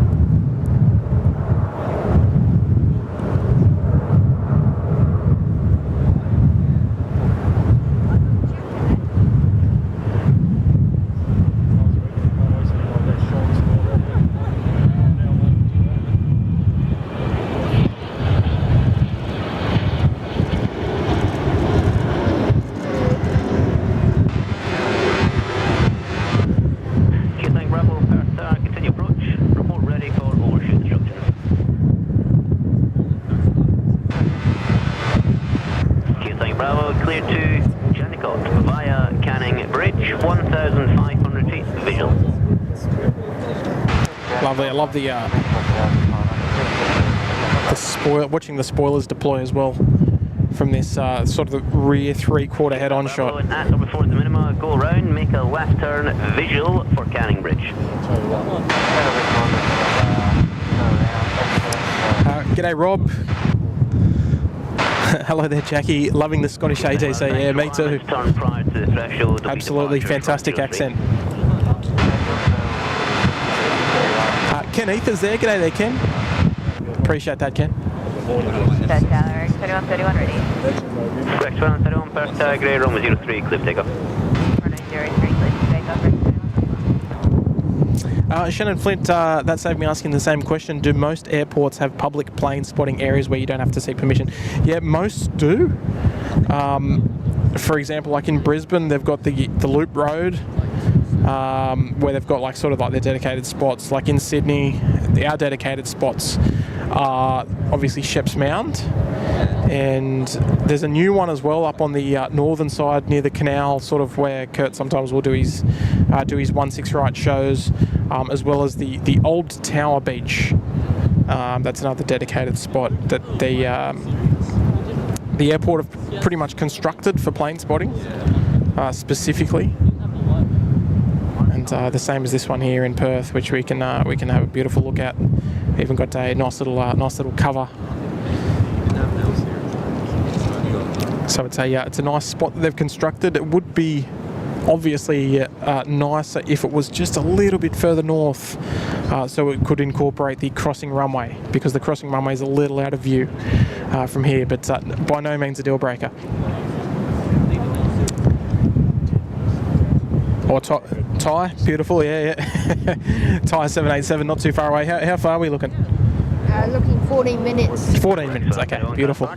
I love the watching the spoilers deploy as well from this sort of the rear three-quarter head-on shot. At number 4 at the minima, go around, make a left turn visual for Canning Bridge. G'day, Rob. Hello there, Jackie. Loving the Scottish ATC. Yeah, me too. Turn prior to the threshold. Absolutely fantastic accent. Ken Ether's there. G'day there, Ken. Appreciate that, Ken. That's 2131 ready. Correct, 2131, Perth, Grey, Roma 03, clear takeoff. Runway 03, clear takeoff. Shannon Flint, that saved me asking the same question. Do most airports have public plane spotting areas where you don't have to seek permission? Yeah, most do. For example, like in Brisbane, they've got the Loop Road, where they've got like sort of like their dedicated spots. Like in Sydney, our dedicated spots are obviously Sheps Mound, and there's a new one as well up on the northern side near the canal, sort of where Kurt sometimes will do his 1/6 right shows, as well as the old Tower Beach. That's another dedicated spot that the airport have pretty much constructed for plane spotting specifically. And the same as this one here in Perth, which we can have a beautiful look at. Even got a nice little cover. So it's a nice spot that they've constructed. It would be obviously nicer if it was just a little bit further north, so it could incorporate the crossing runway, because the crossing runway is a little out of view from here, but by no means a deal breaker. Or Ty, beautiful, yeah. Ty 787, not too far away. How far are we looking? Looking 14 minutes. 14 minutes, okay, beautiful. I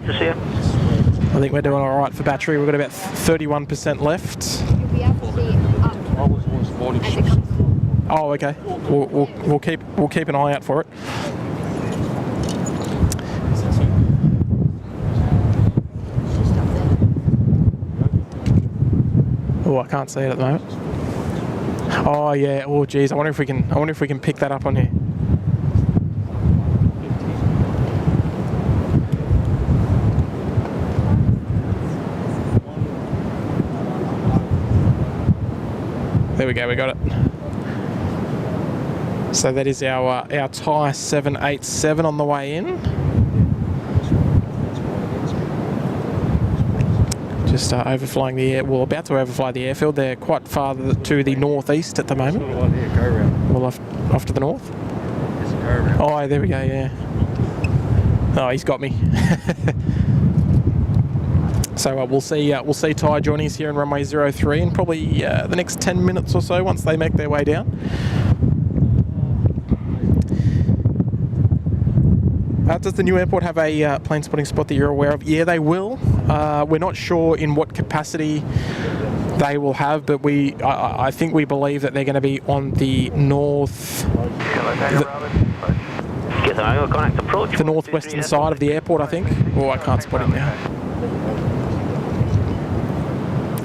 think we're doing all right for battery. We've got about 31% left. You'll be able to see it up as it comes. Oh, okay. We'll keep an eye out for it. Oh, I can't see it at the moment. Oh yeah. Oh geez. I wonder if we can pick that up on here. There we go. We got it. So that is our Thai 787 on the way in. Just overflying the air, well, about to overfly the airfield. They're quite far to the northeast at the moment. Well, off to the north. Oh, there we go, yeah. Oh, he's got me. So we'll see Thai journeys here in runway 03 in probably the next 10 minutes or so once they make their way down. Does the new airport have a plane spotting spot that you're aware of? Yeah, they will. We're not sure in what capacity they will have, but I think we believe that they're going to be on the north, the northwestern side of the airport, I think. Oh, I can't spot him now.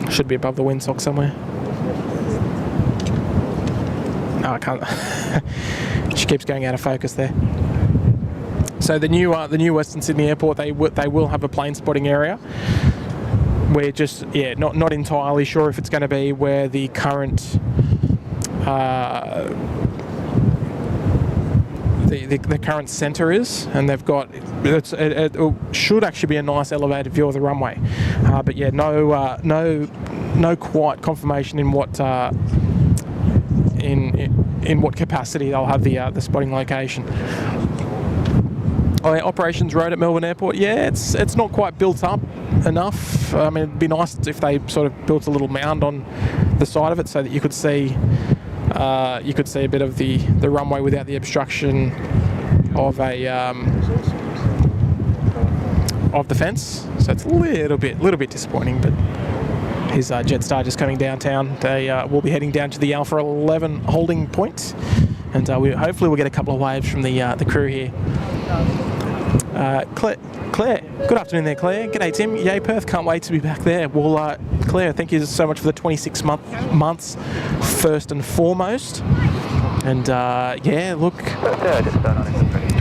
Should be above the windsock somewhere. No, I can't. She keeps going out of focus there. So the new Western Sydney Airport, they will have a plane spotting area. We're just not entirely sure if it's going to be where the current the current centre is, and they've got it should actually be a nice elevated view of the runway, but yeah, no quite confirmation in what in what capacity they'll have the spotting location. Oh, yeah, operations road at Melbourne Airport. Yeah, it's not quite built up enough. I mean, it'd be nice if they sort of built a little mound on the side of it so that you could see a bit of the runway without the obstruction of of the fence. So it's a little bit disappointing, but his Jetstar just coming downtown. They will be heading down to the Alpha 11 holding point, and hopefully we'll get a couple of waves from the crew here. Claire, good afternoon there, Claire. G'day, Tim. Yay, Perth. Can't wait to be back there. Well, Claire, thank you so much for the 26 months, first and foremost. And yeah, look,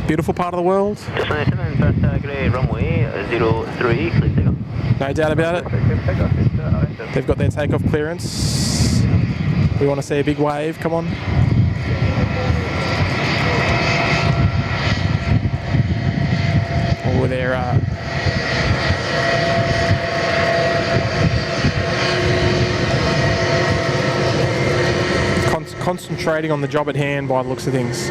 beautiful part of the world. No doubt about it. They've got their takeoff clearance. We want to see a big wave. Come on. Oh, they're concentrating on the job at hand by the looks of things.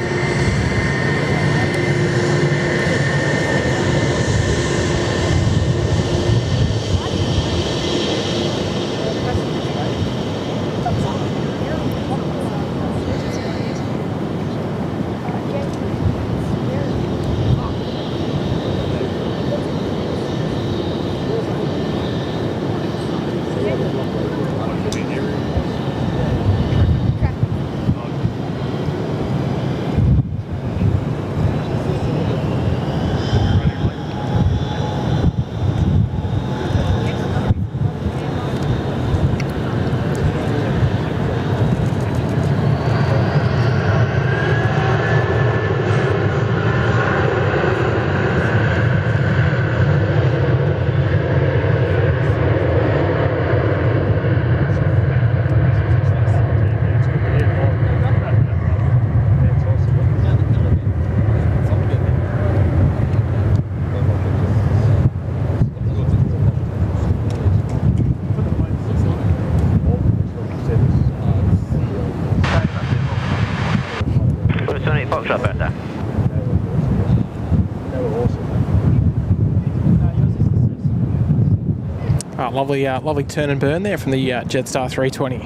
Lovely turn and burn there from the Jetstar 320.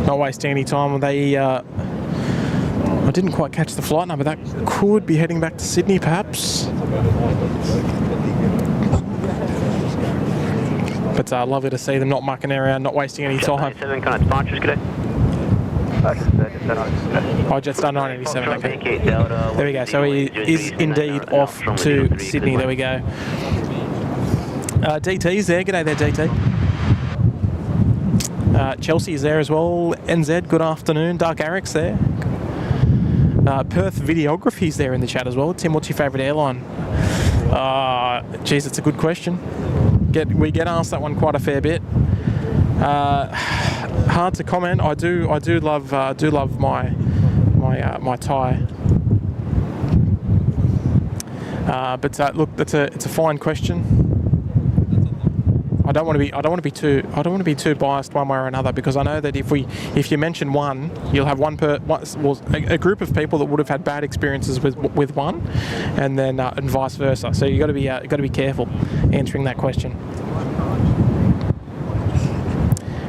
Not wasting any time. They, I didn't quite catch the flight number. That could be heading back to Sydney, perhaps. But lovely to see them not mucking around, not wasting any time. Kind of departures, good day. Oh, Jetstar 987, okay. There we go. So he is indeed off to Sydney. There we go. DT's there. G'day there, DT. Chelsea is there as well. NZ, good afternoon. Dark Eric's there. Perth Videography's there in the chat as well. Tim, what's your favourite airline? Geez, it's a good question. We get asked that one quite a fair bit. Hard to comment. I do love my my tyre. But look, it's a fine question. I don't want to be too biased one way or another, because I know that if you mention one, you'll have a group of people that would have had bad experiences with one, and then and vice versa. So you got to be careful answering that question.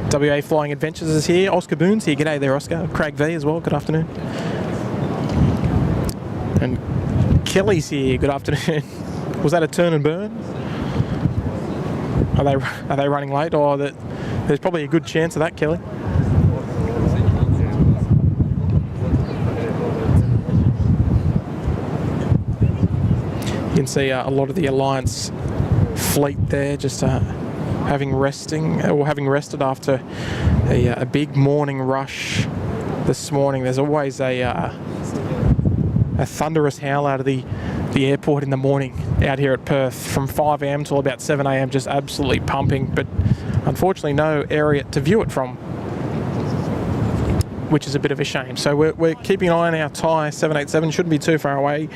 WA Flying Adventures is here. Oscar Boone's here. G'day there, Oscar. Craig V as well. Good afternoon. And Kelly's here. Good afternoon. Was that a turn and burn? Are they running late? Or there's probably a good chance of that, Kelly. You can see a lot of the Alliance fleet there, just having rested after a big morning rush this morning. There's always a thunderous howl out of the airport in the morning out here at Perth from 5 a.m. till about 7 a.m. just absolutely pumping, but unfortunately no area to view it from, which is a bit of a shame. So we're keeping an eye on our Thai 787, shouldn't be too far away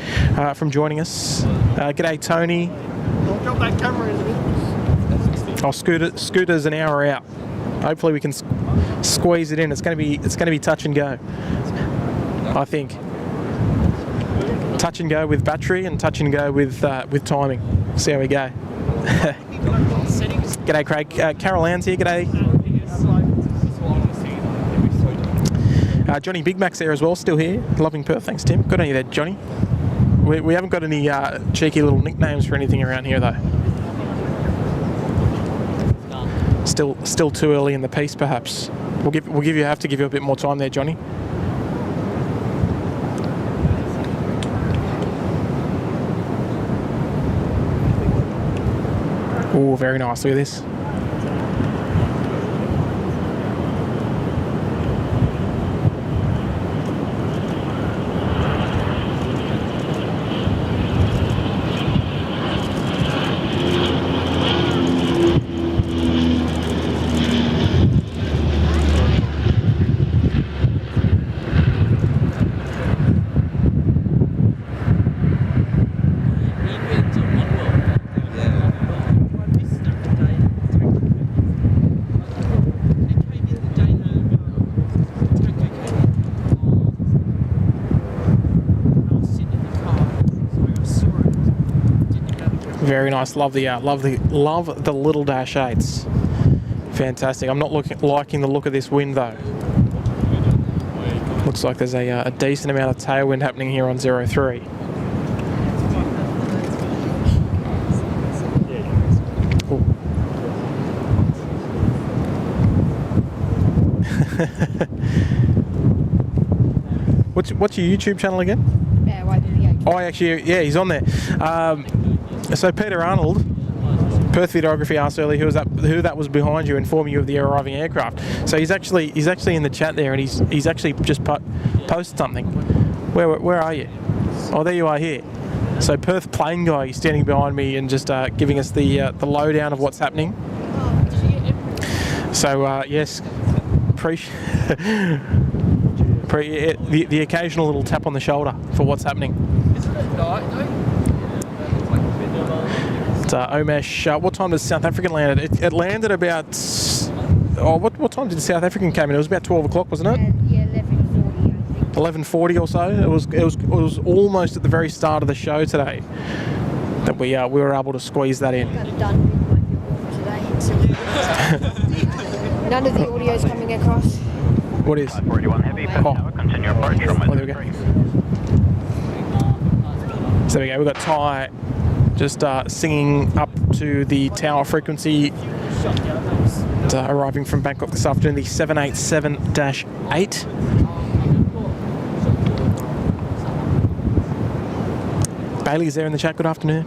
from joining us. G'day Tony. Don't drop that camera in a bit. Oh, Scooter's an hour out. Hopefully we can squeeze it in. It's going to be touch and go, I think. Touch and go with battery and touch and go with timing. See how we go. G'day Craig. Carol Ann's here. G'day. Johnny Big Mac's there as well, still here. Loving Perth. Thanks Tim. Good on you there, Johnny. We haven't got any cheeky little nicknames for anything around here though. Still too early in the piece perhaps. We'll have to give you a bit more time there, Johnny. Oh, very nice. Look at this. Very nice. Love the little Dash 8s. Fantastic. I'm not liking the look of this wind though. Looks like there's a decent amount of tailwind happening here on 03. What's your YouTube channel again? Oh, actually, yeah, he's on there. So Peter Arnold, Perth Videography, asked earlier who that was behind you, informing you of the arriving aircraft. So he's actually in the chat there, and he's actually just posted something. Where are you? Oh, there you are here. So Perth plane guy, he's standing behind me and just giving us the lowdown of what's happening. So yes, the occasional little tap on the shoulder for what's happening. Omesh, what time does South African land? It landed about... Oh, what time did South African come in? It was about 12 o'clock, wasn't it? Yeah, 11:40, I think. 11:40 or so. It was almost at the very start of the show today that we were able to squeeze that in. None of the audio's coming across. What is? 41 heavy, continue approach from there we go. So there we go. We've got Ty just singing up to the tower frequency, arriving from Bangkok this afternoon, the 787-8. Bailey's there in the chat. Good afternoon.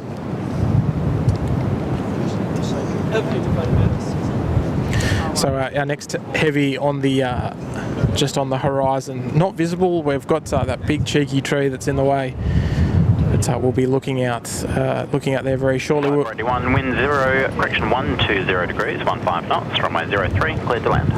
So our next heavy on the just on the horizon, not visible. We've got that big cheeky tree that's in the way. But we'll be looking out there very shortly. 41, wind 0, correction 120 degrees, 15 knots, runway 03, cleared to land.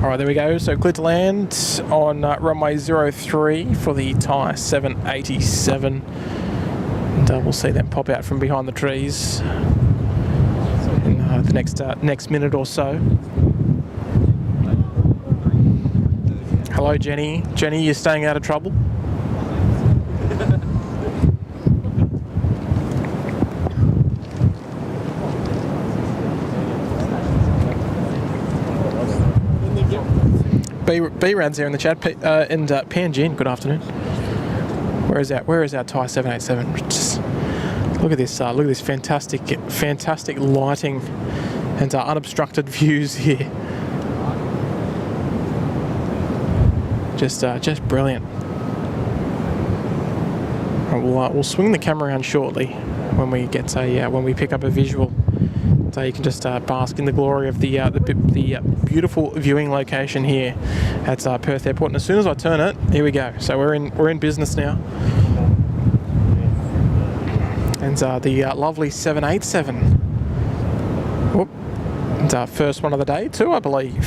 Alright, there we go. So clear to land on runway 03 for the Thai 787. And we'll see them pop out from behind the trees in the next minute or so. Hello, Jenny. Jenny, you staying out of trouble? B-Rad's there in the chat, and Panjin, good afternoon. Where is our Thai 787? Just look at this fantastic lighting and unobstructed views here. Just brilliant. We'll swing the camera around shortly when we get when we pick up a visual. So you can just bask in the glory of the beautiful viewing location here at Perth Airport. And as soon as I turn it, here we go. So we're in business now. And the lovely 787. Whoop. It's our first one of the day too, I believe.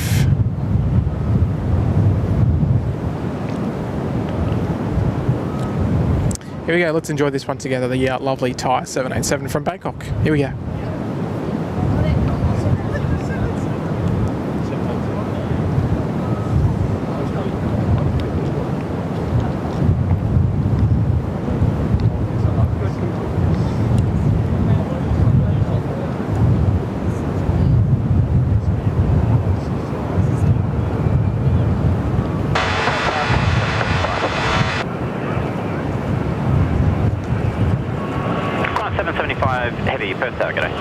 Here we go. Let's enjoy this one together. The lovely Thai 787 from Bangkok. Here we go. Heavy, Perth Tower, g'day.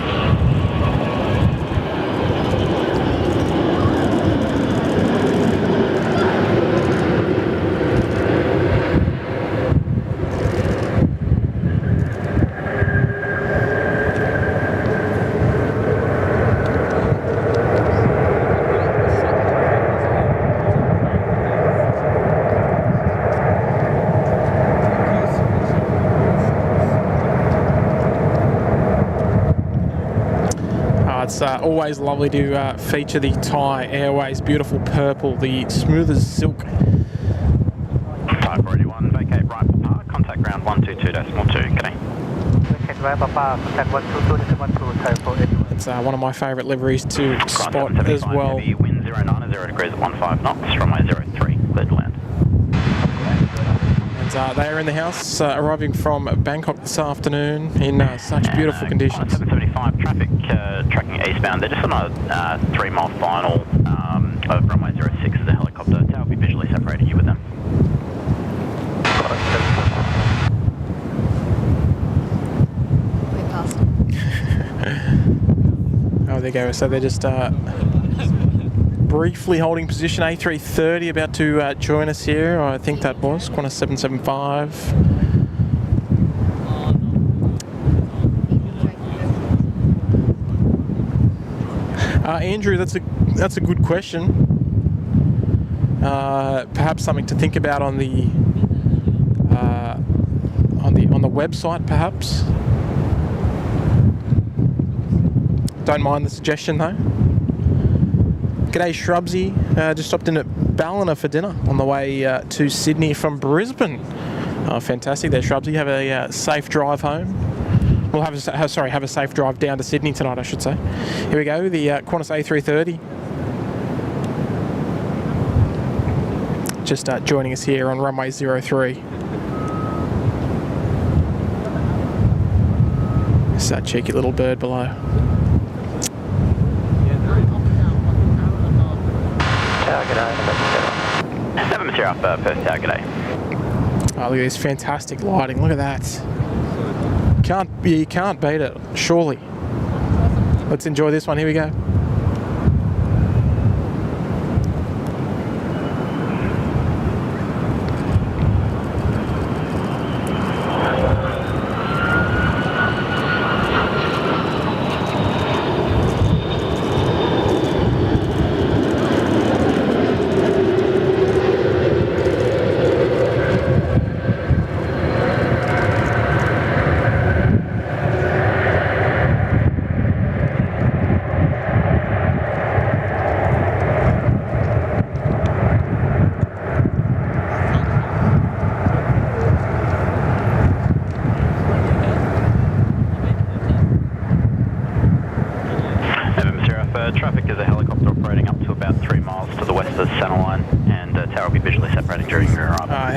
It's always lovely to feature the Thai Airways beautiful purple, the smooth as silk. 541, vacate right Papa, contact ground 122.2, g'day. Vacate right Papa, contact 122.12, It's one of my favourite liveries to spot as well. Heavy, wind 09 0 degrees at 15 knots, runway 03, clear to land. And they are in the house, arriving from Bangkok this afternoon in such beautiful conditions. 775 traffic tracking eastbound. They're just on a 3 mile final of runway 06 as a helicopter. Tower will be visually separating you with them. Oh, there you go. So they're just briefly holding position. A330 about to join us here. I think that was Qantas 775. Andrew, that's a good question. Perhaps something to think about on the website, perhaps. Don't mind the suggestion though. G'day Shrubsy, just stopped in at Ballina for dinner on the way to Sydney from Brisbane. Oh, fantastic there, Shrubsy. Have a safe drive home. We'll have a safe drive down to Sydney tonight, I should say. Here we go, the Qantas A330. Just joining us here on runway 03. It's that cheeky little bird below. Never material up Perth Tower, g'day. Oh, look at this fantastic lighting. Look at that. You can't beat it, surely. Let's enjoy this one. Here we go.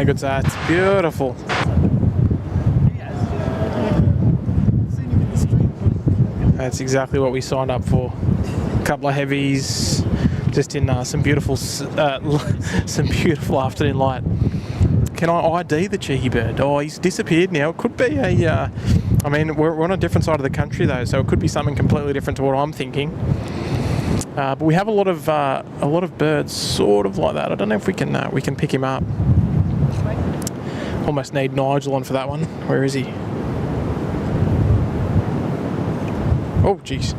How good's that? It's beautiful. That's exactly what we signed up for. A couple of heavies, just in some beautiful afternoon light. Can I ID the cheeky bird? Oh, he's disappeared now. It could be a. I mean, we're on a different side of the country though, so it could be something completely different to what I'm thinking. But we have a lot of birds sort of like that. I don't know if we can pick him up. Almost need Nigel on for that one. Where is he? Oh, jeez.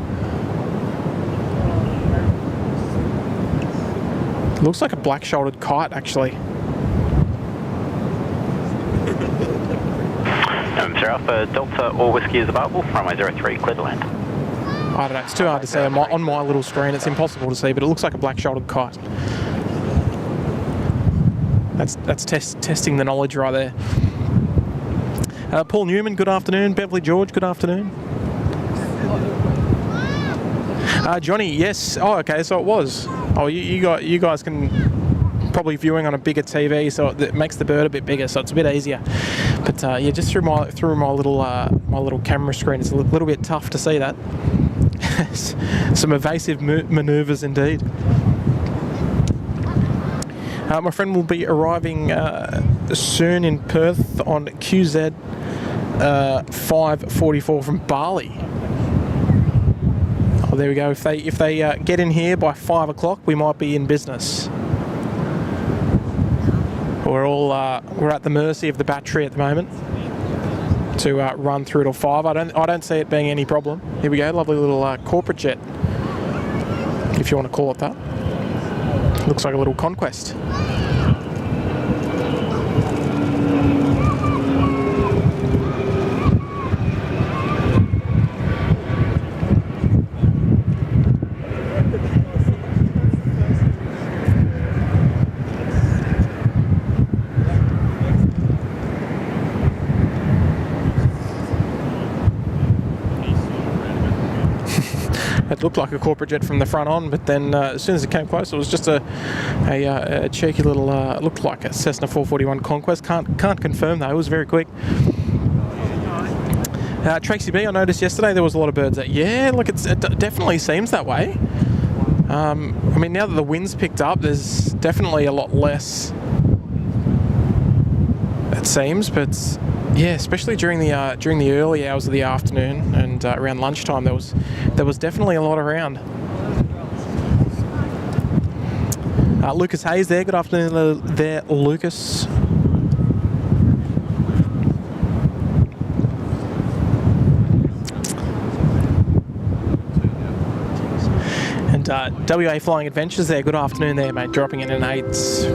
Looks like a black-shouldered kite, actually. Sir Alpha Delta or Whiskey is available. Runway 03, clear to land. I don't know, it's too hard to see on my little screen. It's impossible to see, but it looks like a black-shouldered kite. That's testing the knowledge right there. Paul Newman, good afternoon. Beverly George, good afternoon. Johnny, yes. Oh, okay, so it was. Oh, you guys can probably viewing on a bigger TV, so it makes the bird a bit bigger, so it's a bit easier. But yeah, just through my little camera screen, it's a little bit tough to see that. Some evasive manoeuvres indeed. My friend will be arriving soon in Perth on QZ 544 from Bali. Oh, there we go. If they get in here by 5 o'clock, we might be in business. We're at the mercy of the battery at the moment to run through till 5. I don't see it being any problem. Here we go, lovely little corporate jet, if you want to call it that. Looks like a little Conquest. It looked like a corporate jet from the front on, but then as soon as it came close, it was just a cheeky little, looked like a Cessna 441 Conquest. Can't confirm though, it was very quick. Tracy B, I noticed yesterday there was a lot of birds out. Yeah, look, it definitely seems that way. I mean, now that the wind's picked up, there's definitely a lot less, it seems, but yeah, especially during the early hours of the afternoon and around lunchtime, there was definitely a lot around. Lucas Hayes there. Good afternoon there, Lucas. And WA Flying Adventures there. Good afternoon there, mate. Dropping in an 8.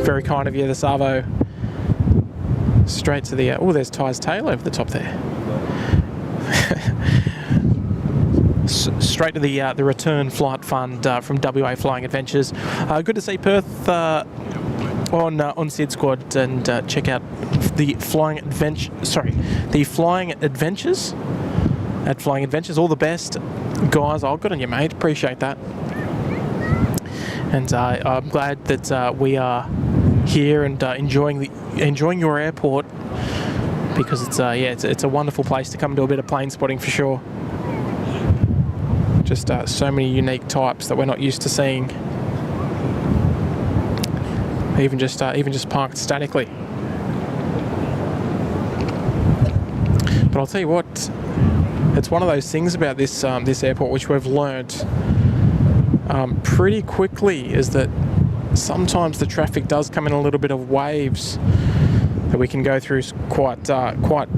Very kind of you, the Savo. Straight to the... oh, there's Ty's tail over the top there. Straight to the return flight fund from WA Flying Adventures. Good to see Perth on SydSquad, and check out the Flying Adventures at Flying Adventures. All the best, guys. Oh, good on you, mate. Appreciate that. And I'm glad that we are here and enjoying your airport, because it's a wonderful place to come do a bit of plane spotting for sure. Just so many unique types that we're not used to seeing, even just parked statically. But I'll tell you what, it's one of those things about this airport which we've learnt pretty quickly, is that sometimes the traffic does come in a little bit of waves that we can go through quite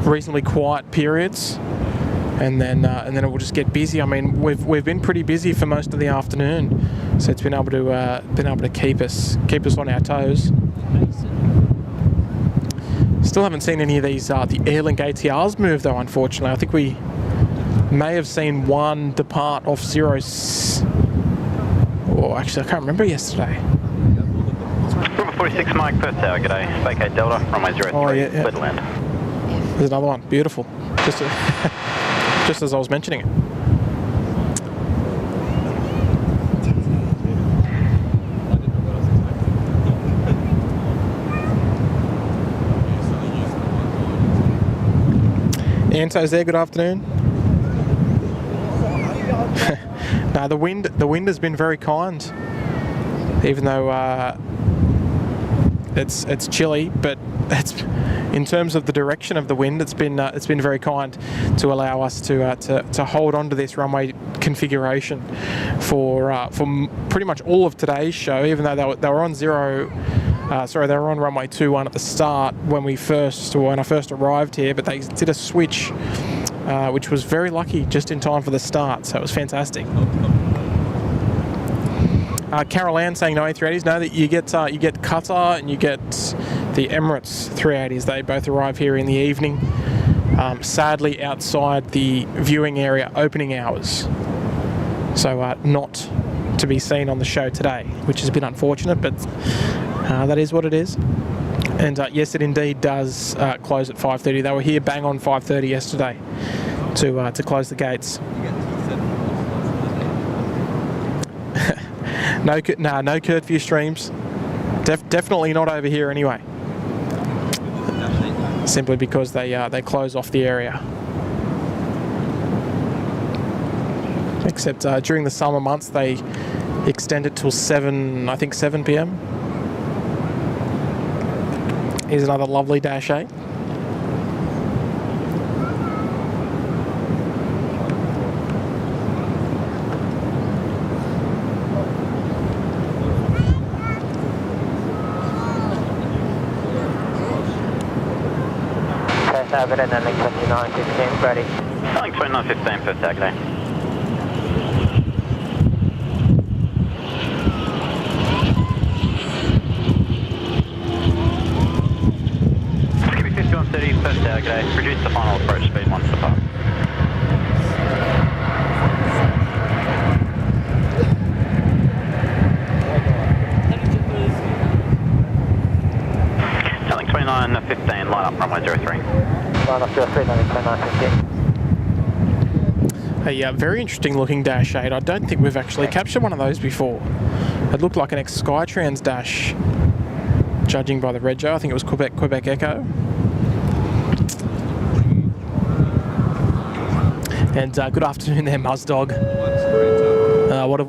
reasonably quiet periods, and then it will just get busy. I mean, we've been pretty busy for most of the afternoon, so it's been able to keep us on our toes. Still haven't seen any of these the Airlink ATRs move though, unfortunately. I think we may have seen one depart off 0. Oh, actually, I can't remember yesterday. Room 46, Mike, Perth Tower, g'day. Vacate Delta, runway 03, clear to land. There's another one, beautiful. Just as I was mentioning it. Anto's there, good afternoon. No, the wind has been very kind, even though it's chilly, but in terms of the direction of the wind, it's been very kind to allow us to hold on to this runway configuration for pretty much all of today's show. Even though they were on they were on runway 21 at the start when I first arrived here, but they did a switch, which was very lucky, just in time for the start. So it was fantastic. Carol Ann saying no A380s. No, that you get Qatar and you get the Emirates 380s. They both arrive here in the evening. Sadly, outside the viewing area opening hours, so not to be seen on the show today, which is a bit unfortunate, but that is what it is. And yes, it indeed does close at 5:30. They were here bang on 5:30 yesterday to close the gates. No curfew streams. Definitely not over here anyway. Simply because they close off the area. Except during the summer months they extend it till 7 p.m. Here's another lovely Dash 8. Over and then 2915, ready. Starting 2915 per tag day. Skippy 5130 per tag day. Reduce the final approach speed once depart. Starting 2915, line up runway 03. A very interesting looking Dash 8. I don't think we've actually captured one of those before. It looked like an ex-Skytrans Dash, judging by the rego. I think it was Quebec Echo. And good afternoon there, Muzdog.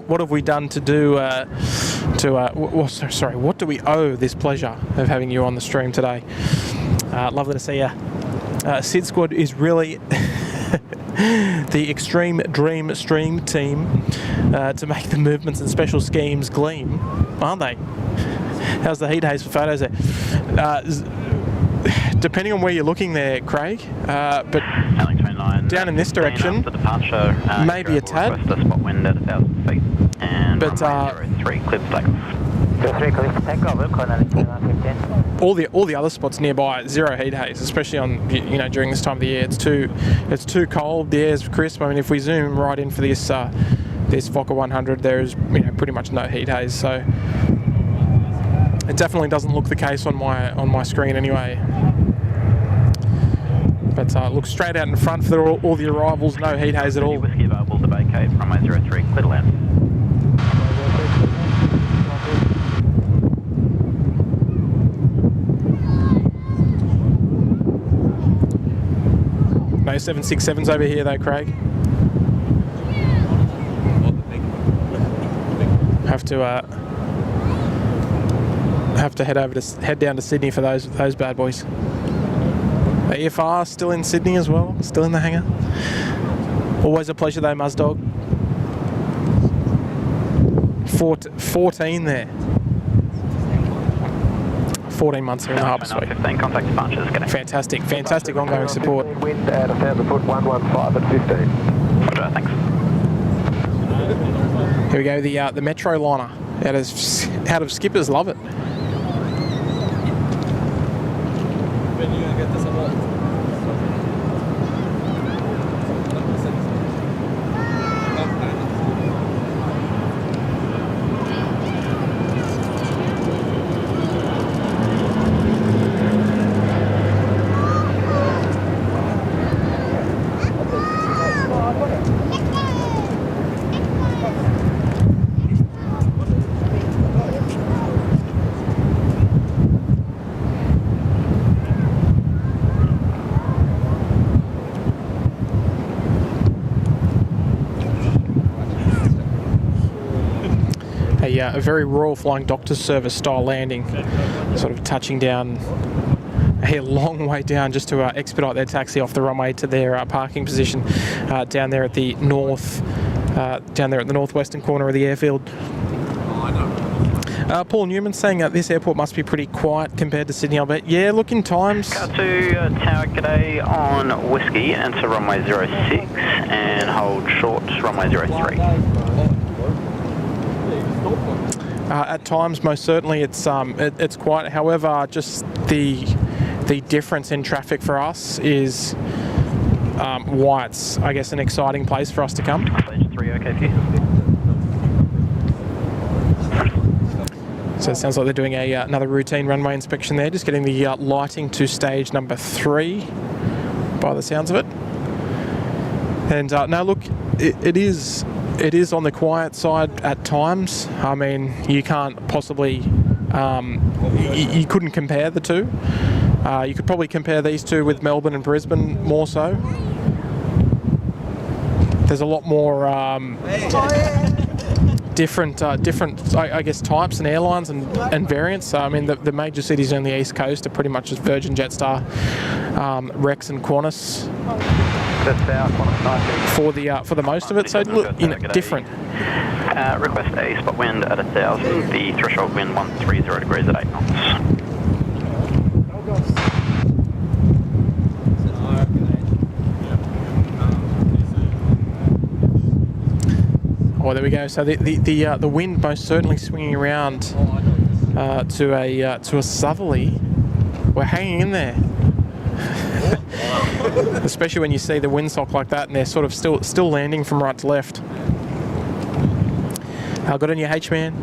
What have we done to do what do we owe this pleasure of having you on the stream today? Lovely to see you. SydSquad is really the extreme dream stream team to make the movements and special schemes gleam, aren't they? How's the heat haze for photos there? Depending on where you're looking there, Craig, but down in this direction, departure, maybe a tad. Request a spot wind at 1,000 feet, and but 03 cleared for takeoff. All the other spots nearby, zero heat haze, especially on during this time of the year. It's too cold. The air's crisp. I mean, if we zoom right in for this Fokker 100, there is pretty much no heat haze. So it definitely doesn't look the case on my screen anyway. But look straight out in front for all the arrivals, no heat haze at all. Whiskey available to vacate runway 03, clear to land. No 767s over here though, Craig. Have to head down to Sydney for those bad boys. The EFR still in Sydney as well, still in the hangar. Always a pleasure though, Muzdog. 14 there. 14 months here in the harbour suite. 15 contact departures. Fantastic ongoing support. Wind at 1,000 foot, 115 at 15. Roger, thanks. Here we go, the Metro liner out of Skippers, love it. a very Royal Flying Doctor Service style landing, sort of touching down a long way down just to expedite their taxi off the runway to their parking position down there at the northwestern corner of the airfield. Paul Newman saying that this airport must be pretty quiet compared to Sydney, I bet. Yeah, look, in times. Cut to Tower, g'day, on Whiskey, enter runway 06 and hold short, runway 03. At times, most certainly, it's quiet. However, just the difference in traffic for us is why it's, I guess, an exciting place for us to come. Stage 3, okay for you? So it sounds like they're doing another routine runway inspection there, just getting the lighting to stage number 3 by the sounds of it. And now look, it is on the quiet side at times. I mean, you can't possibly, you couldn't compare the two. You could probably compare these two with Melbourne and Brisbane more so. There's a lot more different, I guess, types and airlines and variants. I mean, the major cities on the East Coast are pretty much just Virgin, Jetstar, Rex and Qantas for the most of it. So look, different. Request a spot wind at 1,000. The threshold wind 130 degrees at 8 knots. Oh, there we go. So the wind most certainly swinging around to a southerly. We're hanging in there, especially when you see the windsock like that, and they're sort of still landing from right to left. Got on your H-man.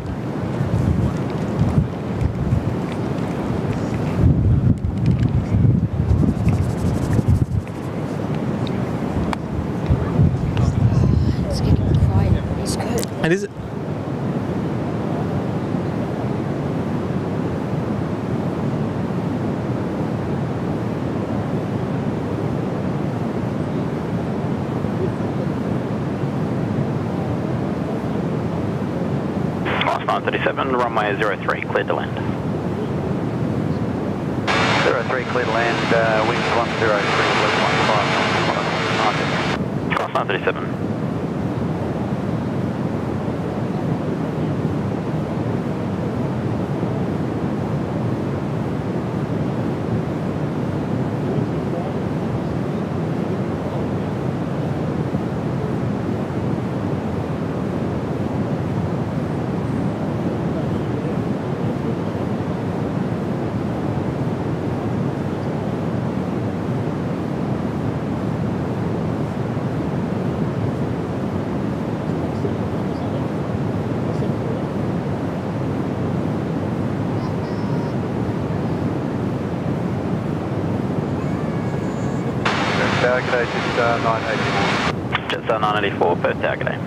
And is it? Last 937, runway 03, cleared to land. 03, cleared to land, wings 103, left 15. Last 937. G'day, Jetstar 984. Jetstar 984, Perth Tower, g'day.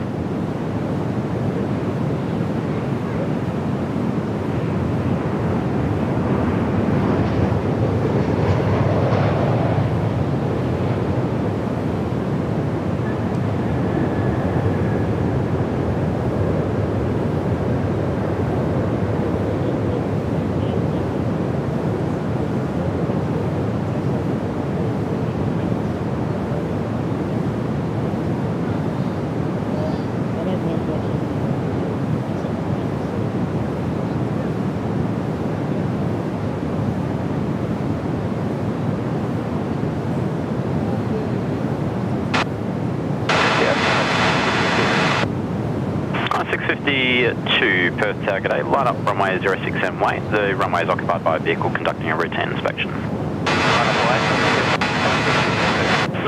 To Perth Tower, g'day. Line up runway 06 and wait. The runway is occupied by a vehicle conducting a routine inspection.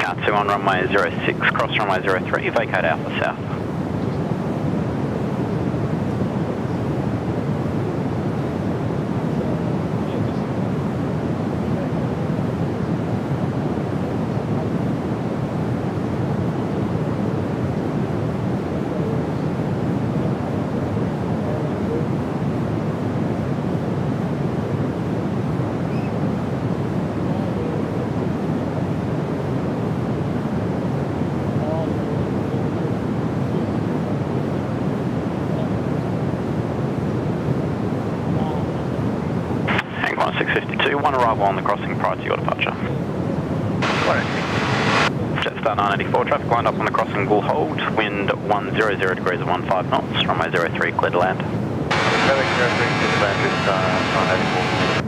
Car 2 on runway 06, cross runway 03, vacate Alpha South. one arrival on the crossing prior to your departure. Jetstar 984, traffic lined up on the crossing will hold, wind 100 degrees at 15 knots, runway 03, clear to land. Runway 03, clear to land with 984.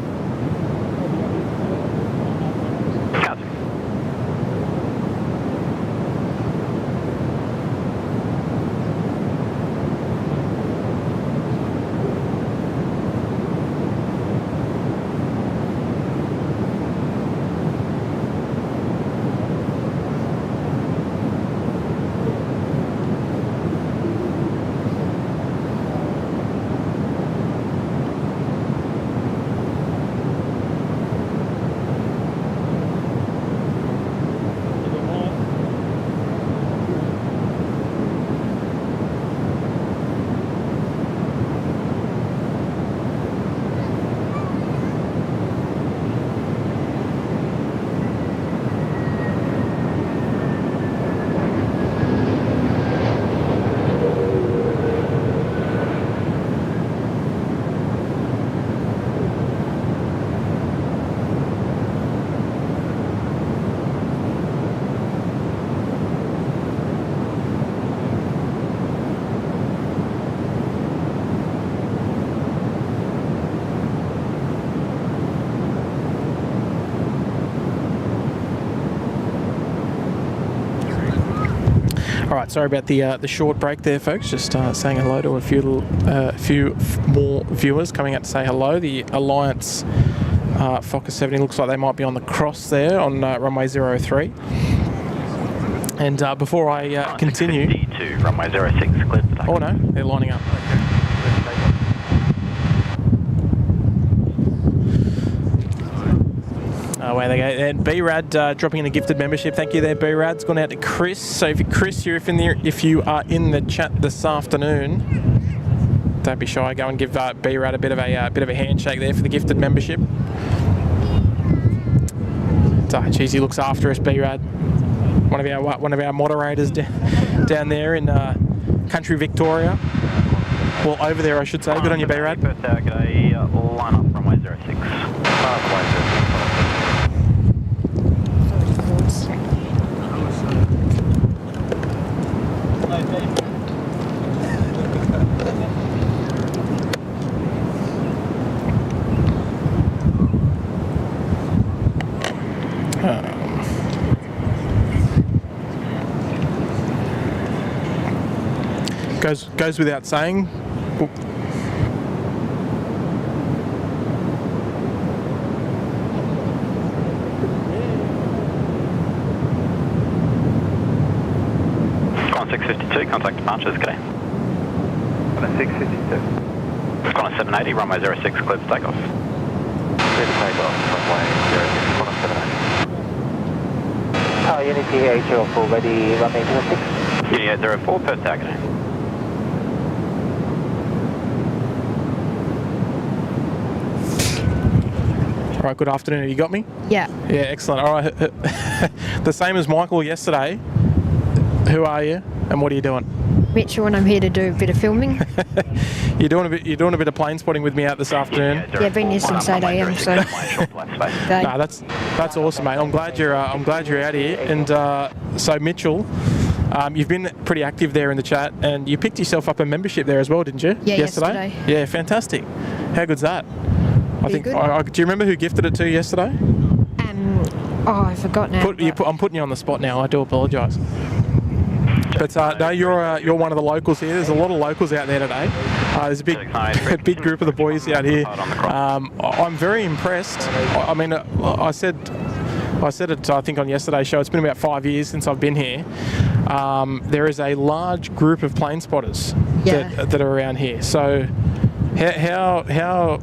Alright, sorry about the short break there, folks. Just saying hello to a few more viewers coming out to say hello. The Alliance Fokker 70 looks like they might be on the cross there on runway 03. And before I continue... to runway 06, clear to take. Oh no, they're lining up. Away they go. And B-Rad dropping in a gifted membership. Thank you there, B-Rad. It's gone out to Chris. So Chris, if you are in the chat this afternoon, don't be shy. Go and give B-Rad a bit of a handshake there for the gifted membership. Geez, he looks after us, B-Rad. One of our moderators down there in country Victoria. Well, over there, I should say. Good on you, B-Rad. Perth G'day, line up runway 06. Goes without saying. Con 652, contact departures, g'day. Con 652. Con 780, runway 06, clear to takeoff. Clear to takeoff, runway 06, Con 780. Unity 804, ready, runway 06. Unity 804, Perth g'day. All right, good afternoon. Have you got me? Yeah. Yeah, excellent. All right. The same as Michael yesterday. Who are you and what are you doing? Mitchell, and I'm here to do a bit of filming. You're doing a bit of plane spotting with me out this afternoon. Yeah, been here since 8 a.m. So. No, that's awesome, mate. I'm glad you're out here. And so Mitchell, you've been pretty active there in the chat, and you picked yourself up a membership there as well, didn't you? Yeah, yesterday. Yeah, fantastic. How good's that? I think. Good. Do you remember who gifted it to you yesterday? I forgot now. I'm putting you on the spot now. I do apologise. But no, you're one of the locals here. There's a lot of locals out there today. There's a big group of the boys out here. I'm very impressed. I mean, I said it, I think, on yesterday's show. It's been about 5 years since I've been here. There is a large group of plane spotters that are around here. So how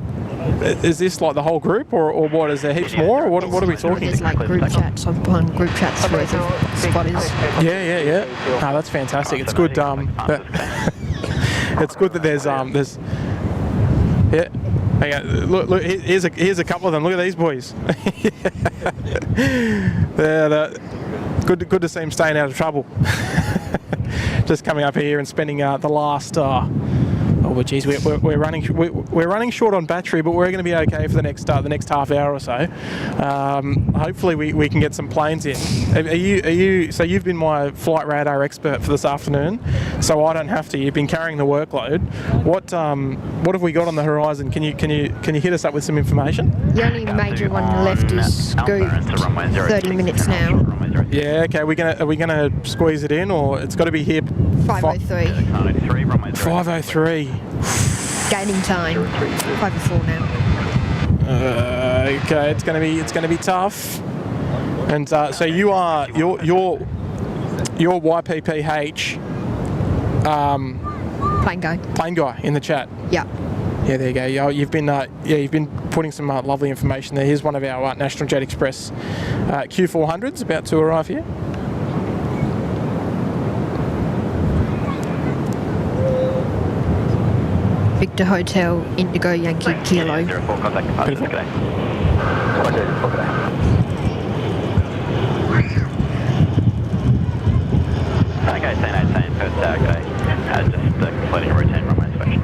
is this like the whole group, or what? Is there heaps more, or what are we talking? There's like group chats. I'm on group chats worth of spotters. Yeah. No, that's fantastic. It's good. It's good that there's yeah. Hang on, look. Here's a couple of them. Look at these boys. They're good to see them staying out of trouble. Just coming up here and spending the last Oh, well, geez, we're running short on battery, but we're going to be okay for the next half hour or so. Hopefully, we can get some planes in. Are you? So you've been my flight radar expert for this afternoon, so I don't have to. You've been carrying the workload. What have we got on the horizon? Can you hit us up with some information? The only major one left is Scoot. 30 minutes now. Yeah. Okay. Are we gonna squeeze it in, or it's got to be here? 5:03. 5:03. Gaining time. 5:04 now. Okay, it's gonna be tough. And so your YPPH plane guy in the chat. Yeah. Yeah, there you go. You've been putting some lovely information there. Here's one of our National Jet Express Q400s about to arrive here. Victor Hotel, Indigo Yankee Kilo. Okay, same, Perth Target. Just completing a routine runway inspection.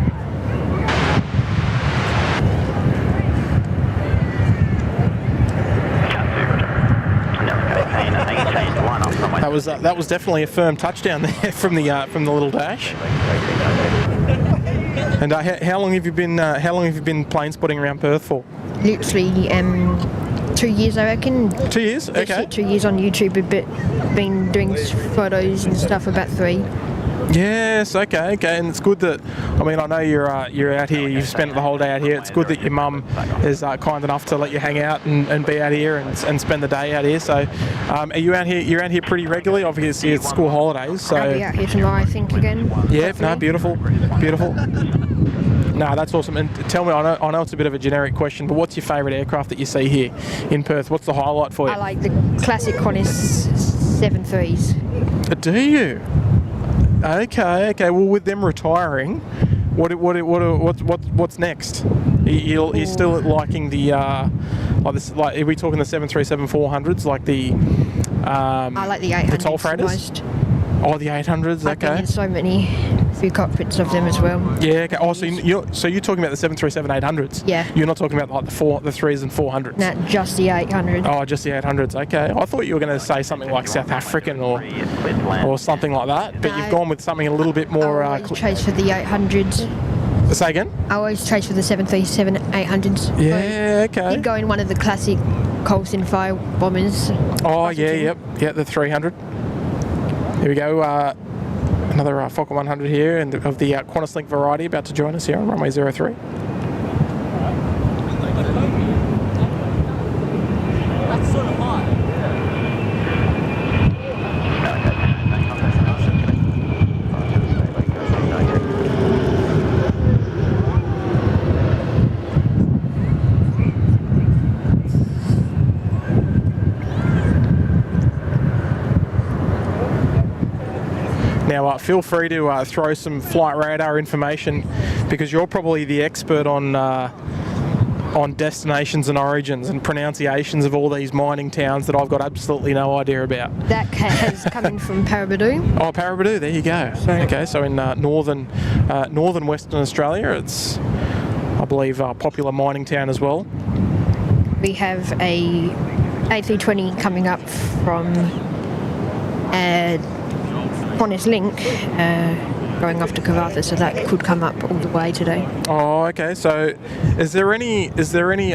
That was definitely a firm touchdown there from the little dash. And how long have you been plane spotting around Perth for? Literally 2 years, I reckon. 2 years? Okay. 2 years on YouTube, but been doing photos and stuff about 3. Yes, okay, and it's good that, I mean, I know you're out here, you've spent the whole day out here. It's good that your mum is kind enough to let you hang out and be out here and spend the day out here. So, are you out here? You're out here pretty regularly. Obviously, it's school holidays. So I'll be out here tomorrow, I think, again. Yeah, no, beautiful. No, that's awesome. And tell me, I know it's a bit of a generic question, but what's your favourite aircraft that you see here in Perth? What's the highlight for you? I like the classic Qantas 73s. Do you? Okay. Well, with them retiring, what's next? You're still liking the are we talking the 737-400s, like the I like the 800s the toll freighters? most. Oh, the 800s. I've been in so many few cockpits of them as well. Yeah. Okay. Oh, so you're talking about the 737-800s? Yeah. You're not talking about like the 3s and 400s? No, just the 800. Oh, just the 800s. Okay. I thought you were going to say something like South African or something like that, but you've gone with something a little bit more. I always chase for the 800s. Say again? I always chase for the 737-800s. Yeah. Okay. You'd go in one of the classic Coulson Fire bombers. Oh yeah. Yep. The 300. Here we go. Another Fokker 100 here, and of the Qantas Link variety, about to join us here on runway 03. That's sort of high. Now, feel free to throw some flight radar information, because you're probably the expert on destinations and origins and pronunciations of all these mining towns that I've got absolutely no idea about. That has coming from Parabadoo. Oh, Parabadoo, there you go. Okay, so in northern Western Australia, it's, I believe, a popular mining town as well. We have a A320 coming up from Qantas Link going off to Kavartha, so that could come up all the way today. Oh, okay. So, is there any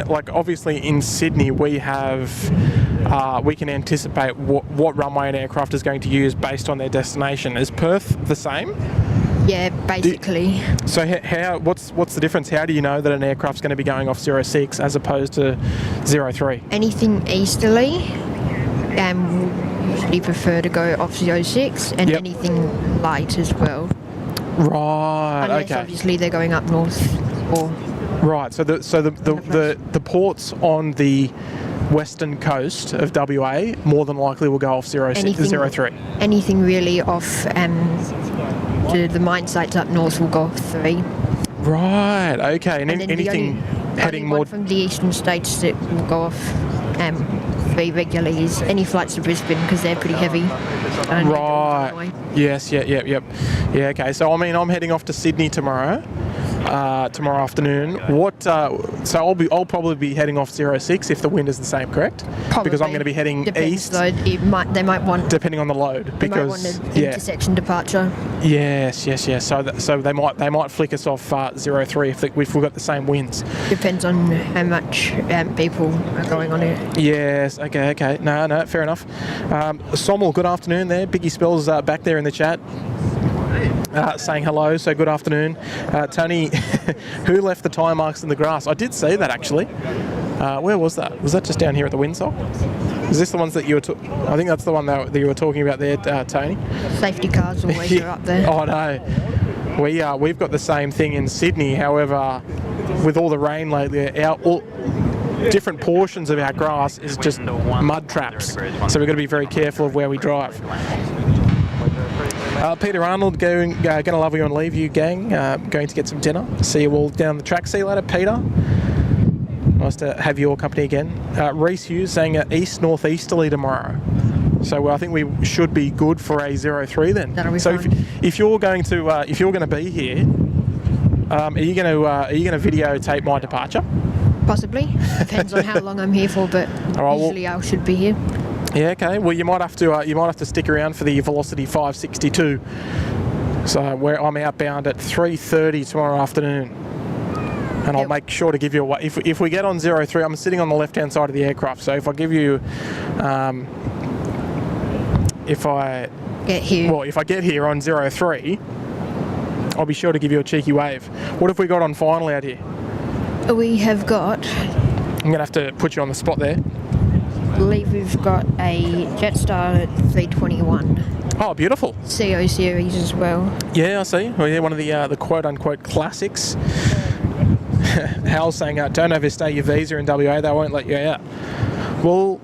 like, obviously in Sydney we have we can anticipate what runway an aircraft is going to use based on their destination. Is Perth the same? Yeah, basically. So what's the difference? How do you know that an aircraft's going to be going off 06 as opposed to 03? Anything easterly, usually prefer to go off 06, and anything light as well. Right. Unless okay. Obviously they're going up north or. Right. So the ports on the western coast of WA more than likely will go off 03. Anything really off the mine sites up north will go off 3. Right. Okay. And anything heading more from the eastern states that will go off 3 regularly is any flights to Brisbane, because they're pretty heavy. Right. Yes. Yep. Yeah. Okay. So I mean, I'm heading off to Sydney tomorrow. tomorrow afternoon. What? So I'll probably be heading off 06 if the wind is the same, correct? Probably. Because I'm going to be heading east. Though. They might want, depending on the load, because they might want an intersection departure. Yes. So they might flick us off 03 if we've got the same winds. Depends on how much people are going on it. Yes. Okay. No. Fair enough. Sommel, good afternoon there. Biggie Spells back there in the chat. Saying hello, so good afternoon. Tony, who left the tyre marks in the grass? I did see that actually. Where was that? Was that just down here at the windsock? Is this the ones that you were I think that's the one that you were talking about there, Tony. Safety cars always are up there. Oh no. We've got the same thing in Sydney, however, with all the rain lately, different portions of our grass is just mud traps. So we've got to be very careful of where we drive. Peter Arnold, going to love you and leave you, gang. Going to get some dinner. See you all down the track. See you later, Peter. Nice to have your company again. Reese Hughes saying east-northeasterly tomorrow. So I think we should be good for a 03 then. That'll be so fine. if you're going to be here, are you going to videotape my departure? Possibly. Depends on how long I'm here for, but usually I should be here. Yeah, okay. Well, you might have to stick around for the Velocity 562. So where I'm outbound at 3:30 tomorrow afternoon, and I'll make sure to give you if we get on 03. I'm sitting on the left-hand side of the aircraft. So if I give you, if I get here on 03, I'll be sure to give you a cheeky wave. What have we got on final out here? We have got. I'm gonna have to put you on the spot there. I believe we've got a Jetstar 321. Oh, beautiful. CO series as well. Yeah, I see. Well, yeah, one of the quote-unquote classics. Hal's saying, don't overstay your visa in WA, they won't let you out. Well,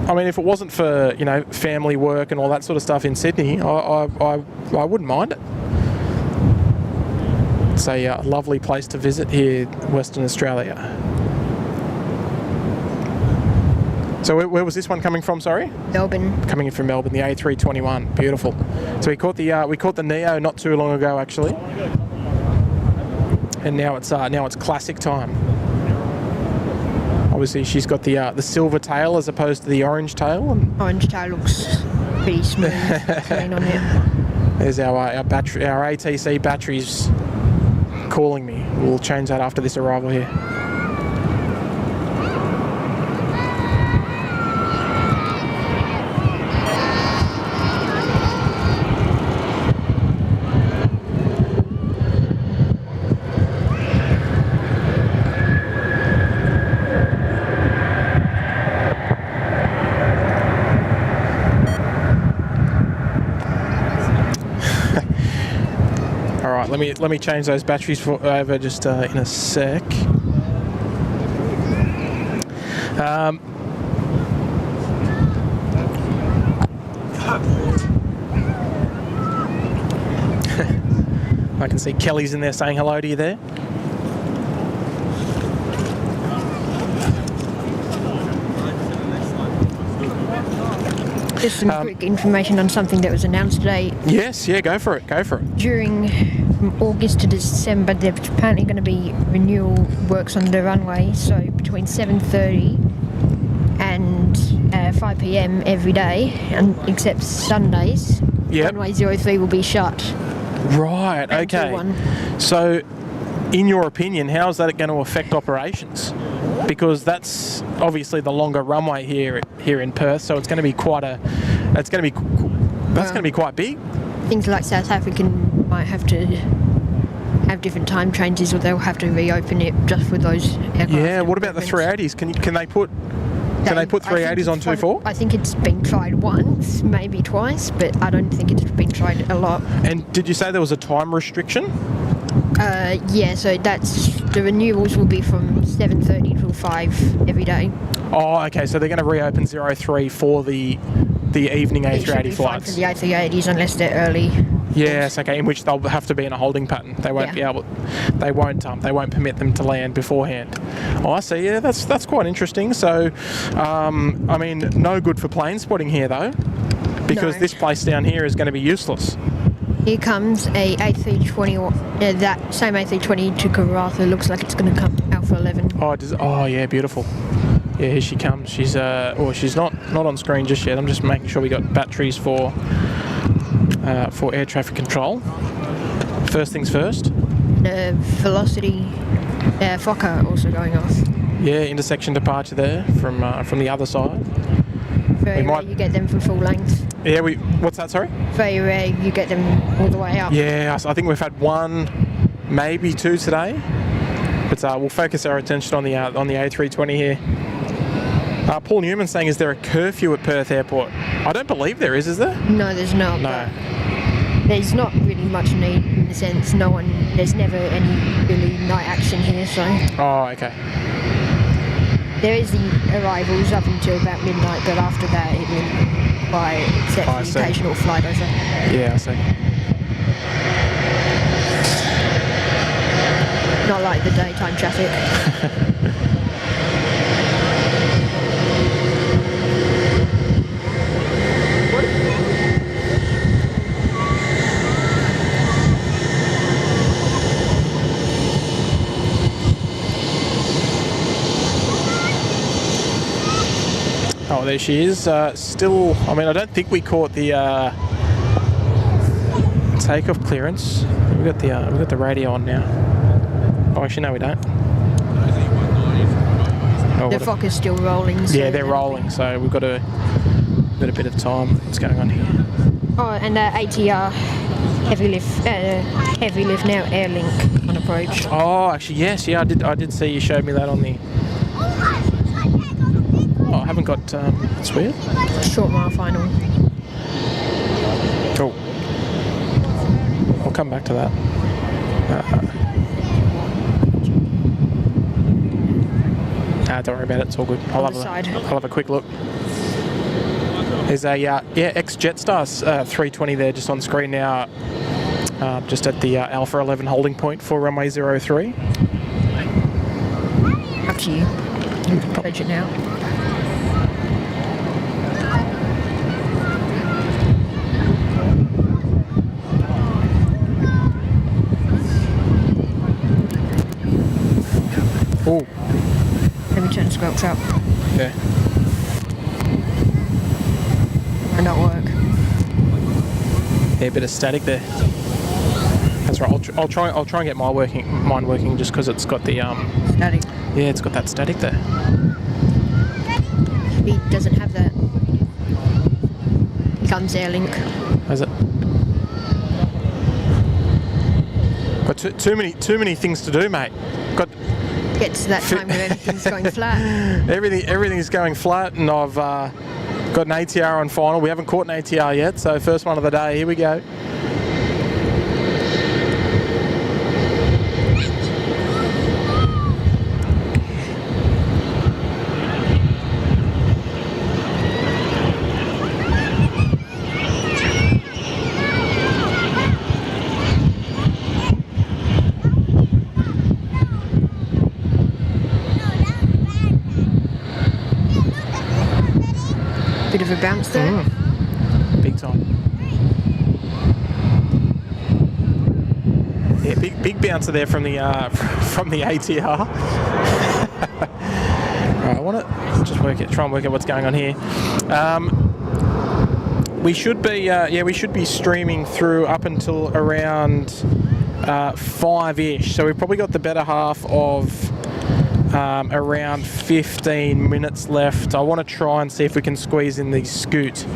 I mean, if it wasn't for, family work and all that sort of stuff in Sydney, I wouldn't mind it. It's a lovely place to visit here, Western Australia. So where was this one coming from? Sorry, Melbourne. Coming in from Melbourne, the A321. Beautiful. So we caught the Neo not too long ago actually, and now it's classic time. Obviously, she's got the silver tail as opposed to the orange tail. And orange tail looks pretty smooth, clean on it. There's our battery, our ATC batteries calling me. We'll change that after this arrival here. Let me change those batteries over just in a sec. I can see Kelly's in there saying hello to you there. Just some quick information on something that was announced today. Yes, yeah, go for it. During from August to December, there's apparently going to be renewal works on the runway, so between 7:30 and 5 p.m. every day, and except Sundays, runway 03 will be shut. Right, okay. So, in your opinion, how is that going to affect operations? Because that's obviously the longer runway here in Perth, so it's going to be quite quite big. Things like South African might have to have different time changes, or they'll have to reopen it just for those aircraft. Yeah. What about the 380s? Can they put 380s on 24? I think it's been tried once, maybe twice, but I don't think it's been tried a lot. And did you say there was a time restriction? Yeah, so the renewals will be from 7:30 till 5 every day. Oh, okay. So they're going to reopen 03 for the evening A380 flights. For the A380s, unless they're early. Yes, okay. In which they'll have to be in a holding pattern. They won't be able. They won't permit them to land beforehand. Oh, I see. Yeah, that's quite interesting. So, I mean, no good for plane spotting here though, because this place down here is going to be useless. Here comes a A320, that same A320 to Karratha. Looks like it's going to come Alpha 11. Oh, yeah, beautiful. Yeah, here she comes. She's she's not on screen just yet. I'm just making sure we got batteries for air traffic control. First things first. The velocity Fokker also going off. Yeah, intersection departure there from the other side. Very rare you get them for full length. Yeah, what's that, sorry? Very rare you get them all the way up. Yeah, I think we've had one, maybe two today. But we'll focus our attention on the A320 here. Paul Newman saying, is there a curfew at Perth Airport? I don't believe there is there? No, there's not. No. There's not really much need in the sense there's never any really night action here, so. Oh, okay. There is the arrivals up until about midnight, but after that it will be quiet except for the occasional flight over. Yeah, I see. Not like the daytime traffic. Oh, there she is. Still, I mean, I don't think we caught the takeoff clearance. We've got the radio on now. Oh, actually, no, we don't. The Fokker's still rolling. So yeah, they're rolling, so we've got a bit of time. What's going on here? Oh, and ATR heavy lift now, air link on approach. Oh, actually, yes, yeah, I did see you showed me that on the. Oh, I haven't got. It's weird. Short mile final. Cool. I'll come back to that. Don't worry about it. It's all good. I'll have a quick look. There's a ex-Jetstar 320 there just on screen now, just at the Alpha 11 holding point for runway 03. Up to you. Approach it now. Oh. Let me turn the squelch up. Yeah. Might not work. Yeah, a bit of static there. That's right. I'll try and get mine working just because it's got the static. Yeah, it's got that static there. He doesn't have that. Comes Airlink. Has it? Got too many things to do, mate. Get to that time where everything's going flat. Everything's going flat, and I've got an ATR on final. We haven't caught an ATR yet, so first one of the day. Here we go. Bit of a bounce there. Big time. Yeah, big bouncer there from the ATR. Right, I want to just try and work out what's going on here. We should be streaming through up until around 5-ish. So we've probably got the better half of around 15 minutes left. I want to try and see if we can squeeze in the scoot.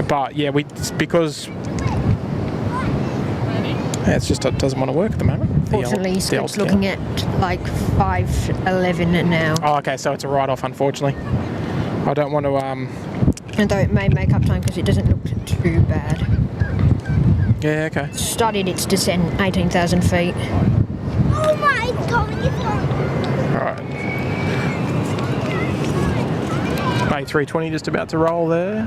But yeah, because it doesn't want to work at the moment. Fortunately, Scoot's looking at like 5:11 now. Oh, okay, so it's a write-off, unfortunately. I don't want to. Although it may make up time because it doesn't look too bad. Yeah, okay. Started its descent 18,000 feet. Oh my God! Alright. A320 just about to roll there.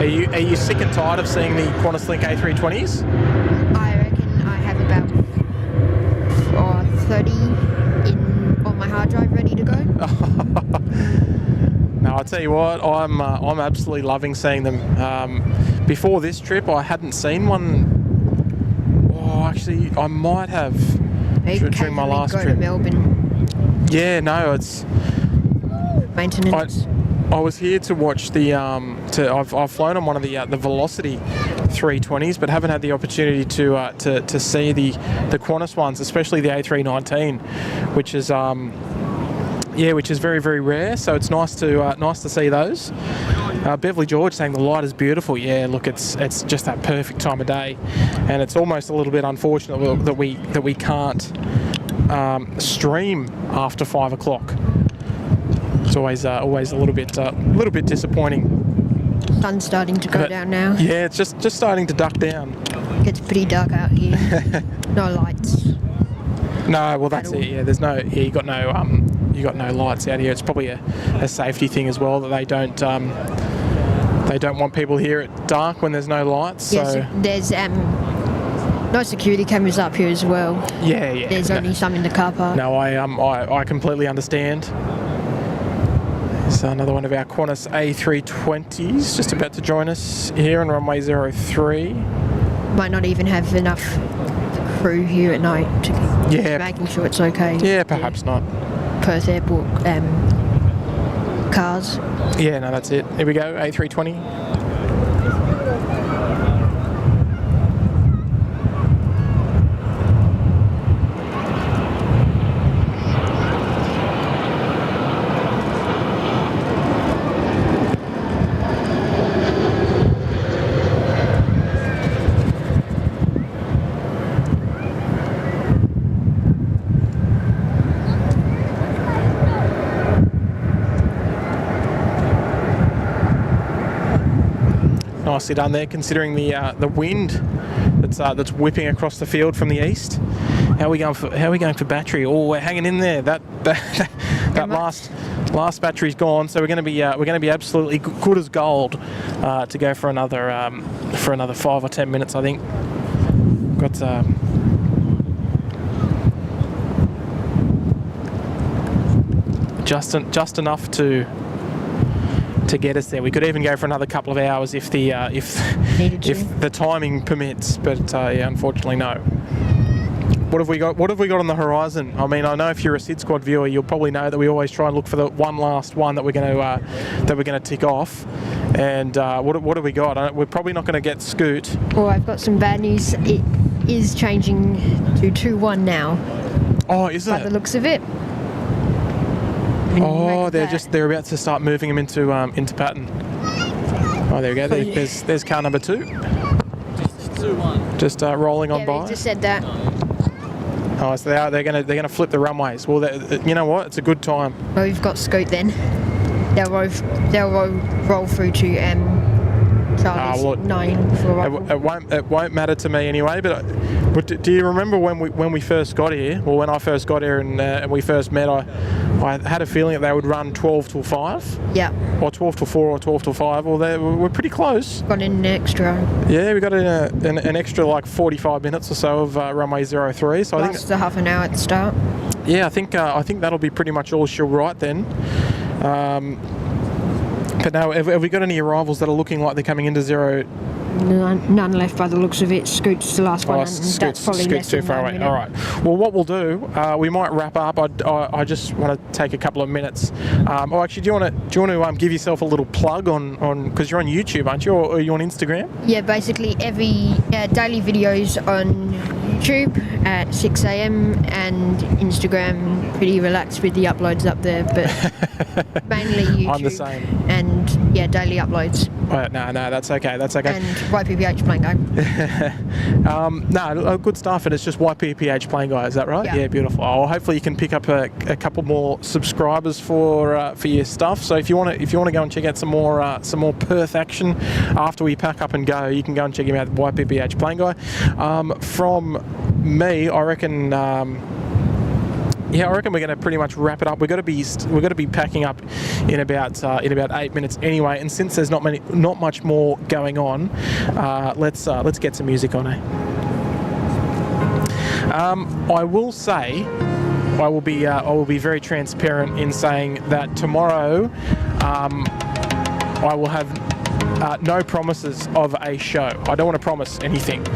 Are you sick and tired of seeing the QantasLink A320s? I reckon I have about 30 on my hard drive ready to go. No, I'll tell you what, I'm absolutely loving seeing them. Before this trip, I hadn't seen one. Oh, actually, I might have during my last trip. To Melbourne. Yeah, no, it's maintenance. I was here to watch the. I've flown on one of the Velocity 320s, but haven't had the opportunity to see the Qantas ones, especially the A319, which is which is very, very rare. So it's nice to see those. Beverly George saying the light is beautiful. Yeah, look, it's just that perfect time of day, and it's almost a little bit unfortunate that we can't stream after 5 o'clock. It's always a little bit disappointing. Sun's starting to go down now. Yeah, it's just starting to duck down. It's pretty dark out here. No lights. No, well that's it. Yeah, there's no. Yeah, you got no lights out here. It's probably a safety thing as well that they don't want people here at dark when there's no lights. Yes, so there's no security cameras up here as well. Yeah. There's only some in the car park. No, I completely understand. So another one of our Qantas A320s just about to join us here on runway 03. Might not even have enough crew here at night to making sure it's okay. Yeah, perhaps not. Perth Airport cars. Yeah, no, that's it. Here we go, A320. Nicely done there, considering the wind that's whipping across the field from the east. How are we going for battery? Oh, we're hanging in there. That last battery's gone, so we're going to be absolutely good as gold to go for another 5 or 10 minutes, I think. Got just enough to get us there. We could even go for another couple of hours if the timing permits, but yeah, unfortunately no. What have we got on the horizon? I mean, I know if you're a SydSquad viewer, you'll probably know that we always try and look for the one last one that we're going to tick off. And what have we got? We're probably not going to get Scoot. Oh, I've got some bad news. It is changing to 2-1 now. Oh, is it? By the looks of it. Oh, they're about to start moving them into pattern. Oh, there we go. There's car number 2. Just rolling on by. They just said that. Oh, so they're gonna flip the runways. Well, you know what? It's a good time. Well, we've got Scoot then. They'll roll through to Charlie's 9 for arrival. It won't matter to me anyway. But do you remember when we first got here? Well, when I first got here and we first met, I had a feeling that they would run 12 till 5. Yeah. Or 12 till 4 or 12 till 5. Well, we're pretty close. Got in an extra. Yeah, we got an extra like 45 minutes or so of runway 03. So I think a half an hour at the start. Yeah, I think that'll be pretty much all she'll write then. But now, have we got any arrivals that are looking like they're coming into 0? None left by the looks of it. Scoot's the last one. Scoot's probably less too far away. All right. Well, what we'll do, we might wrap up. I just want to take a couple of minutes. Actually, do you want to give yourself a little plug on because you're on YouTube, aren't you, or are you on Instagram? Yeah, basically every daily videos on YouTube at 6 a.m. and Instagram pretty relaxed with the uploads up there, but mainly YouTube. I'm the same. And daily uploads. No, that's okay. And YPPH Plane Guy. No, good stuff, and it's just YPPH Plane Guy. Is that right? Yeah, beautiful. Oh, hopefully you can pick up a couple more subscribers for your stuff. So if you want to go and check out some more Perth action after we pack up and go, you can go and check him out, YPPH Plane Guy. From me, I reckon. yeah, I reckon we're going to pretty much wrap it up. We're going to be packing up in about 8 minutes anyway. And since there's not much more going on, let's get some music on. I will say, I will be very transparent in saying that tomorrow, I will have no promises of a show. I don't want to promise anything.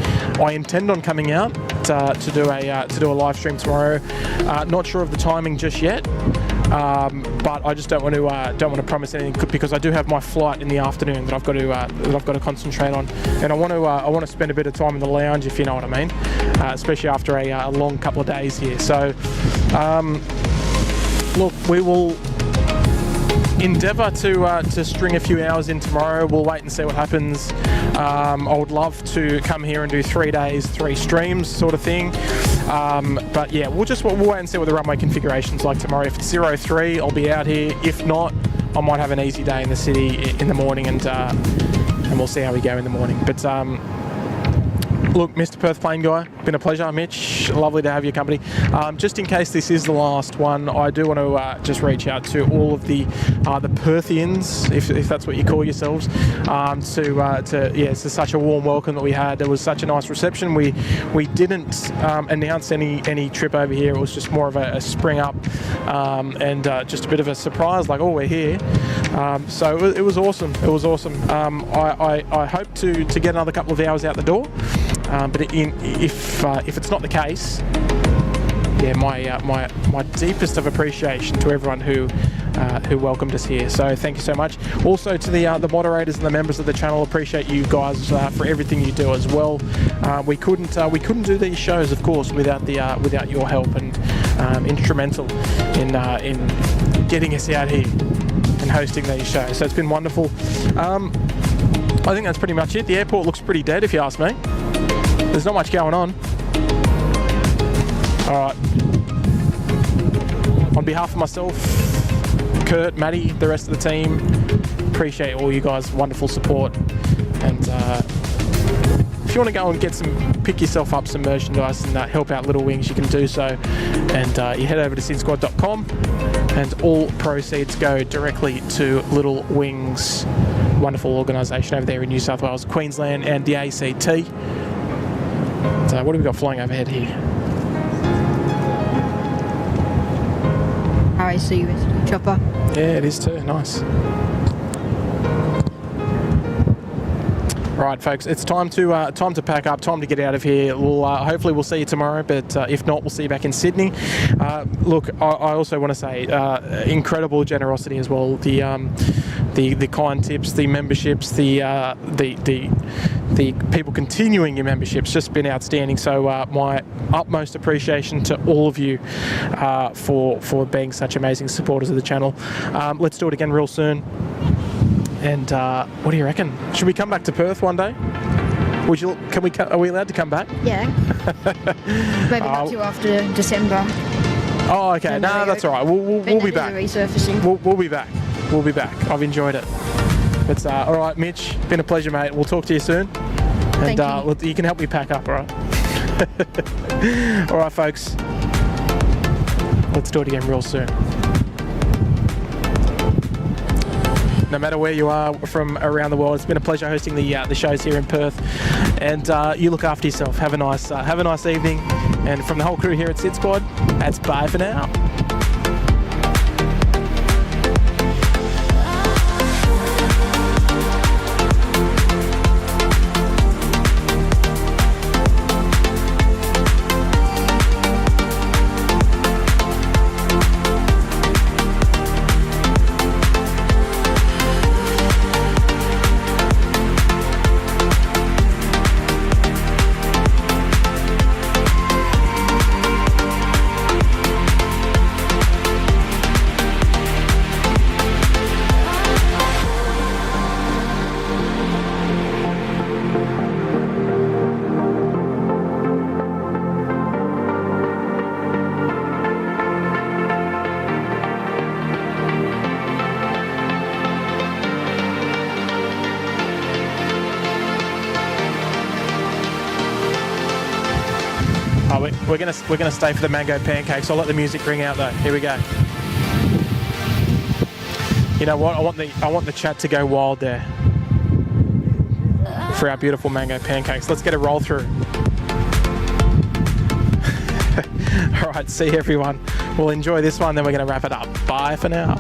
I intend on coming out to do a live stream tomorrow. Not sure of the timing just yet, but I just don't want to promise anything because I do have my flight in the afternoon that I've got to concentrate on, and I want to spend a bit of time in the lounge, if you know what I mean, especially after a long couple of days here. So, look, we will endeavour to string a few hours in tomorrow. We'll wait and see what happens. I would love to come here and do 3 days, 3 streams sort of thing. But yeah, we'll wait and see what the runway configuration's like tomorrow. If it's 03, I'll be out here. If not, I might have an easy day in the city in the morning, and we'll see how we go in the morning. But look, Mr. Perth Plane Guy, been a pleasure. Mitch, lovely to have your company. Just in case this is the last one, I do want to just reach out to all of the Perthians, if that's what you call yourselves, it's such a warm welcome that we had. There was such a nice reception. We didn't announce any trip over here. It was just more of a spring up and just a bit of a surprise, like, oh, we're here. So it was awesome. It was awesome. I hope to get another couple of hours out the door. But if it's not the case, yeah, my deepest of appreciation to everyone who welcomed us here. So thank you so much. Also to the moderators and the members of the channel, appreciate you guys for everything you do as well. We couldn't do these shows, of course, without your help, and instrumental in getting us out here and hosting these shows. So it's been wonderful. I think that's pretty much it. The airport looks pretty dead, if you ask me. There's not much going on. All right. On behalf of myself, Kurt, Maddie, the rest of the team, appreciate all you guys' wonderful support. And if you want to go and pick yourself up some merchandise and help out Little Wings, you can do so. And you head over to SydSquad.com, and all proceeds go directly to Little Wings, wonderful organisation over there in New South Wales, Queensland, and the ACT. So what have we got flying overhead here? RAC chopper. Yeah, it is too. Nice. Right, folks, it's time to pack up, time to get out of here. Hopefully we'll see you tomorrow, but if not, we'll see you back in Sydney. Look, I also want to say incredible generosity as well. The kind tips, the memberships, the people continuing your memberships, just been outstanding. So my utmost appreciation to all of you for being such amazing supporters of the channel. Let's do it again real soon. And what do you reckon? Should we come back to Perth one day? Are we allowed to come back? Yeah. Maybe not till after December. Oh, okay. No, that's all right. We'll be back. Resurfacing. We'll be back. We'll be back. I've enjoyed it. It's all right, Mitch. Been a pleasure, mate. We'll talk to you soon. And Thank you. You can help me pack up, all right? All right, folks. Let's do it again real soon. No matter where you are from around the world, it's been a pleasure hosting the shows here in Perth. And you look after yourself. Have a nice evening. And from the whole crew here at SydSquad, that's bye for now. Oh, we're gonna stay for the mango pancakes. I'll let the music ring out though. Here we go. You know what? I want the chat to go wild there for our beautiful mango pancakes. Let's get a roll through. All right, see everyone. We'll enjoy this one, then we're going to wrap it up. Bye for now.